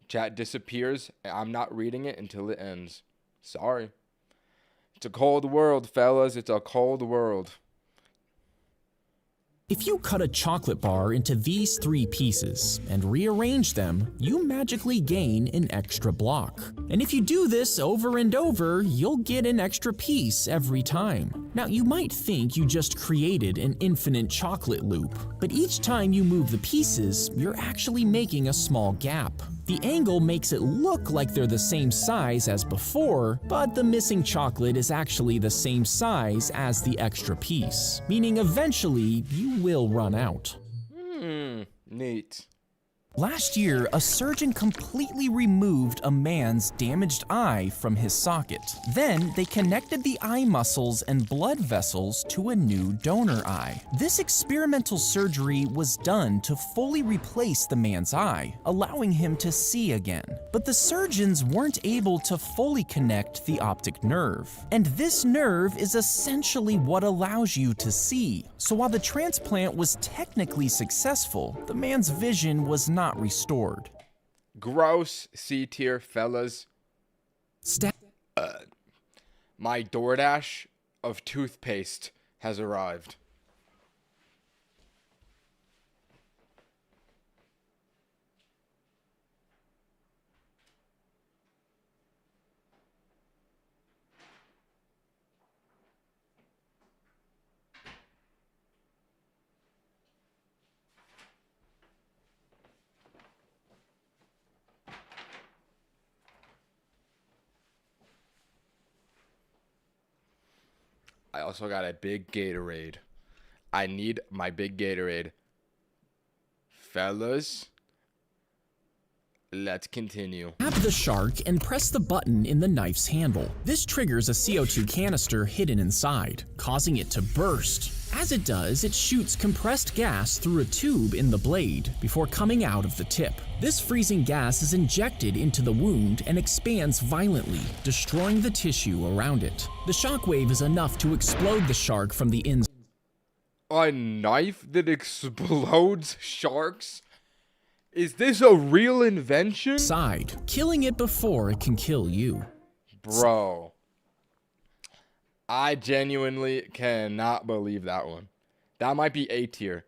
A: Chat disappears, and I'm not reading it until it ends. Sorry. It's a cold world, fellas. It's a cold world.
B: If you cut a chocolate bar into these 3 pieces and rearrange them, you magically gain an extra block. And if you do this over and over, you'll get an extra piece every time. Now, you might think you just created an infinite chocolate loop, but each time you move the pieces, you're actually making a small gap. The angle makes it look like they're the same size as before, but the missing chocolate is actually the same size as the extra piece, meaning eventually you will run out.
A: Neat.
B: Last year, a surgeon completely removed a man's damaged eye from his socket. Then, they connected the eye muscles and blood vessels to a new donor eye. This experimental surgery was done to fully replace the man's eye, allowing him to see again. But the surgeons weren't able to fully connect the optic nerve. And this nerve is essentially what allows you to see. So while the transplant was technically successful, the man's vision was not restored.
A: Gross. C tier, fellas. My DoorDash of toothpaste has arrived. I also got a big Gatorade. I need my big Gatorade. Fellas, let's continue.
B: Grab the shark and press the button in the knife's handle. This triggers a CO2 canister hidden inside, causing it to burst. As it does, it shoots compressed gas through a tube in the blade before coming out of the tip. This freezing gas is injected into the wound and expands violently, destroying the tissue around it. The shockwave is enough to explode the shark from the inside.
A: A knife that explodes sharks? Is this a real invention?
B: Killing it before it can kill you.
A: Bro. I genuinely cannot believe that one. That might be A tier.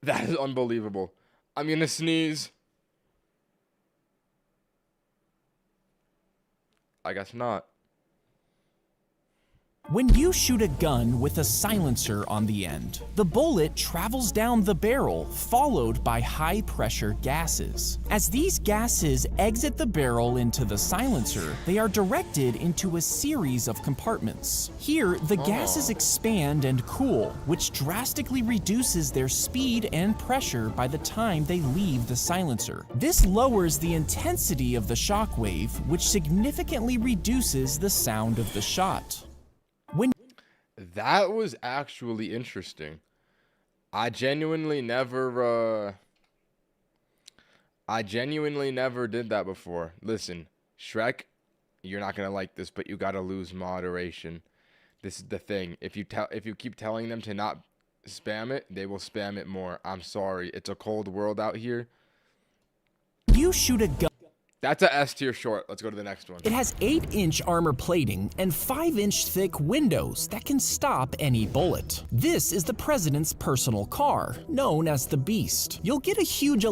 A: That is unbelievable. I'm gonna sneeze. I guess not.
B: When you shoot a gun with a silencer on the end, the bullet travels down the barrel, followed by high-pressure gases. As these gases exit the barrel into the silencer, they are directed into a series of compartments. Here, the gases expand and cool, which drastically reduces their speed and pressure by the time they leave the silencer. This lowers the intensity of the shockwave, which significantly reduces the sound of the shot.
A: That was actually interesting. I genuinely never did that before. Listen, Shrek, you're not gonna like this, but you gotta lose moderation. This is the thing. If you keep telling them to not spam it, they will spam it more. I'm sorry. It's a cold world out here.
B: You shoot a gun.
A: That's a S tier short. Let's go to the next one.
B: It has 8-inch armor plating and 5-inch thick windows that can stop any bullet. This is the president's personal car, known as the Beast. You'll get a huge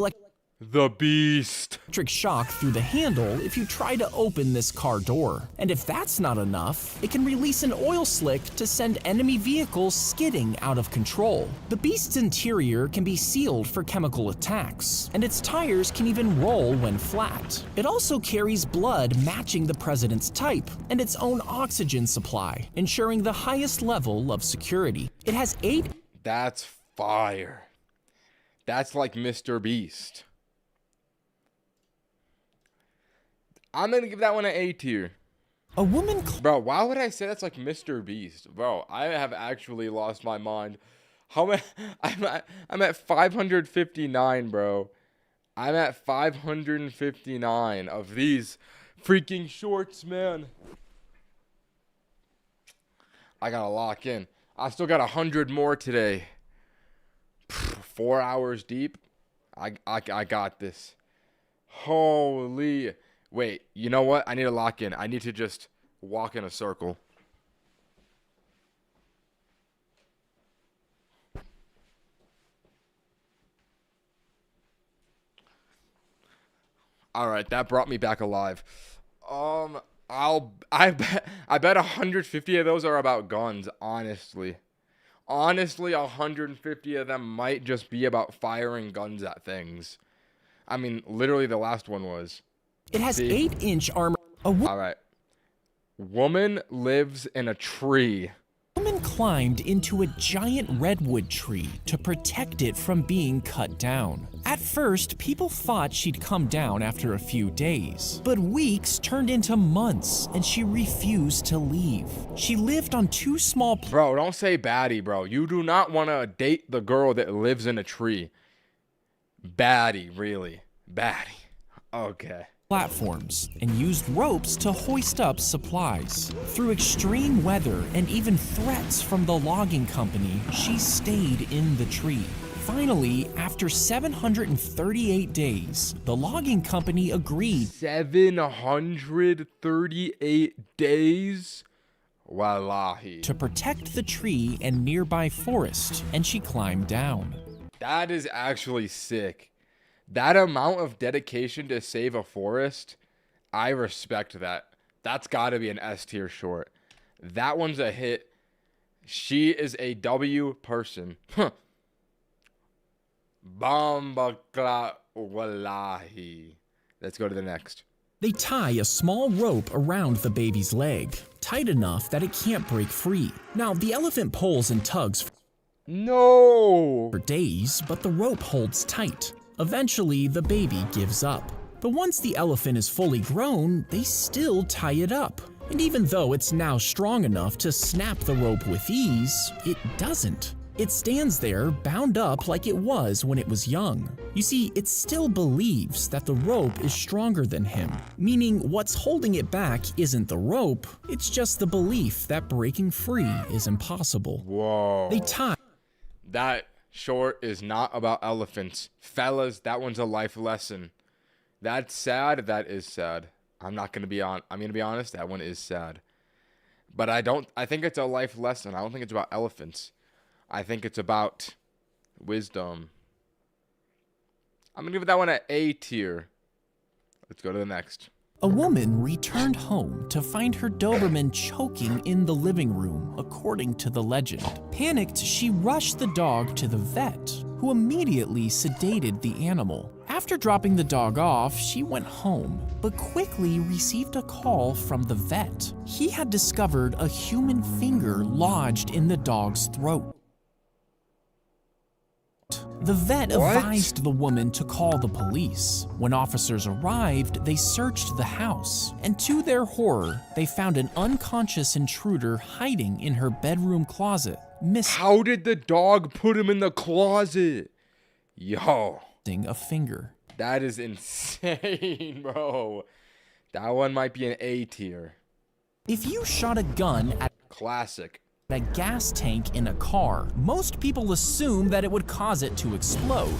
A: The Beast.
B: electric shock through the handle if you try to open this car door. And if that's not enough, it can release an oil slick to send enemy vehicles skidding out of control. The Beast's interior can be sealed for chemical attacks, and its tires can even roll when flat. It also carries blood matching the president's type and its own oxygen supply, ensuring the highest level of security. It has 8.
A: That's fire. That's like Mr. Beast. I'm gonna give that one an A tier.
B: A woman.
A: Bro, why would I say that's like Mr. Beast? Bro, I have actually lost my mind. I'm at 559, bro. I'm at 559 of these freaking shorts, man. I gotta lock in. I still got 100 more today. 4 hours deep. I got this. Holy. Wait, you know what? I need to lock in. I need to just walk in a circle. All right, that brought me back alive. I bet 150 of those are about guns, honestly. Honestly, 150 of them might just be about firing guns at things. I mean, literally the last one was.
B: It has 8-inch armor.
A: All right. Woman lives in a tree.
B: A woman climbed into a giant redwood tree to protect it from being cut down. At first, people thought she'd come down after a few days, but weeks turned into months, and she refused to leave. She lived on 2 small.
A: Bro, don't say baddie, bro. You do not want to date the girl that lives in a tree. Baddie, really. Baddie. Okay.
B: Platforms and used ropes to hoist up supplies. Through extreme weather and even threats from the logging company, she stayed in the tree. Finally, after 738 days, the logging company agreed.
A: 738 days? Wallahi.
B: To protect the tree and nearby forest, and she climbed down.
A: That is actually sick. That amount of dedication to save a forest, I respect that. That's got to be an S tier short. That one's a hit. She is a W person. Bambakla wallahi. Let's go to the next.
B: They tie a small rope around the baby's leg, tight enough that it can't break free. Now, the elephant pulls and tugs
A: No!
B: for days, but the rope holds tight. Eventually, the baby gives up. But once the elephant is fully grown, they still tie it up. And even though it's now strong enough to snap the rope with ease, it doesn't. It stands there, bound up like it was when it was young. You see, it still believes that the rope is stronger than him, meaning what's holding it back isn't the rope, it's just the belief that breaking free is impossible.
A: Whoa.
B: They tie
A: That short is not about elephants. Fellas, that one's a life lesson. That's sad. That is sad. I'm gonna be honest, that one is sad. But I think it's a life lesson. I don't think it's about elephants. I think it's about wisdom. I'm gonna give that one an A tier. Let's go to the next.
B: A woman returned home to find her Doberman choking in the living room, according to the legend. Panicked, she rushed the dog to the vet, who immediately sedated the animal. After dropping the dog off, she went home, but quickly received a call from the vet. He had discovered a human finger lodged in the dog's throat. The vet advised the woman to call the police. When officers arrived, they searched the house, and to their horror, they found an unconscious intruder hiding in her bedroom closet,
A: How did the dog put him in the closet? Yo.
B: missing a finger.
A: That is insane, bro. That one might be an A tier.
B: If you shot a gun at
A: Classic.
B: a gas tank in a car, most people assume that it would cause it to explode.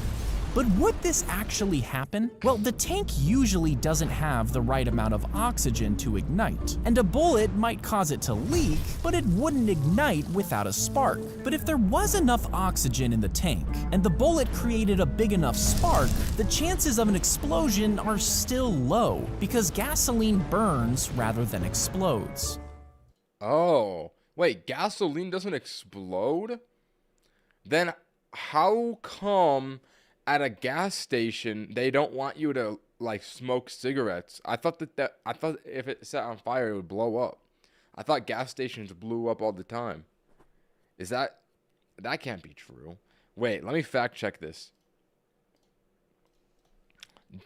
B: But would this actually happen? Well, the tank usually doesn't have the right amount of oxygen to ignite, and a bullet might cause it to leak, but it wouldn't ignite without a spark. But if there was enough oxygen in the tank, and the bullet created a big enough spark, the chances of an explosion are still low, because gasoline burns rather than explodes.
A: Oh. Wait, gasoline doesn't explode? Then how come at a gas station they don't want you to like smoke cigarettes? I thought if it set on fire it would blow up. I thought gas stations blew up all the time. That can't be true. Wait, let me fact check this.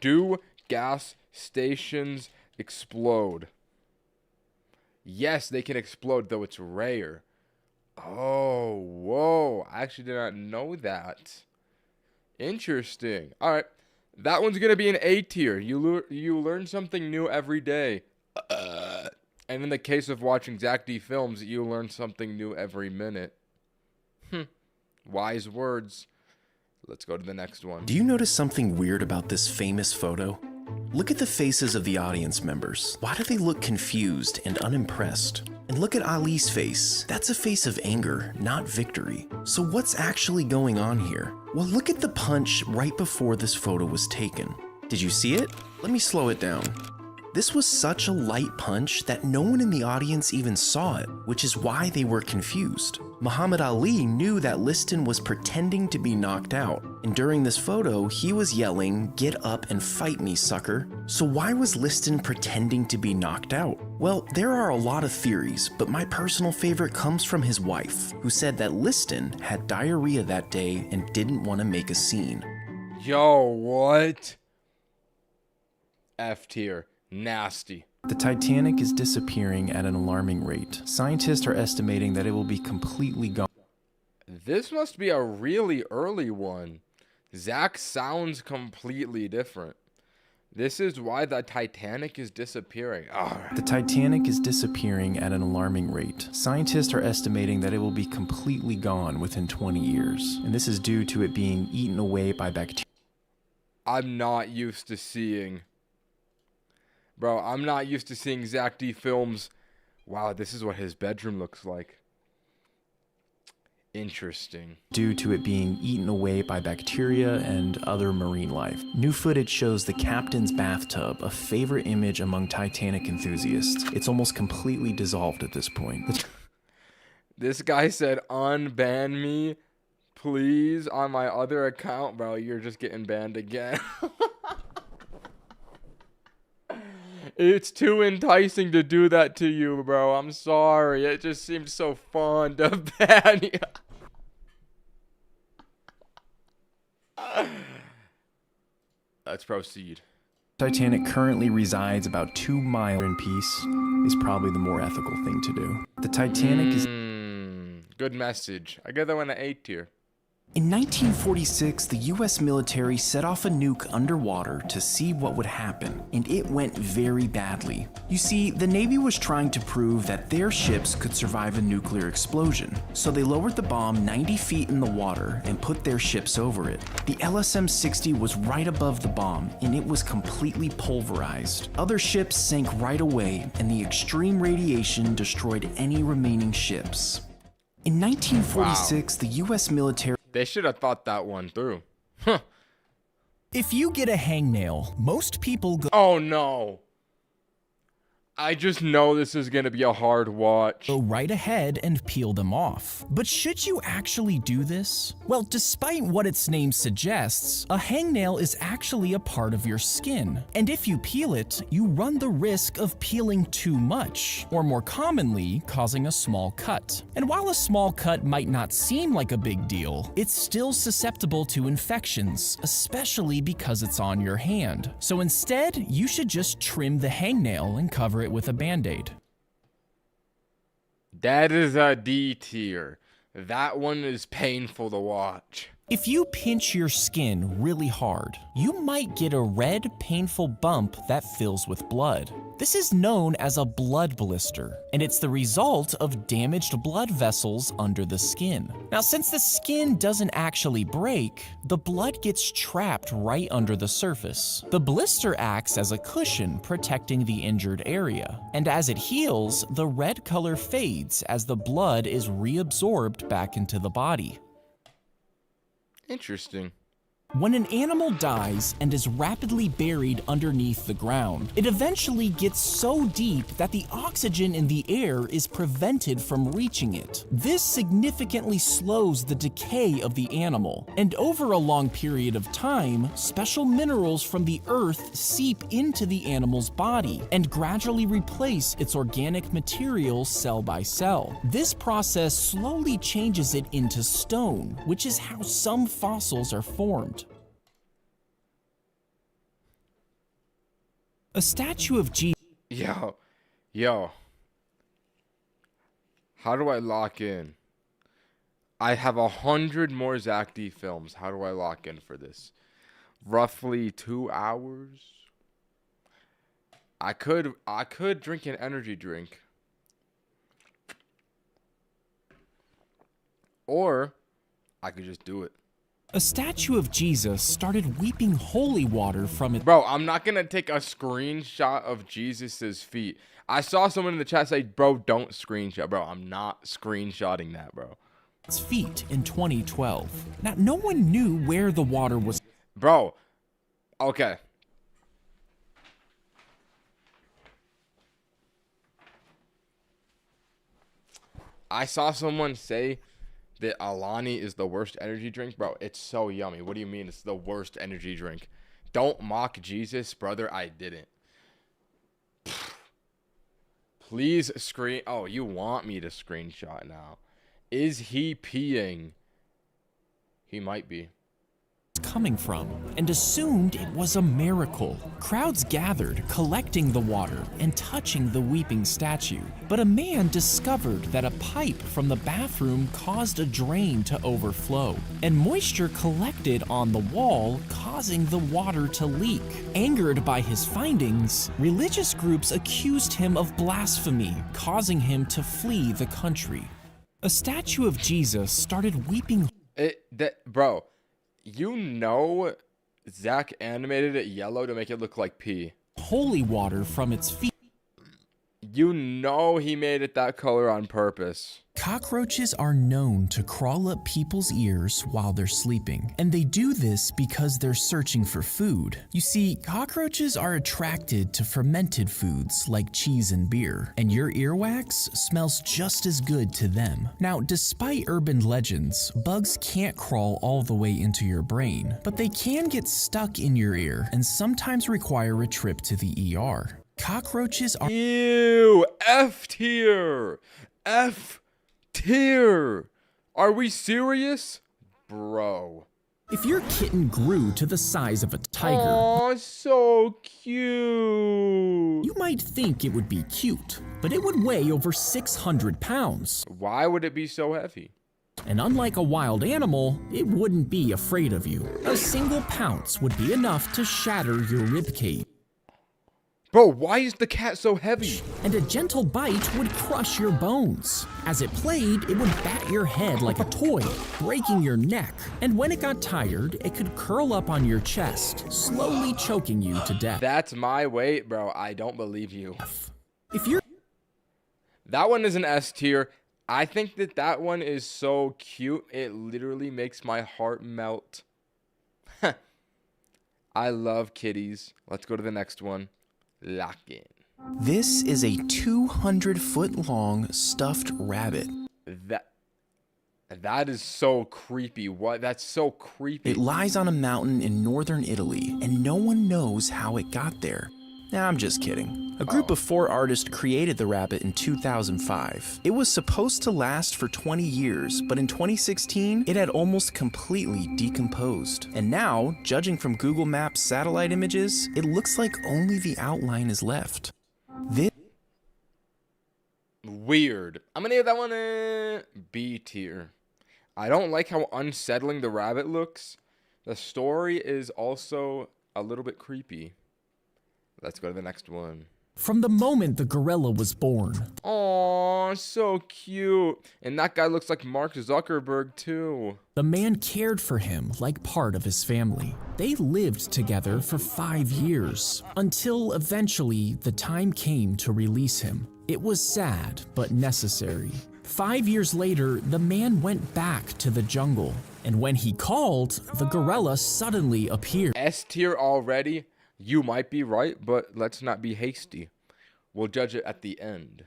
A: Do gas stations explode? Yes, they can explode, though it's rare. Oh, whoa. I actually did not know that. Interesting. All right. That one's going to be an A tier. You learn something new every day. And in the case of watching Zack D films, you learn something new every minute. Wise words. Let's go to the next one.
D: Do you notice something weird about this famous photo? Look at the faces of the audience members. Why do they look confused and unimpressed? And look at Ali's face. That's a face of anger, not victory. So what's actually going on here? Well, look at the punch right before this photo was taken. Did you see it? Let me slow it down. This was such a light punch that no one in the audience even saw it, which is why they were confused. Muhammad Ali knew that Liston was pretending to be knocked out, and during this photo, he was yelling, "Get up and fight me, sucker." So why was Liston pretending to be knocked out? Well, there are a lot of theories, but my personal favorite comes from his wife, who said that Liston had diarrhea that day and didn't want to make a scene.
A: Yo, what? F tier. Nasty.
G: The Titanic is disappearing at an alarming rate. Scientists are estimating that it will be completely gone.
A: This must be a really early one. Zack sounds completely different. This is why the Titanic is disappearing.
G: The Titanic is disappearing at an alarming rate. Scientists are estimating that it will be completely gone within 20 years, and this is due to it being eaten away by bacteria.
A: I'm not used to seeing Zack D films. Wow, this is what his bedroom looks like. Interesting.
G: Due to it being eaten away by bacteria and other marine life. New footage shows the captain's bathtub, a favorite image among Titanic enthusiasts. It's almost completely dissolved at this point.
A: This guy said, unban me, please, on my other account. Bro, you're just getting banned again. It's too enticing to do that to you, bro. I'm sorry. It just seems so fun to ban you. Let's proceed.
G: Titanic currently resides about 2 miles in peace is probably the more ethical thing to do. The Titanic is...
A: Good message. I get that one an A tier.
G: In 1946, the US military set off a nuke underwater to see what would happen, and it went very badly. You see, the Navy was trying to prove that their ships could survive a nuclear explosion, so they lowered the bomb 90 feet in the water and put their ships over it. The LSM-60 was right above the bomb, and it was completely pulverized. Other ships sank right away, and the extreme radiation destroyed any remaining ships. In 1946, the US military...
A: They should have thought that one through. Huh.
B: If you get a hangnail, most people go
A: Oh no. I just know this is gonna be a hard watch.
B: right ahead and peel them off. But should you actually do this? Well, despite what its name suggests, a hangnail is actually a part of your skin. And if you peel it, you run the risk of peeling too much, or more commonly, causing a small cut. And while a small cut might not seem like a big deal, it's still susceptible to infections, especially because it's on your hand. So instead, you should just trim the hangnail and cover it with a band-aid.
A: That is a D tier. That one is painful to watch.
B: If you pinch your skin really hard, you might get a red, painful bump that fills with blood. This is known as a blood blister, and it's the result of damaged blood vessels under the skin. Now, since the skin doesn't actually break, the blood gets trapped right under the surface. The blister acts as a cushion protecting the injured area, and as it heals, the red color fades as the blood is reabsorbed back into the body.
A: Interesting.
B: When an animal dies and is rapidly buried underneath the ground, it eventually gets so deep that the oxygen in the air is prevented from reaching it. This significantly slows the decay of the animal, and over a long period of time, special minerals from the earth seep into the animal's body and gradually replace its organic material cell by cell. This process slowly changes it into stone, which is how some fossils are formed. A statue of Jesus.
A: Yo. How do I lock in? I have 100 more Zack D films. How do I lock in for this? Roughly 2 hours. I could drink an energy drink. Or I could just do it.
B: A statue of Jesus started weeping holy water from it.
A: Bro, I'm not gonna take a screenshot of Jesus's feet. I saw someone in the chat say, bro, don't screenshot. Bro, I'm not screenshotting that, bro.
B: Its feet in 2012. Now, no one knew where the water was.
A: Bro, okay. I saw someone say that Alani is the worst energy drink. Bro, it's so yummy. What do you mean it's the worst energy drink? Don't mock Jesus, brother. I didn't. Please screen. Oh, you want me to screenshot now? Is he peeing? He might be.
B: Coming from, and assumed it was a miracle. Crowds gathered, collecting the water and touching the weeping statue. But a man discovered that a pipe from the bathroom caused a drain to overflow, and moisture collected on the wall, causing the water to leak. Angered by his findings, religious groups accused him of blasphemy, causing him to flee the country. A statue of Jesus started weeping.
A: Bro. You know Zack animated it yellow to make it look like pee.
B: Holy water from its feet.
A: You know he made it that color on purpose.
B: Cockroaches are known to crawl up people's ears while they're sleeping, and they do this because they're searching for food. You see, cockroaches are attracted to fermented foods like cheese and beer, and your earwax smells just as good to them. Now, despite urban legends, bugs can't crawl all the way into your brain, but they can get stuck in your ear and sometimes require a trip to the ER. Cockroaches are
A: Ew, F tier. F tier. Are we serious? Bro.
B: If your kitten grew to the size of a tiger,
A: Oh, so cute.
B: you might think it would be cute, but it would weigh over 600 pounds.
A: Why would it be so heavy?
B: And unlike a wild animal, it wouldn't be afraid of you. A single pounce would be enough to shatter your ribcage.
A: Bro, why is the cat so heavy?
B: And a gentle bite would crush your bones. As it played, it would bat your head like a toy, breaking your neck. And when it got tired, it could curl up on your chest, slowly choking you to death.
A: That's my weight, bro. I don't believe you.
B: If you're
A: That one is an S tier. I think that one is so cute. It literally makes my heart melt. I love kitties. Let's go to the next one. Lock in.
G: This is a 200-foot long stuffed rabbit.
A: That is so creepy. What? That's so creepy.
G: It lies on a mountain in northern Italy, and no one knows how it got there. Nah, I'm just kidding. A group of 4 artists created the rabbit in 2005. It was supposed to last for 20 years, but in 2016, it had almost completely decomposed. And now, judging from Google Maps satellite images, it looks like only the outline is left. This
A: Weird. I'm gonna give that one a B tier. I don't like how unsettling the rabbit looks. The story is also a little bit creepy. Let's go to the next one.
B: From the moment the gorilla was born,
A: Aww, so cute. And that guy looks like Mark Zuckerberg too.
B: the man cared for him like part of his family. They lived together for 5 years, until eventually the time came to release him. It was sad, but necessary. 5 years later, the man went back to the jungle, and when he called, the gorilla suddenly appeared.
A: S tier already? You might be right, but let's not be hasty. We'll judge it at the end.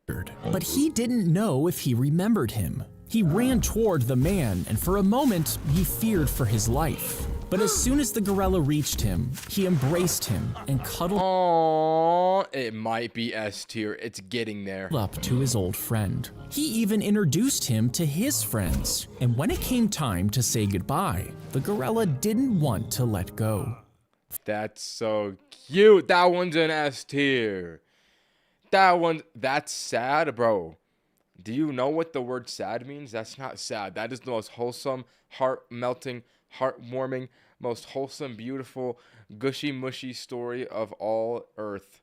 B: But he didn't know if he remembered him. He ran toward the man, and for a moment, he feared for his life. But as soon as the gorilla reached him, he embraced him and cuddled
A: Aww, it might be S tier. It's getting there.
B: up to his old friend. He even introduced him to his friends. And when it came time to say goodbye, the gorilla didn't want to let go.
A: That's so cute. That one's an S tier. That's sad, bro. Do you know what the word sad means? That's not sad. That is the most wholesome, heart-melting, heartwarming, most wholesome, beautiful, gushy-mushy story of all Earth.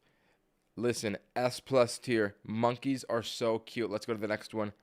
A: Listen, S+ tier. Monkeys are so cute. Let's go to the next one.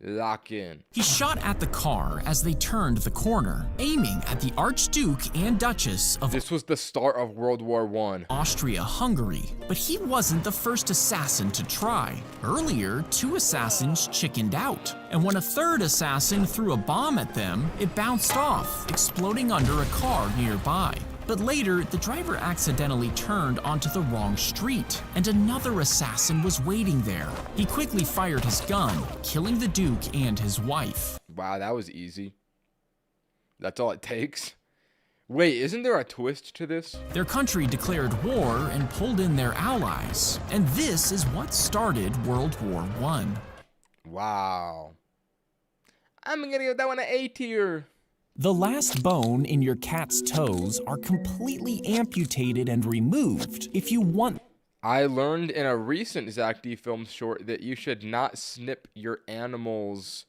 A: Lock in.
B: He shot at the car as they turned the corner, aiming at the Archduke and Duchess of
A: This was the start of World War I.
B: Austria-Hungary, but he wasn't the first assassin to try. Earlier, 2 assassins chickened out, and when a 3rd assassin threw a bomb at them, it bounced off, exploding under a car nearby. But later, the driver accidentally turned onto the wrong street, and another assassin was waiting there. He quickly fired his gun, killing the Duke and his wife.
A: Wow, that was easy. That's all it takes. Wait, isn't there a twist to this?
B: Their country declared war and pulled in their allies, and this is what started World War I.
A: Wow. I'm gonna give that one an A tier.
B: The last bone in your cat's toes are completely amputated and removed if you want.
A: I learned in a recent Zack D film short that you should not snip your animals'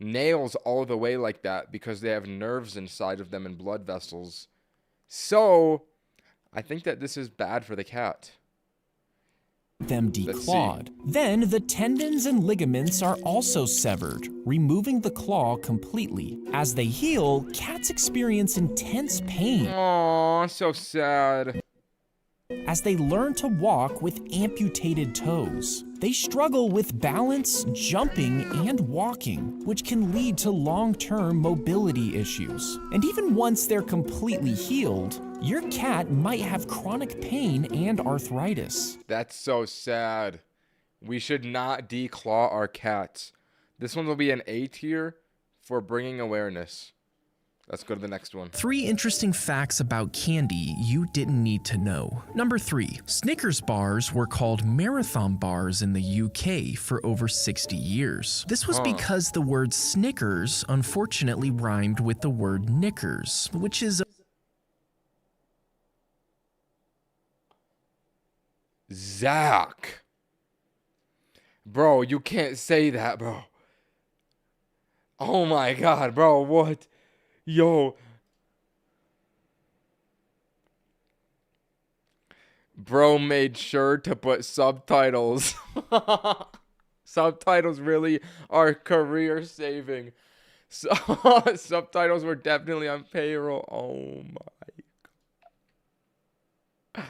A: nails all the way like that because they have nerves inside of them and blood vessels. So, I think that this is bad for the cat.
B: Them declawed. Then the tendons and ligaments are also severed, removing the claw completely. As they heal, cats experience intense pain
A: Aww, so sad.
B: as they learn to walk with amputated toes. They struggle with balance, jumping, and walking, which can lead to long-term mobility issues. And even once they're completely healed, your cat might have chronic pain and arthritis.
A: That's so sad. We should not declaw our cats. This one will be an A tier for bringing awareness. Let's go to the next one.
B: 3 interesting facts about candy you didn't need to know. Number 3, Snickers bars were called marathon bars in the UK for over 60 years. This was because the word Snickers unfortunately rhymed with the word knickers, which is
A: Zack. Bro, you can't say that, bro. Oh my god, bro, what? Yo. Bro made sure to put subtitles. Subtitles really are career saving. So, subtitles were definitely on payroll. Oh my.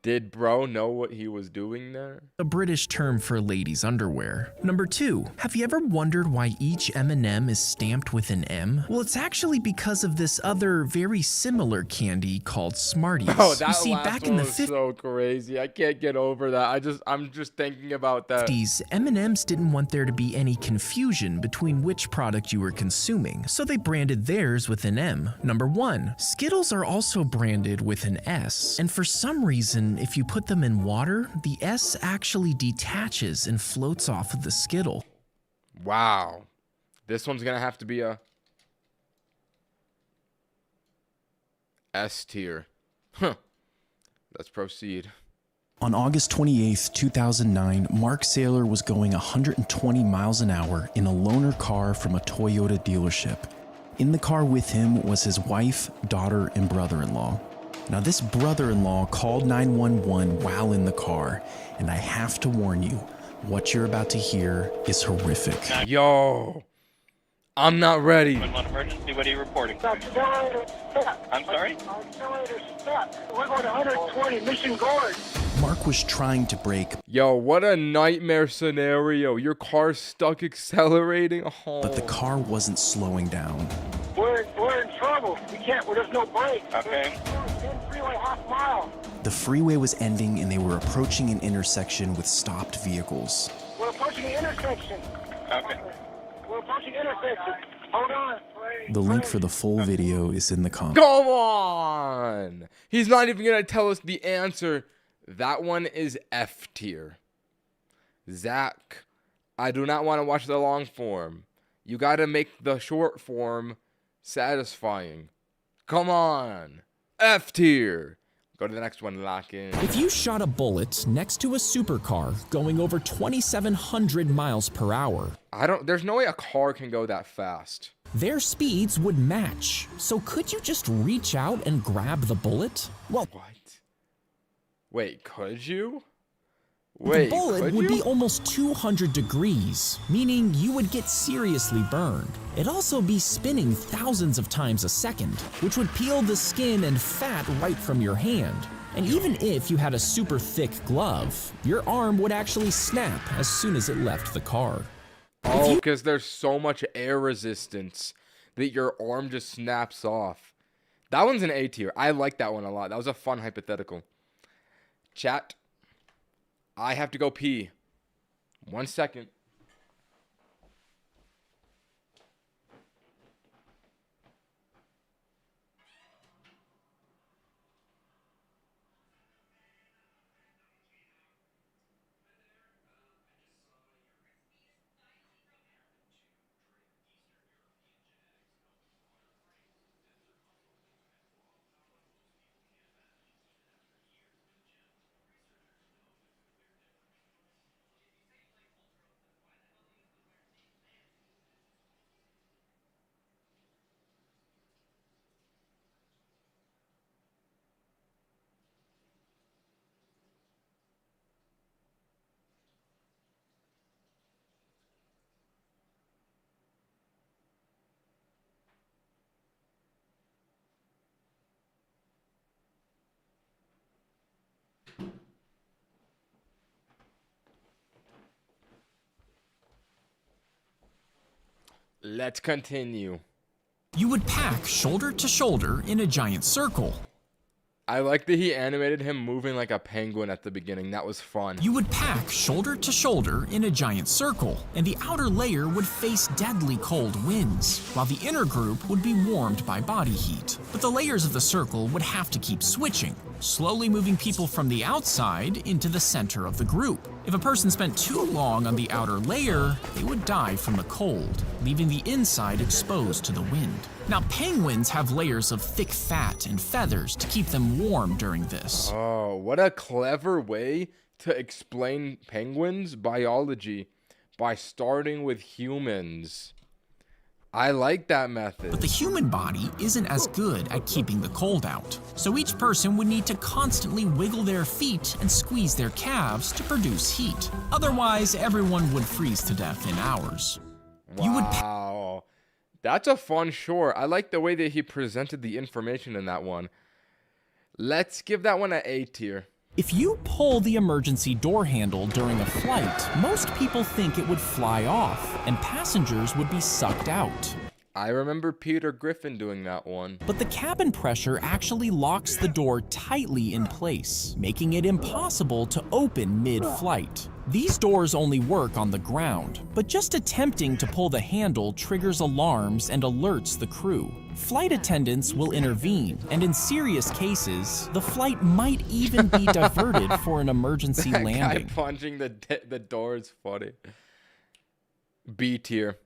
A: Did bro know what he was doing there?
B: a British term for ladies' underwear. Number 2, have you ever wondered why each M&M is stamped with an M? Well, it's actually because of this other very similar candy called Smarties.
A: Oh, that
B: you see,
A: last
B: back
A: one
B: in the
A: was so crazy. I can't get over that. I'm just thinking about that.
B: 50s, M&Ms didn't want there to be any confusion between which product you were consuming, so they branded theirs with an M. Number 1, Skittles are also branded with an S, and for some reason, if you put them in water, the S actually detaches and floats off of the Skittle.
A: Wow. This one's gonna have to be a S tier. Huh. Let's proceed.
G: On August 28, 2009, Mark Saylor was going 120 miles an hour in a loaner car from a Toyota dealership. In the car with him was his wife, daughter, and brother-in-law. Now, this brother-in-law called 911 while in the car, and I have to warn you, what you're about to hear is horrific.
A: Yo. I'm not ready.
H: On emergency, what are you reporting?
I: Accelerator step.
H: I'm sorry?
I: Accelerator step. We're going 120, Mission Guard.
G: Mark was trying to brake,
A: Yo, what a nightmare scenario. Your car's stuck accelerating. Oh.
G: but the car wasn't slowing down.
I: We're in trouble. We can't. There's no brake.
H: Okay.
I: Freeway half mile.
G: The freeway was ending and they were approaching an intersection with stopped vehicles.
I: We're approaching the intersection.
H: Okay.
I: We're approaching intersection. Hold on.
G: The link for the full video is in the comments.
A: Come on. He's not even going to tell us the answer. That one is F tier. Zack, I do not want to watch the long form. You got to make the short form satisfying. Come on. F tier. Go to the next one, lock in.
B: If you shot a bullet next to a supercar going over 2,700 miles per hour,
A: There's no way a car can go that fast.
B: their speeds would match. So could you just reach out and grab the bullet? Well,
A: What? Wait, could you? Wait,
B: the bullet
A: could
B: would
A: you?
B: be almost 200 degrees, meaning you would get seriously burned. It'd also be spinning thousands of times a second, which would peel the skin and fat right from your hand. And even if you had a super thick glove, your arm would actually snap as soon as it left the car.
A: Oh, because there's so much air resistance that your arm just snaps off. That one's an A tier. I like that one a lot. That was a fun hypothetical. Chat, I have to go pee. 1 second. Let's continue.
B: You would pack shoulder to shoulder in a giant circle.
A: I like that he animated him moving like a penguin at the beginning. That was fun.
B: You would pack shoulder to shoulder in a giant circle, and the outer layer would face deadly cold winds, while the inner group would be warmed by body heat. But the layers of the circle would have to keep switching, slowly moving people from the outside into the center of the group. If a person spent too long on the outer layer, they would die from the cold, leaving the inside exposed to the wind. Now, penguins have layers of thick fat and feathers to keep them warm during this.
A: Oh, what a clever way to explain penguins' biology by starting with humans. I like that method.
B: But the human body isn't as good at keeping the cold out. So each person would need to constantly wiggle their feet and squeeze their calves to produce heat. Otherwise, everyone would freeze to death in hours.
A: Wow. That's a fun short. I like the way that he presented the information in that one. Let's give that one an A tier.
B: If you pull the emergency door handle during a flight, most people think it would fly off and passengers would be sucked out.
A: I remember Peter Griffin doing that one.
B: But the cabin pressure actually locks the door tightly in place, making it impossible to open mid-flight. These doors only work on the ground, but just attempting to pull the handle triggers alarms and alerts the crew. Flight attendants will intervene, and in serious cases, the flight might even be diverted for an emergency
A: That
B: landing.
A: guy punching the door is funny. B tier.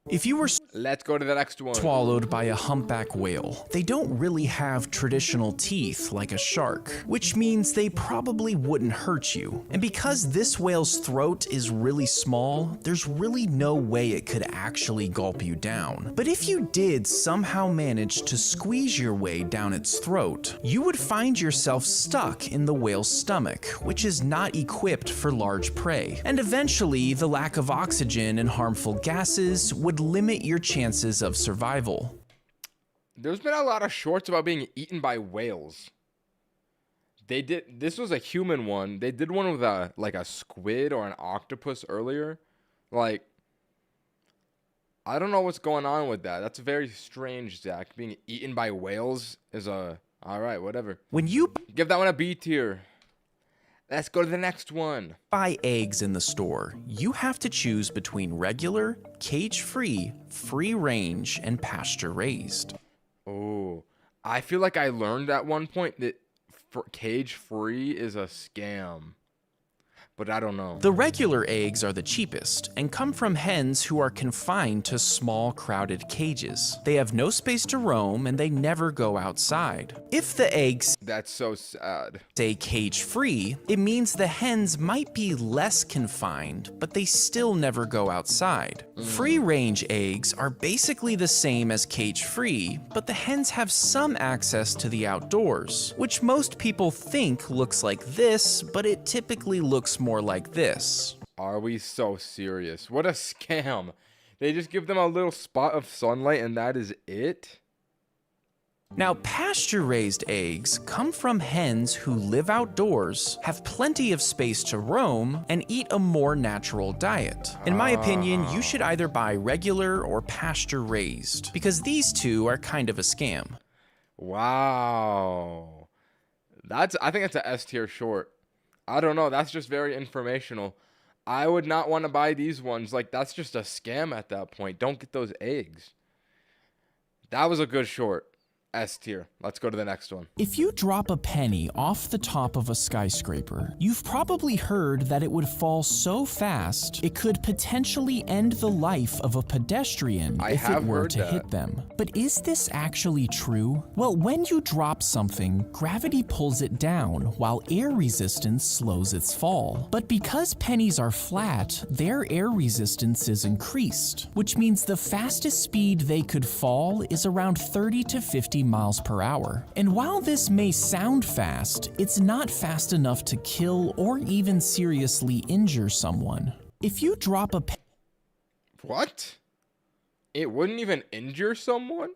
D: If you were
A: Let's go to the next one.
D: swallowed by a humpback whale, they don't really have traditional teeth like a shark, which means they probably wouldn't hurt you. And because this whale's throat is really small, there's really no way it could actually gulp you down. But if you did somehow manage to squeeze your way down its throat, you would find yourself stuck in the whale's stomach, which is not equipped for large prey. And eventually, the lack of oxygen and harmful gases would limit your chances of survival.
A: There's been a lot of shorts about being eaten by whales. This was a human one. They did one with a squid or an octopus earlier. Like, I don't know what's going on with that. That's very strange, Zach. Being eaten by whales is alright, whatever.
D: When you
A: Give that one a B tier. Let's go to the next one.
D: buy eggs in the store, you have to choose between regular, cage-free, free-range, and pasture-raised.
A: Oh, I feel like I learned at one point that cage-free is a scam. But I don't know.
D: The regular eggs are the cheapest and come from hens who are confined to small, crowded cages. They have no space to roam and they never go outside. If the eggs
A: That's so sad.
D: say cage-free, it means the hens might be less confined, but they still never go outside. Free-range eggs are basically the same as cage-free, but the hens have some access to the outdoors, which most people think looks like this, but it typically looks more like this.
A: Are we so serious? What a scam. They just give them a little spot of sunlight and that is it?
D: Now, pasture-raised eggs come from hens who live outdoors, have plenty of space to roam, and eat a more natural diet. In my opinion, you should either buy regular or pasture-raised, because these two are kind of a scam.
A: Wow. I think it's a S tier short. I don't know. That's just very informational. I would not want to buy these ones. Like, that's just a scam at that point. Don't get those eggs. That was a good short. S tier. Let's go to the next one.
B: If you drop a penny off the top of a skyscraper, you've probably heard that it would fall so fast it could potentially end the life of a pedestrian
A: I
B: if it
A: have
B: were
A: heard
B: to
A: that.
B: hit them. But is this actually true? Well, when you drop something, gravity pulls it down while air resistance slows its fall. But because pennies are flat, their air resistance is increased, which means the fastest speed they could fall is around 30 to 50 miles per hour. And while this may sound fast, it's not fast enough to kill or even seriously injure someone. If you drop a
A: What? It wouldn't even injure someone?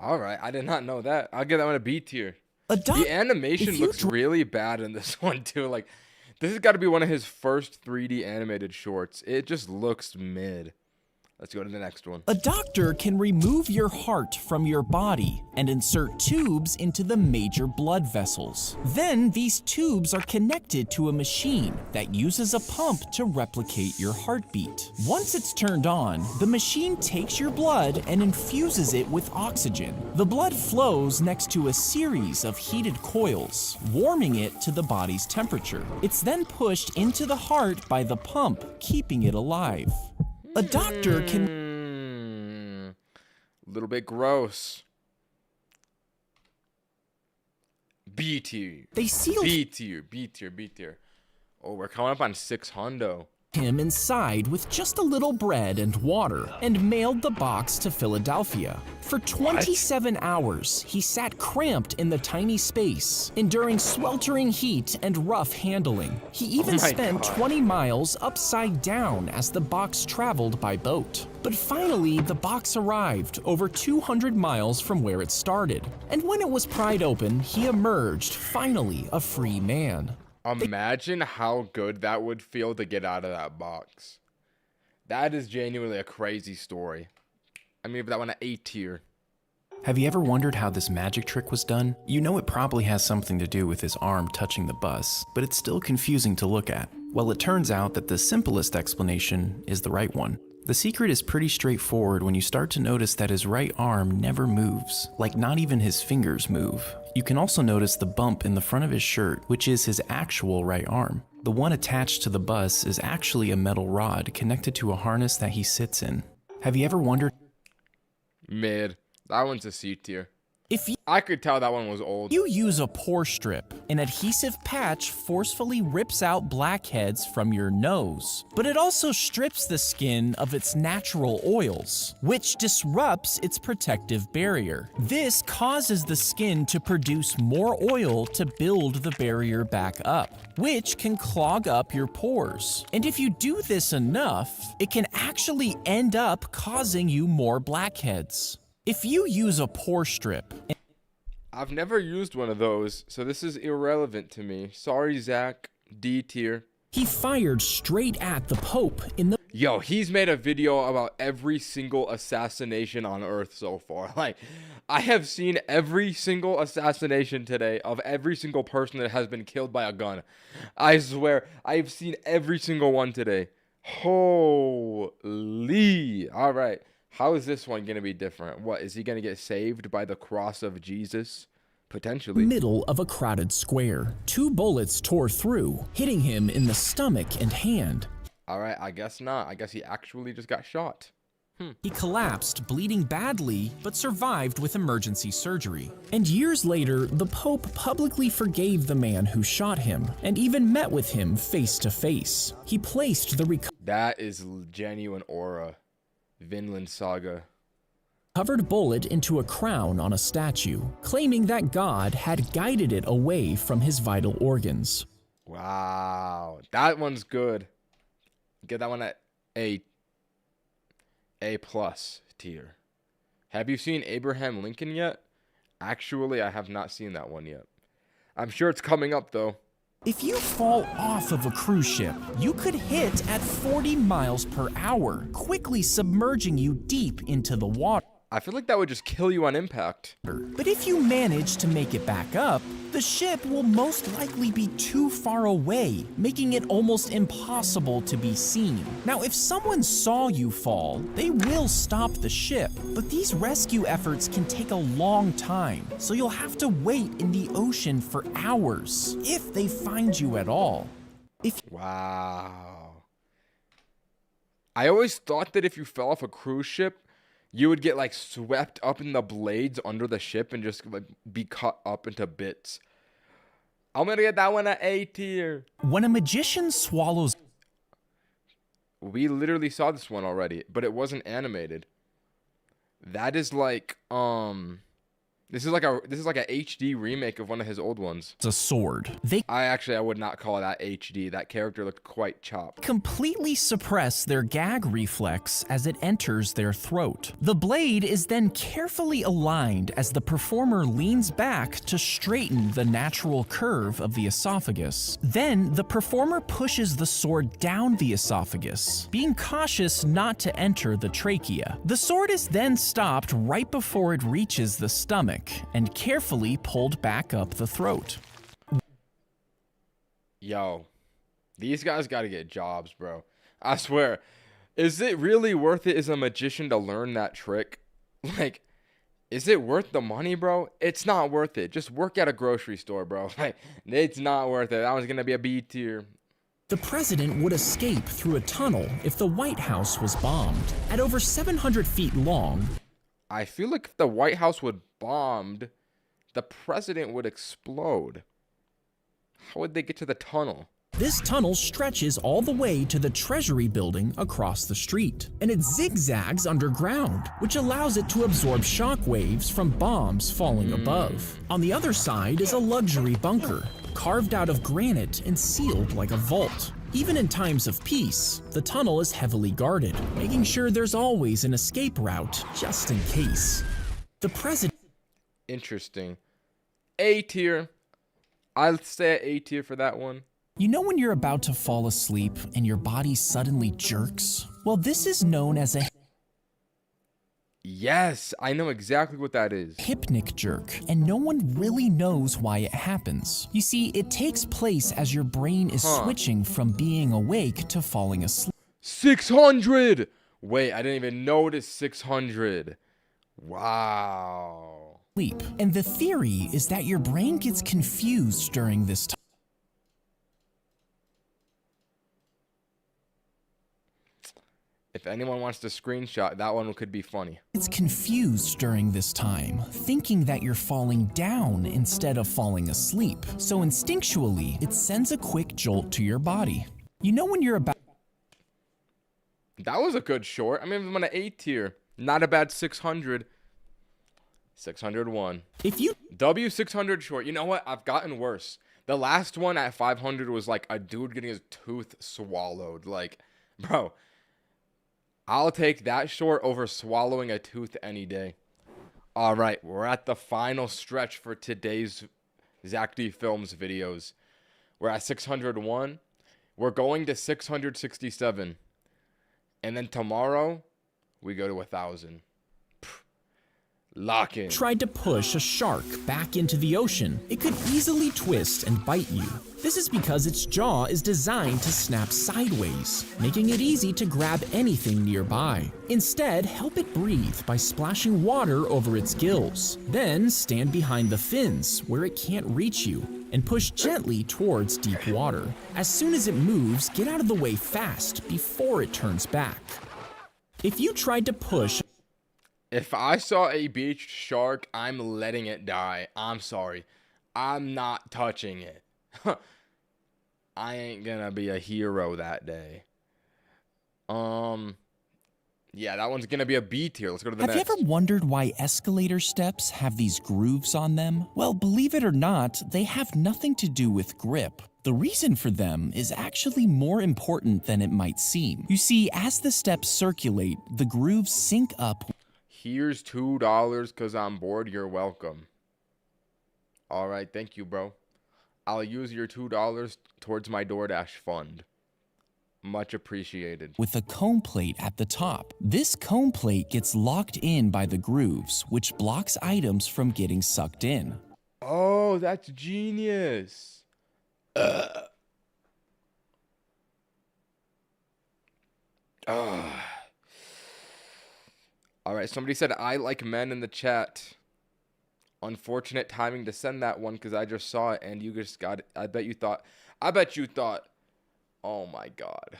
A: Alright, I did not know that. I'll give that one a B tier. The animation
B: if you
A: looks really bad in this one too. Like, this has got to be one of his first 3D animated shorts. It just looks mid. Let's go to the next one.
B: A doctor can remove your heart from your body and insert tubes into the major blood vessels. Then these tubes are connected to a machine that uses a pump to replicate your heartbeat. Once it's turned on, the machine takes your blood and infuses it with oxygen. The blood flows next to a series of heated coils, warming it to the body's temperature. It's then pushed into the heart by the pump, keeping it alive. A doctor can...
A: A little bit gross. B tier.
B: They sealed
A: B tier. Oh, we're coming up on 600.
B: him inside with just a little bread and water and mailed the box to Philadelphia. For 27 hours, he sat cramped in the tiny space, enduring sweltering heat and rough handling. He even spent 20 miles upside down as the box traveled by boat. But finally, the box arrived over 200 miles from where it started. And when it was pried open, he emerged, finally a free man.
A: Imagine how good that would feel to get out of that box. That is genuinely a crazy story. I'm gonna give that one an A tier.
G: Have you ever wondered how this magic trick was done? You know it probably has something to do with his arm touching the bus, but it's still confusing to look at. Well, it turns out that the simplest explanation is the right one. The secret is pretty straightforward when you start to notice that his right arm never moves, like not even his fingers move. You can also notice the bump in the front of his shirt, which is his actual right arm. The one attached to the bus is actually a metal rod connected to a harness that he sits in. Have you ever wondered?
A: Mid. That one's a C tier.
B: If
A: I could tell that one was old.
B: you use a pore strip, an adhesive patch forcefully rips out blackheads from your nose, but it also strips the skin of its natural oils, which disrupts its protective barrier. This causes the skin to produce more oil to build the barrier back up, which can clog up your pores. And if you do this enough, it can actually end up causing you more blackheads. If you use a pore strip...
A: I've never used one of those, so this is irrelevant to me. Sorry, Zack. D tier.
B: He fired straight at the Pope in the...
A: Yo, he's made a video about every single assassination on Earth so far. Like, I have seen every single assassination today of every single person that has been killed by a gun. I swear, I've seen every single one today. Holy. All right. How is this one going to be different? What, is he going to get saved by the cross of Jesus? Potentially.
B: middle of a crowded square. 2 bullets tore through, hitting him in the stomach and hand.
A: All right, I guess not. I guess he actually just got shot.
B: He collapsed, bleeding badly, but survived with emergency surgery. And years later, the Pope publicly forgave the man who shot him, and even met with him face to face. He placed the
A: That is genuine aura. Vinland Saga.
B: recovered bullet into a crown on a statue, claiming that God had guided it away from his vital organs.
A: Wow, that one's good. Get that one at A plus tier. Have you seen Abraham Lincoln yet? Actually, I have not seen that one yet. I'm sure it's coming up though.
B: If you fall off of a cruise ship, you could hit at 40 miles per hour, quickly submerging you deep into the water.
A: I feel like that would just kill you on impact.
B: But if you manage to make it back up, the ship will most likely be too far away, making it almost impossible to be seen. Now, if someone saw you fall, they will stop the ship, but these rescue efforts can take a long time, so you'll have to wait in the ocean for hours, if they find you at all.
A: Wow. I always thought that if you fell off a cruise ship, you would get like swept up in the blades under the ship and just like be cut up into bits. I'm gonna get that one at A tier.
B: When a magician swallows...
A: We literally saw this one already, but it wasn't animated. That is like, This is like a HD remake of one of his old ones.
B: a sword. They
A: I would not call that HD. That character looked quite chopped.
B: completely suppress their gag reflex as it enters their throat. The blade is then carefully aligned as the performer leans back to straighten the natural curve of the esophagus. Then the performer pushes the sword down the esophagus, being cautious not to enter the trachea. The sword is then stopped right before it reaches the stomach and carefully pulled back up the throat.
A: Yo, these guys got to get jobs, bro. I swear. Is it really worth it as a magician to learn that trick? Like, is it worth the money, bro? It's not worth it. Just work at a grocery store, bro. Like, it's not worth it. That one's going to be a B tier.
B: The president would escape through a tunnel if the White House was bombed. At over 700 feet long,
A: I feel like if the White House would bombed, the president would explode. How would they get to the tunnel?
B: this tunnel stretches all the way to the Treasury building across the street, and it zigzags underground, which allows it to absorb shock waves from bombs falling above. On the other side is a luxury bunker, carved out of granite and sealed like a vault. Even in times of peace, the tunnel is heavily guarded, making sure there's always an escape route just in case. The president...
A: Interesting. A tier. I'll say A tier for that one.
B: You know when you're about to fall asleep and your body suddenly jerks? Well, this is known as a
A: Yes, I know exactly what that is.
B: hypnic jerk, and no one really knows why it happens. You see, it takes place as your brain is switching from being awake to falling asleep.
A: 600! Wait, I didn't even notice 600. Wow.
B: And the theory is that your brain gets confused during this time.
A: If anyone wants to screenshot, that one could be funny.
B: It's confused during this time, thinking that you're falling down instead of falling asleep. So instinctually, it sends a quick jolt to your body. You know when you're about...
A: That was a good short. I mean, I'm on an A tier. Not a bad 600. 601.
B: If you...
A: W600 short. You know what? I've gotten worse. The last one at 500 was like a dude getting his tooth swallowed. Like, bro, I'll take that short over swallowing a tooth any day. All right, we're at the final stretch for today's Zack D Films videos. We're at 601. We're going to 667. And then tomorrow, we go to 1,000. Lock in.
B: tried to push a shark back into the ocean, it could easily twist and bite you. This is because its jaw is designed to snap sideways, making it easy to grab anything nearby. Instead, help it breathe by splashing water over its gills. Then stand behind the fins where it can't reach you and push gently towards deep water. As soon as it moves, get out of the way fast before it turns back. If you tried to push...
A: If I saw a beach shark, I'm letting it die. I'm sorry. I'm not touching it. I ain't gonna be a hero that day. Yeah, that one's gonna be a B tier. Let's go to the
B: Have
A: next.
B: you ever wondered why escalator steps have these grooves on them? Well, believe it or not, they have nothing to do with grip. The reason for them is actually more important than it might seem. You see, as the steps circulate, the grooves sync up.
A: Here's $2 because I'm bored. You're welcome. All right, thank you, bro. I'll use your $2 towards my DoorDash fund. Much appreciated.
B: With a comb plate at the top. This comb plate gets locked in by the grooves, which blocks items from getting sucked in.
A: Oh, that's genius. All right, somebody said I like men in the chat. Unfortunate timing to send that one because I just saw it and you just got it. I bet you thought, oh my God.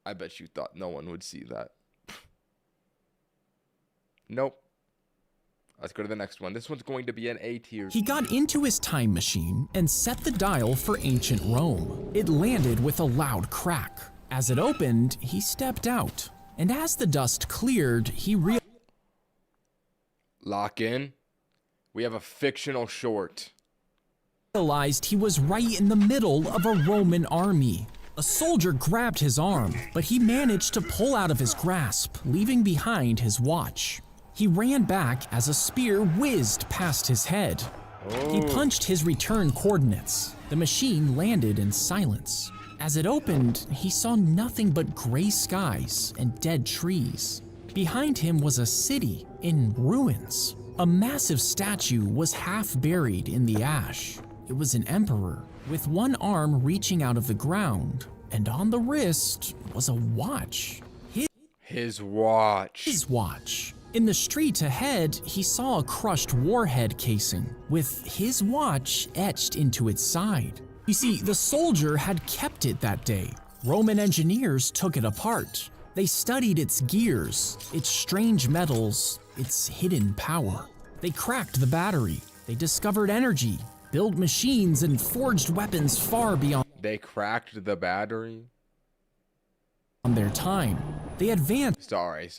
A: I bet you thought no one would see that. Nope. Let's go to the next one. This one's going to be an A tier.
B: He got into his time machine and set the dial for ancient Rome. It landed with a loud crack. As it opened, he stepped out. And as the dust cleared, he realized...
A: Lock in. We have a fictional short.
B: Realized he was right in the middle of a Roman army. A soldier grabbed his arm, but he managed to pull out of his grasp, leaving behind his watch. He ran back as a spear whizzed past his head. He punched his return coordinates. The machine landed in silence. As it opened, he saw nothing but gray skies and dead trees. Behind him was a city in ruins. A massive statue was half buried in the ash. It was an emperor, with one arm reaching out of the ground, and on the wrist was a watch.
A: His watch.
B: His watch. In the street ahead, he saw a crushed warhead casing, with his watch etched into its side. You see, the soldier had kept it that day. Roman engineers took it apart. They studied its gears, its strange metals, its hidden power. They cracked the battery. They discovered energy, built machines, and forged weapons far beyond
A: They cracked the battery.
B: their time. They advanced
A: Sorry.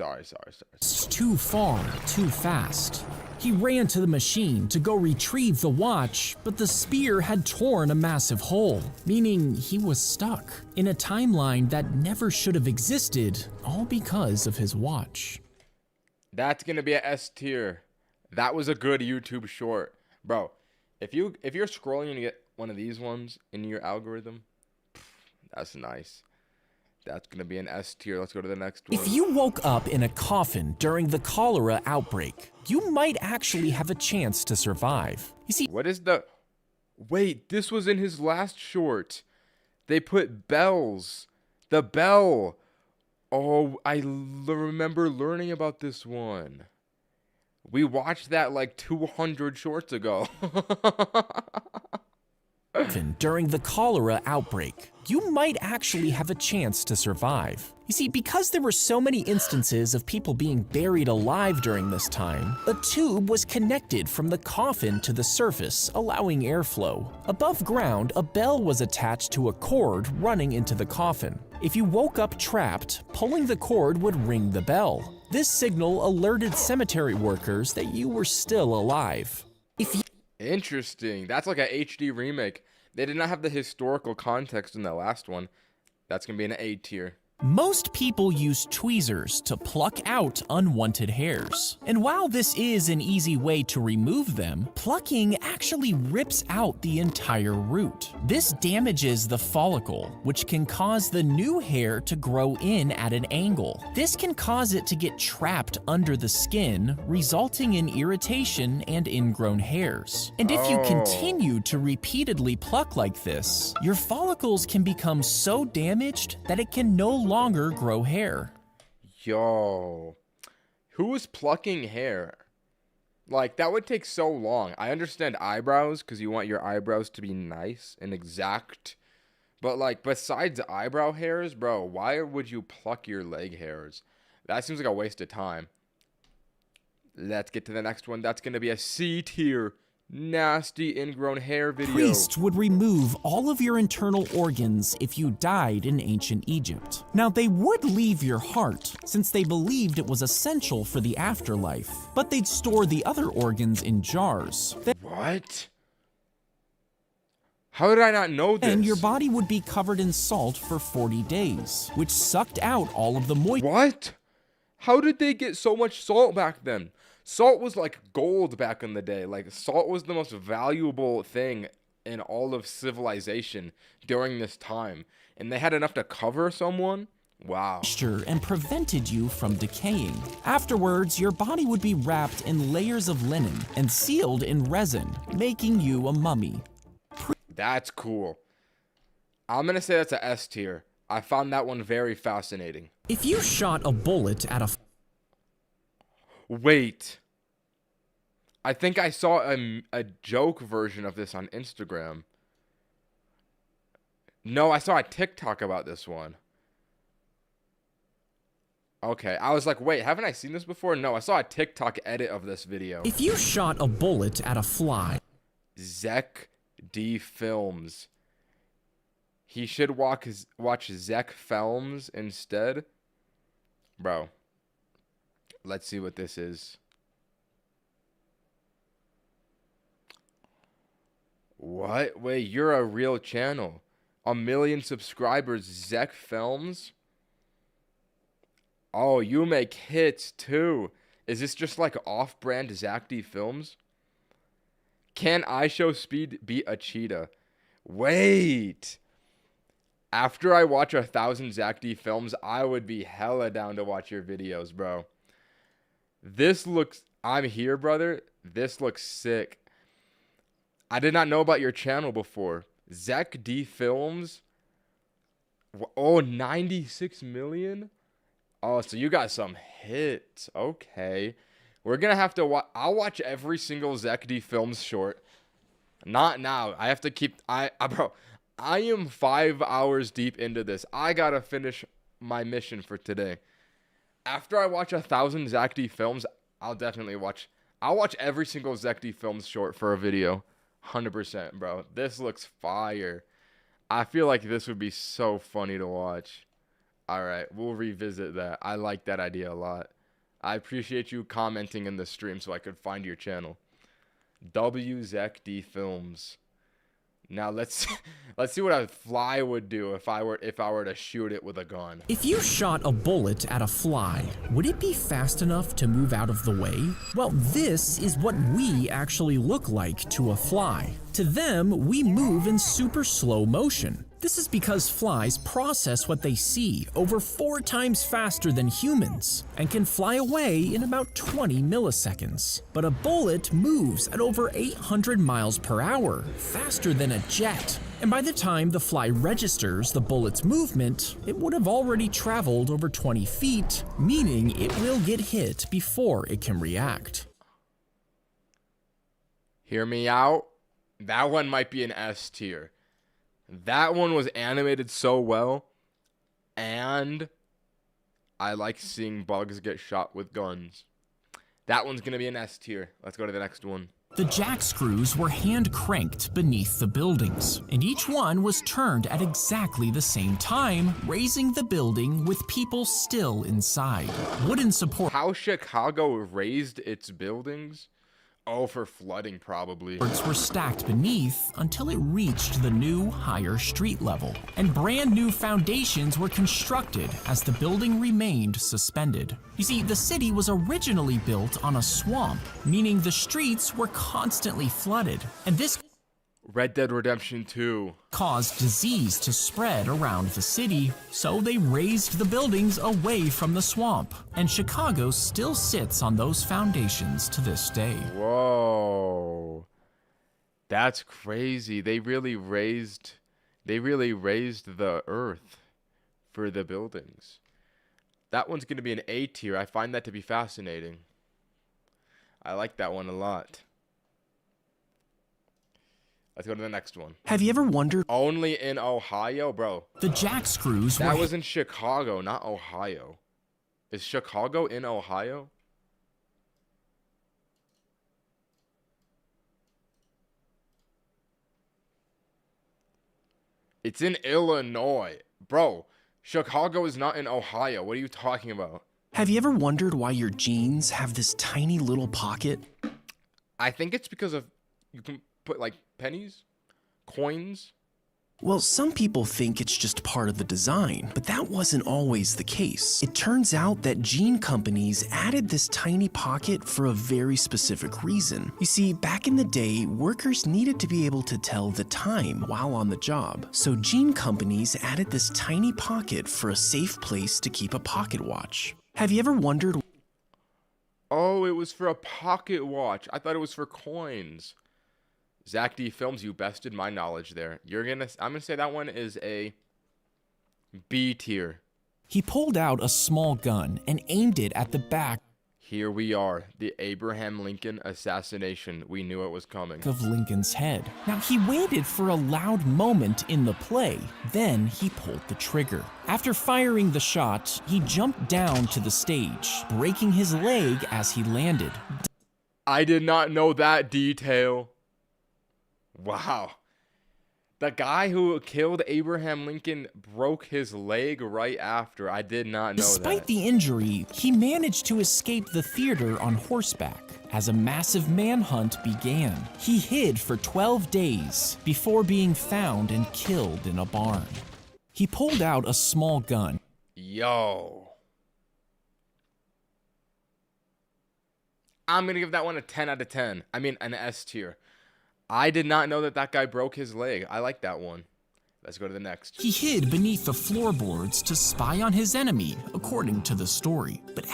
B: too far, too fast. He ran to the machine to go retrieve the watch, but the spear had torn a massive hole, meaning he was stuck in a timeline that never should have existed, all because of his watch.
A: That's gonna be a S tier. That was a good YouTube short, bro. If you're scrolling and you get one of these ones in your algorithm, that's nice. That's gonna be an S tier. Let's go to the next one.
B: If you woke up in a coffin during the cholera outbreak, you might actually have a chance to survive. You see,
A: What is the... Wait, this was in his last short. They put bells. The bell. Oh, I remember learning about this one. We watched that like 200 shorts ago.
B: during the cholera outbreak, you might actually have a chance to survive. You see, because there were so many instances of people being buried alive during this time, a tube was connected from the coffin to the surface, allowing airflow. Above ground, a bell was attached to a cord running into the coffin. If you woke up trapped, pulling the cord would ring the bell. This signal alerted cemetery workers that you were still alive. If you
A: Interesting. That's like a HD remake. They did not have the historical context in the last one. That's gonna be an A tier.
B: Most people use tweezers to pluck out unwanted hairs. And while this is an easy way to remove them, plucking actually rips out the entire root. This damages the follicle, which can cause the new hair to grow in at an angle. This can cause it to get trapped under the skin, resulting in irritation and ingrown hairs. And if you continue to repeatedly pluck like this, your follicles can become so damaged that it can no longer grow hair.
A: Yo. Who is plucking hair? Like, that would take so long. I understand eyebrows, because you want your eyebrows to be nice and exact. But, like, besides eyebrow hairs, bro, why would you pluck your leg hairs? That seems like a waste of time. Let's get to the next one. That's going to be a C tier. Nasty ingrown hair video.
B: Priests would remove all of your internal organs if you died in ancient Egypt. Now, they would leave your heart, since they believed it was essential for the afterlife, but they'd store the other organs in jars.
A: What? How did I not know this?
B: And your body would be covered in salt for 40 days, which sucked out all of the moisture.
A: What? How did they get so much salt back then? Salt was like gold back in the day. Like, salt was the most valuable thing in all of civilization during this time. And they had enough to cover someone? Wow.
B: And prevented you from decaying. Afterwards, your body would be wrapped in layers of linen and sealed in resin, making you a mummy.
A: That's cool. I'm gonna say that's a S tier. I found that one very fascinating.
B: If you shot a bullet at a
A: Wait. I think I saw a joke version of this on Instagram. No, I saw a TikTok about this one. Okay, I was like, wait, haven't I seen this before? No, I saw a TikTok edit of this video.
B: If you shot a bullet at a fly,
A: Zack D Films. He should watch Zack Films instead. Bro. Let's see what this is. What? Wait, you're a real channel. 1 million subscribers, Zack Films? Oh, you make hits too. Is this just like off-brand Zack D Films? Can IShowSpeed beat a cheetah? Wait. After I watch 1,000 Zack D Films, I would be hella down to watch your videos, bro. This looks... I'm here, brother. This looks sick. I did not know about your channel before. Zack D Films? Oh, 96 million? Oh, so you got some hits. Okay. We're going to have to watch... I'll watch every single Zack D Films short. Not now. I have to keep... Bro, I am 5 hours deep into this. I got to finish my mission for today. After I watch 1,000 Zack D Films, I'll definitely watch... I'll watch every single Zack D Films short for a video. 100%, bro. This looks fire. I feel like this would be so funny to watch. All right, we'll revisit that. I like that idea a lot. I appreciate you commenting in the stream so I could find your channel. Zack D Films. Now let's see what a fly would do if I were to shoot it with a gun.
B: If you shot a bullet at a fly, would it be fast enough to move out of the way? Well, this is what we actually look like to a fly. To them, we move in super slow motion. This is because flies process what they see over 4 times faster than humans and can fly away in about 20 milliseconds. But a bullet moves at over 800 miles per hour, faster than a jet. And by the time the fly registers the bullet's movement, it would have already traveled over 20 feet, meaning it will get hit before it can react.
A: Hear me out. That one might be an S tier. That one was animated so well, and I like seeing bugs get shot with guns. That one's going to be an S tier. Let's go to the next one.
B: The jack screws were hand cranked beneath the buildings, and each one was turned at exactly the same time, raising the building with people still inside. Wooden support
A: How Chicago raised its buildings? Oh, for flooding, probably.
B: were stacked beneath until it reached the new, higher street level, and brand new foundations were constructed as the building remained suspended. You see, the city was originally built on a swamp, meaning the streets were constantly flooded, and this
A: Red Dead Redemption 2.
B: caused disease to spread around the city, so they raised the buildings away from the swamp, and Chicago still sits on those foundations to this day.
A: Whoa. That's crazy. They really raised the earth for the buildings. That one's going to be an A tier. I find that to be fascinating. I like that one a lot. Let's go to the next one.
D: Have you ever wondered?
A: Only in Ohio? Bro,
B: The jack screws
A: that
B: were
A: was in Chicago, not Ohio. Is Chicago in Ohio? It's in Illinois. Bro, Chicago is not in Ohio. What are you talking about?
D: Have you ever wondered why your jeans have this tiny little pocket?
A: I think it's because of you can put like pennies, coins.
D: Well, some people think it's just part of the design, but that wasn't always the case. It turns out that jean companies added this tiny pocket for a very specific reason. You see, back in the day, workers needed to be able to tell the time while on the job. So jean companies added this tiny pocket for a safe place to keep a pocket watch. Have you ever wondered?
A: Oh, it was for a pocket watch. I thought it was for coins. Zack D Films, you bested my knowledge there. I'm gonna say that one is a B tier.
B: He pulled out a small gun and aimed it at the back
A: Here we are, the Abraham Lincoln assassination. We knew it was coming.
B: of Lincoln's head. Now, he waited for a loud moment in the play, then he pulled the trigger. After firing the shot, he jumped down to the stage, breaking his leg as he landed.
A: I did not know that detail. Wow. The guy who killed Abraham Lincoln broke his leg right after. I did not know
B: Despite
A: that.
B: the injury, he managed to escape the theater on horseback. as a massive manhunt began. He hid for 12 days before being found and killed in a barn. He pulled out a small gun.
A: Yo. I'm going to give that one a 10 out of 10. I mean, an S tier. I did not know that that guy broke his leg. I like that one. Let's go to the next.
B: He hid beneath the floorboards to spy on his enemy, according to the story. But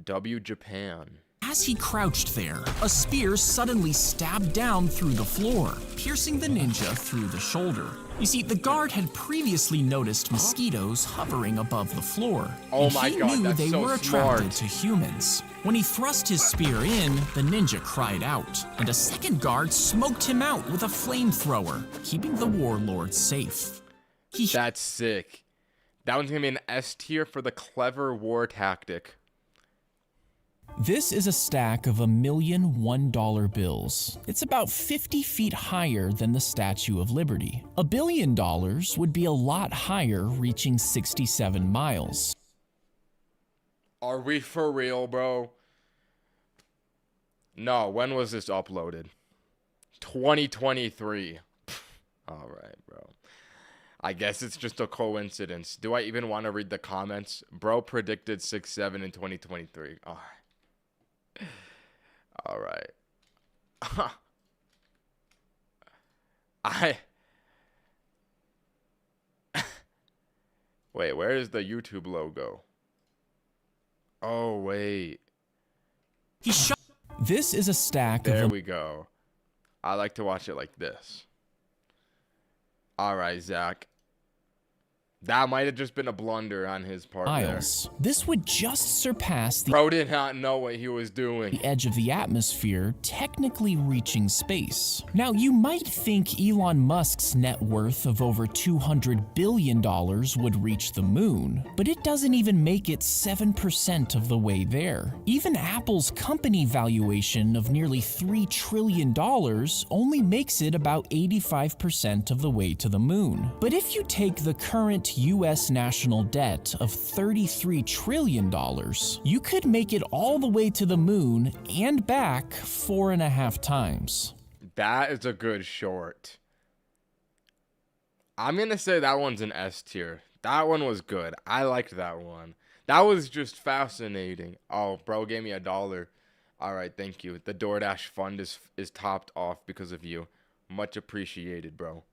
A: W Japan.
B: as he crouched there, a spear suddenly stabbed down through the floor, piercing the ninja through the shoulder. You see, the guard had previously noticed mosquitoes hovering above the floor.
A: Oh
B: and
A: my
B: he
A: God,
B: knew
A: that's
B: they
A: so
B: were attracted
A: smart.
B: to humans. When he thrust his spear in, the ninja cried out, and a second guard smoked him out with a flamethrower, keeping the warlord safe.
A: That's sick. That one's going to be an S tier for the clever war tactic.
B: This is a stack of $1 million $1 bills. It's about 50 feet higher than the Statue of Liberty. $1 billion would be a lot higher, reaching 67 miles.
A: Are we for real, bro? No, when was this uploaded? 2023. All right, bro. I guess it's just a coincidence. Do I even want to read the comments? Bro predicted 6'7" in 2023. All right. All right. Wait, where is the YouTube logo? Oh, wait.
B: This is a stack
A: There
B: of...
A: we go. I like to watch it like this. All right, Zack. That might have just been a blunder on his part
B: miles. This would just surpass the...
A: Bro did not know what he was doing.
B: The edge of the atmosphere, technically reaching space. Now, you might think Elon Musk's net worth of over $200 billion would reach the moon, but it doesn't even make it 7% of the way there. Even Apple's company valuation of nearly $3 trillion only makes it about 85% of the way to the moon. But if you take the current US national debt of $33 trillion, you could make it all the way to the moon and back 4.5 times.
A: That is a good short. I'm going to say that one's an S tier. That one was good. I liked that one. That was just fascinating. Oh, bro gave me $1. All right, thank you. The DoorDash fund is topped off because of you. Much appreciated, bro.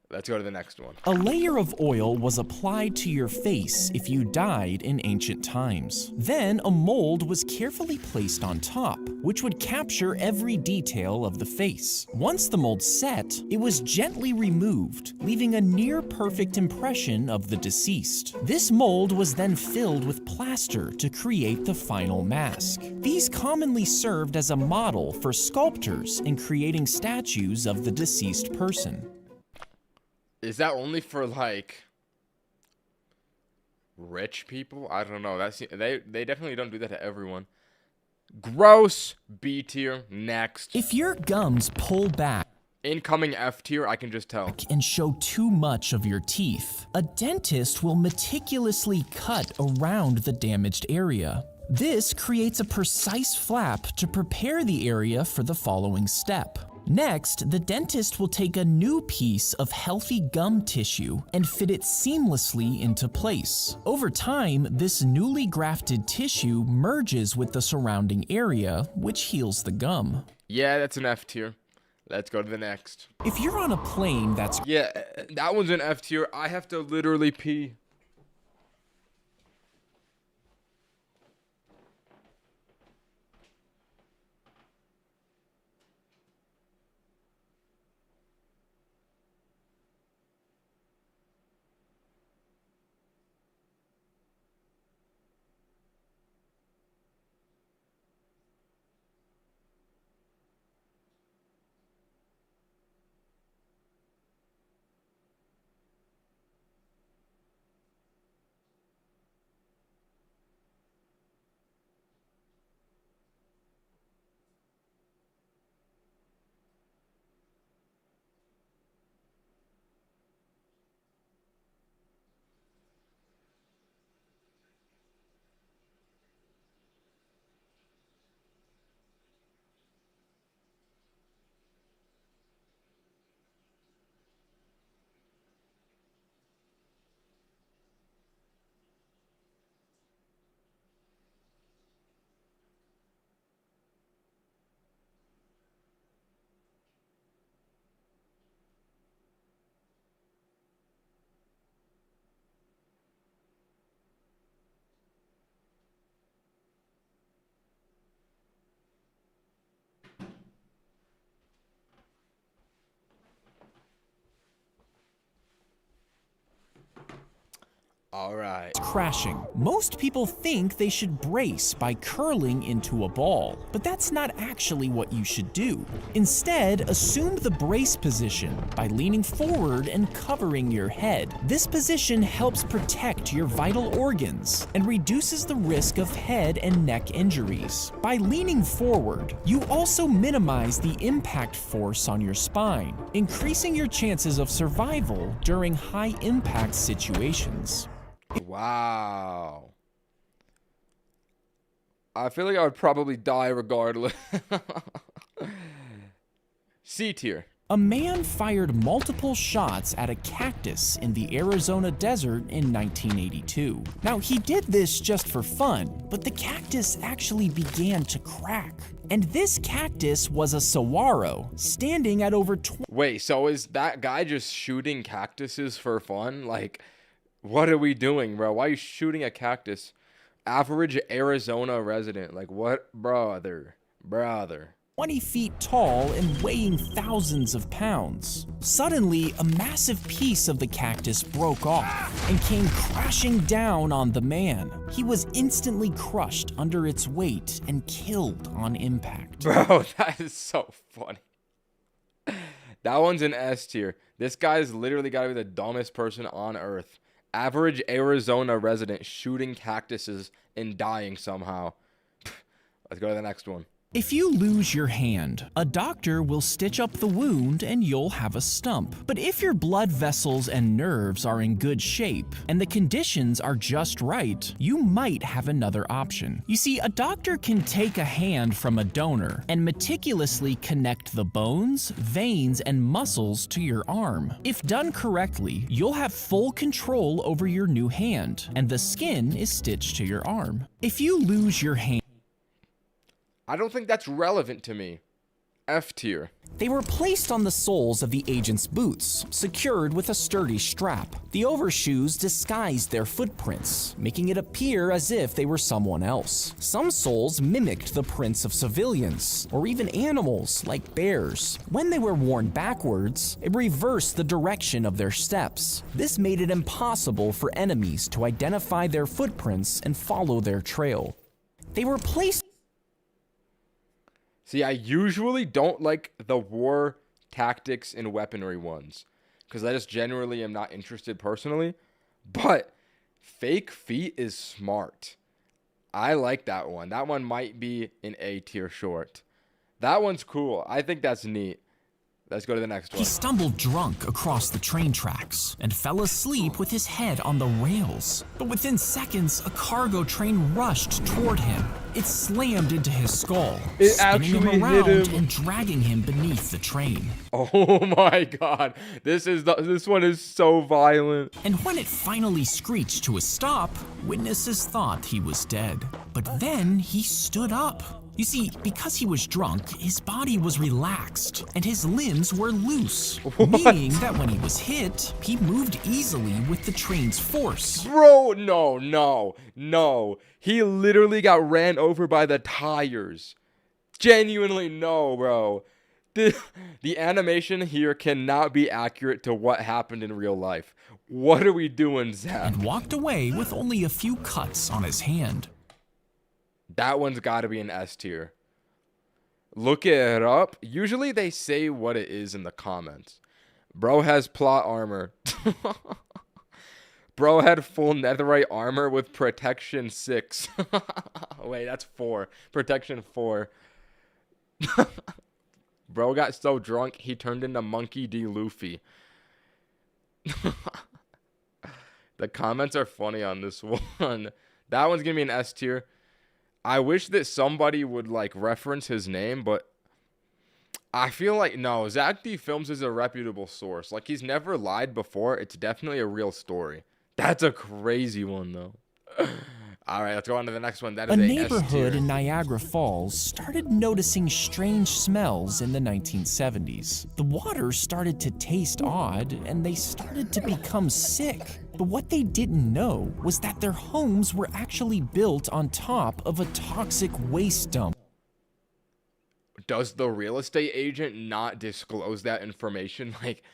A: Let's go to the next one.
B: A layer of oil was applied to your face if you died in ancient times. Then a mold was carefully placed on top, which would capture every detail of the face. Once the mold set, it was gently removed, leaving a near-perfect impression of the deceased. This mold was then filled with plaster to create the final mask. These commonly served as a model for sculptors in creating statues of the deceased person.
A: Is that only for, like, rich people? I don't know. They definitely don't do that to everyone. Gross. B tier. Next.
B: If your gums pull back,
A: incoming F tier, I can just tell.
B: And show too much of your teeth, a dentist will meticulously cut around the damaged area. This creates a precise flap to prepare the area for the following step. Next, the dentist will take a new piece of healthy gum tissue and fit it seamlessly into place. Over time, this newly grafted tissue merges with the surrounding area, which heals the gum.
A: Yeah, that's an F tier. Let's go to the next.
B: If you're on a plane that's...
A: Yeah, that one's an F tier. I have to literally pee. All right.
B: crashing. Most people think they should brace by curling into a ball, but that's not actually what you should do. Instead, assume the brace position by leaning forward and covering your head. This position helps protect your vital organs and reduces the risk of head and neck injuries. By leaning forward, you also minimize the impact force on your spine, increasing your chances of survival during high-impact situations.
A: Wow. I feel like I would probably die regardless. C tier.
B: A man fired multiple shots at a cactus in the Arizona desert in 1982. Now, he did this just for fun, but the cactus actually began to crack. And this cactus was a saguaro, standing at over 20.
A: Wait, so is that guy just shooting cactuses for fun? Like, what are we doing, bro? Why are you shooting a cactus? Average Arizona resident. Like, what? Brother.
B: 20 feet tall and weighing thousands of pounds. Suddenly, a massive piece of the cactus broke off and came crashing down on the man. He was instantly crushed under its weight and killed on impact.
A: Bro, that is so funny. That one's an S tier. This guy's literally got to be the dumbest person on earth. Average Arizona resident shooting cactuses and dying somehow. Let's go to the next one.
B: If you lose your hand, a doctor will stitch up the wound and you'll have a stump. But if your blood vessels and nerves are in good shape and the conditions are just right, you might have another option. You see, a doctor can take a hand from a donor and meticulously connect the bones, veins, and muscles to your arm. If done correctly, you'll have full control over your new hand, and the skin is stitched to your arm. If you lose your hand,
A: I don't think that's relevant to me. F tier.
B: they were placed on the soles of the agent's boots, secured with a sturdy strap. The overshoes disguised their footprints, making it appear as if they were someone else. Some soles mimicked the prints of civilians, or even animals like bears. When they were worn backwards, it reversed the direction of their steps. This made it impossible for enemies to identify their footprints and follow their trail. They were placed.
A: See, I usually don't like the war tactics and weaponry ones, because I just generally am not interested personally. But fake feet is smart. I like that one. That one might be an A tier short. That one's cool. I think that's neat. Let's go to the next one.
B: He stumbled drunk across the train tracks and fell asleep with his head on the rails. But within seconds, a cargo train rushed toward him. It slammed into his skull,
A: It
B: spinning him
A: actually
B: around
A: hit him.
B: and dragging him beneath the train.
A: Oh my god. This one is so violent.
B: And when it finally screeched to a stop, witnesses thought he was dead. But then he stood up. You see, because he was drunk, his body was relaxed and his limbs were loose, meaning that when he was hit, he moved easily with the train's force.
A: Bro, no. He literally got ran over by the tires. Genuinely, no, bro. The animation here cannot be accurate to what happened in real life. What are we doing, Zack?
B: And walked away with only a few cuts on his hand.
A: That one's got to be an S tier. Look it up. Usually they say what it is in the comments. Bro has plot armor. Bro had full netherite armor with protection 6. Wait, that's 4. Protection 4. Bro got so drunk he turned into Monkey D. Luffy. The comments are funny on this one. That one's gonna be an S tier. I wish that somebody would like reference his name, but I feel like no, Zack D Films is a reputable source. Like, he's never lied before. It's definitely a real story. That's a crazy one though. All right, let's go on to the next one. That is
B: A
A: a
B: neighborhood
A: S-tier.
B: in Niagara Falls started noticing strange smells in the 1970s. The water started to taste odd, and they started to become sick. But what they didn't know was that their homes were actually built on top of a toxic waste dump.
A: Does the real estate agent not disclose that information? Like,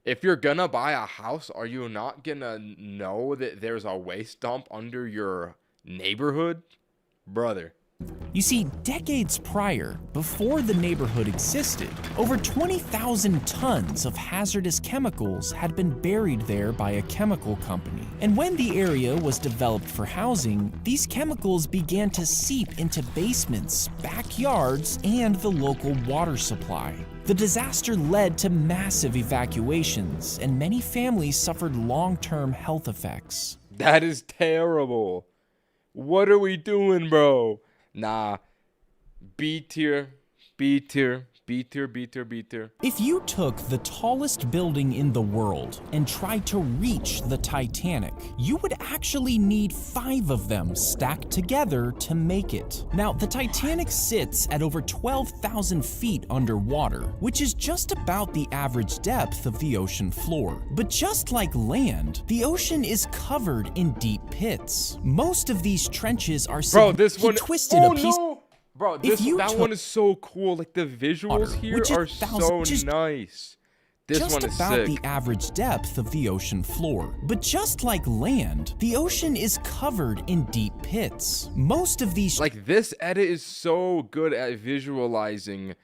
A: If you're gonna buy a house, are you not gonna know that there's a waste dump under your neighborhood? Brother.
B: You see, decades prior, before the neighborhood existed, over 20,000 tons of hazardous chemicals had been buried there by a chemical company. And when the area was developed for housing, these chemicals began to seep into basements, backyards, and the local water supply. The disaster led to massive evacuations, and many families suffered long-term health effects.
A: That is terrible. What are we doing, bro? Nah. B tier, B tier, B tier, B tier, B tier.
B: If you took the tallest building in the world and tried to reach the Titanic, you would actually need 5 of them stacked together to make it. Now, the Titanic sits at over 12,000 feet underwater, which is just about the average depth of the ocean floor. But just like land, the ocean is covered in deep pits. Most of these trenches are twisted a piece.
A: No. Bro, that one is so cool. Like the visuals here are so nice. This one is
B: just about
A: sick.
B: the average depth of the ocean floor. But just like land, the ocean is covered in deep pits. Most of these
A: Like this edit is so good at visualizing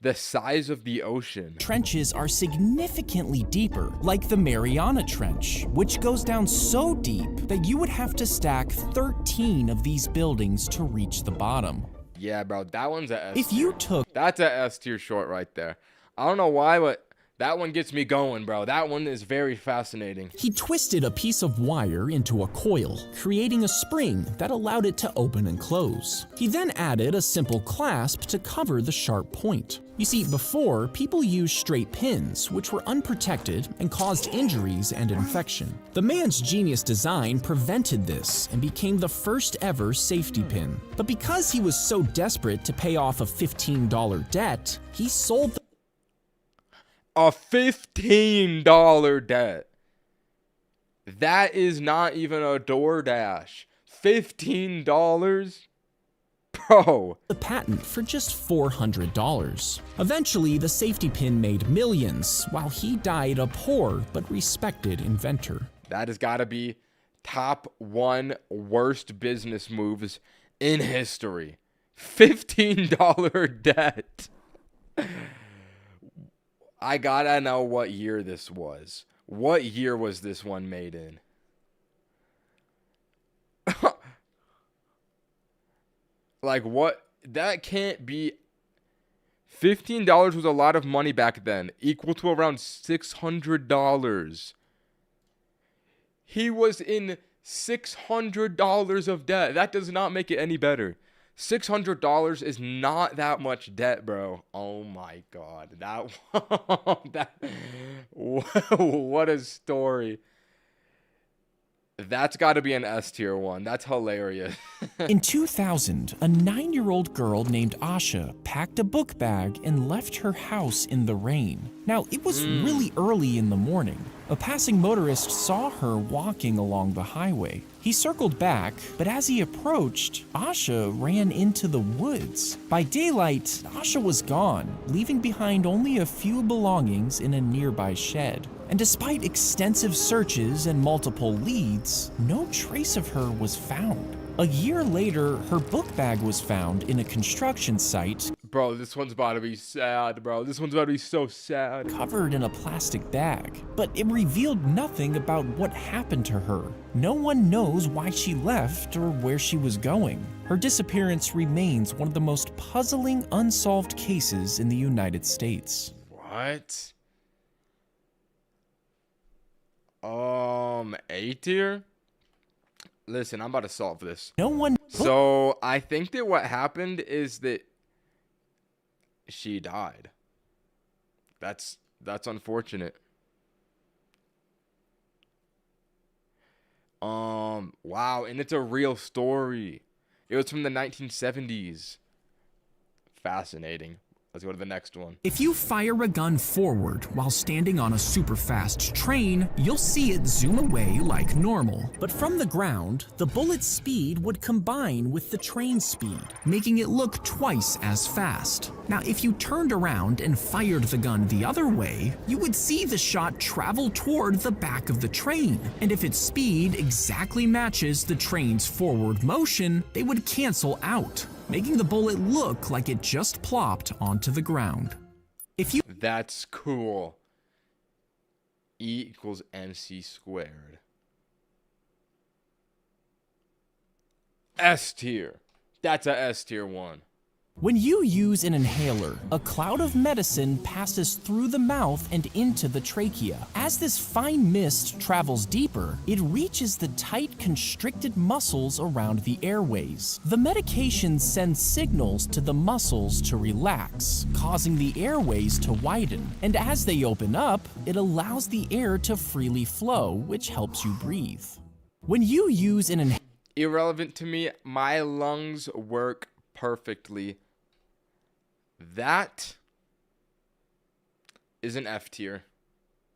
A: the size of the ocean.
B: trenches are significantly deeper, like the Mariana Trench, which goes down so deep that you would have to stack 13 of these buildings to reach the bottom.
A: Yeah, bro, that one's a S
B: If
A: tier.
B: you took
A: That's a S tier short right there. I don't know why, but that one gets me going, bro. That one is very fascinating.
B: He twisted a piece of wire into a coil, creating a spring that allowed it to open and close. He then added a simple clasp to cover the sharp point. You see, before, people used straight pins, which were unprotected and caused injuries and infection. The man's genius design prevented this and became the first ever safety pin. But because he was so desperate to pay off a $15 debt, he sold the
A: A $15 debt. That is not even a DoorDash. $15? Bro.
B: the patent for just $400. Eventually, the safety pin made millions, while he died a poor but respected inventor.
A: That has got to be top 1 worst business moves in history. $15 debt. I gotta know what year this was. What year was this one made in? Like what? That can't be. $15 was a lot of money back then, equal to around $600. He was in $600 of debt. That does not make it any better. $600 is not that much debt, bro. Oh my god. What a story. That's got to be an S tier one. That's hilarious.
B: In 2000, a 9-year-old girl named Asha packed a book bag and left her house in the rain. Now, it was really early in the morning. A passing motorist saw her walking along the highway. He circled back, but as he approached, Asha ran into the woods. By daylight, Asha was gone, leaving behind only a few belongings in a nearby shed. And despite extensive searches and multiple leads, no trace of her was found. A year later, her book bag was found in a construction site.
A: Bro, this one's about to be sad, bro. This one's about to be so sad.
B: Covered in a plastic bag, but it revealed nothing about what happened to her. No one knows why she left or where she was going. Her disappearance remains one of the most puzzling unsolved cases in the United States.
A: What? A tier? Listen, I'm about to solve this.
B: No one.
A: So, I think that what happened is that she died. That's unfortunate. Wow, and it's a real story. It was from the 1970s. Fascinating. Let's go to the next one.
B: If you fire a gun forward while standing on a super fast train, you'll see it zoom away like normal. But from the ground, the bullet's speed would combine with the train's speed, making it look twice as fast. Now, if you turned around and fired the gun the other way, you would see the shot travel toward the back of the train. And if its speed exactly matches the train's forward motion, they would cancel out, making the bullet look like it just plopped onto the ground.
A: That's cool. E equals MC squared. S tier. That's a S tier one.
B: When you use an inhaler, a cloud of medicine passes through the mouth and into the trachea. As this fine mist travels deeper, it reaches the tight, constricted muscles around the airways. The medication sends signals to the muscles to relax, causing the airways to widen. And as they open up, it allows the air to freely flow, which helps you breathe. When you use an inhaler,
A: Irrelevant to me, my lungs work perfectly. That is an F tier.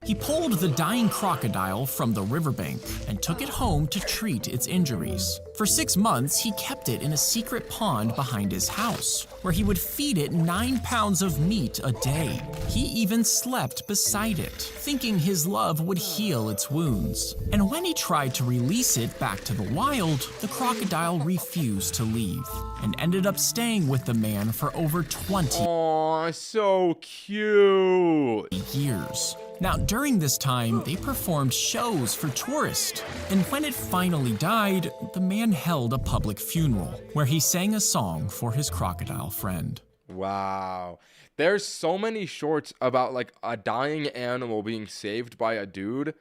B: he pulled the dying crocodile from the riverbank and took it home to treat its injuries. For 6 months, he kept it in a secret pond behind his house, where he would feed it 9 pounds of meat a day. He even slept beside it, thinking his love would heal its wounds. And when he tried to release it back to the wild, the crocodile refused to leave and ended up staying with the man for over 20
A: Aw, so cute.
B: years. Now, during this time, they performed shows for tourists. And when it finally died, the man held a public funeral where he sang a song for his crocodile friend.
A: Wow. There's so many shorts about like a dying animal being saved by a dude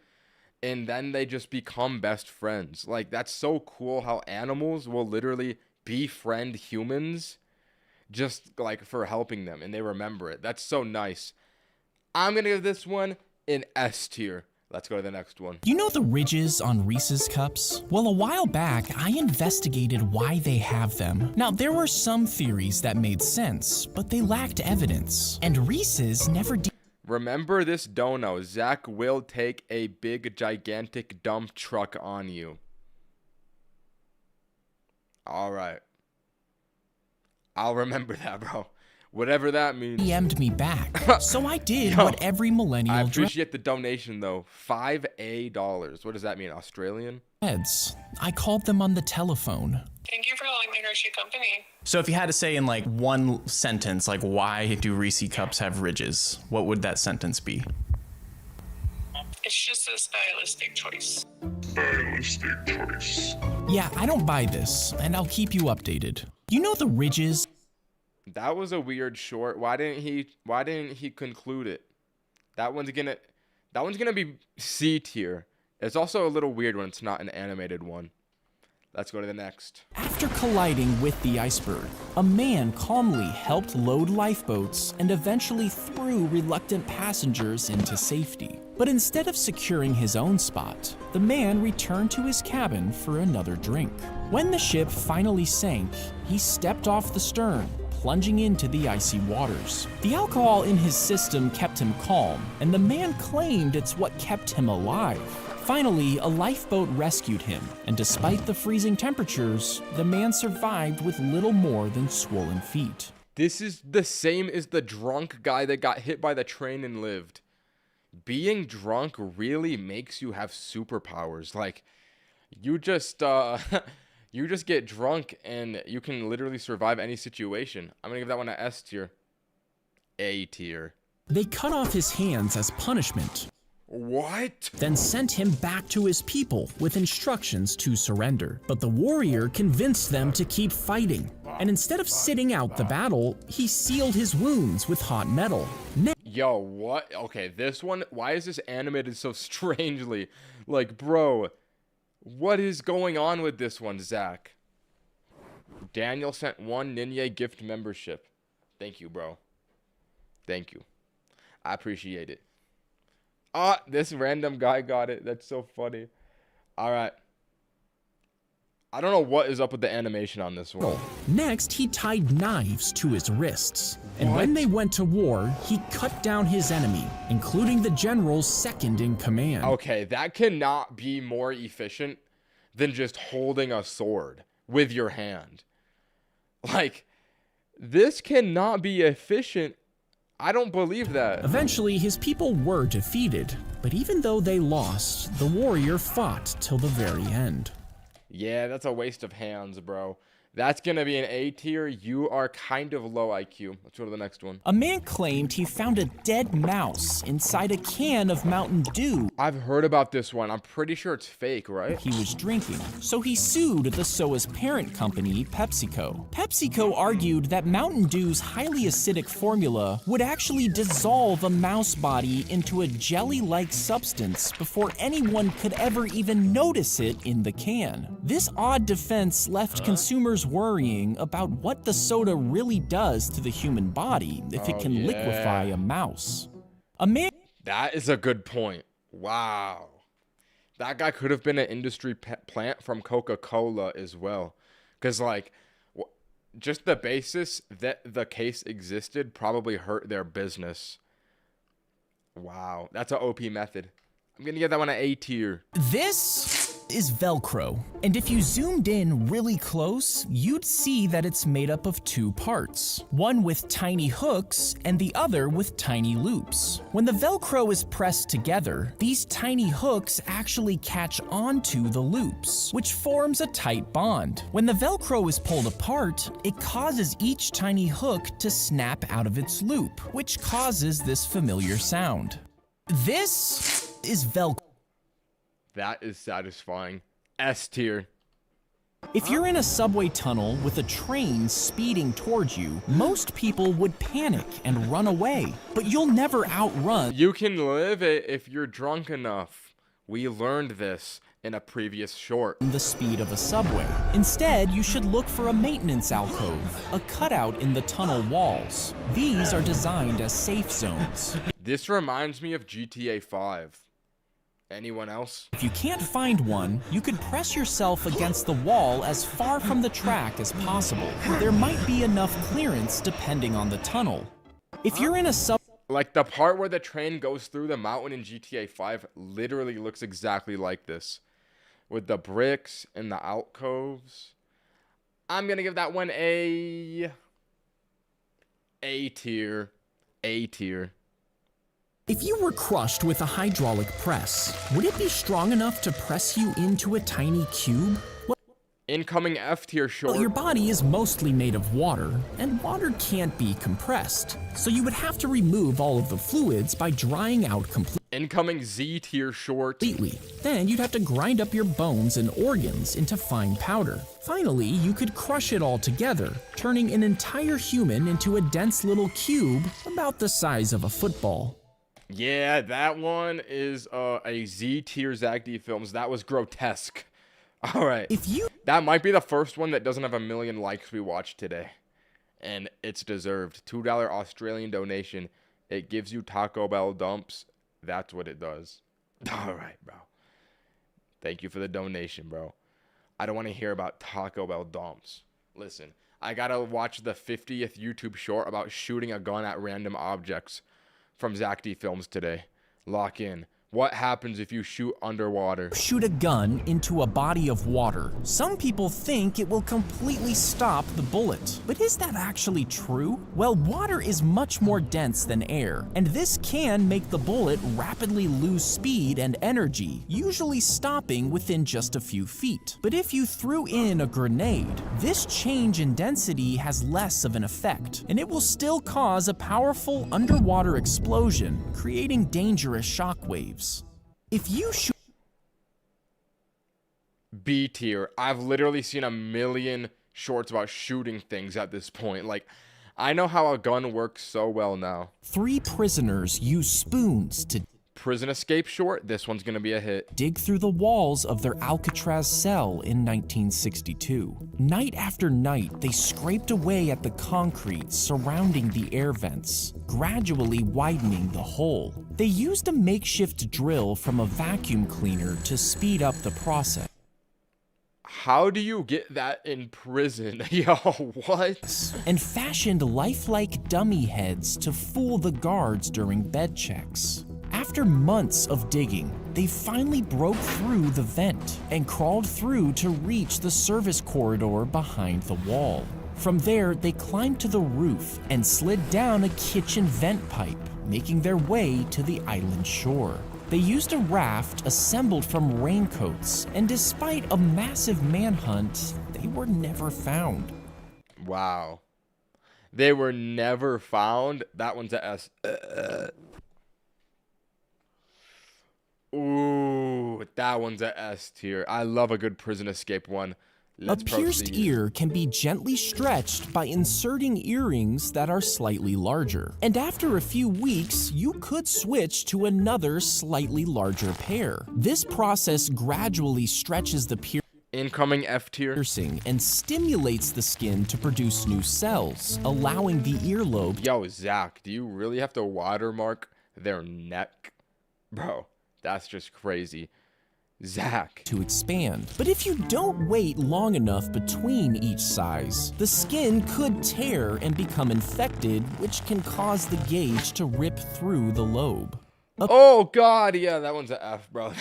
A: and then they just become best friends. Like, that's so cool how animals will literally befriend humans just like for helping them and they remember it. That's so nice. I'm gonna give this one an S tier. Let's go to the next one.
B: You know the ridges on Reese's cups? Well, a while back, I investigated why they have them. Now, there were some theories that made sense, but they lacked evidence. And Reese's never did.
A: Remember this dono. Zack will take a big, gigantic dump truck on you. All right. I'll remember that, bro. Whatever that means.
B: DM'd me back. So I did what every millennial
A: I appreciate the donation, though. $5. What does that mean? Australian?
B: dreads. I called them on the telephone.
J: Thank you for allowing me to nurse your company.
G: So if you had to say in like one sentence, like why do Reese cups have ridges? What would that sentence be?
J: It's just a stylistic choice.
I: Stylistic choice.
B: Yeah, I don't buy this, and I'll keep you updated. You know the ridges?
A: That was a weird short. Why didn't he conclude it? That one's gonna be C tier. It's also a little weird when it's not an animated one. Let's go to the next.
B: After colliding with the iceberg, a man calmly helped load lifeboats and eventually threw reluctant passengers into safety. But instead of securing his own spot, the man returned to his cabin for another drink. When the ship finally sank, he stepped off the stern, plunging into the icy waters. The alcohol in his system kept him calm, and the man claimed it's what kept him alive. Finally, a lifeboat rescued him, and despite the freezing temperatures, the man survived with little more than swollen feet.
A: This is the same as the drunk guy that got hit by the train and lived. Being drunk really makes you have superpowers. Like, you just you just get drunk and you can literally survive any situation. I'm gonna give that one an S tier. A tier.
B: They cut off his hands as punishment,
A: What?
B: then sent him back to his people with instructions to surrender. But the warrior convinced them to keep fighting, and instead of sitting out the battle, he sealed his wounds with hot metal.
A: Yo, what? Okay, this one, why is this animated so strangely? Like, bro, what is going on with this one, Zack? Daniel sent 1 Ninye gift membership. Thank you, bro. Thank you. I appreciate it. This random guy got it. That's so funny. All right. I don't know what is up with the animation on this one.
B: Next, he tied knives to his wrists. And when they went to war, he cut down his enemy, including the general's second in command.
A: Okay, that cannot be more efficient than just holding a sword with your hand. Like, this cannot be efficient. I don't believe that.
B: Eventually, his people were defeated, but even though they lost, the warrior fought till the very end.
A: Yeah, that's a waste of hands, bro. That's gonna be an A tier. You are kind of low IQ. Let's go to the next one.
B: A man claimed he found a dead mouse inside a can of Mountain Dew.
A: I've heard about this one. I'm pretty sure it's fake, right?
B: He was drinking, so he sued the soda's parent company, PepsiCo. PepsiCo argued that Mountain Dew's highly acidic formula would actually dissolve a mouse body into a jelly-like substance before anyone could ever even notice it in the can. This odd defense left consumers worrying about what the soda really does to the human body if it can liquefy a mouse. A man...
A: That is a good point. Wow. That guy could have been an industry plant from Coca-Cola as well. Because, like, just the basis that the case existed probably hurt their business. Wow. That's an OP method. I'm going to give that one an A tier.
B: This is Velcro, and if you zoomed in really close, you'd see that it's made up of two parts, one with tiny hooks and the other with tiny loops. When the Velcro is pressed together, these tiny hooks actually catch onto the loops, which forms a tight bond. When the Velcro is pulled apart, it causes each tiny hook to snap out of its loop, which causes this familiar sound. This is Velcro.
A: That is satisfying. S tier.
B: If you're in a subway tunnel with a train speeding towards you, most people would panic and run away, but you'll never outrun.
A: You can live it if you're drunk enough. We learned this in a previous short.
B: The speed of a subway. Instead, you should look for a maintenance alcove, a cutout in the tunnel walls. These are designed as safe zones.
A: This reminds me of GTA 5. Anyone else?
B: If you can't find one, you could press yourself against the wall as far from the track as possible. There might be enough clearance depending on the tunnel. If you're in a
A: Like the part where the train goes through the mountain in GTA 5 literally looks exactly like this. With the bricks and the alcoves. I'm gonna give that one A tier. A tier.
B: If you were crushed with a hydraulic press, would it be strong enough to press you into a tiny cube?
A: Incoming F tier short.
B: Well, your body is mostly made of water, and water can't be compressed. So you would have to remove all of the fluids by drying out completely.
A: Incoming Z tier short.
B: Then you'd have to grind up your bones and organs into fine powder. Finally, you could crush it all together, turning an entire human into a dense little cube about the size of a football.
A: Yeah, that one is a Z tier Zack D films. That was grotesque. All right. That might be the first one that doesn't have 1 million likes we watched today. And it's deserved. $2 Australian donation. It gives you Taco Bell dumps. That's what it does. All right, bro. Thank you for the donation, bro. I don't want to hear about Taco Bell dumps. Listen, I got to watch the 50th YouTube short about shooting a gun at random objects from Zack D Films today. Lock in. What happens if you shoot underwater?
B: Shoot a gun into a body of water. Some people think it will completely stop the bullet. But is that actually true? Well, water is much more dense than air, and this can make the bullet rapidly lose speed and energy, usually stopping within just a few feet. But if you threw in a grenade, this change in density has less of an effect, and it will still cause a powerful underwater explosion, creating dangerous shockwaves. If you shoot
A: B tier. I've literally seen 1 million shorts about shooting things at this point. Like, I know how a gun works so well now.
B: 3 prisoners use spoons to
A: Prison escape short. This one's gonna be a hit.
B: dig through the walls of their Alcatraz cell in 1962. Night after night, they scraped away at the concrete surrounding the air vents, gradually widening the hole. They used a makeshift drill from a vacuum cleaner to speed up the process.
A: How do you get that in prison? Yo, what?
B: And fashioned lifelike dummy heads to fool the guards during bed checks. After months of digging, they finally broke through the vent and crawled through to reach the service corridor behind the wall. From there, they climbed to the roof and slid down a kitchen vent pipe, making their way to the island shore. They used a raft assembled from raincoats, and despite a massive manhunt, they were never found.
A: Wow. They were never found. That one's a S. Ooh, that one's a S tier. I love a good prison escape one.
B: A pierced ear can be gently stretched by inserting earrings that are slightly larger. And after a few weeks, you could switch to another slightly larger pair. This process gradually stretches the
A: incoming F tier
B: piercing and stimulates the skin to produce new cells, allowing the earlobe.
A: Yo, Zack, do you really have to watermark their neck? Bro, that's just crazy. Zack.
B: To expand. But if you don't wait long enough between each size, the skin could tear and become infected, which can cause the gauge to rip through the lobe.
A: Oh god, yeah, that one's an F, bro.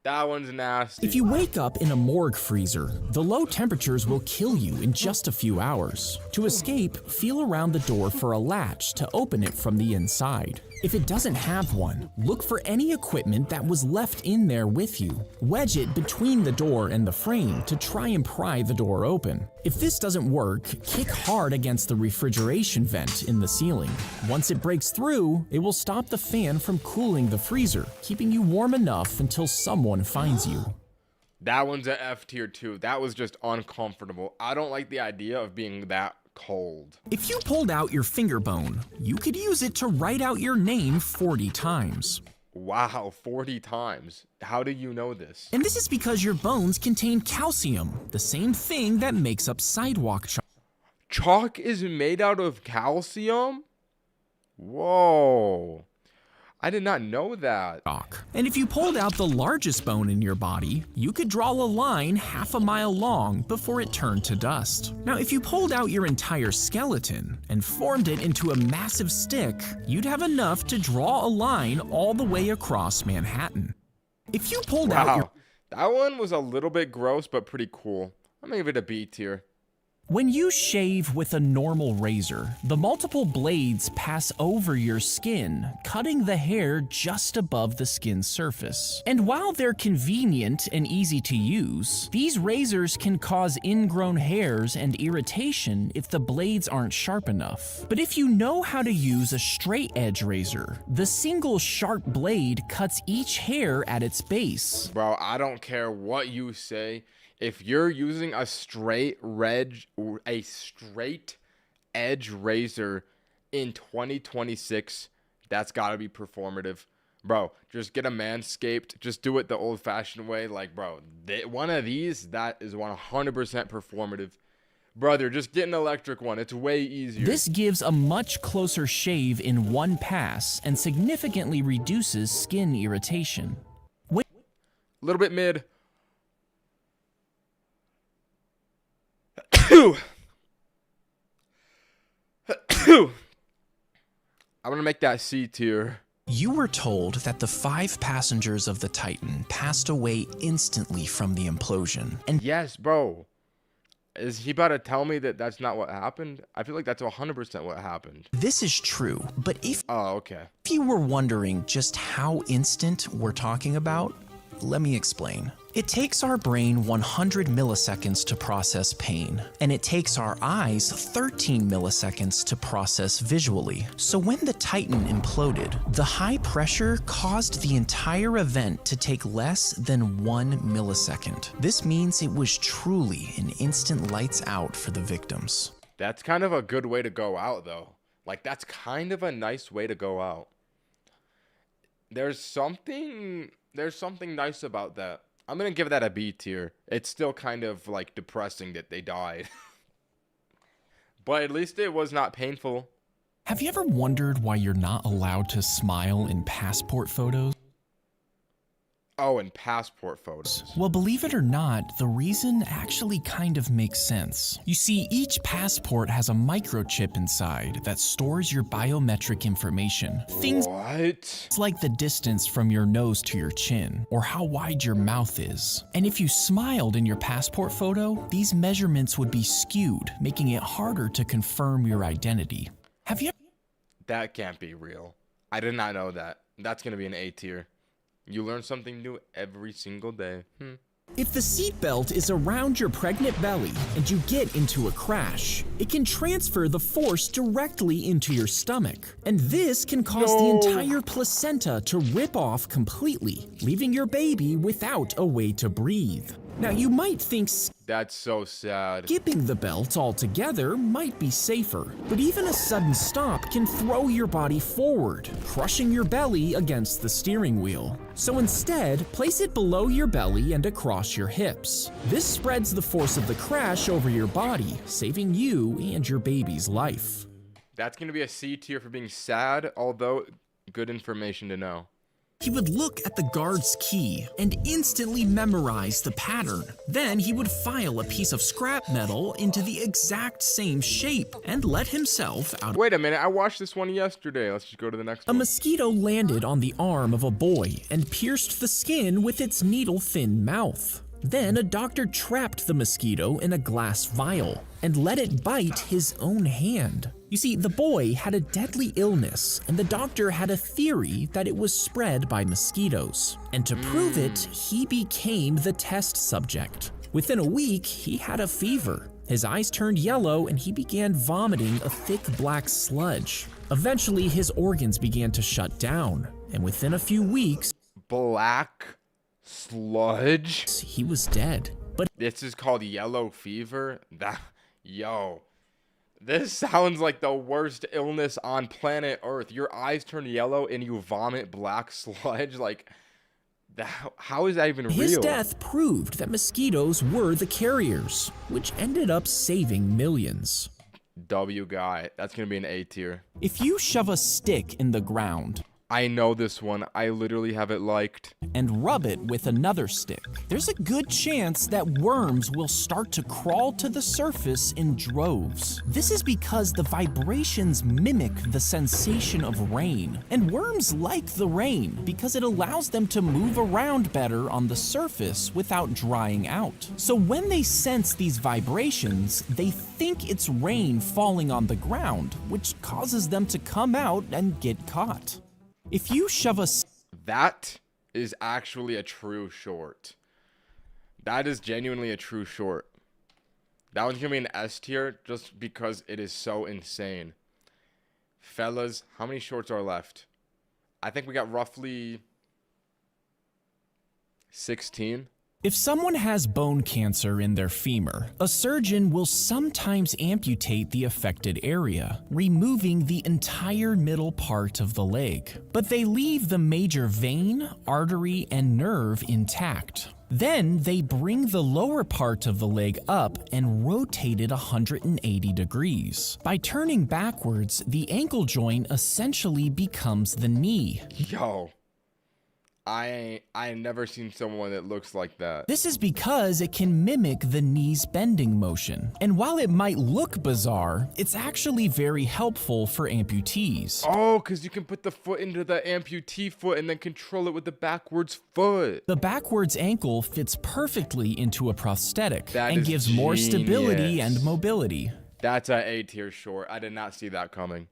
A: That one's nasty.
B: If you wake up in a morgue freezer, the low temperatures will kill you in just a few hours. To escape, feel around the door for a latch to open it from the inside. If it doesn't have one, look for any equipment that was left in there with you. Wedge it between the door and the frame to try and pry the door open. If this doesn't work, kick hard against the refrigeration vent in the ceiling. Once it breaks through, it will stop the fan from cooling the freezer, keeping you warm enough until someone finds you.
A: That one's an F tier too. That was just uncomfortable. I don't like the idea of being that cold.
B: If you pulled out your finger bone, you could use it to write out your name 40 times.
A: Wow, 40 times. How do you know this?
B: And this is because your bones contain calcium, the same thing that makes up sidewalk chalk.
A: Chalk is made out of calcium? Whoa. I did not know that.
B: And if you pulled out the largest bone in your body, you could draw a line half a mile long before it turned to dust. Now, if you pulled out your entire skeleton and formed it into a massive stick, you'd have enough to draw a line all the way across Manhattan. If you pulled out your...
A: That one was a little bit gross, but pretty cool. I'm gonna give it a B tier.
B: When you shave with a normal razor, the multiple blades pass over your skin, cutting the hair just above the skin's surface. And while they're convenient and easy to use, these razors can cause ingrown hairs and irritation if the blades aren't sharp enough. But if you know how to use a straight edge razor, the single sharp blade cuts each hair at its base.
A: Bro, I don't care what you say. If you're using a straight edge razor in 2026, that's gotta be performative. Bro, just get a Manscaped. Just do it the old-fashioned way. Like, bro, one of these, that is 100% performative. Brother, just get an electric one. It's way easier.
B: This gives a much closer shave in one pass and significantly reduces skin irritation.
A: A little bit mid. I'm gonna make that C tier.
D: You were told that the 5 passengers of the Titan passed away instantly from the implosion. And
A: yes, bro. Is he about to tell me that that's not what happened? I feel like that's 100% what happened.
D: This is true, but if
A: okay.
D: If you were wondering just how instant we're talking about, let me explain. It takes our brain 100 milliseconds to process pain, and it takes our eyes 13 milliseconds to process visually. So when the Titan imploded, the high pressure caused the entire event to take less than 1 millisecond. This means it was truly an instant lights out for the victims.
A: That's kind of a good way to go out, though. Like, that's kind of a nice way to go out. There's something nice about that. I'm going to give that a B tier. It's still kind of like depressing that they died. But at least it was not painful.
B: Have you ever wondered why you're not allowed to smile in passport photos?
A: Oh, and passport photos.
B: Well, believe it or not, the reason actually kind of makes sense. You see, each passport has a microchip inside that stores your biometric information. Things
A: What?
B: like the distance from your nose to your chin, or how wide your mouth is. And if you smiled in your passport photo, these measurements would be skewed, making it harder to confirm your identity. Have you
A: That can't be real. I did not know that. That's gonna be an A tier. You learn something new every single day.
B: If the seatbelt is around your pregnant belly and you get into a crash, it can transfer the force directly into your stomach. And this can cause the entire placenta to rip off completely, leaving your baby without a way to breathe. Now, you might think
A: That's so sad.
B: skipping the belt altogether might be safer, but even a sudden stop can throw your body forward, crushing your belly against the steering wheel. So instead, place it below your belly and across your hips. This spreads the force of the crash over your body, saving you and your baby's life.
A: That's gonna be a C tier for being sad, although good information to know.
B: He would look at the guard's key and instantly memorize the pattern. Then he would file a piece of scrap metal into the exact same shape and let himself out.
A: Wait a minute, I watched this one yesterday. Let's just go to the next
B: A
A: one.
B: mosquito landed on the arm of a boy and pierced the skin with its needle-thin mouth. Then a doctor trapped the mosquito in a glass vial and let it bite his own hand. You see, the boy had a deadly illness, and the doctor had a theory that it was spread by mosquitoes. And to prove it, he became the test subject. Within a week, he had a fever. His eyes turned yellow, and he began vomiting a thick black sludge. Eventually, his organs began to shut down, and within a few weeks,
A: Black sludge?
B: he was dead. But
A: This is called yellow fever? Yo. This sounds like the worst illness on planet Earth. Your eyes turn yellow and you vomit black sludge? Like, how is that even real?
B: his death proved that mosquitoes were the carriers, which ended up saving millions.
A: W guy. That's gonna be an A tier.
B: If you shove a stick in the ground
A: I know this one. I literally have it liked.
B: and rub it with another stick, there's a good chance that worms will start to crawl to the surface in droves. This is because the vibrations mimic the sensation of rain, and worms like the rain because it allows them to move around better on the surface without drying out. So when they sense these vibrations, they think it's rain falling on the ground, which causes them to come out and get caught. If you shove a
A: That is actually a true short. That is genuinely a true short. That one's gonna be an S tier just because it is so insane. Fellas, how many shorts are left? I think we got roughly 16.
B: If someone has bone cancer in their femur, a surgeon will sometimes amputate the affected area, removing the entire middle part of the leg. But they leave the major vein, artery, and nerve intact. Then they bring the lower part of the leg up and rotate it 180 degrees. By turning backwards, the ankle joint essentially becomes the knee.
A: Yo. I never seen someone that looks like that.
B: This is because it can mimic the knee's bending motion. And while it might look bizarre, it's actually very helpful for amputees.
A: Oh, because you can put the foot into the amputee foot and then control it with the backwards foot.
B: The backwards ankle fits perfectly into a prosthetic
A: That
B: and
A: is
B: gives more stability
A: genius.
B: and mobility.
A: That's a A tier short. I did not see that coming.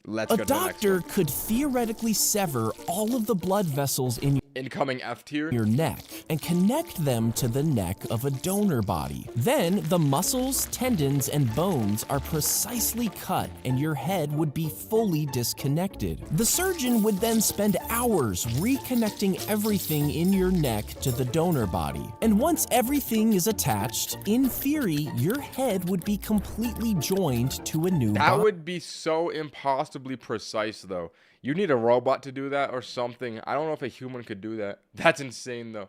A: Let's
B: A
A: go to the next
B: doctor
A: one.
B: could theoretically sever all of the blood vessels in
A: Incoming F tier.
B: your neck and connect them to the neck of a donor body. Then the muscles, tendons, and bones are precisely cut and your head would be fully disconnected. The surgeon would then spend hours reconnecting everything in your neck to the donor body. And once everything is attached, in theory, your head would be completely joined to a new
A: That
B: body.
A: would be so impossibly precise, though. You need a robot to do that or something. I don't know if a human could do that. That's insane, though.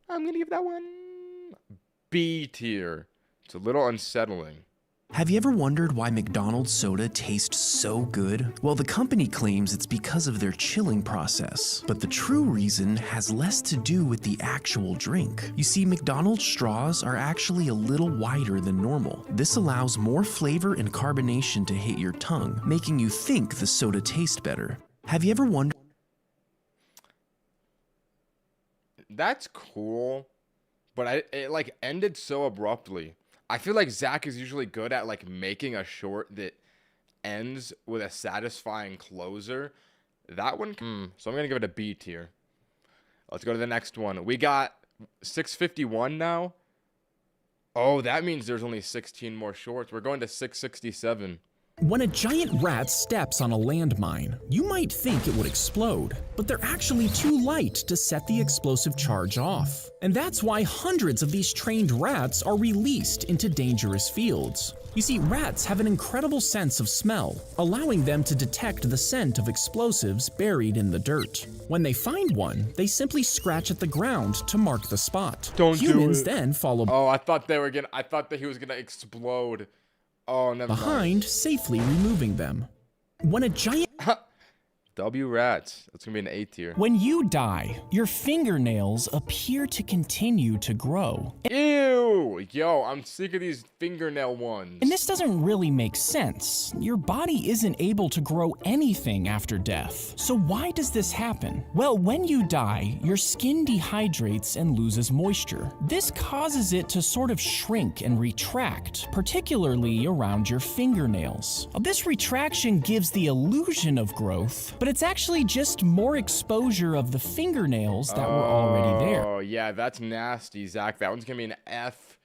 A: I'm gonna give that one B tier. It's a little unsettling.
D: Have you ever wondered why McDonald's soda tastes so good? Well, the company claims it's because of their chilling process, but the true reason has less to do with the actual drink. You see, McDonald's straws are actually a little wider than normal. This allows more flavor and carbonation to hit your tongue, making you think the soda tastes better. Have you ever wondered?
A: That's cool, but it like ended so abruptly. I feel like Zack is usually good at like making a short that ends with a satisfying closer. That one, so I'm gonna give it a B tier. Let's go to the next one. We got 651 now. Oh, that means there's only 16 more shorts. We're going to 667.
B: When a giant rat steps on a landmine, you might think it would explode, but they're actually too light to set the explosive charge off. And that's why hundreds of these trained rats are released into dangerous fields. You see, rats have an incredible sense of smell, allowing them to detect the scent of explosives buried in the dirt. When they find one, they simply scratch at the ground to mark the spot. Humans then follow
A: I thought that he was gonna explode. Oh, never
B: behind, safely removing them. When a giant
A: W rats. That's gonna be an A tier.
B: When you die, your fingernails appear to continue to grow.
A: Ew! Yo, I'm sick of these fingernail ones.
B: And this doesn't really make sense. Your body isn't able to grow anything after death. So why does this happen? Well, when you die, your skin dehydrates and loses moisture. This causes it to sort of shrink and retract, particularly around your fingernails. This retraction gives the illusion of growth, but it's actually just more exposure of the fingernails that were already there.
A: Oh, yeah, that's nasty, Zach. That one's gonna be an F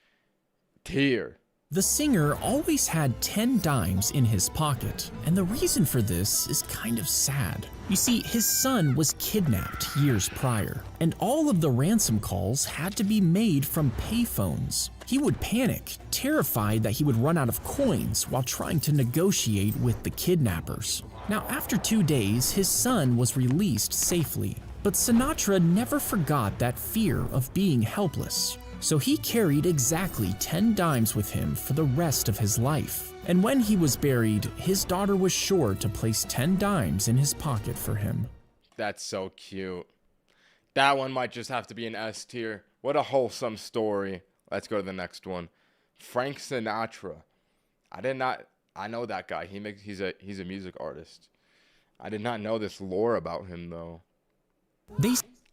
A: tier.
B: The singer always had 10 dimes in his pocket, and the reason for this is kind of sad. You see, his son was kidnapped years prior, and all of the ransom calls had to be made from payphones. He would panic, terrified that he would run out of coins while trying to negotiate with the kidnappers. Now, after 2 days, his son was released safely, but Sinatra never forgot that fear of being helpless. So he carried exactly 10 dimes with him for the rest of his life. And when he was buried, his daughter was sure to place 10 dimes in his pocket for him.
A: That's so cute. That one might just have to be an S tier. What a wholesome story. Let's go to the next one. Frank Sinatra. I know that guy. He's a music artist. I did not know this lore about him though.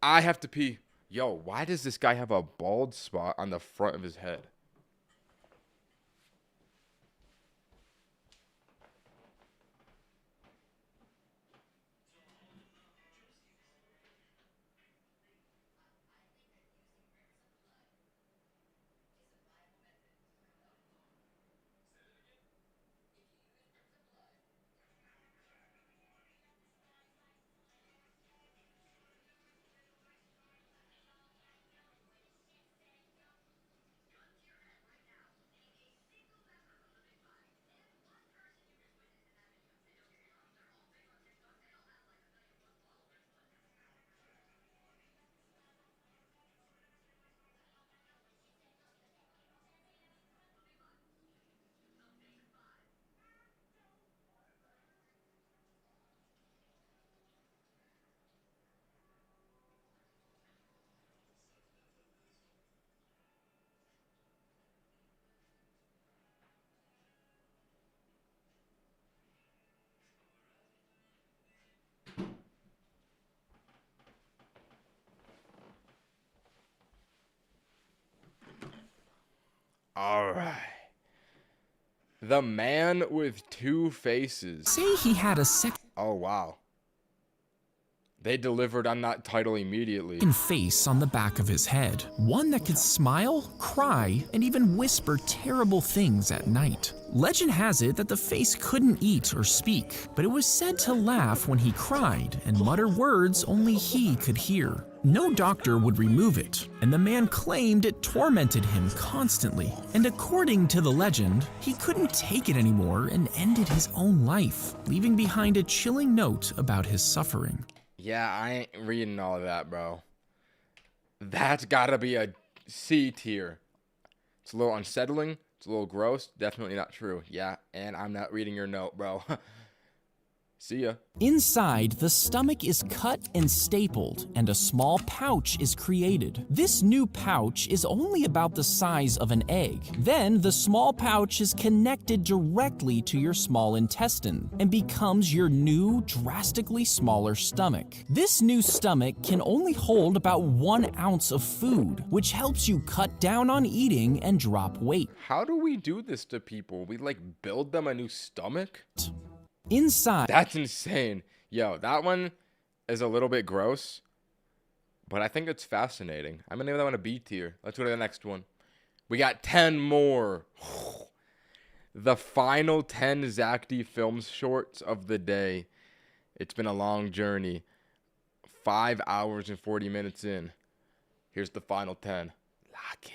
A: I have to pee. Yo, why does this guy have a bald spot on the front of his head? All right. The man with two faces.
B: Say he had a second
A: Oh, wow. They delivered on that title immediately.
B: face on the back of his head. One that could smile, cry, and even whisper terrible things at night. Legend has it that the face couldn't eat or speak, but it was said to laugh when he cried and mutter words only he could hear. No doctor would remove it, and the man claimed it tormented him constantly. And according to the legend, he couldn't take it anymore and ended his own life, leaving behind a chilling note about his suffering.
A: Yeah, I ain't reading all of that, bro. That's gotta be a C tier. It's a little unsettling. It's a little gross. Definitely not true. Yeah, and I'm not reading your note, bro. See ya.
B: Inside, the stomach is cut and stapled, and a small pouch is created. This new pouch is only about the size of an egg. Then, the small pouch is connected directly to your small intestine and becomes your new, drastically smaller stomach. This new stomach can only hold about 1 ounce of food, which helps you cut down on eating and drop weight.
A: How do we do this to people? We like build them a new stomach?
B: Inside,
A: That's insane. Yo, that one is a little bit gross, but I think it's fascinating. I'm gonna give that one a B tier. Let's go to the next one. We got 10 more. The final 10 Zack D Films shorts of the day. It's been a long journey. 5 hours and 40 minutes in. Here's the final 10. Lock in.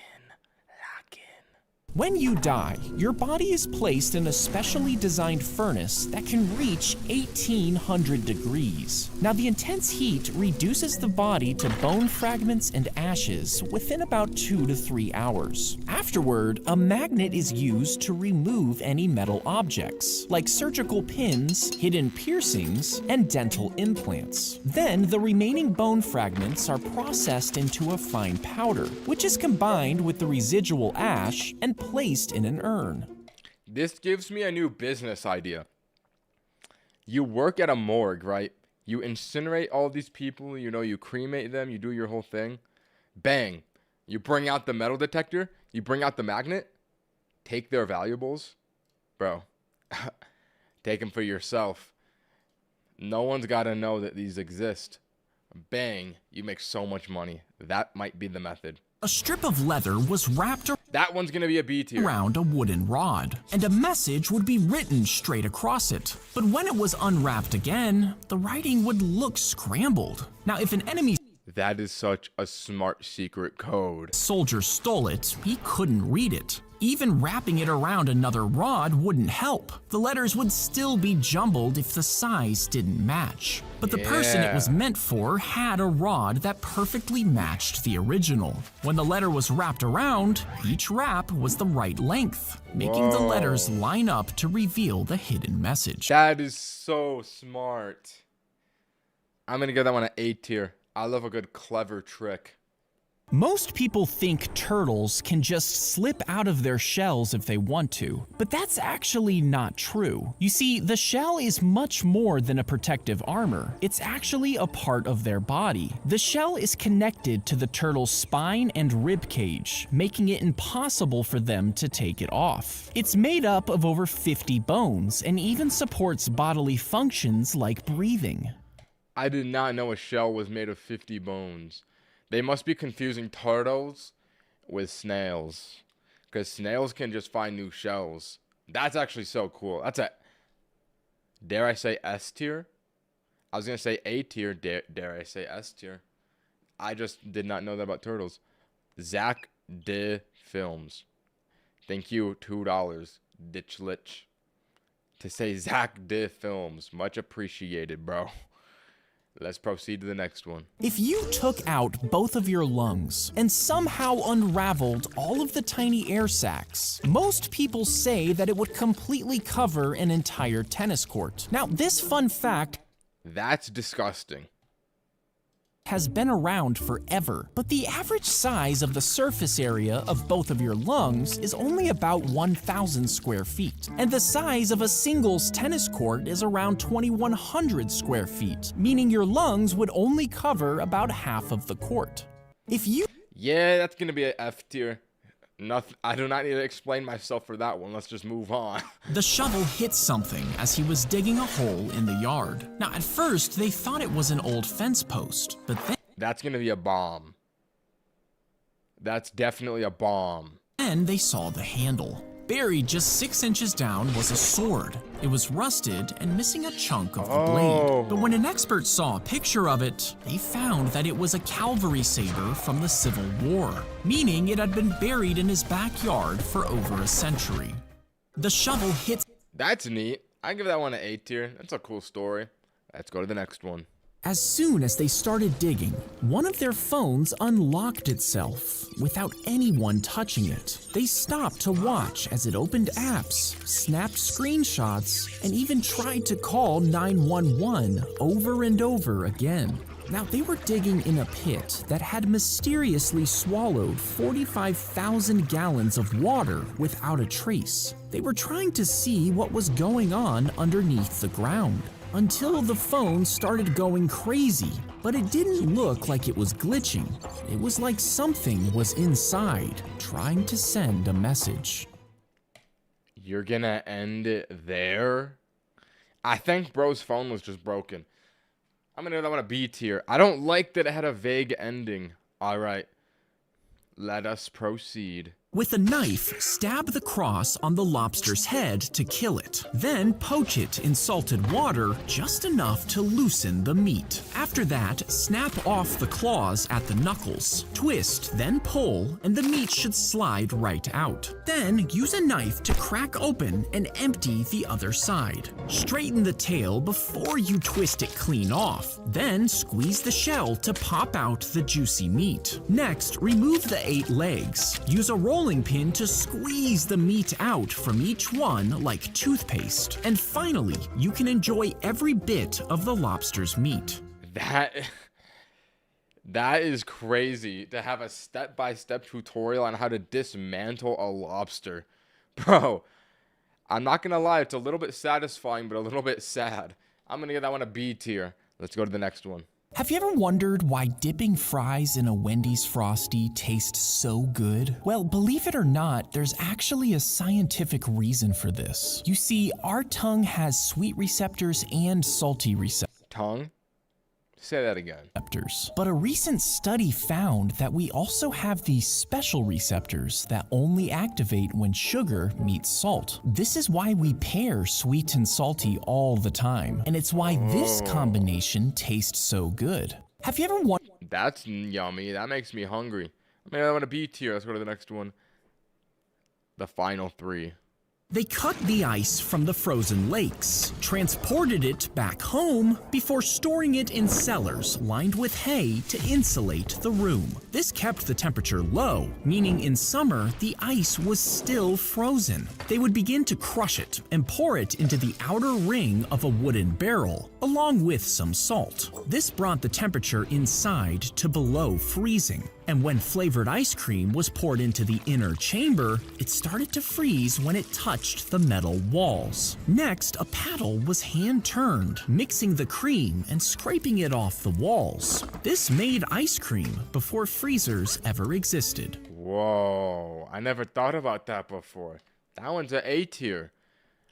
B: when you die, your body is placed in a specially designed furnace that can reach 1800 degrees. Now, the intense heat reduces the body to bone fragments and ashes within about 2 to 3 hours. Afterward, a magnet is used to remove any metal objects, like surgical pins, hidden piercings, and dental implants. Then, the remaining bone fragments are processed into a fine powder, which is combined with the residual ash and placed in an urn.
A: This gives me a new business idea. You work at a morgue, right? You incinerate all these people, you cremate them, you do your whole thing. Bang. You bring out the metal detector, you bring out the magnet, take their valuables. Bro, take them for yourself. No one's got to know that these exist. Bang, you make so much money. That might be the method.
B: A strip of leather was wrapped
A: That one's gonna be a B tier.
B: around a wooden rod, and a message would be written straight across it. But when it was unwrapped again, the writing would look scrambled. Now, if an enemy
A: That is such a smart secret code.
B: soldier stole it, he couldn't read it. Even wrapping it around another rod wouldn't help. The letters would still be jumbled if the size didn't match. But the person it was meant for had a rod that perfectly matched the original. When the letter was wrapped around, each wrap was the right length, making the letters line up to reveal the hidden message.
A: That is so smart. I'm gonna give that one an A tier. I love a good clever trick.
B: Most people think turtles can just slip out of their shells if they want to, but that's actually not true. You see, the shell is much more than a protective armor. It's actually a part of their body. The shell is connected to the turtle's spine and rib cage, making it impossible for them to take it off. It's made up of over 50 bones and even supports bodily functions like breathing.
A: I did not know a shell was made of 50 bones. They must be confusing turtles with snails, because snails can just find new shells. That's actually so cool. That's a, dare I say, S tier? I was going to say A tier, dare I say S tier. I just did not know that about turtles. Zack D Films. Thank you, $2, Ditchlich. To say Zack D Films. Much appreciated, bro. Let's proceed to the next one.
B: If you took out both of your lungs and somehow unraveled all of the tiny air sacs, most people say that it would completely cover an entire tennis court. Now, this fun fact
A: That's disgusting.
B: has been around forever, but the average size of the surface area of both of your lungs is only about 1,000 square feet, and the size of a singles tennis court is around 2,100 square feet, meaning your lungs would only cover about half of the court. If you
A: Yeah, that's going to be an F tier. Nothing. I do not need to explain myself for that one. Let's just move on.
B: The shovel hit something as he was digging a hole in the yard. Now, at first, they thought it was an old fence post, but
A: That's going to be a bomb. That's definitely a bomb.
B: then they saw the handle. Buried just 6 inches down was a sword. It was rusted and missing a chunk of the blade. But when an expert saw a picture of it, they found that it was a cavalry saber from the Civil War, meaning it had been buried in his backyard for over a century. The shovel hit
A: That's neat. I give that one an A tier. That's a cool story. Let's go to the next one.
B: As soon as they started digging, one of their phones unlocked itself without anyone touching it. They stopped to watch as it opened apps, snapped screenshots, and even tried to call 911 over and over again. Now, they were digging in a pit that had mysteriously swallowed 45,000 gallons of water without a trace. They were trying to see what was going on underneath the ground, until the phone started going crazy, but it didn't look like it was glitching. It was like something was inside, trying to send a message.
A: You're gonna end it there? I think bro's phone was just broken. I'm gonna give that one a B tier. I don't like that it had a vague ending. Alright, let us proceed.
B: With a knife, stab the cross on the lobster's head to kill it. Then poach it in salted water just enough to loosen the meat. After that, snap off the claws at the knuckles. Twist, then pull, and the meat should slide right out. Then use a knife to crack open and empty the other side. Straighten the tail before you twist it clean off. Then squeeze the shell to pop out the juicy meat. Next, remove the 8 legs. Use a rolling pin to squeeze the meat out from each one like toothpaste. And finally, you can enjoy every bit of the lobster's meat.
A: That is crazy to have a step-by-step tutorial on how to dismantle a lobster. Bro, I'm not gonna lie, it's a little bit satisfying, but a little bit sad. I'm gonna give that one a B tier. Let's go to the next one.
B: Have you ever wondered why dipping fries in a Wendy's Frosty tastes so good? Well, believe it or not, there's actually a scientific reason for this. You see, our tongue has sweet receptors and salty receptors.
A: Tongue? Say that again.
B: But a recent study found that we also have these special receptors that only activate when sugar meets salt. This is why we pair sweet and salty all the time, and it's why this combination tastes so good. Have you ever wondered?
A: That's yummy. That makes me hungry. I mean, I want a B tier. Let's go to the next one. The final 3.
B: They cut the ice from the frozen lakes, transported it back home before storing it in cellars lined with hay to insulate the room. This kept the temperature low, meaning in summer the ice was still frozen. They would begin to crush it and pour it into the outer ring of a wooden barrel, along with some salt. This brought the temperature inside to below freezing. And when flavored ice cream was poured into the inner chamber, it started to freeze when it touched the metal walls. Next, a paddle was hand-turned, mixing the cream and scraping it off the walls. This made ice cream before freezers ever existed.
A: Whoa, I never thought about that before. That one's an A tier.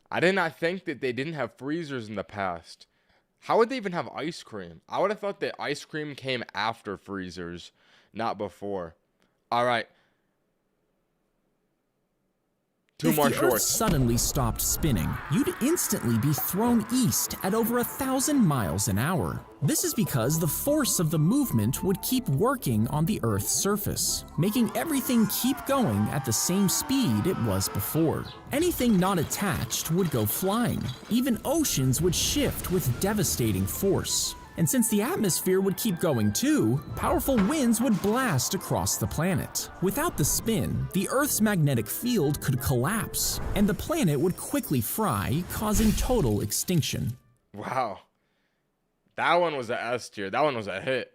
A: I did not think that they didn't have freezers in the past. How would they even have ice cream? I would have thought that ice cream came after freezers, not before. All right. 2 more
B: If the Earth
A: shorts.
B: suddenly stopped spinning, you'd instantly be thrown east at over 1,000 miles an hour. This is because the force of the movement would keep working on the Earth's surface, making everything keep going at the same speed it was before. Anything not attached would go flying. Even oceans would shift with devastating force. And since the atmosphere would keep going too, powerful winds would blast across the planet. Without the spin, the Earth's magnetic field could collapse, and the planet would quickly fry, causing total extinction.
A: Wow. That one was a S tier. That one was a hit.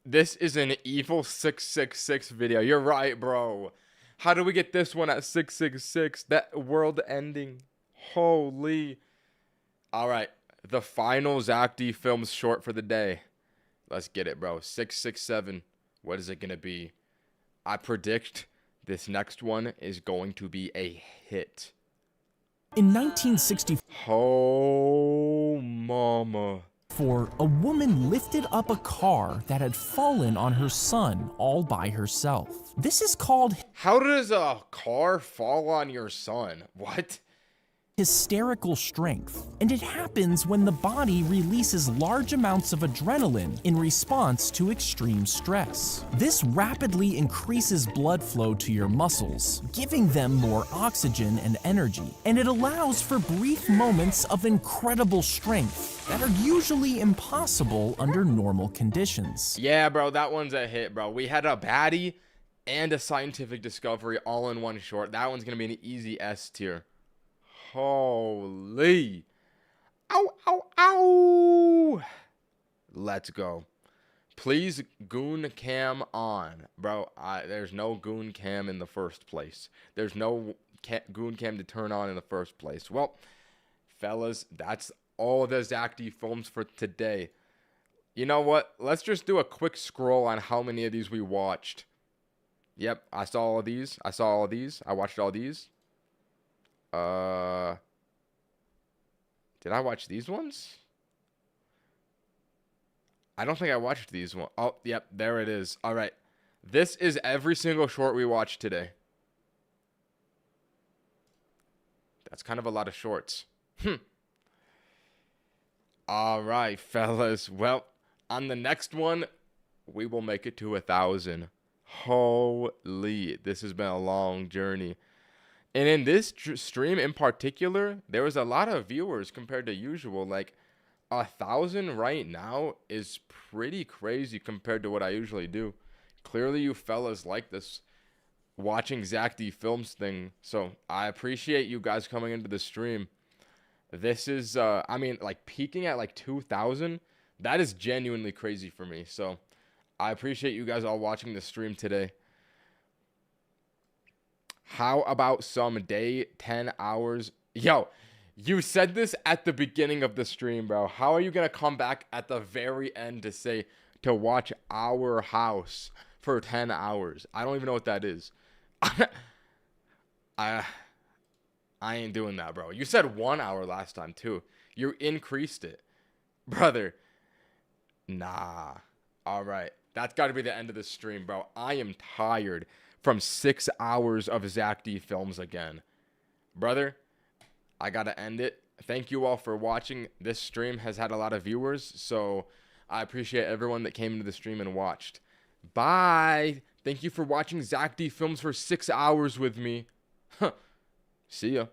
A: This is an evil 666 video. You're right, bro. How do we get this one at 666? That world ending. Holy. All right. The final Zack D Films short for the day. Let's get it, bro. 667. What is it going to be? I predict this next one is going to be a hit.
B: In 1964,
A: Oh, mama.
B: a woman lifted up a car that had fallen on her son all by herself. This is called
A: How does a car fall on your son? What?
B: hysterical strength. And it happens when the body releases large amounts of adrenaline in response to extreme stress. This rapidly increases blood flow to your muscles, giving them more oxygen and energy. And it allows for brief moments of incredible strength that are usually impossible under normal conditions.
A: Yeah, bro, that one's a hit, bro. We had a baddie and a scientific discovery all in one short. That one's gonna be an easy S tier. Holy. Ow, ow, ow. Let's go. Please goon cam on. Bro, there's no goon cam in the first place. There's no goon cam to turn on in the first place. Well, fellas, that's all the Zack D films for today. You know what? Let's just do a quick scroll on how many of these we watched. Yep, I saw all of these. I watched all these. Did I watch these ones? I don't think I watched these ones. Oh, yep, there it is. All right. This is every single short we watched today. That's kind of a lot of shorts. All right, fellas. Well, on the next one, we will make it to 1,000. Holy, this has been a long journey. And in this stream in particular, there was a lot of viewers compared to usual. Like 1,000 right now is pretty crazy compared to what I usually do. Clearly you fellas like this watching Zack D Films thing. So I appreciate you guys coming into the stream. This is, I mean, like peaking at like 2,000. That is genuinely crazy for me. So I appreciate you guys all watching the stream today. How about some day 10 hours? Yo, you said this at the beginning of the stream, bro. How are you going to come back at the very end to say to watch Our House for 10 hours? I don't even know what that is. I ain't doing that, bro. You said 1 hour last time, too. You increased it. Brother. Nah. All right. That's got to be the end of the stream, bro. I am tired from 6 hours of Zack D Films again. Brother, I got to end it. Thank you all for watching. This stream has had a lot of viewers, so I appreciate everyone that came into the stream and watched. Bye. Thank you for watching Zack D Films for 6 hours with me. See ya.